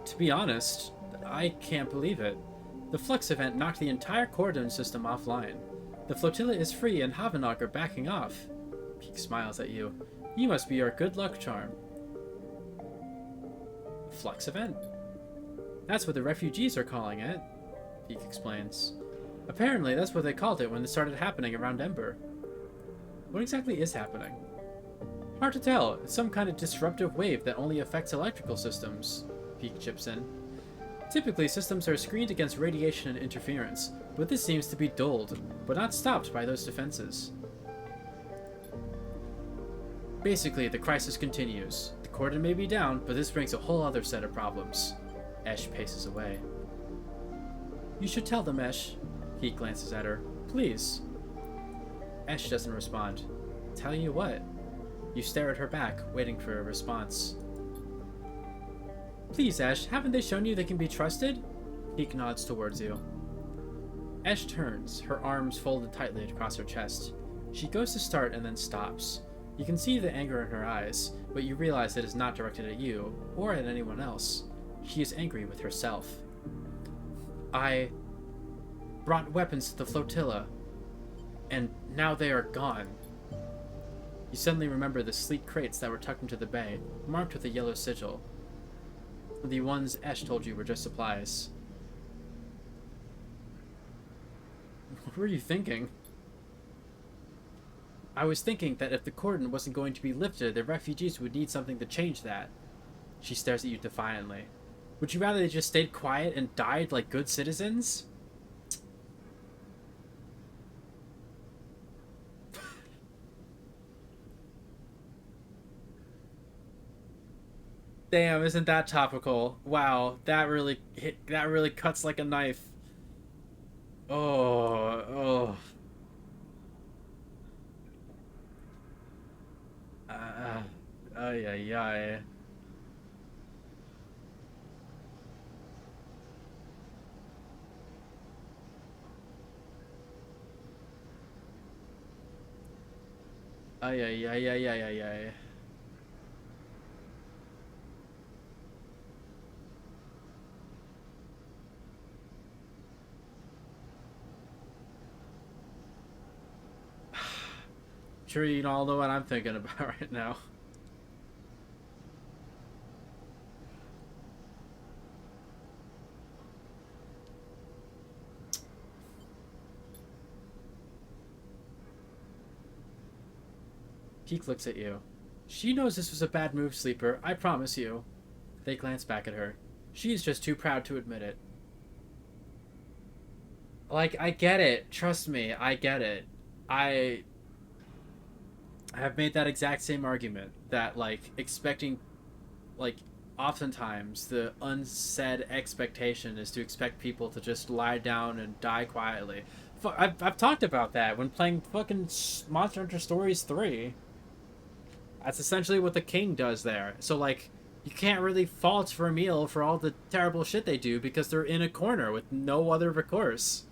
S1: To be honest, I can't believe it. The Flux event knocked the entire cordon system offline. The flotilla is free and Havenog are backing off. Peak smiles at you. You must be our good luck charm. Flux event? That's what the refugees are calling it, Peak explains. Apparently, that's what they called it when it started happening around Ember. What exactly is happening? Hard to tell. It's some kind of disruptive wave that only affects electrical systems, Peak chips in. Typically, systems are screened against radiation and interference, but this seems to be dulled, but not stopped by those defenses. Basically, the crisis continues. The cordon may be down, but this brings a whole other set of problems. Ash paces away. You should tell them, Ash. Peak glances at her. Please. Ash doesn't respond. Tell you what? You stare at her back, waiting for a response. Please, Ash, haven't they shown you they can be trusted? Peak nods towards you. Ash turns, her arms folded tightly across her chest. She goes to start and then stops. You can see the anger in her eyes, but you realize it is not directed at you, or at anyone else. She is angry with herself. I brought weapons to the flotilla, and now they are gone. You suddenly remember the sleek crates that were tucked into the bay, marked with a yellow sigil. The ones Esh told you were just supplies. What were you thinking? I was thinking that if the cordon wasn't going to be lifted, the refugees would need something to change that. She stares at you defiantly. Would you rather they just stayed quiet and died like good citizens? Damn, isn't that topical? Wow, that really cuts like a knife. Oh, oh. Ay, ay, ay. Ay, ay, ay, ay, ay, ay, ay. Sure, you all know what I'm thinking about right now. Peek looks at you. She knows this was a bad move, Sleeper, I promise you. They glance back at her. She's just too proud to admit it. Like, I get it. Trust me, I get it. I have made that exact same argument. That, like, expecting... Like, oftentimes, the unsaid expectation is to expect people to just lie down and die quietly. I've talked about that when playing fucking Monster Hunter Stories 3. That's essentially what the king does there. So, like, you can't really fault Vermeil for all the terrible shit they do because they're in a corner with no other recourse.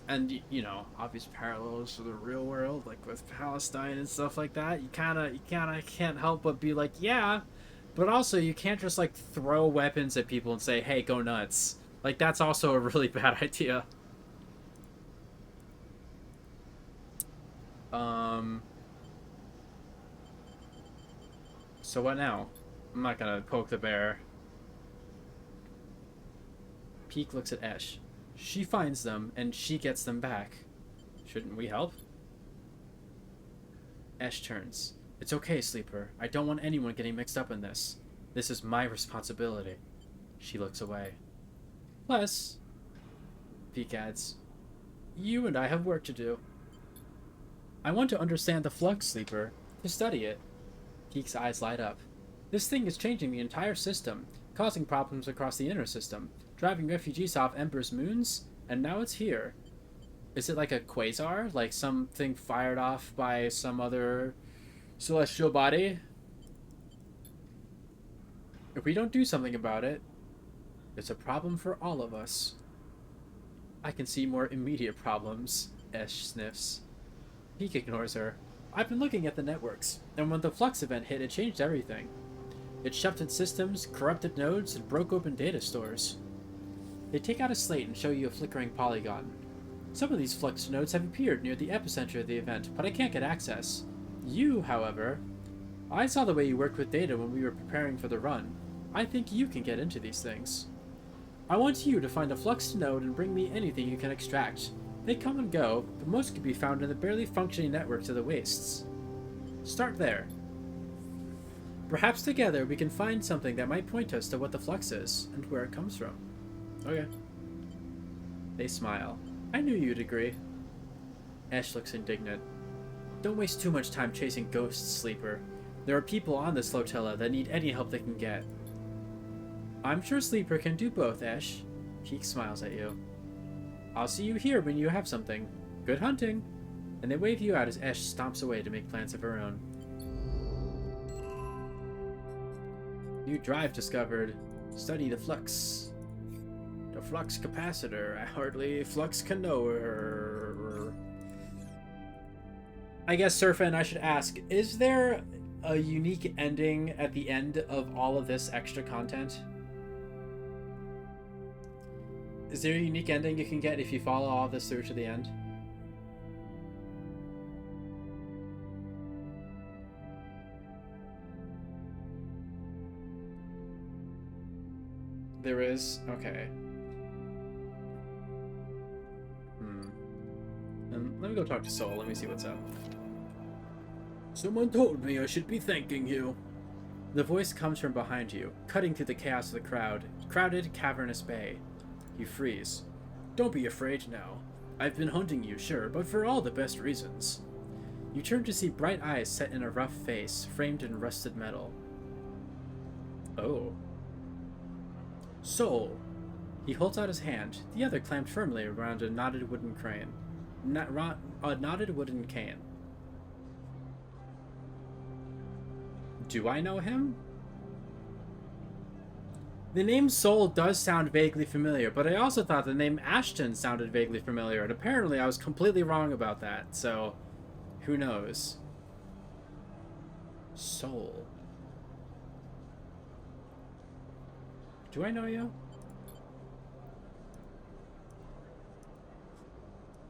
S1: And, you know, obvious parallels to the real world, like with Palestine and stuff like that. You can't help but be like, yeah, but also you can't just, like, throw weapons at people and say, hey, go nuts. Like, that's also a really bad idea. So what now? I'm not gonna poke the bear. Peek looks at Esh. She finds them, and she gets them back. Shouldn't we help? Esh turns. It's okay, Sleeper. I don't want anyone getting mixed up in this. This is my responsibility. She looks away. Plus, Peek adds, you and I have work to do. I want to understand the flux, Sleeper, to study it. Peek's eyes light up. This thing is changing the entire system, causing problems across the inner system, driving refugees off Ember's moons, and now it's here. Is it like a quasar? Like something fired off by some other celestial body? If we don't do something about it, it's a problem for all of us. I can see more immediate problems, Esh sniffs. Peek ignores her. I've been looking at the networks, and when the Flux event hit, it changed everything. It shifted systems, corrupted nodes, and broke open data stores. They take out a slate and show you a flickering polygon. Some of these Flux nodes have appeared near the epicenter of the event, but I can't get access. You, however... I saw the way you worked with data when we were preparing for the run. I think you can get into these things. I want you to find a Flux node and bring me anything you can extract. They come and go, but most can be found in the barely functioning networks of the wastes. Start there. Perhaps together we can find something that might point us to what the Flux is, and where it comes from. Okay. They smile. I knew you'd agree. Esh looks indignant. Don't waste too much time chasing ghosts, Sleeper. There are people on this flotilla that need any help they can get. I'm sure Sleeper can do both, Esh. Peek smiles at you. I'll see you here when you have something. Good hunting! And they wave you out as Esh stomps away to make plans of her own. New drive discovered. Study the flux. The flux capacitor. Hardly flux canoer. I guess, Surfin, I should ask, is there a unique ending at the end of all of this extra content? Is there a unique ending you can get if you follow all this through to the end? There is? Okay. And let me go talk to Soul. Let me see what's up. Someone told me I should be thanking you. The voice comes from behind you, cutting through the chaos of the crowded, cavernous bay. You freeze. Don't be afraid now. I've been hunting you, sure, but for all the best reasons. You turn to see bright eyes set in a rough face, framed in rusted metal. Oh. Soul. He holds out his hand, the other clamped firmly around a knotted wooden crane. A knotted wooden cane. Do I know him? The name Soul does sound vaguely familiar, but I also thought the name Ashton sounded vaguely familiar, and apparently I was completely wrong about that, so who knows? Soul. Do I know you?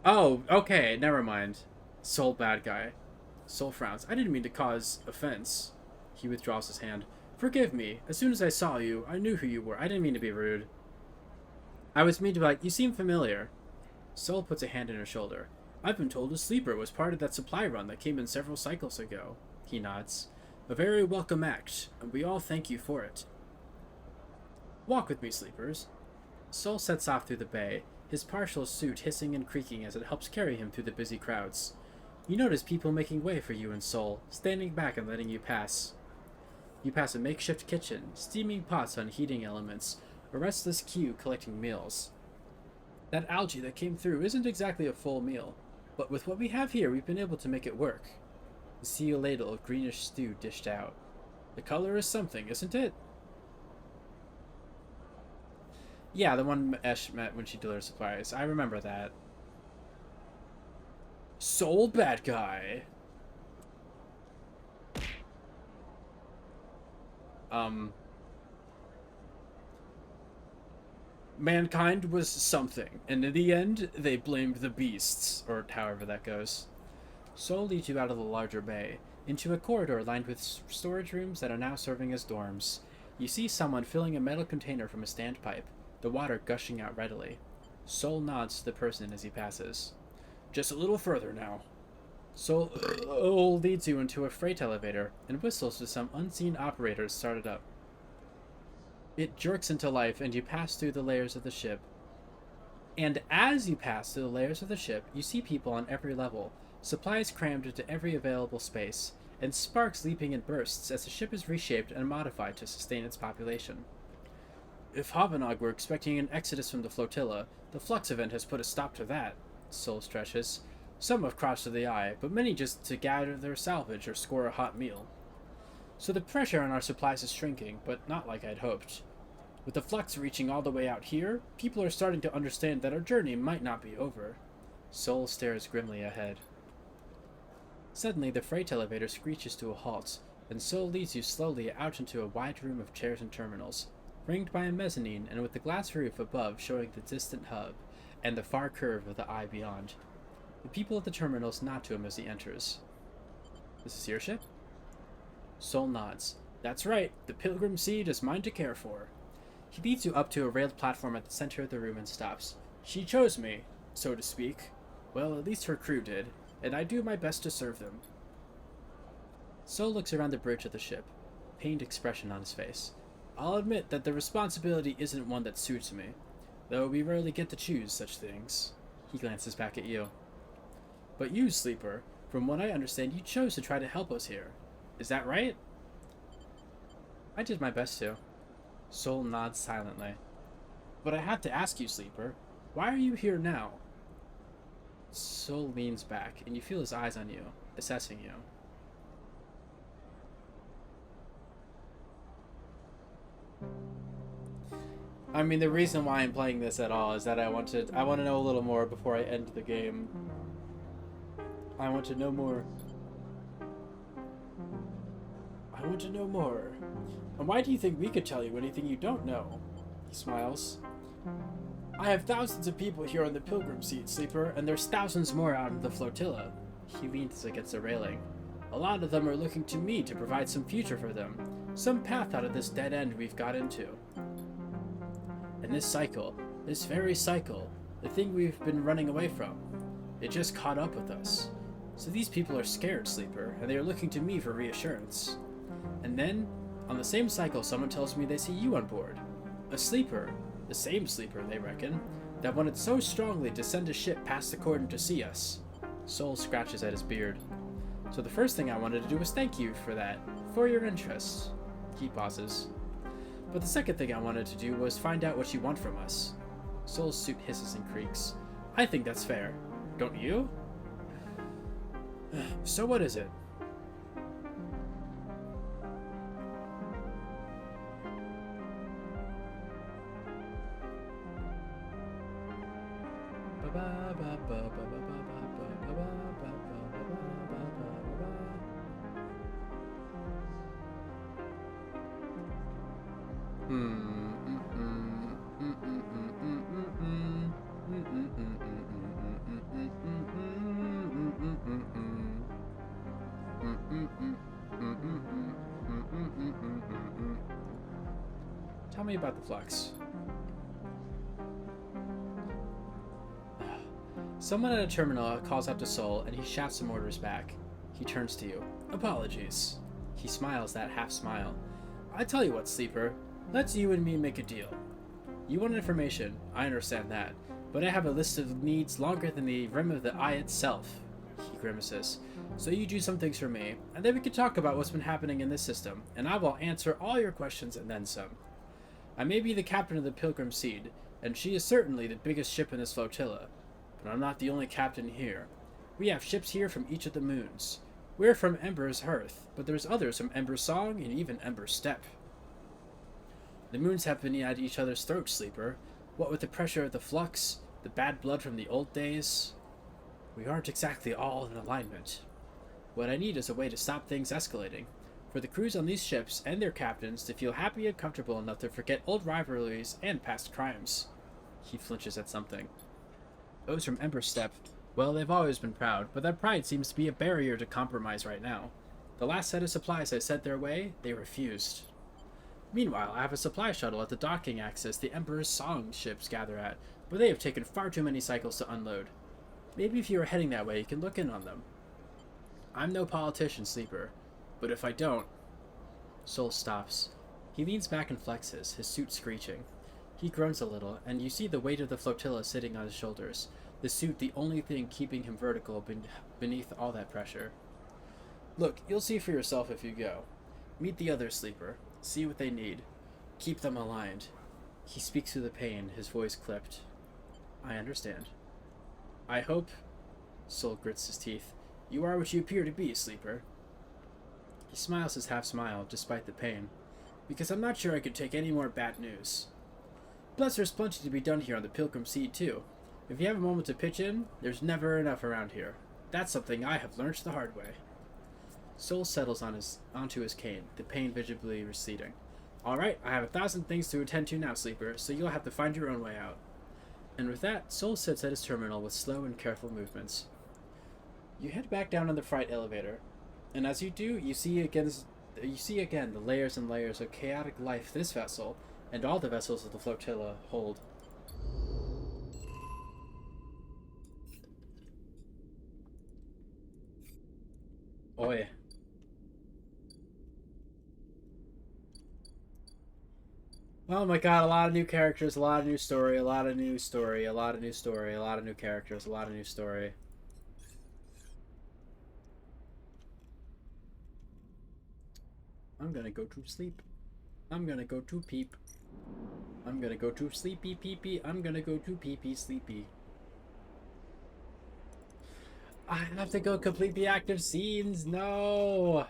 S1: Oh, okay, never mind. Soul bad guy. Soul frowns. I didn't mean to cause offense. He withdraws his hand. Forgive me. As soon as I saw you, I knew who you were. I didn't mean to be rude. I was mean to be like, you seem familiar. Soul puts a hand on her shoulder. I've been told a sleeper was part of that supply run that came in several cycles ago. He nods. A very welcome act, and we all thank you for it. Walk with me, sleepers. Soul sets off through the bay, his partial suit hissing and creaking as it helps carry him through the busy crowds. You notice people making way for you and Soul, standing back and letting you pass. You pass a makeshift kitchen, steaming pots on heating elements, a restless queue collecting meals. That algae that came through isn't exactly a full meal, but with what we have here, we've been able to make it work. You see a ladle of greenish stew dished out. The color is something, isn't it? Yeah, the one Esh met when she delivered supplies. I remember that. Soul bad guy. Mankind was something, and in the end, they blamed the beasts, or however that goes. Soul leads you out of the larger bay, into a corridor lined with storage rooms that are now serving as dorms. You see someone filling a metal container from a standpipe, the water gushing out readily. Soul nods to the person as he passes. Just a little further now. Soul leads you into a freight elevator and whistles to some unseen operators start it up. It jerks into life and you pass through the layers of the ship. And as you pass through the layers of the ship, you see people on every level, supplies crammed into every available space, and sparks leaping in bursts as the ship is reshaped and modified to sustain its population. If Havanag were expecting an exodus from the flotilla, the Flux event has put a stop to that, Soul stretches. Some have crossed to the eye, but many just to gather their salvage or score a hot meal. So the pressure on our supplies is shrinking, but not like I'd hoped. With the Flux reaching all the way out here, people are starting to understand that our journey might not be over. Soul stares grimly ahead. Suddenly, the freight elevator screeches to a halt, and Soul leads you slowly out into a wide room of chairs and terminals, ringed by a mezzanine and with the glass roof above showing the distant hub, and the far curve of the eye beyond. The people at the terminals nod to him as he enters. This is your ship? Soul nods. That's right, the Pilgrim Seed is mine to care for. He leads you up to a railed platform at the center of the room and stops. She chose me, so to speak. Well, at least her crew did, and I do my best to serve them. Soul looks around the bridge of the ship, pained expression on his face. I'll admit that the responsibility isn't one that suits me, though we rarely get to choose such things. He glances back at you. But you, Sleeper, from what I understand, you chose to try to help us here. Is that right? I did my best to. Soul nods silently. But I have to ask you, Sleeper, why are you here now? Soul leans back, and you feel his eyes on you, assessing you. I mean, the reason why I'm playing this at all is that I want to know a little more before I end the game. I want to know more. I want to know more. And why do you think we could tell you anything you don't know? He smiles. I have thousands of people here on the Pilgrim Seed, Sleeper, and there's thousands more out of the flotilla. He leans against the railing. A lot of them are looking to me to provide some future for them. Some path out of this dead end we've got into. And this cycle, this very cycle, the thing we've been running away from, it just caught up with us. So these people are scared, Sleeper, and they are looking to me for reassurance. And then, on the same cycle, someone tells me they see you on board. A Sleeper, the same Sleeper, they reckon, that wanted so strongly to send a ship past the cordon to see us. Soul scratches at his beard. So the first thing I wanted to do was thank you for that, for your interest. He pauses. But the second thing I wanted to do was find out what you want from us. Soul's suit hisses and creaks. I think that's fair. Don't you? So what is it? Tell me about the flux. Someone at a terminal calls out to Soul, and he shouts some orders back. He turns to you. Apologies. He smiles that half smile. I tell you what, Sleeper. Let's you and me make a deal. You want information, I understand that, but I have a list of needs longer than the rim of the eye itself. He grimaces. So you do some things for me, and then we can talk about what's been happening in this system, and I will answer all your questions and then some. I may be the captain of the Pilgrim Seed, and she is certainly the biggest ship in this flotilla, but I'm not the only captain here. We have ships here from each of the moons. We're from Ember's Hearth, but there's others from Ember's Song and even Ember's Steppe. The moons have been at each other's throats, Sleeper. What with the pressure of the flux, the bad blood from the old days. We aren't exactly all in alignment. What I need is a way to stop things escalating, for the crews on these ships and their captains to feel happy and comfortable enough to forget old rivalries and past crimes. He flinches at something. Those from Ember's Steppe, well, they've always been proud, but that pride seems to be a barrier to compromise right now. The last set of supplies I sent their way, they refused. Meanwhile, I have a supply shuttle at the docking axis the Emperor's Song ships gather at, but they have taken far too many cycles to unload. Maybe if you are heading that way, you can look in on them. I'm no politician, Sleeper, but if I don't... Soul stops. He leans back and flexes, his suit screeching. He groans a little, and you see the weight of the flotilla sitting on his shoulders, the suit the only thing keeping him vertical beneath all that pressure. Look, you'll see for yourself if you go. Meet the other Sleeper. See what they need. Keep them aligned. He speaks through the pain, his voice clipped. I understand. I hope... Soul grits his teeth. You are what you appear to be, Sleeper. He smiles his half-smile, despite the pain. Because I'm not sure I could take any more bad news. Plus, there's plenty to be done here on the Pilgrim Seed, too. If you have a moment to pitch in, there's never enough around here. That's something I have learned the hard way. Soul settles onto his cane, the pain visibly receding. Alright, I have 1,000 things to attend to now, Sleeper, so you'll have to find your own way out. And with that, Soul sits at his terminal with slow and careful movements. You head back down on the freight elevator, and as you do, you see again the layers and layers of chaotic life this vessel, and all the vessels of the flotilla, hold. Oi. Oh my god, a lot of new characters, a lot of new story, a lot of new story, a lot of new story, a lot of new characters, a lot of new story. I'm gonna go to sleep. I'm gonna go to peep. I'm gonna go to sleepy peepee. I'm gonna go to peepee sleepy. I have to go complete the active scenes. No.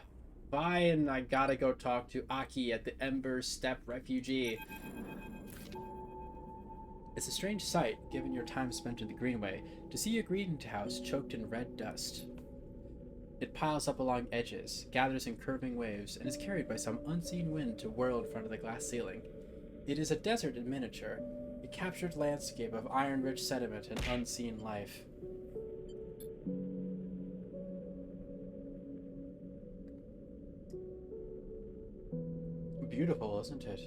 S1: Fine, I gotta go talk to Aki at the Ember Steppe Refugee. It's a strange sight, given your time spent in the Greenway, to see a greenhouse choked in red dust. It piles up along edges, gathers in curving waves, and is carried by some unseen wind to whirl in front of the glass ceiling. It is a desert in miniature, a captured landscape of iron-rich sediment and unseen life. Beautiful, isn't it?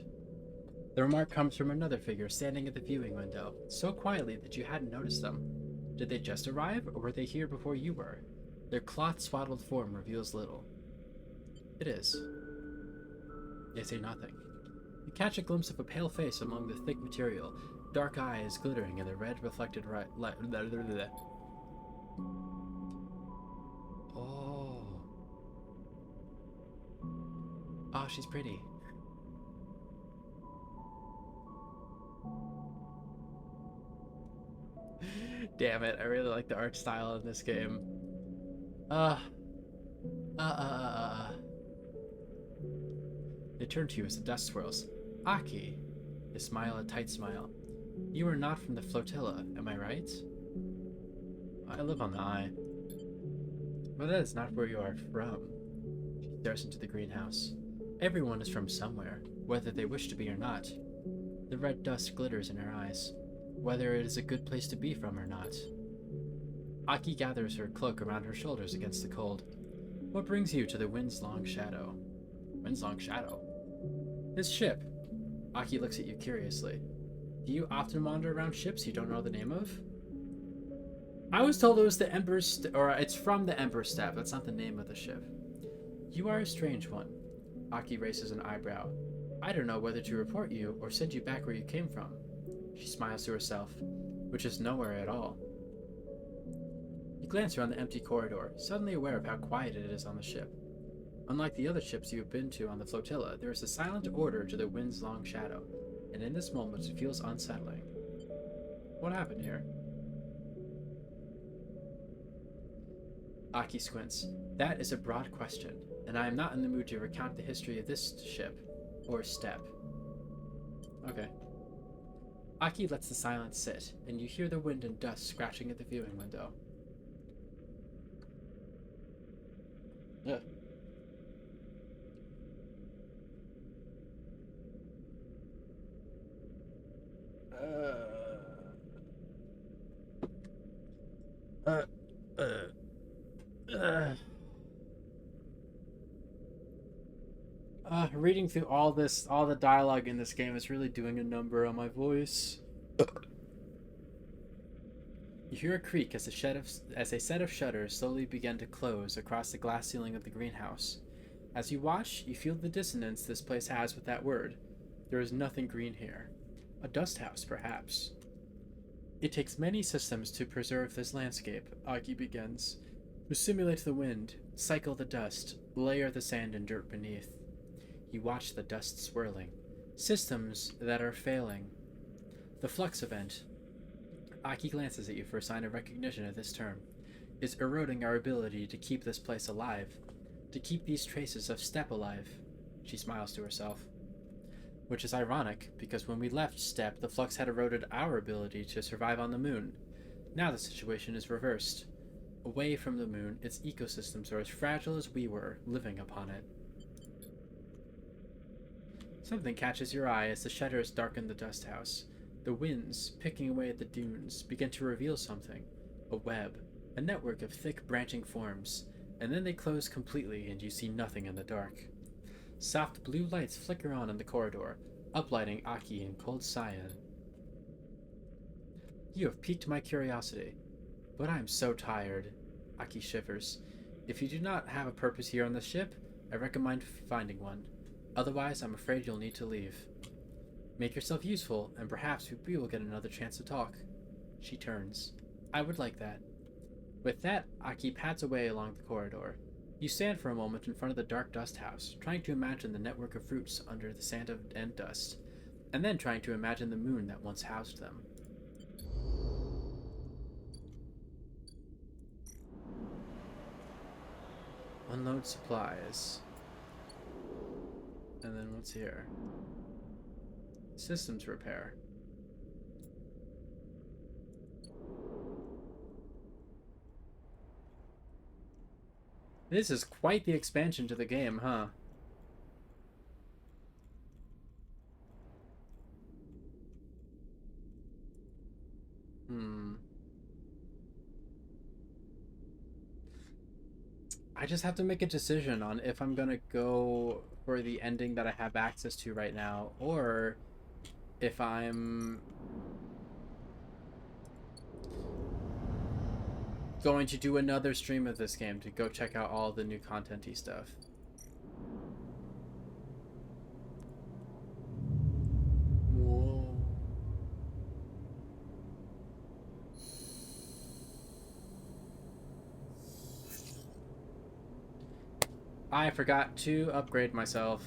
S1: The remark comes from another figure standing at the viewing window, so quietly that you hadn't noticed them. Did they just arrive, or were they here before you were? Their cloth-swaddled form reveals little. It is. They say nothing. You catch a glimpse of a pale face among the thick material, dark eyes glittering in the red reflected light. Oh. Oh, she's pretty. Damn it, I really like the art style in this game. They turn to you as the dust swirls. Aki! They smile a tight smile. You are not from the flotilla, am I right? I live on the Eye. But that is not where you are from. She stares into the greenhouse. Everyone is from somewhere, whether they wish to be or not. The red dust glitters in her eyes, whether it is a good place to be from or not. Aki gathers her cloak around her shoulders against the cold. What brings you to the Wind's Long Shadow? Wind's Long Shadow? This ship. Aki looks at you curiously. Do you often wander around ships you don't know the name of? I was told it was the Ember's it's from the Ember's Staff. That's not the name of the ship. You are a strange one. Aki raises an eyebrow. I don't know whether to report you or send you back where you came from. She smiles to herself, which is nowhere at all. You glance around the empty corridor, suddenly aware of how quiet it is on the ship. Unlike the other ships you have been to on the flotilla, there is a silent order to the Wind's Long Shadow, and in this moment it feels unsettling. What happened here? Aki squints. That is a broad question, and I am not in the mood to recount the history of this ship, or step. Okay. Aki lets the silence sit, and you hear the wind and dust scratching at the viewing window. Ugh. Reading through all the dialogue in this game is really doing a number on my voice. You hear a creak as a set of shutters slowly begin to close across the glass ceiling of the greenhouse. As you watch, you feel the dissonance this place has with that word. There is nothing green here. A dust house, perhaps. It takes many systems to preserve this landscape, Aki begins. To simulate the wind, cycle the dust, layer the sand and dirt beneath. You watch the dust swirling. Systems that are failing. The flux event. Aki glances at you for a sign of recognition at this term. Is eroding our ability to keep this place alive. To keep these traces of Steppe alive. She smiles to herself. Which is ironic, because when we left Steppe, the flux had eroded our ability to survive on the moon. Now the situation is reversed. Away from the moon, its ecosystems are as fragile as we were, living upon it. Something catches your eye as the shutters darken the dust house. The winds, picking away at the dunes, begin to reveal something. A web, a network of thick branching forms, and then they close completely and you see nothing in the dark. Soft blue lights flicker on in the corridor, uplighting Aki in cold cyan. You have piqued my curiosity, but I am so tired. Aki shivers. If you do not have a purpose here on the ship, I recommend finding one. Otherwise, I'm afraid you'll need to leave. Make yourself useful, and perhaps we will get another chance to talk. She turns. I would like that. With that, Aki pads away along the corridor. You stand for a moment in front of the dark dust house, trying to imagine the network of fruits under the sand and dust, and then trying to imagine the moon that once housed them. Unload supplies. And then what's here? Systems repair. This is quite the expansion to the game, huh? I just have to make a decision on if I'm gonna go for the ending that I have access to right now, or if I'm going to do another stream of this game to go check out all the new content-y stuff. Whoa. I forgot to upgrade myself.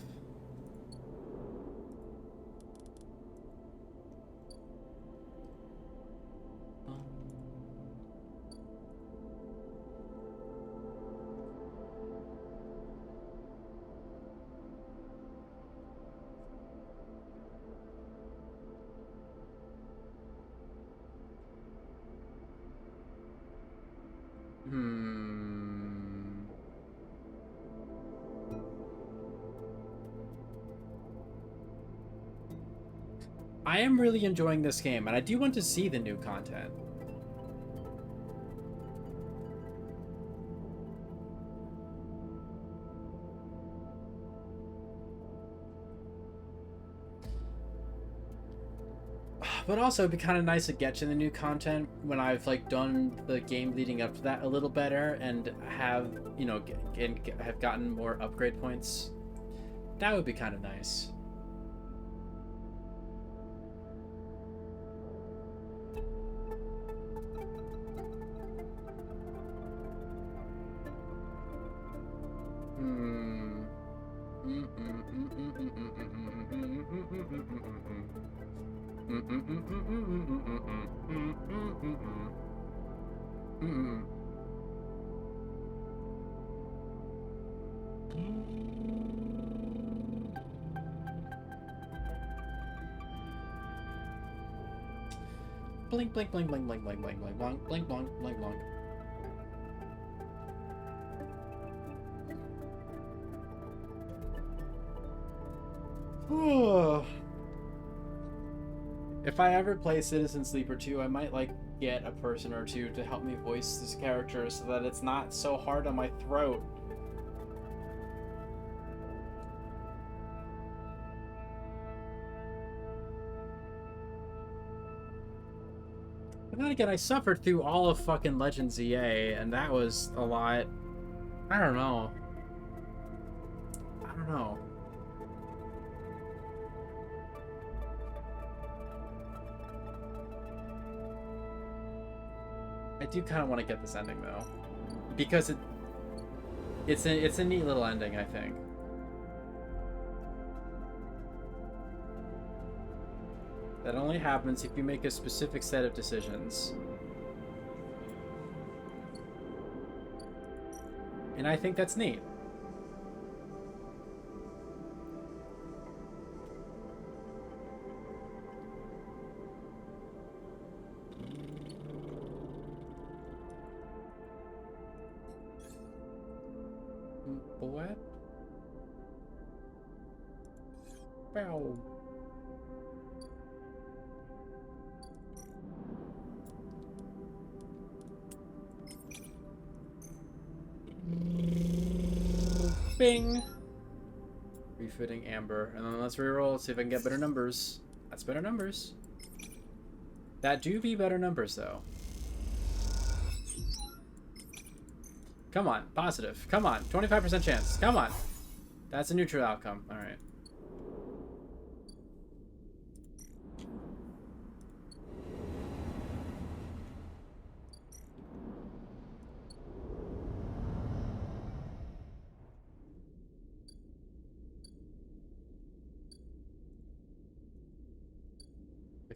S1: I am really enjoying this game, and I do want to see the new content. But also, it'd be kind of nice to get to the new content when I've like done the game leading up to that a little better and have, you know, have gotten more upgrade points. That would be kind of nice. Blink, blink, blink, blink, blink, blink, blink, blink, blink, blink, blink, blink, blink. If I ever play Citizen Sleeper 2, I might like get a person or two to help me voice this character so that it's not so hard on my throat. But then again, I suffered through all of fucking Legends EA, and that was a lot. I don't know. I don't know. I do kind of want to get this ending though, because it's a neat little ending, I think. That only happens if you make a specific set of decisions. And I think that's neat. What? Bow. Bing! Refitting Amber. And then let's reroll, see if I can get better numbers. That's better numbers. That do be better numbers, though. Come on, positive. Come on, 25% chance. Come on. That's a neutral outcome. Alright.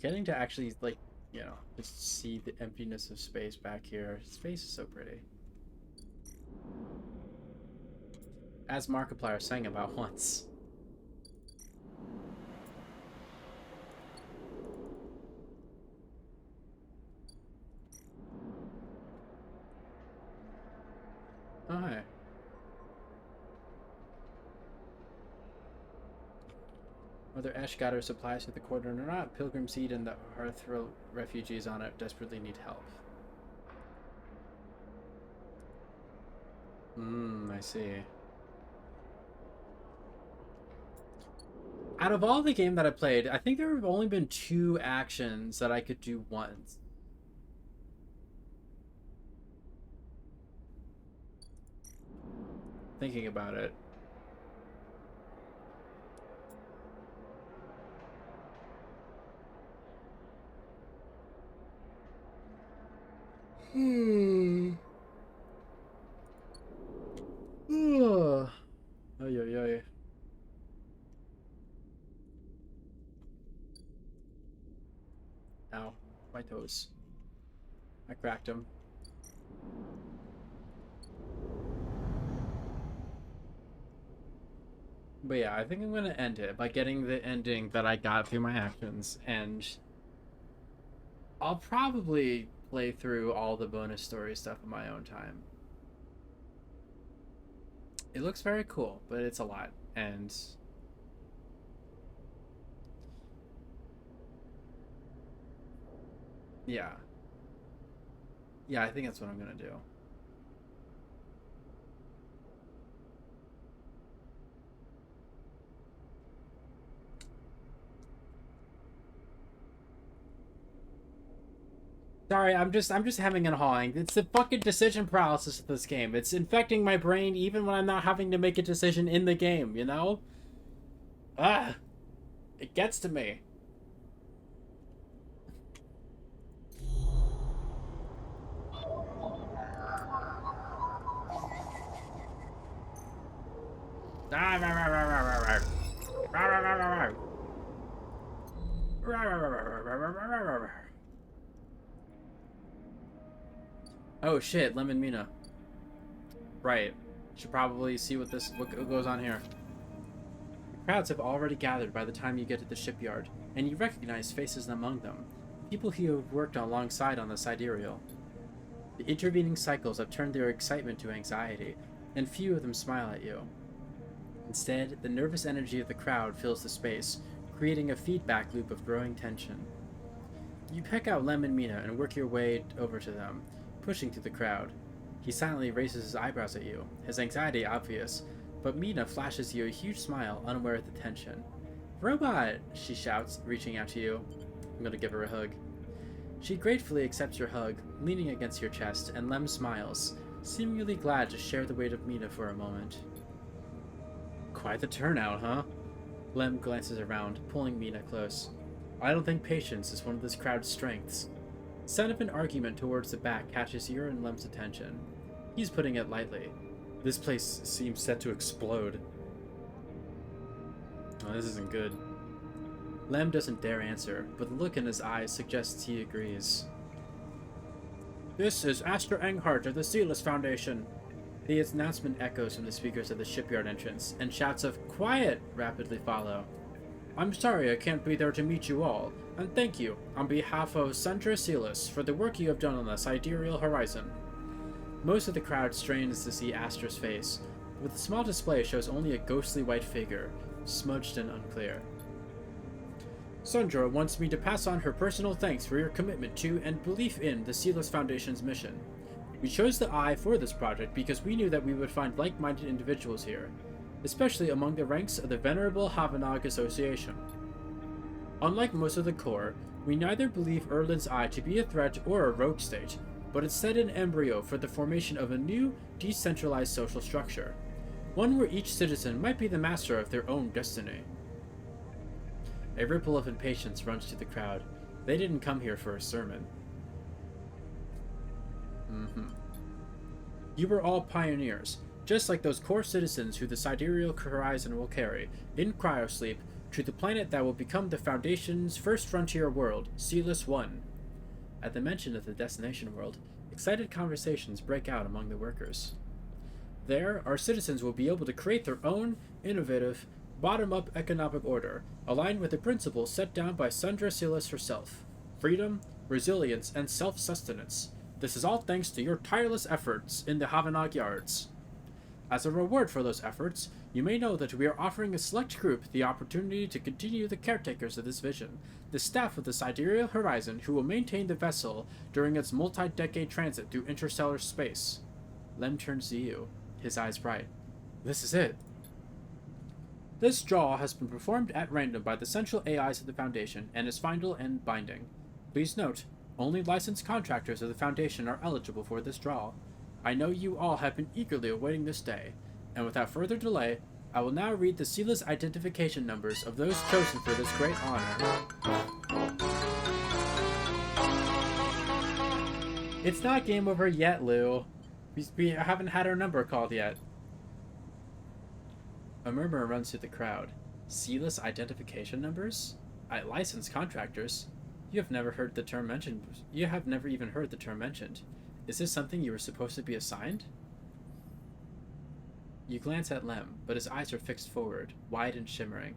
S1: Getting to actually, like, you know, just see the emptiness of space back here. Space is so pretty. As Markiplier sang about once. Oh, hi. Whether Ash got her supplies to the quarter or not, Pilgrim Seed and the Hearthrill refugees on it desperately need help. I see. Out of all the game that I played, I think there have only been 2 actions that I could do once. Thinking about it. Ay, ay, ay. Ow, my toes. I cracked them. But yeah, I think I'm gonna end it by getting the ending that I got through my actions, and I'll probably play through all the bonus story stuff in my own time. It looks very cool, but it's a lot, and yeah. Yeah, I think that's what I'm gonna do. Sorry, I'm just having an hawing. It's the fucking decision paralysis of this game. It's infecting my brain even when I'm not having to make a decision in the game, you know? Ah, it gets to me. Oh shit, Lemon Mina. Right. Should probably see what goes on here. Crowds have already gathered by the time you get to the shipyard, and you recognize faces among them. People who have worked alongside on the Sidereal. The intervening cycles have turned their excitement to anxiety, and few of them smile at you. Instead, the nervous energy of the crowd fills the space, creating a feedback loop of growing tension. You pick out Lemon Mina and work your way over to them, pushing through the crowd. He silently raises his eyebrows at you, his anxiety obvious, but Mina flashes you a huge smile, unaware of the tension. "Robot!" she shouts, reaching out to you. I'm gonna give her a hug. She gratefully accepts your hug, leaning against your chest, and Lem smiles, seemingly glad to share the weight of Mina for a moment. Quite the turnout, huh? Lem glances around, pulling Mina close. I don't think patience is one of this crowd's strengths. Sound of an argument towards the back catches your and Lem's attention. He's putting it lightly. This place seems set to explode. Oh, this isn't good. Lem doesn't dare answer, but the look in his eyes suggests he agrees. This is Astor Enghart of the Sealess Foundation. The announcement echoes from the speakers of the shipyard entrance, and shouts of "Quiet!" rapidly follow. I'm sorry I can't be there to meet you all, and thank you, on behalf of Sandra Sealess, for the work you have done on the Sidereal Horizon. Most of the crowd strains to see Astor's face, but the small display shows only a ghostly white figure, smudged and unclear. Sandra wants me to pass on her personal thanks for your commitment to and belief in the Sealess Foundation's mission. We chose the Eye for this project because we knew that we would find like-minded individuals here, especially among the ranks of the Venerable Havanag Association. Unlike most of the Corps, we neither believe Erlin's Eye to be a threat or a rogue state, but instead an embryo for the formation of a new, decentralized social structure, one where each citizen might be the master of their own destiny. A ripple of impatience runs through the crowd. They didn't come here for a sermon. You were all pioneers, just like those core citizens who the Sidereal Horizon will carry, in cryosleep, to the planet that will become the Foundation's first frontier world, Sealess One. At the mention of the destination world, excited conversations break out among the workers. There, our citizens will be able to create their own, innovative, bottom-up economic order, aligned with the principles set down by Sandra Sealess herself. Freedom, resilience, and self-sustenance. This is all thanks to your tireless efforts in the Havanag Yards. As a reward for those efforts, you may know that we are offering a select group the opportunity to continue the caretakers of this vision, the staff of the Sidereal Horizon who will maintain the vessel during its multi-decade transit through interstellar space. Lem turns to you, his eyes bright. This is it. This draw has been performed at random by the central AIs of the Foundation and is final and binding. Please note, only licensed contractors of the Foundation are eligible for this draw. I know you all have been eagerly awaiting this day, and without further delay, I will now read the Sealess identification numbers of those chosen for this great honor. It's not game over yet, Lou. We haven't had our number called yet. A murmur runs through the crowd. Sealess identification numbers? Licensed contractors? You have never heard the term mentioned. You have never even heard the term mentioned. Is this something you were supposed to be assigned? You glance at Lem, but his eyes are fixed forward, wide and shimmering.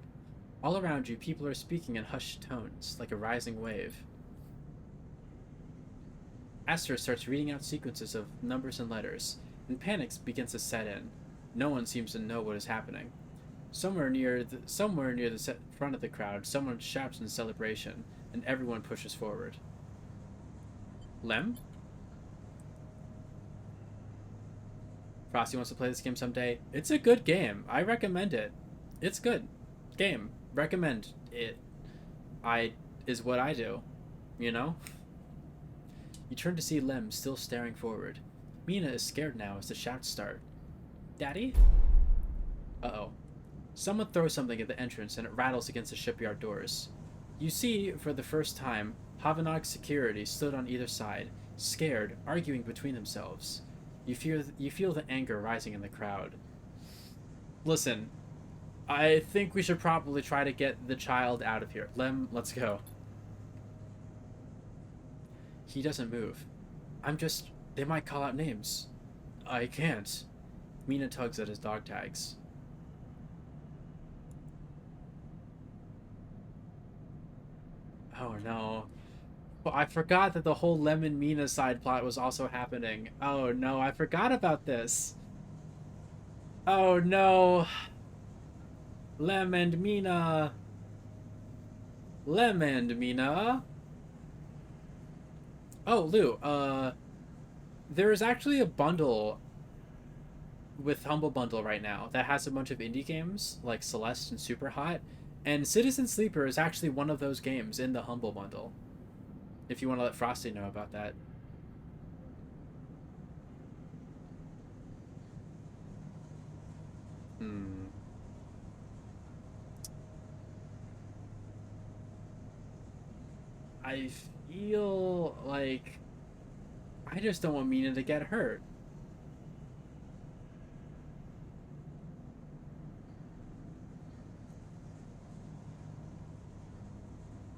S1: All around you, people are speaking in hushed tones, like a rising wave. Aster starts reading out sequences of numbers and letters, and panic begins to set in. No one seems to know what is happening. Somewhere near the front of the crowd, someone shouts in celebration, and everyone pushes forward. Lem? Frosty wants to play this game someday. It's a good game. I recommend it. It's good. Game. Recommend it. Is what I do. You know? You turn to see Lem still staring forward. Mina is scared now as the shouts start. Daddy? Uh-oh. Someone throws something at the entrance and it rattles against the shipyard doors. You see, for the first time, Havanag's security stood on either side, scared, arguing between themselves. You feel the anger rising in the crowd. Listen, I think we should probably try to get the child out of here. Lem, let's go. He doesn't move. They might call out names. I can't. Mina tugs at his dog tags. Oh no. Well, I forgot that the whole Lem and Mina side plot was also happening. Oh no, I forgot about this. Oh no. Lem and Mina. Lem and Mina. Oh, Lou, there's actually a bundle with Humble Bundle right now that has a bunch of indie games like Celeste and Super Hot, and Citizen Sleeper is actually one of those games in the Humble Bundle. If you want to let Frosty know about that. I feel like I just don't want Mina to get hurt.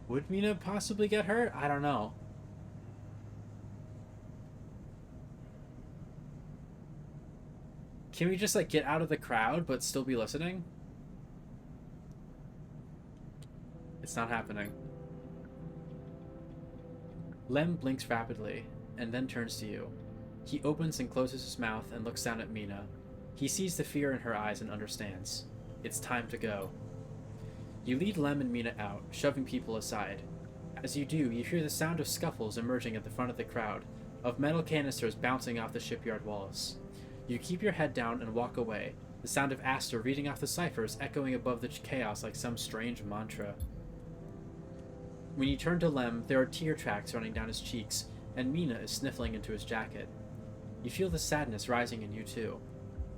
S1: Would Mina possibly get hurt? I don't know. Can we just like get out of the crowd but still be listening? It's not happening. Lem blinks rapidly, and then turns to you. He opens and closes his mouth and looks down at Mina. He sees the fear in her eyes and understands. It's time to go. You lead Lem and Mina out, shoving people aside. As you do, you hear the sound of scuffles emerging at the front of the crowd, of metal canisters bouncing off the shipyard walls. You keep your head down and walk away, the sound of Aster reading off the ciphers echoing above the chaos like some strange mantra. When you turn to Lem, there are tear tracks running down his cheeks, and Mina is sniffling into his jacket. You feel the sadness rising in you too.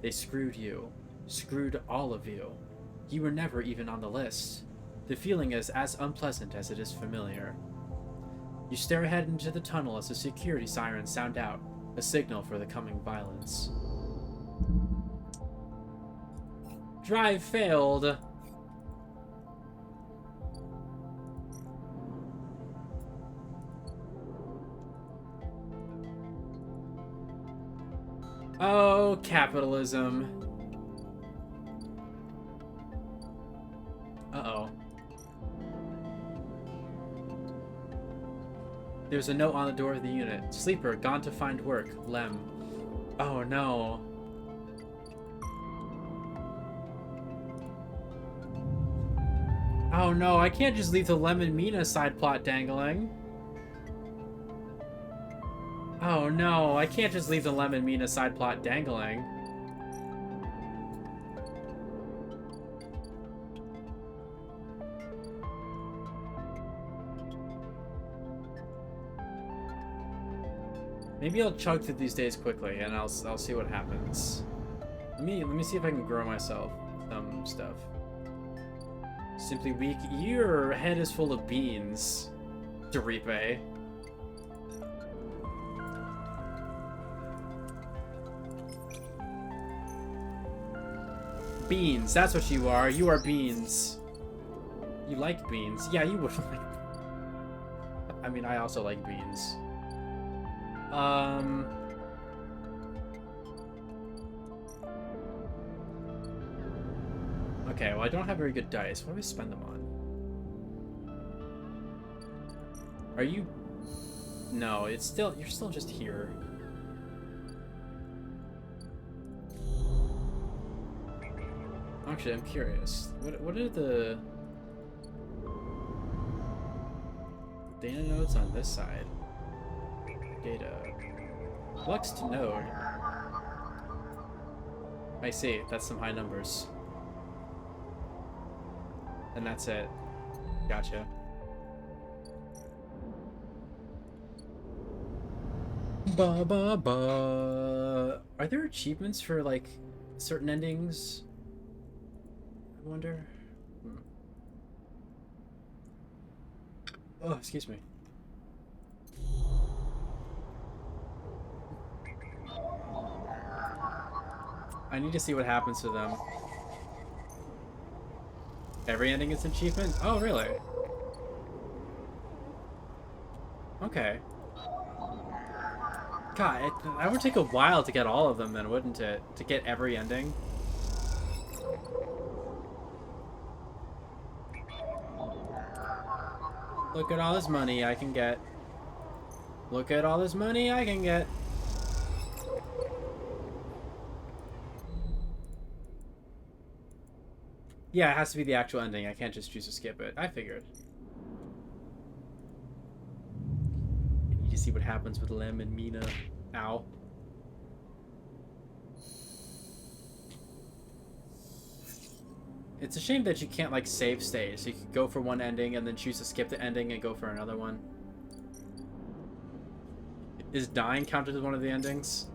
S1: They screwed you. Screwed all of you. You were never even on the list. The feeling is as unpleasant as it is familiar. You stare ahead into the tunnel as the security sirens sound out, a signal for the coming violence. Drive failed. Oh, capitalism. Uh-oh. There's a note on the door of the unit. Sleeper, gone to find work. Lem. Oh, no. Oh, no. I can't just leave the Lem and Mina side plot dangling. Oh no, I can't just leave the Lem and Mina side plot dangling. Maybe I'll chug through these days quickly, and I'll see what happens. Let me see if I can grow myself some stuff. Simply Weak, your head is full of beans, Doripe. Beans, that's what you are. You are beans. You like beans. Yeah, you would like. I mean, I also like beans. Okay, well, I don't have very good dice. What do I spend them on? Are you... No, it's still... You're still just here. Actually, I'm curious. What are the... data nodes on this side? Data. Flux to node. I see. That's some high numbers. And that's it. Gotcha. Ba ba ba. Are there achievements for like certain endings? I wonder. Oh, excuse me. I need to see what happens to them. Every ending is an achievement? Oh, really? Okay. God, that would take a while to get all of them then, wouldn't it? To get every ending? Look at all this money I can get. Look at all this money I can get. Yeah, it has to be the actual ending. I can't just choose to skip it. I figured. I need to see what happens with Lem and Mina. Ow. It's a shame that you can't, like, save state. So you could go for one ending and then choose to skip the ending and go for another one. Is dying counted as one of the endings?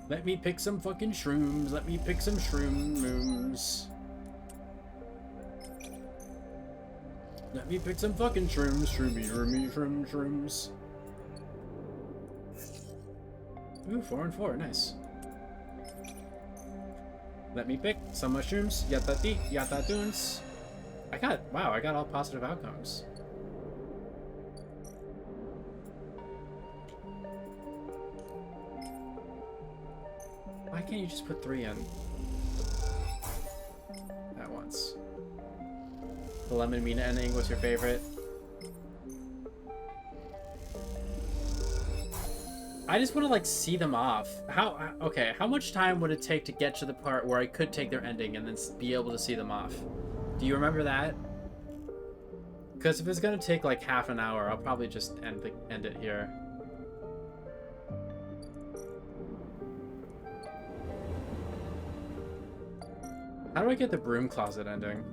S1: Let me pick some fucking shrooms. Let me pick some shrooms. Let me pick some fucking shrooms. Shrooms. Ooh, 4 and 4. Nice. Let me pick some mushrooms. Yatati, yatatuns. Wow, I got all positive outcomes. Why can't you just put 3 in at once? The Lemon Mina ending was your favorite? I just want to, like, see them off. Okay, how much time would it take to get to the part where I could take their ending and then be able to see them off? Do you remember that? Because if it's gonna take, like, half an hour, I'll probably just end it here. How do I get the broom closet ending?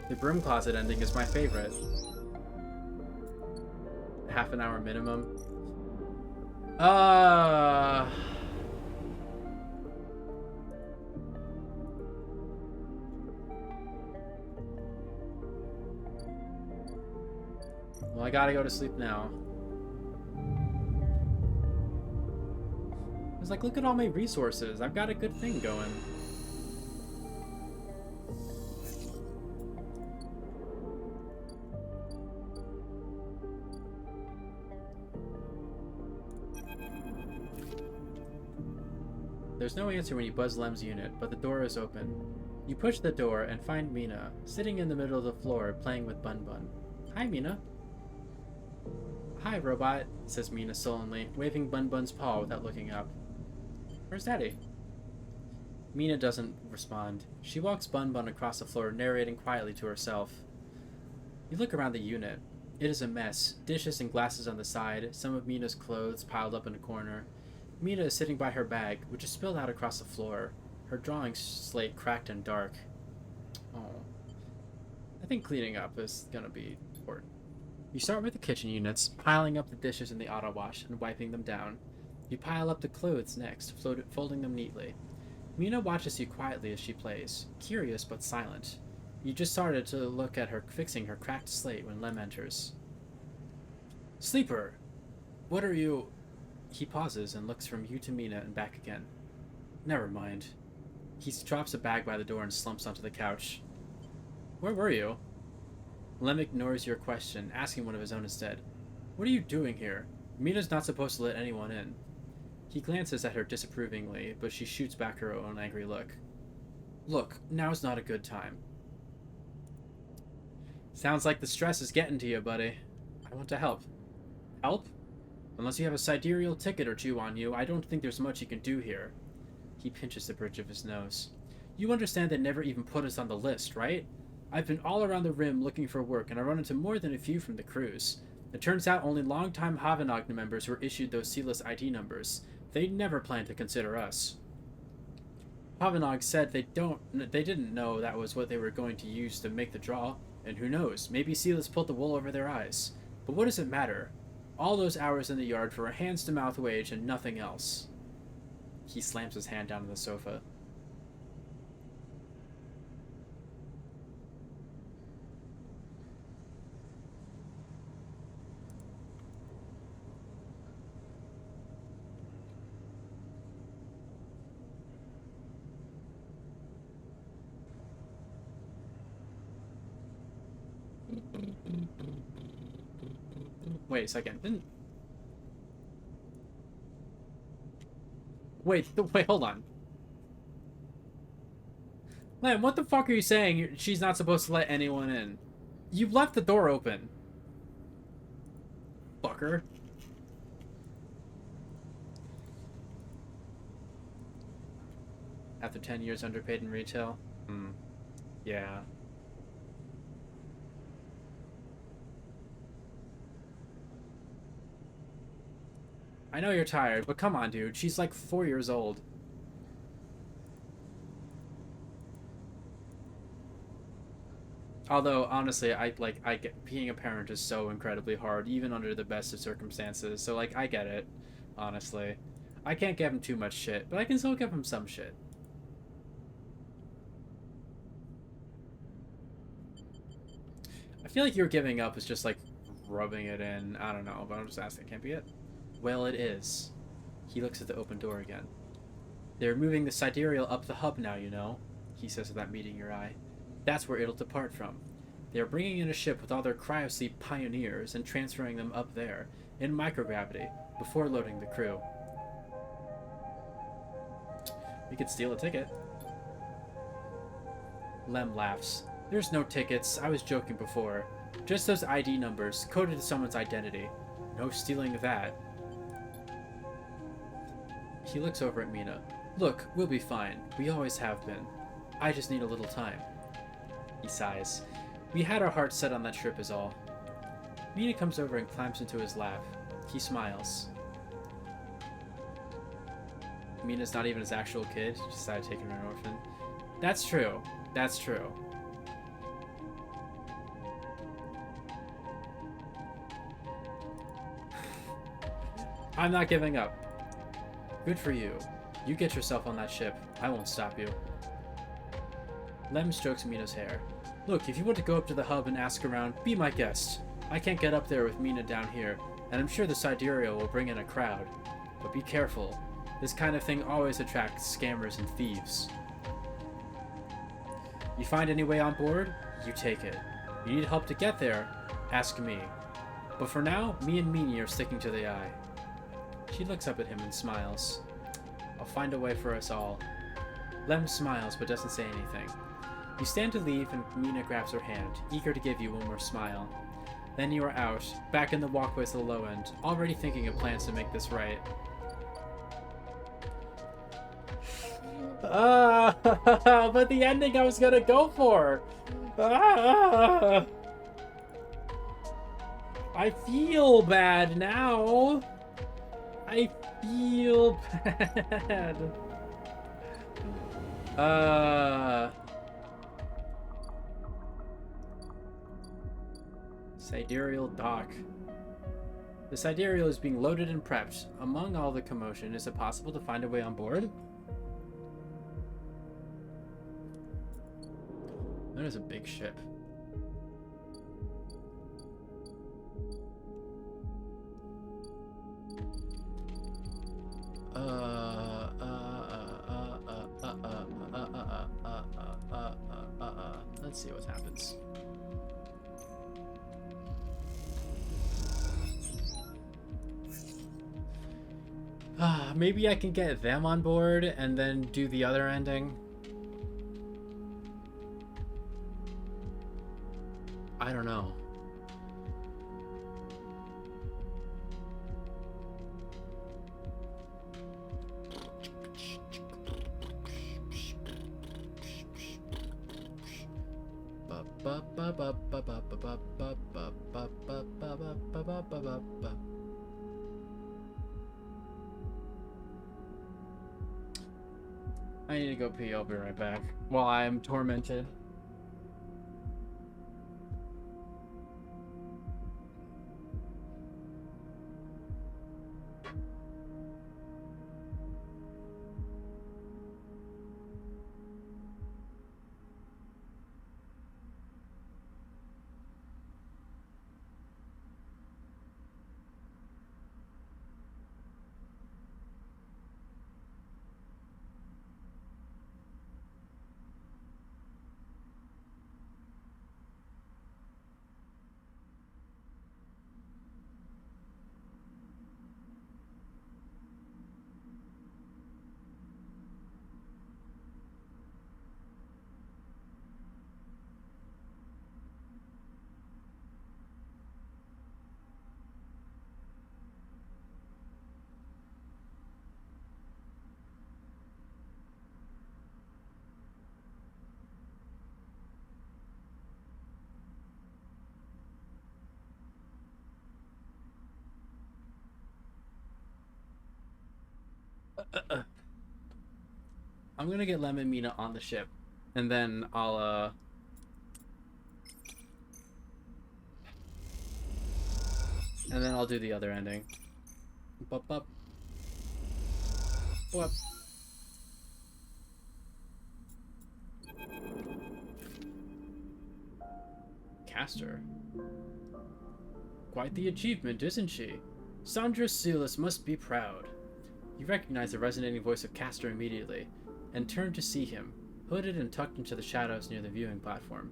S1: The broom closet ending is my favorite. Half an hour minimum. Well, I gotta go to sleep now. It's like, look at all my resources. I've got a good thing going. There's no answer when you buzz Lem's unit, but the door is open. You push the door and find Mina, sitting in the middle of the floor, playing with Bun Bun. Hi, Mina. Hi, robot, says Mina sullenly, waving Bun Bun's paw without looking up. Where's Daddy? Mina doesn't respond. She walks Bun Bun across the floor, narrating quietly to herself. You look around the unit. It is a mess. Dishes and glasses on the side, some of Mina's clothes piled up in a corner. Mina is sitting by her bag, which is spilled out across the floor. Her drawing slate cracked and dark. Oh. I think cleaning up is gonna be important. You start with the kitchen units, piling up the dishes in the auto wash and wiping them down. You pile up the clothes next, folding them neatly. Mina watches you quietly as she plays, curious but silent. You just started to look at her fixing her cracked slate when Lem enters. Sleeper! What are you... He pauses and looks from you to Mina and back again. Never mind. He drops a bag by the door and slumps onto the couch. Where were you? Lem ignores your question, asking one of his own instead. What are you doing here? Mina's not supposed to let anyone in. He glances at her disapprovingly, but she shoots back her own angry look. Look, now's not a good time. Sounds like the stress is getting to you, buddy. I want to help. Help? Unless you have a sidereal ticket or two on you, I don't think there's much you can do here. He pinches the bridge of his nose. You understand they never even put us on the list, right? I've been all around the rim looking for work, and I run into more than a few from the cruise. It turns out only longtime Havanagh members were issued those sealess ID numbers. They never planned to consider us. Havanagh said they didn't know that was what they were going to use to make the draw, and who knows, maybe Sealess pulled the wool over their eyes. But what does it matter? All those hours in the yard for a hands-to-mouth wage and nothing else. He slams his hand down on the sofa. Wait a second. Wait, hold on. Lamb, what the fuck are you saying? She's not supposed to let anyone in. You left the door open. Fucker. After 10 years underpaid in retail? Yeah. I know you're tired, but come on, dude. She's like 4 years old. Although, honestly, I get being a parent is so incredibly hard, even under the best of circumstances. So, like, I get it, honestly. I can't give him too much shit, but I can still give him some shit. I feel like your giving up is just, like, rubbing it in. I don't know, but I'm just asking. Can't be it? Well, it is. He looks at the open door again. They're moving the sidereal up the hub now, you know, he says without meeting your eye. That's where it'll depart from. They are bringing in a ship with all their cryosleep pioneers and transferring them up there, in microgravity, before loading the crew. We could steal a ticket. Lem laughs. There's no tickets, I was joking before. Just those ID numbers, coded to someone's identity. No stealing that. He looks over at Mina. Look, we'll be fine. We always have been. I just need a little time. He sighs. We had our hearts set on that trip is all. Mina comes over and climbs into his lap. He smiles. Mina's not even his actual kid. She decided to take her an orphan. That's true. That's true. I'm not giving up. Good for you. You get yourself on that ship. I won't stop you. Lem strokes Mina's hair. Look, if you want to go up to the hub and ask around, be my guest. I can't get up there with Mina down here, and I'm sure the Sidereal will bring in a crowd. But be careful. This kind of thing always attracts scammers and thieves. You find any way on board? You take it. You need help to get there? Ask me. But for now, me and Meanie are sticking to the eye. She looks up at him and smiles. I'll find a way for us all. Lem smiles but doesn't say anything. You stand to leave and Mina grabs her hand, eager to give you one more smile. Then you are out, back in the walkways to the low end, already thinking of plans to make this right. But the ending I was gonna go for! I feel bad now. I feel bad. Sidereal dock. The sidereal is being loaded and prepped. Among all the commotion, is it possible to find a way on board? That is a big ship. Let's see what happens. Maybe I can get them on board and then do the other ending. I don't know. I need to go pee. I'll be right back. While I am tormented. I'm gonna get Lemon Mina on the ship, and then I'll do the other ending. Bup bup. Bup. Castor. Quite the achievement, isn't she? Sandra Silas must be proud. You recognize the resonating voice of Castor immediately, and turn to see him, hooded and tucked into the shadows near the viewing platform.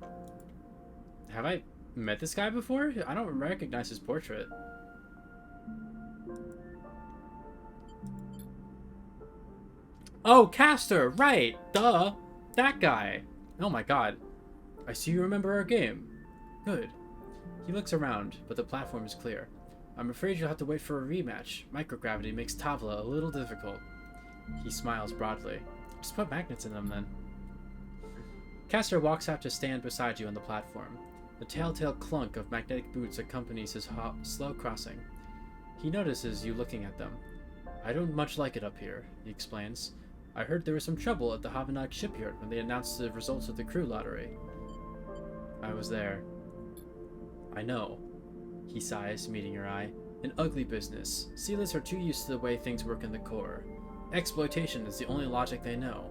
S1: Have I met this guy before? I don't recognize his portrait. Oh, Castor! Right! Duh! That guy! Oh my god. I see you remember our game. Good. He looks around, but the platform is clear. I'm afraid you'll have to wait for a rematch. Microgravity makes Tavla a little difficult. He smiles broadly. Just put magnets in them, then. Castor walks out to stand beside you on the platform. The telltale clunk of magnetic boots accompanies his slow crossing. He notices you looking at them. I don't much like it up here, he explains. I heard there was some trouble at the Havanag shipyard when they announced the results of the crew lottery. I was there. I know. He sighs, meeting your eye. An ugly business. Sealers are too used to the way things work in the core. Exploitation is the only logic they know.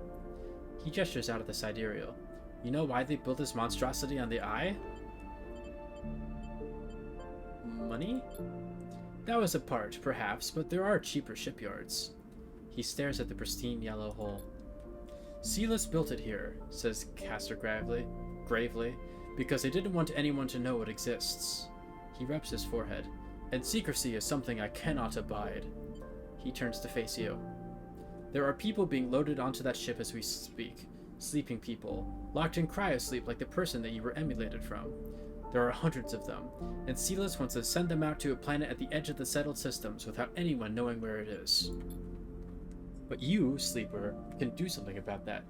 S1: He gestures out at the sidereal. You know why they built this monstrosity on the eye? Money? That was a part, perhaps, but there are cheaper shipyards. He stares at the pristine yellow hull. Sealus built it here, says Castor gravely, because they didn't want anyone to know it exists. He rubs his forehead. And secrecy is something I cannot abide. He turns to face you. There are people being loaded onto that ship as we speak. Sleeping people, locked in cryosleep like the person that you were emulated from. There are hundreds of them, and Sealus wants to send them out to a planet at the edge of the settled systems without anyone knowing where it is. But you, Sleeper, can do something about that.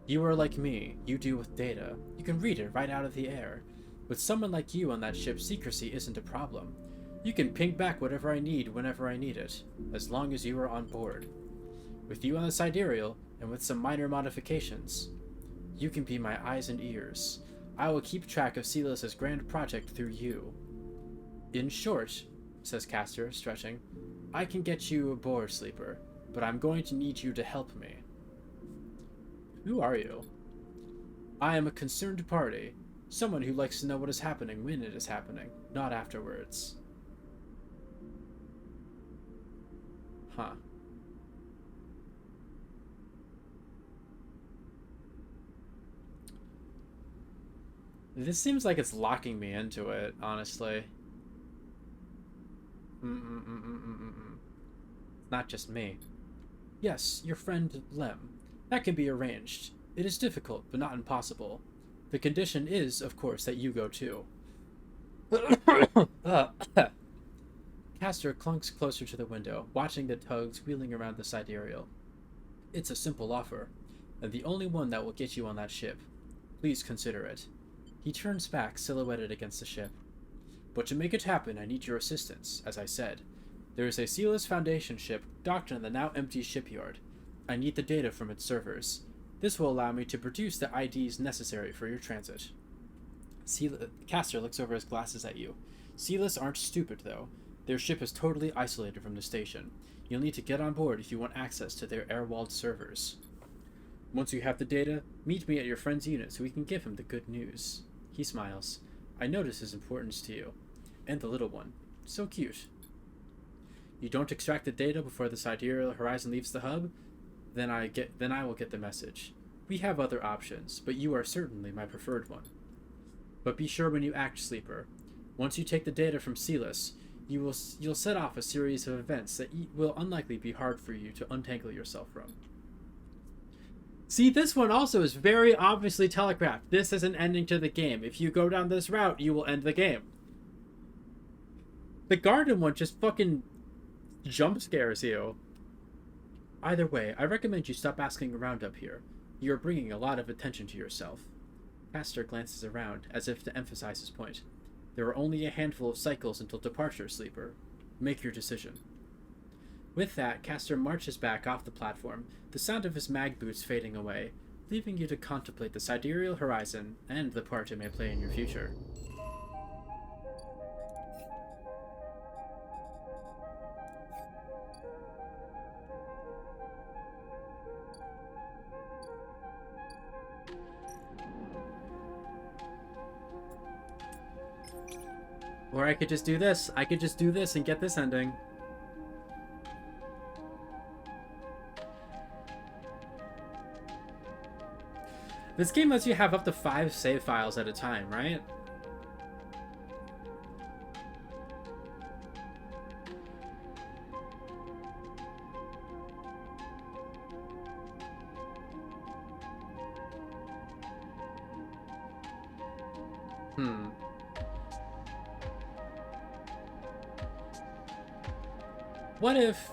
S1: You are like me. You deal with data. You can read it right out of the air. With someone like you on that ship, secrecy isn't a problem. You can ping back whatever I need whenever I need it, as long as you are on board. With you on the sidereal, and with some minor modifications, you can be my eyes and ears. I will keep track of Silas's grand project through you. In short, says Castor, stretching, I can get you aboard, Sleeper, but I'm going to need you to help me. Who are you? I am a concerned party, someone who likes to know what is happening when it is happening, not afterwards. Huh. This seems like it's locking me into it, honestly. Not just me. Yes, your friend Lem. That can be arranged. It is difficult, but not impossible. The condition is, of course, that you go too. Castor clunks closer to the window, watching the tugs wheeling around the sidereal. It's a simple offer, and the only one that will get you on that ship. Please consider it. He turns back, silhouetted against the ship. But to make it happen, I need your assistance, as I said. There is a Silas Foundation ship docked in the now empty shipyard. I need the data from its servers. This will allow me to produce the IDs necessary for your transit. Castor looks over his glasses at you. Silas aren't stupid, though. Their ship is totally isolated from the station. You'll need to get on board if you want access to their air-walled servers. Once you have the data, meet me at your friend's unit so we can give him the good news. He smiles. I notice his importance to you. And the little one. So cute. You don't extract the data before the sidereal horizon leaves the hub? Then I will get the message. We have other options, but you are certainly my preferred one. But be sure when you act, Sleeper. Once you take the data from Silas, you'll set off a series of events that will unlikely be hard for you to untangle yourself from. See, this one also is very obviously telegraphed. This is an ending to the game. If you go down this route, you will end the game. The garden one just fucking jump scares you. Either way, I recommend you stop asking around up here. You are bringing a lot of attention to yourself. Castor glances around, as if to emphasize his point. There are only a handful of cycles until departure, Sleeper. Make your decision. With that, Castor marches back off the platform, the sound of his mag boots fading away, leaving you to contemplate the sidereal horizon and the part it may play in your future. Or I could just do this. I could just do this and get this ending. This game lets you have up to 5 save files at a time, right? What if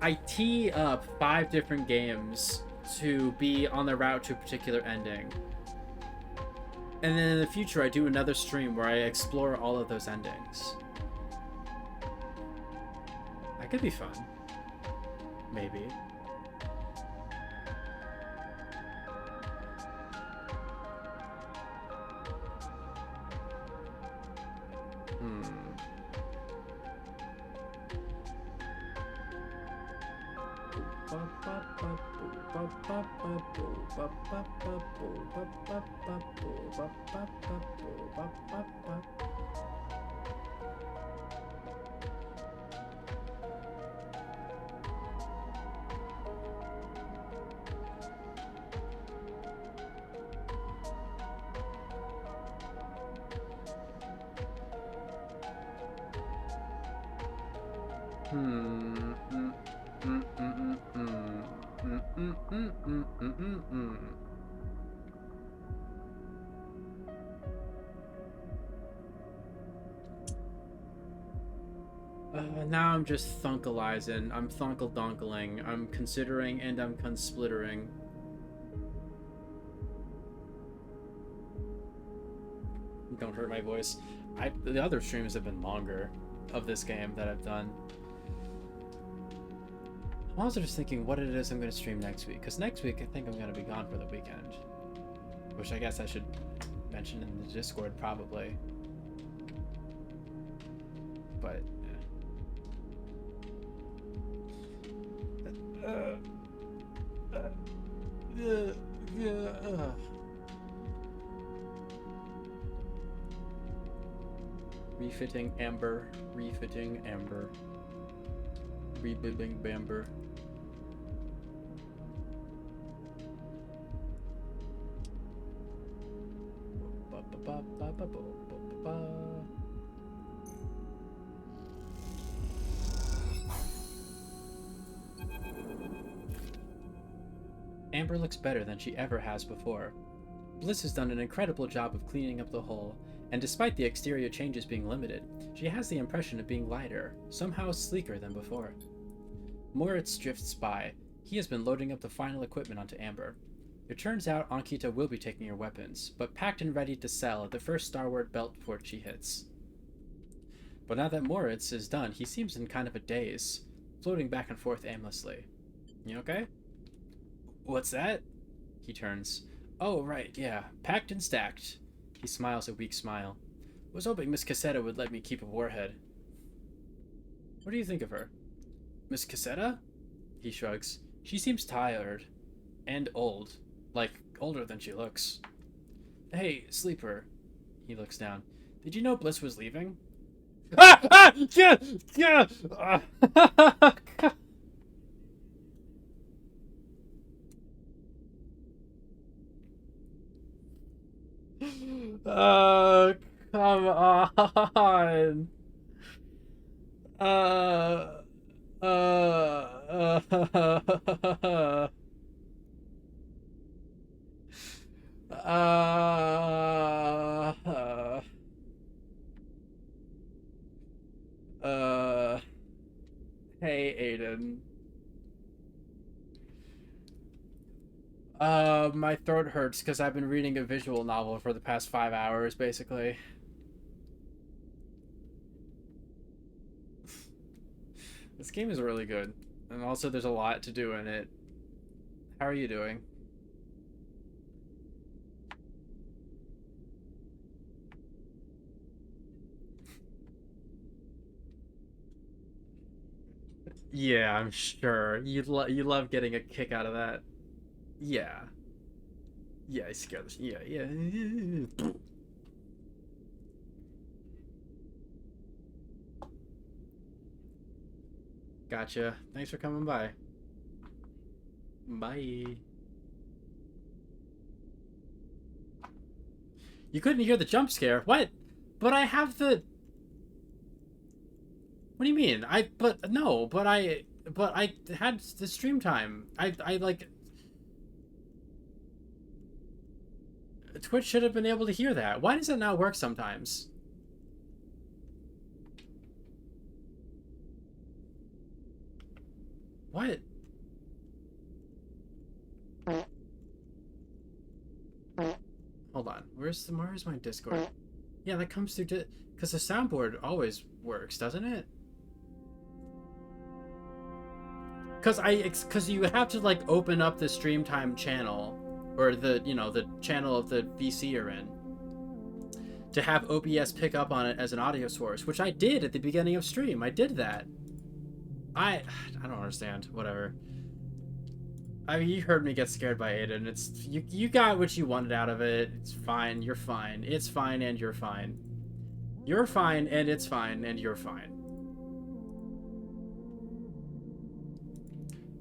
S1: I tee up 5 different games to be on the route to a particular ending, and then in the future I do another stream where I explore all of those endings? That could be fun. Maybe. Now I'm just thunkalizing. I'm thunkle-donkling. I'm considering and I'm consplittering. Don't hurt my voice. The other streams have been longer. of this game that I've done. I'm also just thinking what it is I'm going to stream next week, because next week I think I'm going to be gone for the weekend, which I guess I should mention in the Discord probably. But refitting Amber, rebuilding Bamber. Amber looks better than she ever has before. Bliss has done an incredible job of cleaning up the hole, and despite the exterior changes being limited, she has the impression of being lighter, somehow sleeker than before. Moritz drifts by. He has been loading up the final equipment onto Amber. It turns out Ankita will be taking her weapons, but packed and ready to sell at the first starward belt port she hits. But now that Moritz is done, he seems in kind of a daze, floating back and forth aimlessly. You okay? What's that? He turns. Oh, right, yeah. Packed and stacked. He smiles a weak smile. Was hoping Miss Cassetta would let me keep a warhead. What do you think of her? Miss Cassetta? He shrugs. She seems tired. And old. Like, older than she looks. Hey, Sleeper. He looks down. Did you know Bliss was leaving? Ah! Ah! Yeah! Yeah! Come on. Uh, uh, hey, Aiden. My throat hurts because I've been reading a visual novel for the past 5 hours, basically. This game is really good, and also there's a lot to do in it. How are you doing? Yeah, I'm sure. You love getting a kick out of that. Yeah. Yeah, I scared this. Yeah, yeah. Gotcha. Thanks for coming by. Bye. You couldn't hear the jump scare. What? But I have the... What do you mean? I had the stream time. I like... Twitch should have been able to hear that. Why does it not work sometimes? What? Hold on. Where's my Discord? Yeah, that comes through because the soundboard always works, doesn't it? Because you have to like open up the stream time channel, or the the channel of the VC you're in, to have OBS pick up on it as an audio source, which I did at the beginning of stream. I did that. I don't understand. Whatever. I mean, you heard me get scared by Aiden. It's you got what you wanted out of it. It's fine. You're fine. It's fine, and you're fine. You're fine, and it's fine, and you're fine.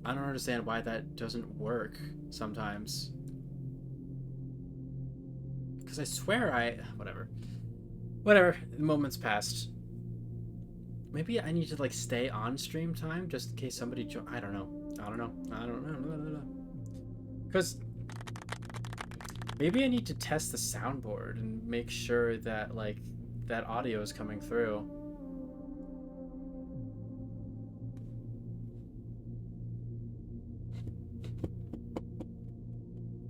S1: I don't understand why that doesn't work sometimes. Because I swear whatever. Whatever. The moment's passed. Maybe I need to like stay on stream time just in case somebody I don't know. Because maybe I need to test the soundboard and make sure that like that audio is coming through.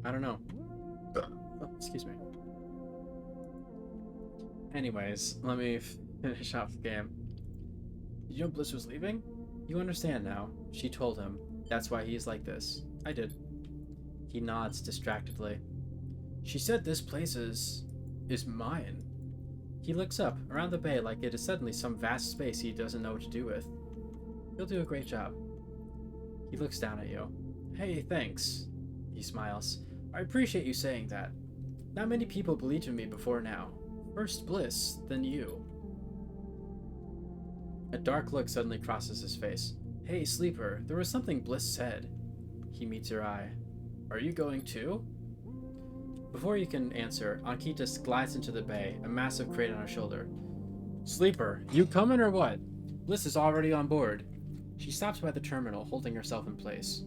S1: I don't know. Oh, excuse me. Anyways, let me finish off the game. Did you know Bliss was leaving? You understand now. She told him. That's why he's like this. I did. He nods distractedly. She said this place is mine. He looks up, around the bay like it is suddenly some vast space he doesn't know what to do with. You'll do a great job. He looks down at you. Hey, thanks. He smiles. I appreciate you saying that. Not many people believed in me before now. First Bliss, then you. A dark look suddenly crosses his face. Hey, Sleeper, there was something Bliss said. He meets your eye. Are you going too? Before you can answer, Ankita glides into the bay, a massive crate on her shoulder. Sleeper, you coming or what? Bliss is already on board. She stops by the terminal, holding herself in place.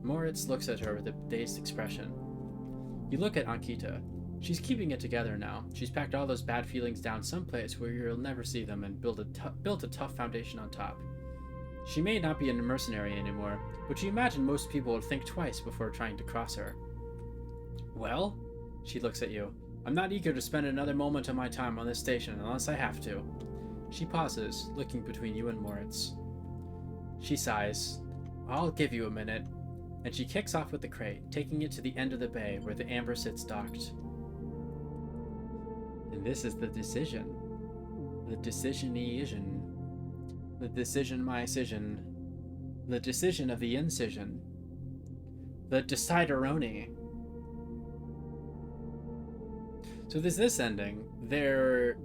S1: Moritz looks at her with a dazed expression. You look at Ankita. She's keeping it together now. She's packed all those bad feelings down someplace where you'll never see them and built a tough foundation on top. She may not be a mercenary anymore, but you imagine most people would think twice before trying to cross her. Well? She looks at you. I'm not eager to spend another moment of my time on this station unless I have to. She pauses, looking between you and Moritz. She sighs. I'll give you a minute. And she kicks off with the crate, taking it to the end of the bay where the Amber sits docked. And this is the decision. The decision-ision. The decision-my-cision. The decision of the incision. The decideroni. So there's this ending, there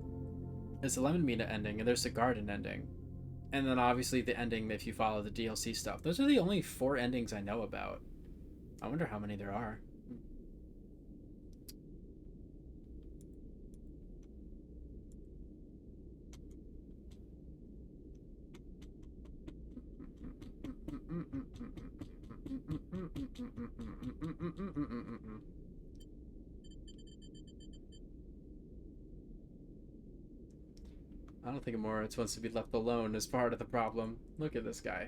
S1: is a Lemon Mina ending, and there's a Garden ending. And then obviously the ending if you follow the DLC stuff. Those are the only 4 endings I know about. I wonder how many there are. I don't think Moritz wants to be left alone as part of the problem. Look at this guy.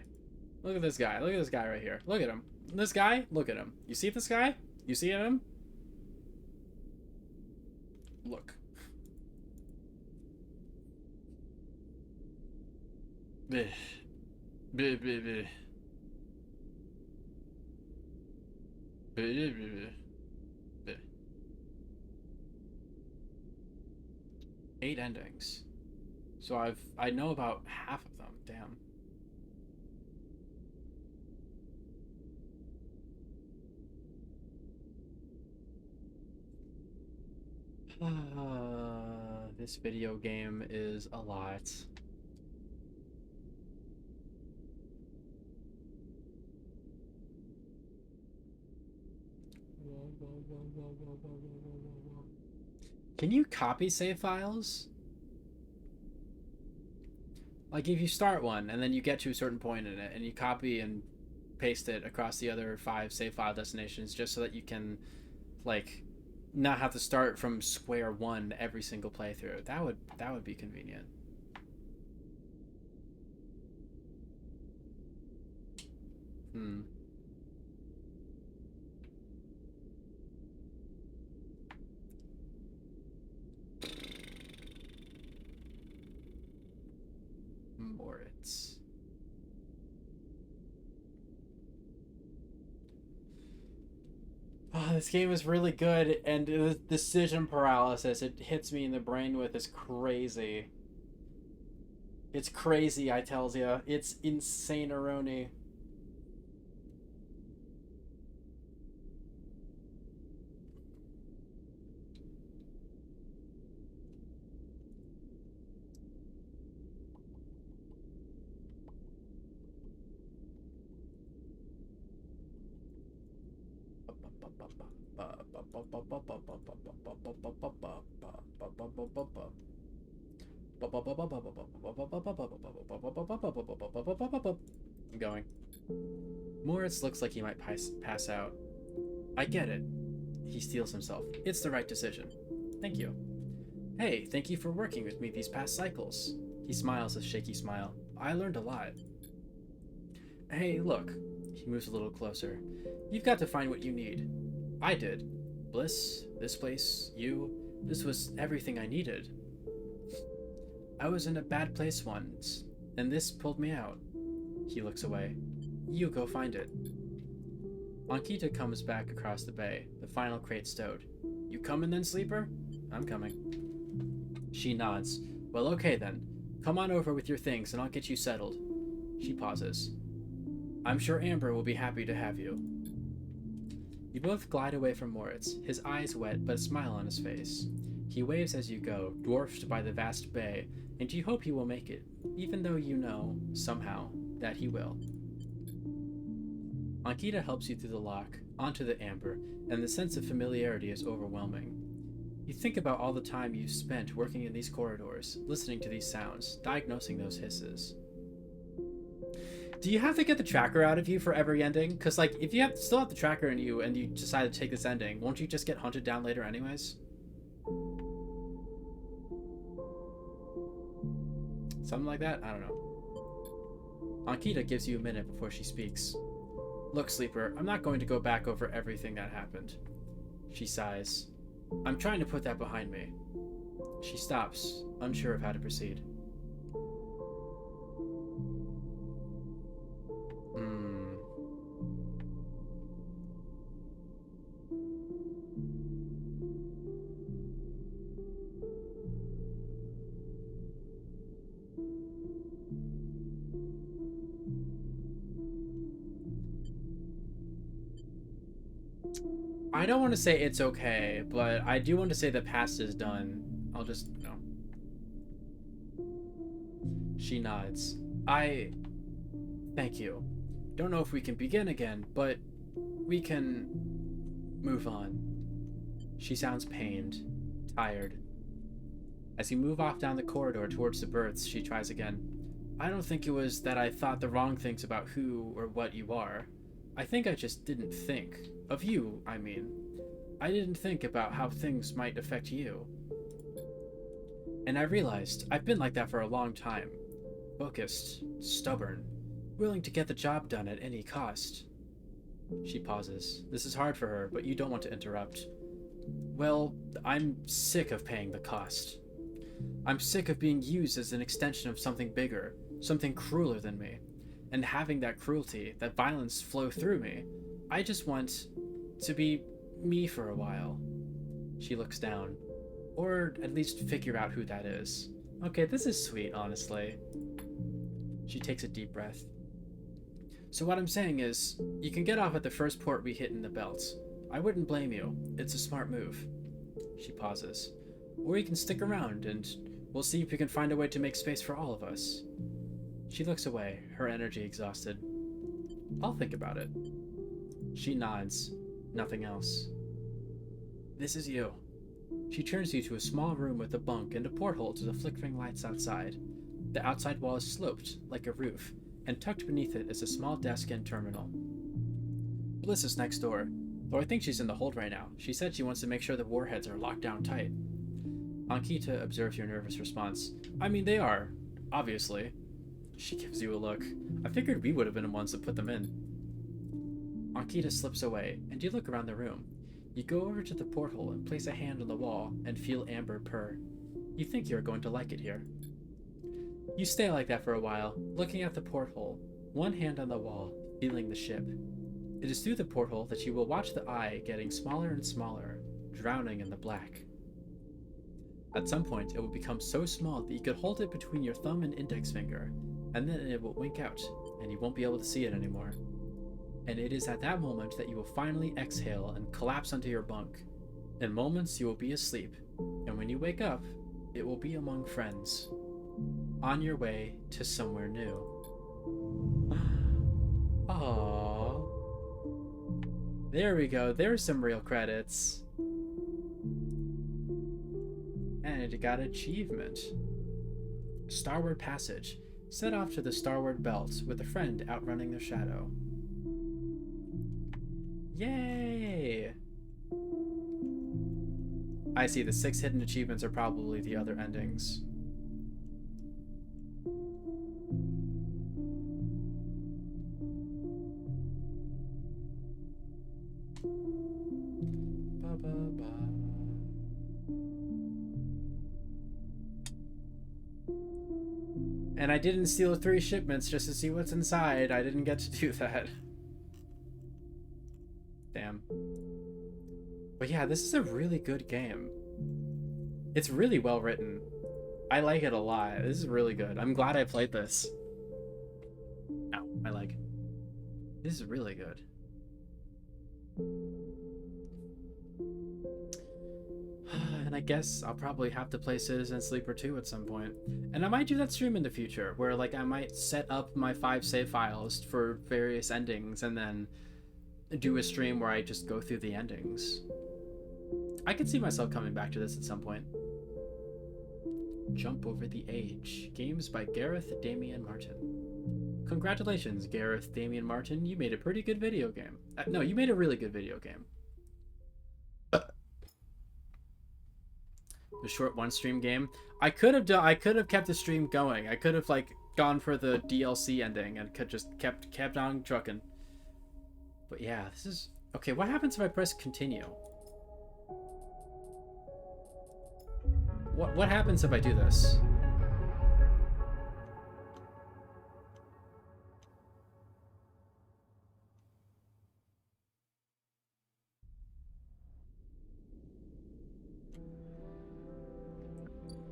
S1: Look at this guy. Look at this guy right here. Look at him. This guy? Look at him. You see this guy? You see him? Look. Bleh. Bleh, bleh, bleh. Bleh, bleh, bleh. Bleh. 8 endings. So I know about half of them. Damn. This video game is a lot. Can you copy save files? Like if you start one and then you get to a certain point in it and you copy and paste it across the other 5 save file destinations just so that you can like not have to start from square one every single playthrough. That would be convenient. Moritz. Oh, this game is really good, and the decision paralysis it hits me in the brain with is crazy. It's crazy, I tells ya. It's insane-eroni. I'm going. Moritz looks like he might pass out. I get it. He steels himself. It's the right decision. Thank you. Hey, thank you for working with me these past cycles. He smiles a shaky smile. I learned a lot. Hey, look. He moves a little closer. You've got to find what you need. I did. Bliss, this place, you. This was everything I needed. I was in a bad place once. and this pulled me out. He looks away. You go find it. Ankita comes back across the bay, the final crate stowed. You coming then, Sleeper? I'm coming. She nods. Well, okay then. Come on over with your things and I'll get you settled. She pauses. I'm sure Amber will be happy to have you. You both glide away from Moritz, his eyes wet but a smile on his face. He waves as you go, dwarfed by the vast bay, and you hope he will make it, even though you know, somehow, that he will. Ankita helps you through the lock, onto the Amber, and the sense of familiarity is overwhelming. You think about all the time you've spent working in these corridors, listening to these sounds, diagnosing those hisses. Do you have to get the tracker out of you for every ending? Because, like, if you still have the tracker in you and you decide to take this ending, won't you just get hunted down later anyways? Something like that? I don't know. Ankita gives you a minute before she speaks. Look, Sleeper, I'm not going to go back over everything that happened. She sighs. I'm trying to put that behind me. She stops, unsure of how to proceed. I don't want to say it's okay, but I do want to say the past is done. I'll just, no. She nods. Thank you. Don't know if we can begin again, but we can move on. She sounds pained, tired. As you move off down the corridor towards the berths, she tries again. I don't think it was that I thought the wrong things about who or what you are. I think I just didn't think. Of you, I mean. I didn't think about how things might affect you. And I realized I've been like that for a long time. Focused, stubborn, willing to get the job done at any cost. She pauses. This is hard for her, but you don't want to interrupt. Well, I'm sick of paying the cost. I'm sick of being used as an extension of something bigger, something crueler than me. And having that cruelty, that violence flow through me. I just want to be me for a while. She looks down. Or at least figure out who that is. Okay, this is sweet, honestly. She takes a deep breath. So what I'm saying is, you can get off at the first port we hit in the belt. I wouldn't blame you. It's a smart move. She pauses. Or you can stick around and we'll see if we can find a way to make space for all of us. She looks away, her energy exhausted. I'll think about it. She nods. Nothing else. This is you. She turns you to a small room with a bunk and a porthole to the flickering lights outside. The outside wall is sloped, like a roof, and tucked beneath it is a small desk and terminal. Bliss is next door, though I think she's in the hold right now. She said she wants to make sure the warheads are locked down tight. Ankita observes your nervous response. I mean, they are, obviously. She gives you a look. I figured we would have been the ones that put them in. Ankita slips away, and you look around the room. You go over to the porthole and place a hand on the wall and feel Amber purr. You think you're going to like it here. You stay like that for a while, looking at the porthole, one hand on the wall, feeling the ship. It is through the porthole that you will watch the eye getting smaller and smaller, drowning in the black. At some point, it will become so small that you could hold it between your thumb and index finger, and then it will wink out, and you won't be able to see it anymore. And it is at that moment that you will finally exhale and collapse onto your bunk. In moments, you will be asleep, and when you wake up, it will be among friends. On your way to somewhere new. Aww. There we go, there's some real credits. And it got achievement. Starward Passage. Set off to the Starward Belt with a friend outrunning their shadow. Yay! I see, the 6 hidden achievements are probably the other endings. And I didn't steal 3 shipments just to see what's inside. I didn't get to do that. Damn. But yeah, this is a really good game. It's really well written. I like it a lot. This is really good. I'm glad I played this. No, I like it. This is really good. And I guess I'll probably have to play Citizen Sleeper 2 at some point. And I might do that stream in the future, where like I might set up my 5 save files for various endings and then do a stream where I just go through the endings. I could see myself coming back to this at some point. Jump Over the Age. Games by Gareth Damian Martin. Congratulations, Gareth Damian Martin. You made a pretty good video game. No, you made a really good video game. The short one stream game. I could have kept the stream going. I could have like gone for the DLC ending and could just kept on trucking. But yeah, this is okay. What happens if I press continue? What happens if I do this?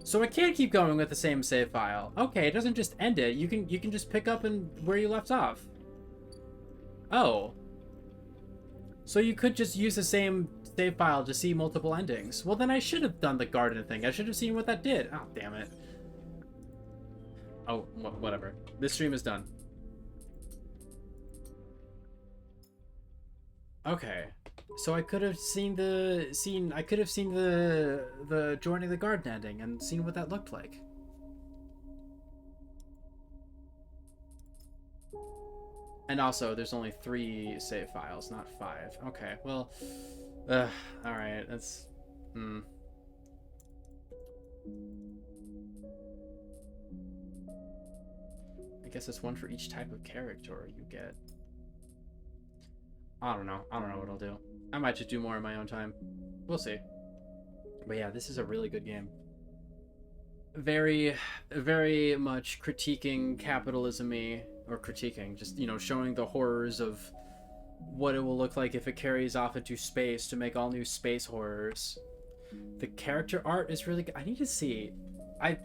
S1: So I can't keep going with the same save file. Okay, it doesn't just end it. You can just pick up and where you left off. Oh. So you could just use the same save file to see multiple endings. Well, then I should have done the garden thing. I should have seen what that did. Oh, damn it. Oh, whatever. This stream is done. Okay. So I could have seen the joining the garden ending and seen what that looked like. And also, there's only 3 save files, not 5. Okay, well, alright, that's, I guess it's one for each type of character you get. I don't know what I'll do. I might just do more in my own time. We'll see. But yeah, this is a really good game. Very, very much critiquing capitalism-y, or critiquing, just, you know, showing the horrors of what it will look like if it carries off into space to make all new space horrors. The character art is really good. I need to see. Let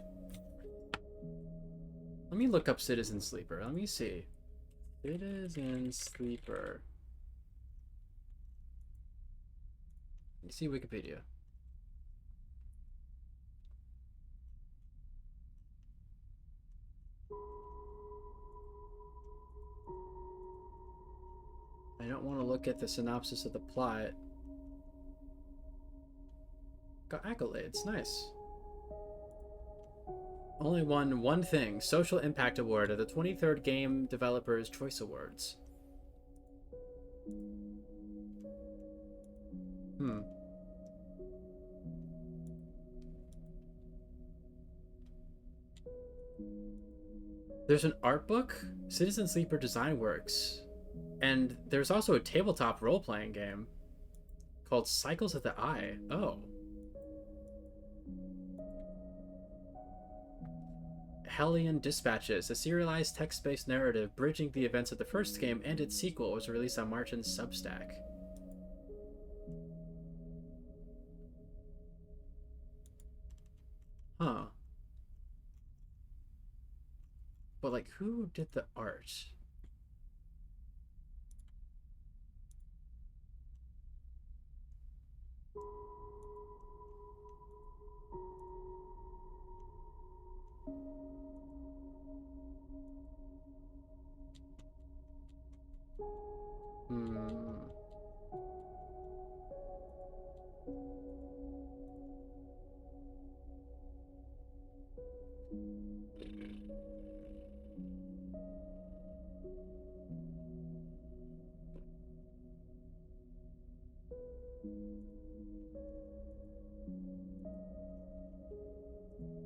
S1: me look up Citizen Sleeper. Let me see. Citizen Sleeper. Let me see Wikipedia. I don't want to look at the synopsis of the plot. Got accolades, nice. Only won one thing, Social Impact Award at the 23rd Game Developers Choice Awards. There's an art book, Citizen Sleeper Design Works, and there's also a tabletop role-playing game called Cycles of the Eye. Oh. Hellion Dispatches, a serialized text-based narrative bridging the events of the first game and its sequel, was released on Martin's Substack. Huh. But, like, who did the art?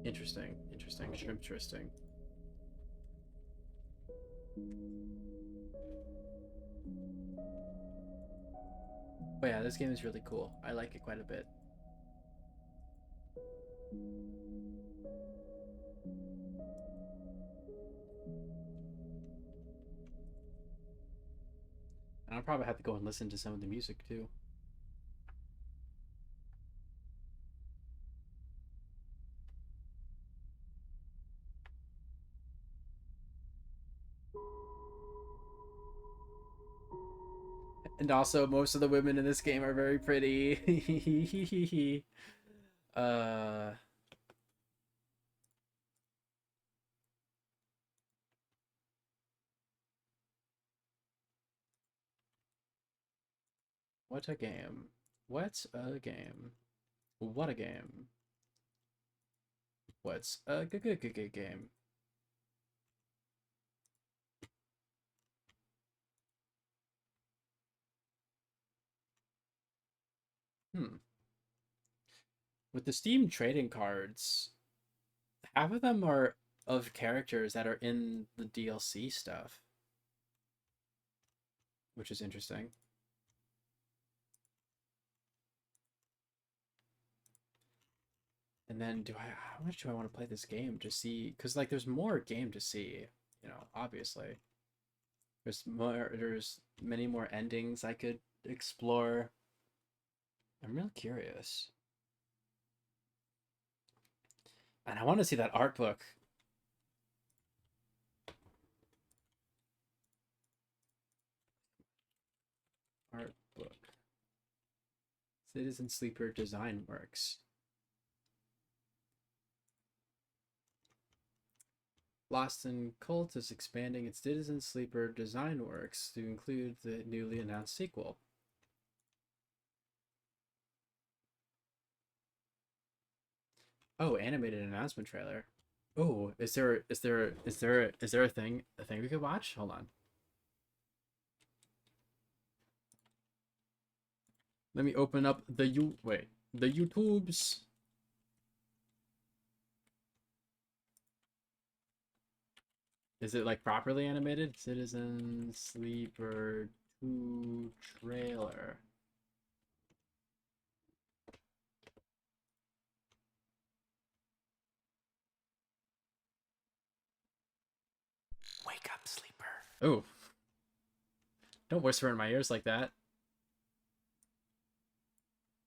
S1: Interesting. Interesting. But yeah, this game is really cool. I like it quite a bit. probably have to go and listen to some of the music too. And also, most of the women in this game are very pretty. uh, what a game! What a game! What a game! What's a good game? With the Steam trading cards, half of them are of characters that are in the DLC stuff, which is interesting. And then how much do I want to play this game to see? Because like there's more game to see, you know, obviously. There's many more endings I could explore. I'm real curious. And I want to see that art book. Art book. Citizen Sleeper Design Works. Lost in Cult is expanding its Citizen Sleeper Design Works to include the newly announced sequel. Oh, animated announcement trailer. Oh, is there a thing we could watch? Hold on. Let me open up the YouTubes. Is it like properly animated? Citizen Sleeper 2 trailer.
S2: Wake up, sleeper.
S1: Oh. Don't whisper in my ears like that.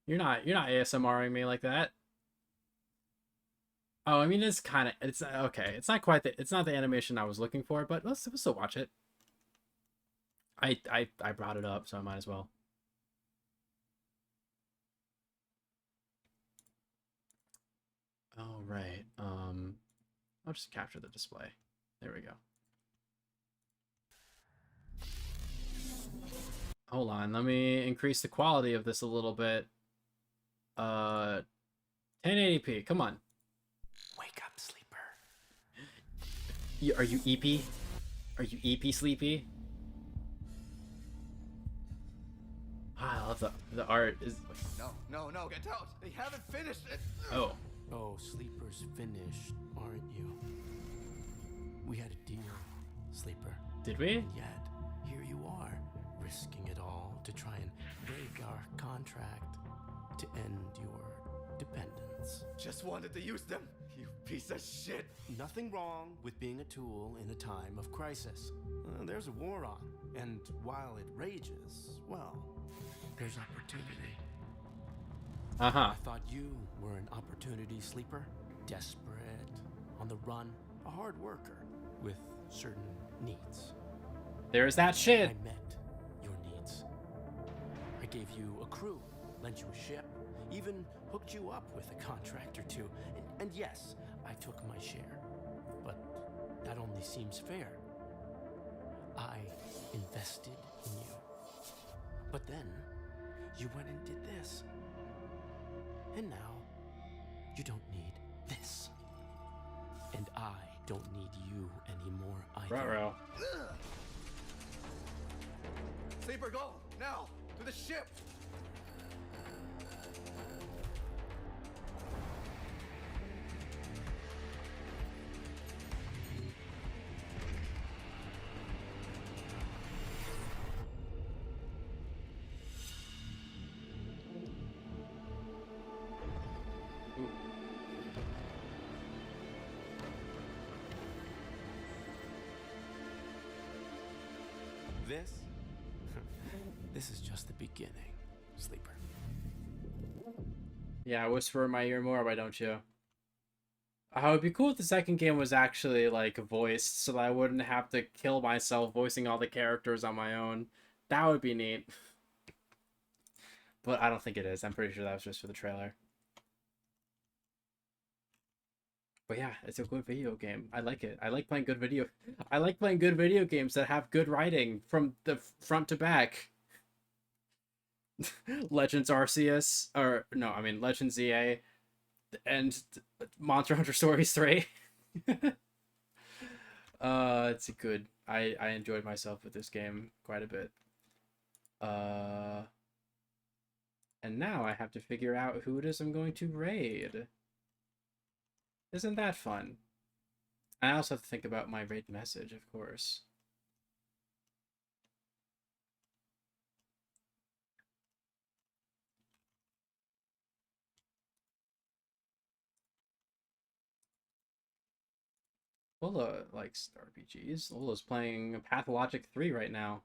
S1: You're not ASMRing me like that. Oh, I mean it's okay. It's not quite it's not the animation I was looking for, but we'll still watch it. I brought it up, so I might as well. All right. I'll just capture the display. There we go. Hold on, let me increase the quality of this a little bit. 1080p. Come on.
S2: Wake up, sleeper.
S1: Are you EP? Are you EP sleepy? I love the art. Is
S3: No, get out! They haven't finished it!
S1: Oh.
S2: Oh, sleeper's finished, aren't you? We had a deal, sleeper.
S1: Did we?
S2: And yet, here you are, risking it all to try and break our contract to end your dependence.
S3: Just wanted to use them, you piece of shit!
S2: Nothing wrong with being a tool in a time of crisis. There's a war on, and while it rages, well, there's opportunity.
S1: Uh-huh.
S2: I thought you were an opportunity sleeper, desperate, on the run, a hard worker with certain needs.
S1: There's that shit.
S2: I met your needs. I gave you a crew, lent you a ship, even hooked you up with a contract or two. And yes, I took my share. But that only seems fair. I invested in you. But then, you went and did this. And now, you don't need this. And I don't need you anymore either.
S1: Ruh-roh.
S3: Sleeper, go! Now! To the ship!
S2: This This is just the beginning, Sleeper.
S1: Yeah, whisper in my ear more, why don't you? It would be cool if the second game was actually, like, voiced, so that I wouldn't have to kill myself voicing all the characters on my own. That would be neat. But I don't think it is. I'm pretty sure that was just for the trailer. But yeah, it's a good video game. I like it. I like playing good video games that have good writing from the front to back. Legends Arceus, or no, I mean Legends EA, and Monster Hunter Stories 3. It's a good. I enjoyed myself with this game quite a bit. And now I have to figure out who it is I'm going to raid. Isn't that fun? I also have to think about my raid message, of course. Lola likes RPGs. Lola's playing Pathologic 3 right now.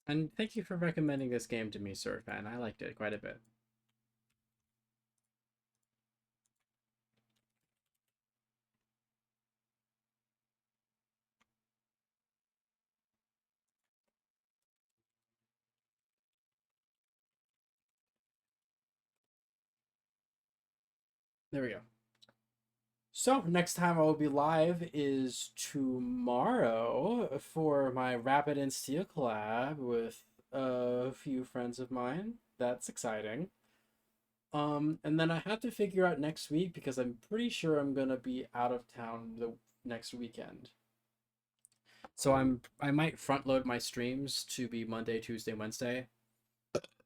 S1: And thank you for recommending this game to me, Surfan. I liked it quite a bit. There we go. So, next time I will be live is tomorrow for my Rapid and Steel collab with a few friends of mine. That's exciting. And then I have to figure out next week because I'm pretty sure I'm gonna be out of town the next weekend. So I might front load my streams to be Monday, Tuesday, Wednesday.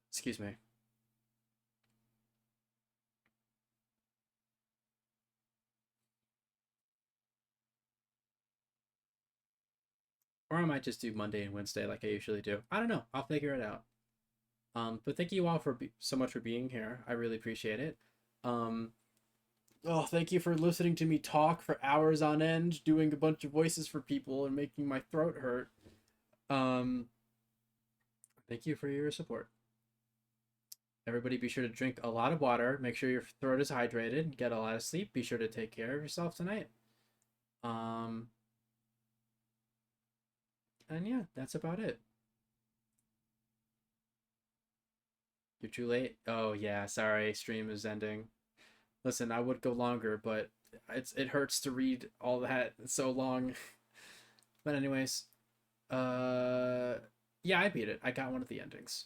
S1: Excuse me. Or I might just do Monday and Wednesday like I usually do. I don't know. I'll figure it out. But thank you all for so much for being here. I really appreciate it. Oh, thank you for listening to me talk for hours on end, doing a bunch of voices for people and making my throat hurt. Thank you for your support. Everybody be sure to drink a lot of water, make sure your throat is hydrated, get a lot of sleep, be sure to take care of yourself tonight. And yeah, that's about it. You're too late? Oh yeah, sorry, stream is ending. Listen, I would go longer, but it hurts to read all that. It's so long. But anyways, yeah, I beat it. I got one of the endings.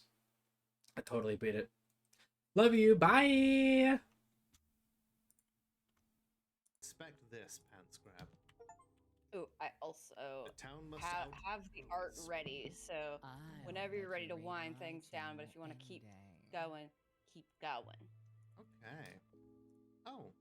S1: I totally beat it. Love you. Bye.
S4: Expect this, Pants Grab.
S5: Ooh, I also
S4: The town must
S5: have the art ready, so whenever you're ready to wind things down, but if you want to keep going, keep going.
S4: Okay. Oh,